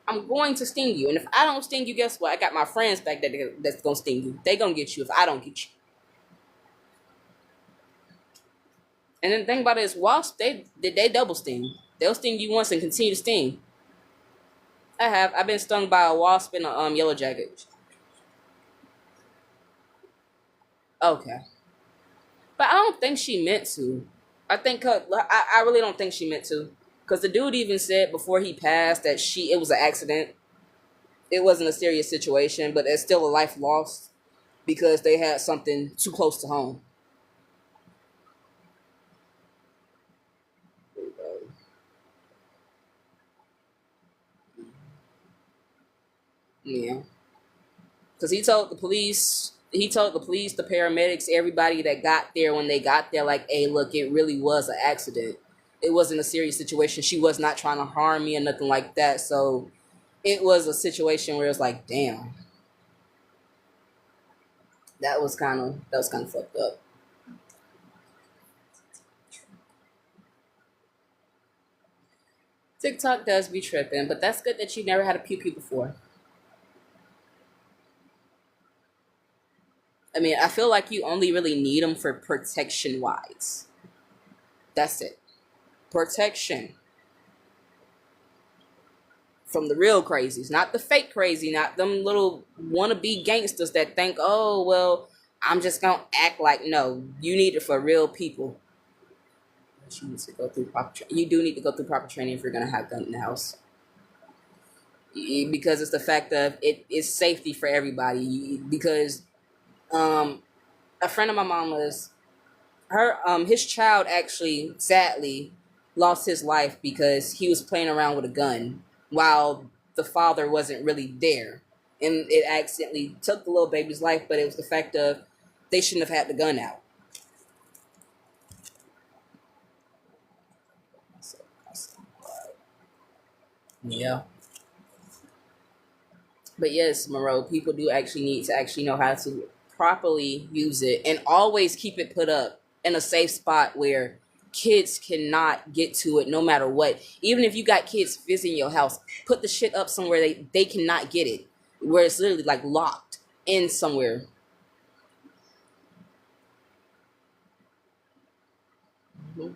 I'm going to sting you. And if I don't sting you, guess what? I got my friends back there that's going to sting you. They going to get you if I don't get you. And then the thing about it is wasps, they double sting. They'll sting you once and continue to sting. I've been stung by a wasp in a yellow jacket. Okay. But I don't think she meant to. I really don't think she meant to. Because the dude even said before he passed that it was an accident. It wasn't a serious situation, but it's still a life lost because they had something too close to home. Yeah. Because he told the police, the paramedics, everybody that got there when they got there, like, hey, look, it really was an accident. It wasn't a serious situation. She was not trying to harm me or nothing like that. So it was a situation where it's like, damn. That was kind of fucked up. TikTok does be tripping, but that's good that you never had a pew pew before. I mean, I feel like you only really need them for protection wise. That's it. Protection. From the real crazies, not the fake crazy, not them little wannabe gangsters that think, oh, well, I'm just going to act like, no, you need it for real people. You need to go through you do need to go through proper training if you're going to have gun in the house. Because it's the fact of it is safety for everybody. Because a friend of my mama's, his child actually sadly lost his life because he was playing around with a gun while the father wasn't really there, and it accidentally took the little baby's life. But it was the fact of they shouldn't have had the gun out. Yeah. But yes, Monroe, people do actually need to actually know how to properly use it and always keep it put up in a safe spot where kids cannot get to it no matter what. Even if you got kids visiting your house, put the shit up somewhere they cannot get it, where it's literally like locked in somewhere. Mm-hmm.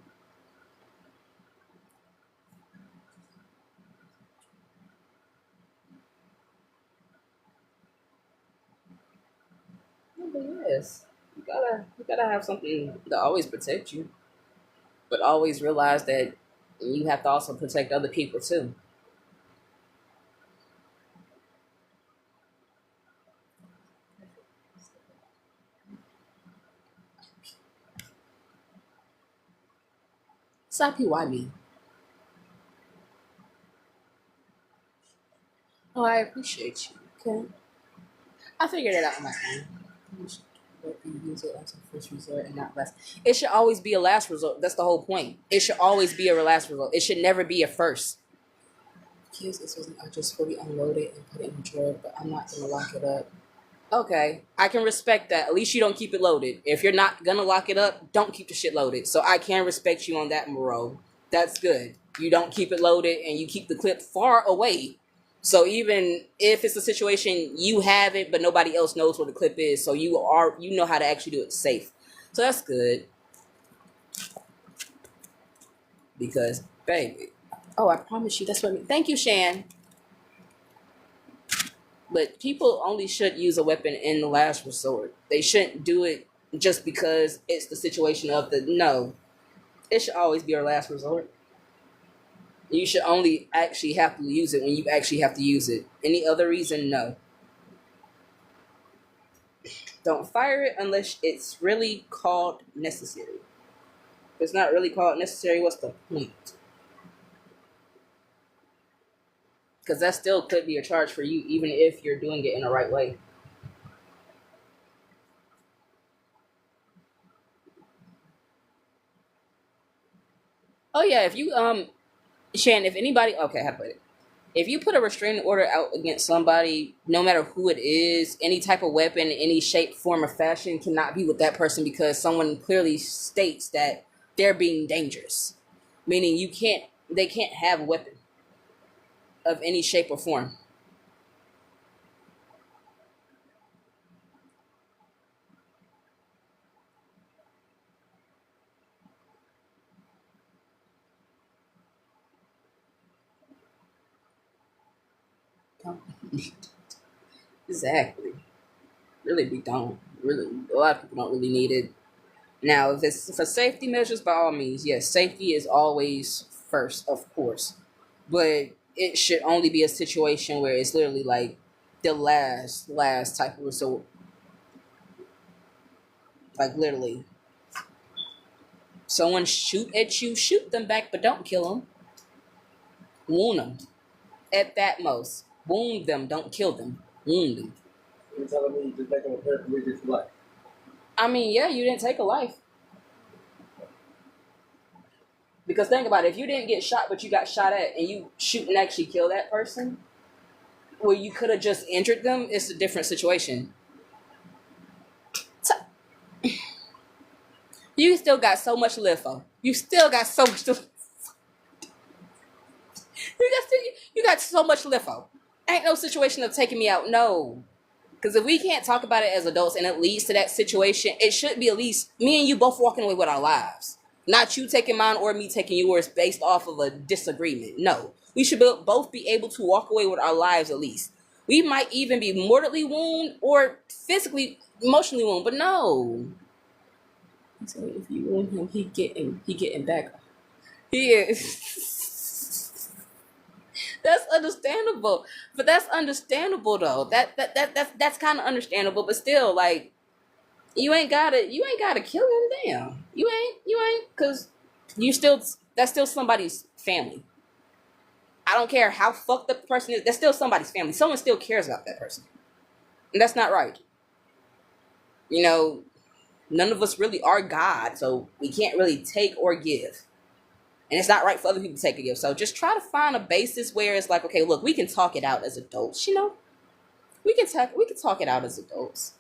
But yes, you gotta have something to always protect you, but always realize that you have to also protect other people too. Sapi, why me? Oh, I appreciate you. Okay. I figured it out on my own. You should use it as a first resort and not last. It should always be a last resort. That's the whole point. It should always be a last resort. It should never be a first. Kids, this wasn't. I just fully unload it and put it in the drawer, but I'm not gonna lock it up. Okay, I can respect that. At least you don't keep it loaded. If you're not gonna lock it up, don't keep the shit loaded. So I can respect you on that, Moreau. That's good. You don't keep it loaded and you keep the clip far away. So even if it's a situation you have it, but nobody else knows where the clip is, so you know how to actually do it safe. So that's good. Because, baby. Oh, I promise you, that's what I mean. Thank you, Shan. But people only should use a weapon in the last resort. They shouldn't do it just because it's the situation of the... No. It should always be our last resort. You should only actually have to use it when you actually have to use it. Any other reason, no. Don't fire it unless it's really called necessary. If it's not really called necessary, what's the point? Because that still could be a charge for you, even if you're doing it in the right way. Oh yeah, if you Shan, if anybody, okay, how to put it? If you put a restraining order out against somebody, no matter who it is, any type of weapon, any shape, form, or fashion cannot be with that person because someone clearly states that they're being dangerous. Meaning they can't have a weapon of any shape or form. Exactly. Really, we don't. Really, a lot of people don't really need it. Now, if it's for safety measures, by all means, yes, safety is always first, of course. But it should only be a situation where it's literally like the last type of resort. Like literally, someone shoot at you, shoot them back, but don't kill them. Wound them. At that most, wound them. Don't kill them. Wound them. You're telling me you just make them a paraplegic for life? I mean, yeah, you didn't take a life. Because think about it, if you didn't get shot, but you got shot at, and you shoot and actually kill that person, where you could have just injured them, it's a different situation. So, you still got so much to live for. You still got so much to live for. You got so much to live for. Ain't no situation of taking me out, no. Because if we can't talk about it as adults and it leads to that situation, it should be at least me and you both walking away with our lives. Not you taking mine or me taking yours based off of a disagreement. No. We should both be able to walk away with our lives at least. We might even be mortally wounded or physically, emotionally wounded, but no. So if you wound him, he getting back. He is. That's understandable. But that's understandable though. That's kind of understandable, but still, like, you ain't gotta kill him. Damn, you ain't, cause that's still somebody's family. I don't care how fucked up the person is. That's still somebody's family. Someone still cares about that person, and that's not right. You know, none of us really are God, so we can't really take or give, and it's not right for other people to take or give. So just try to find a basis where it's like, okay, look, we can talk it out as adults. You know, we can talk it out as adults.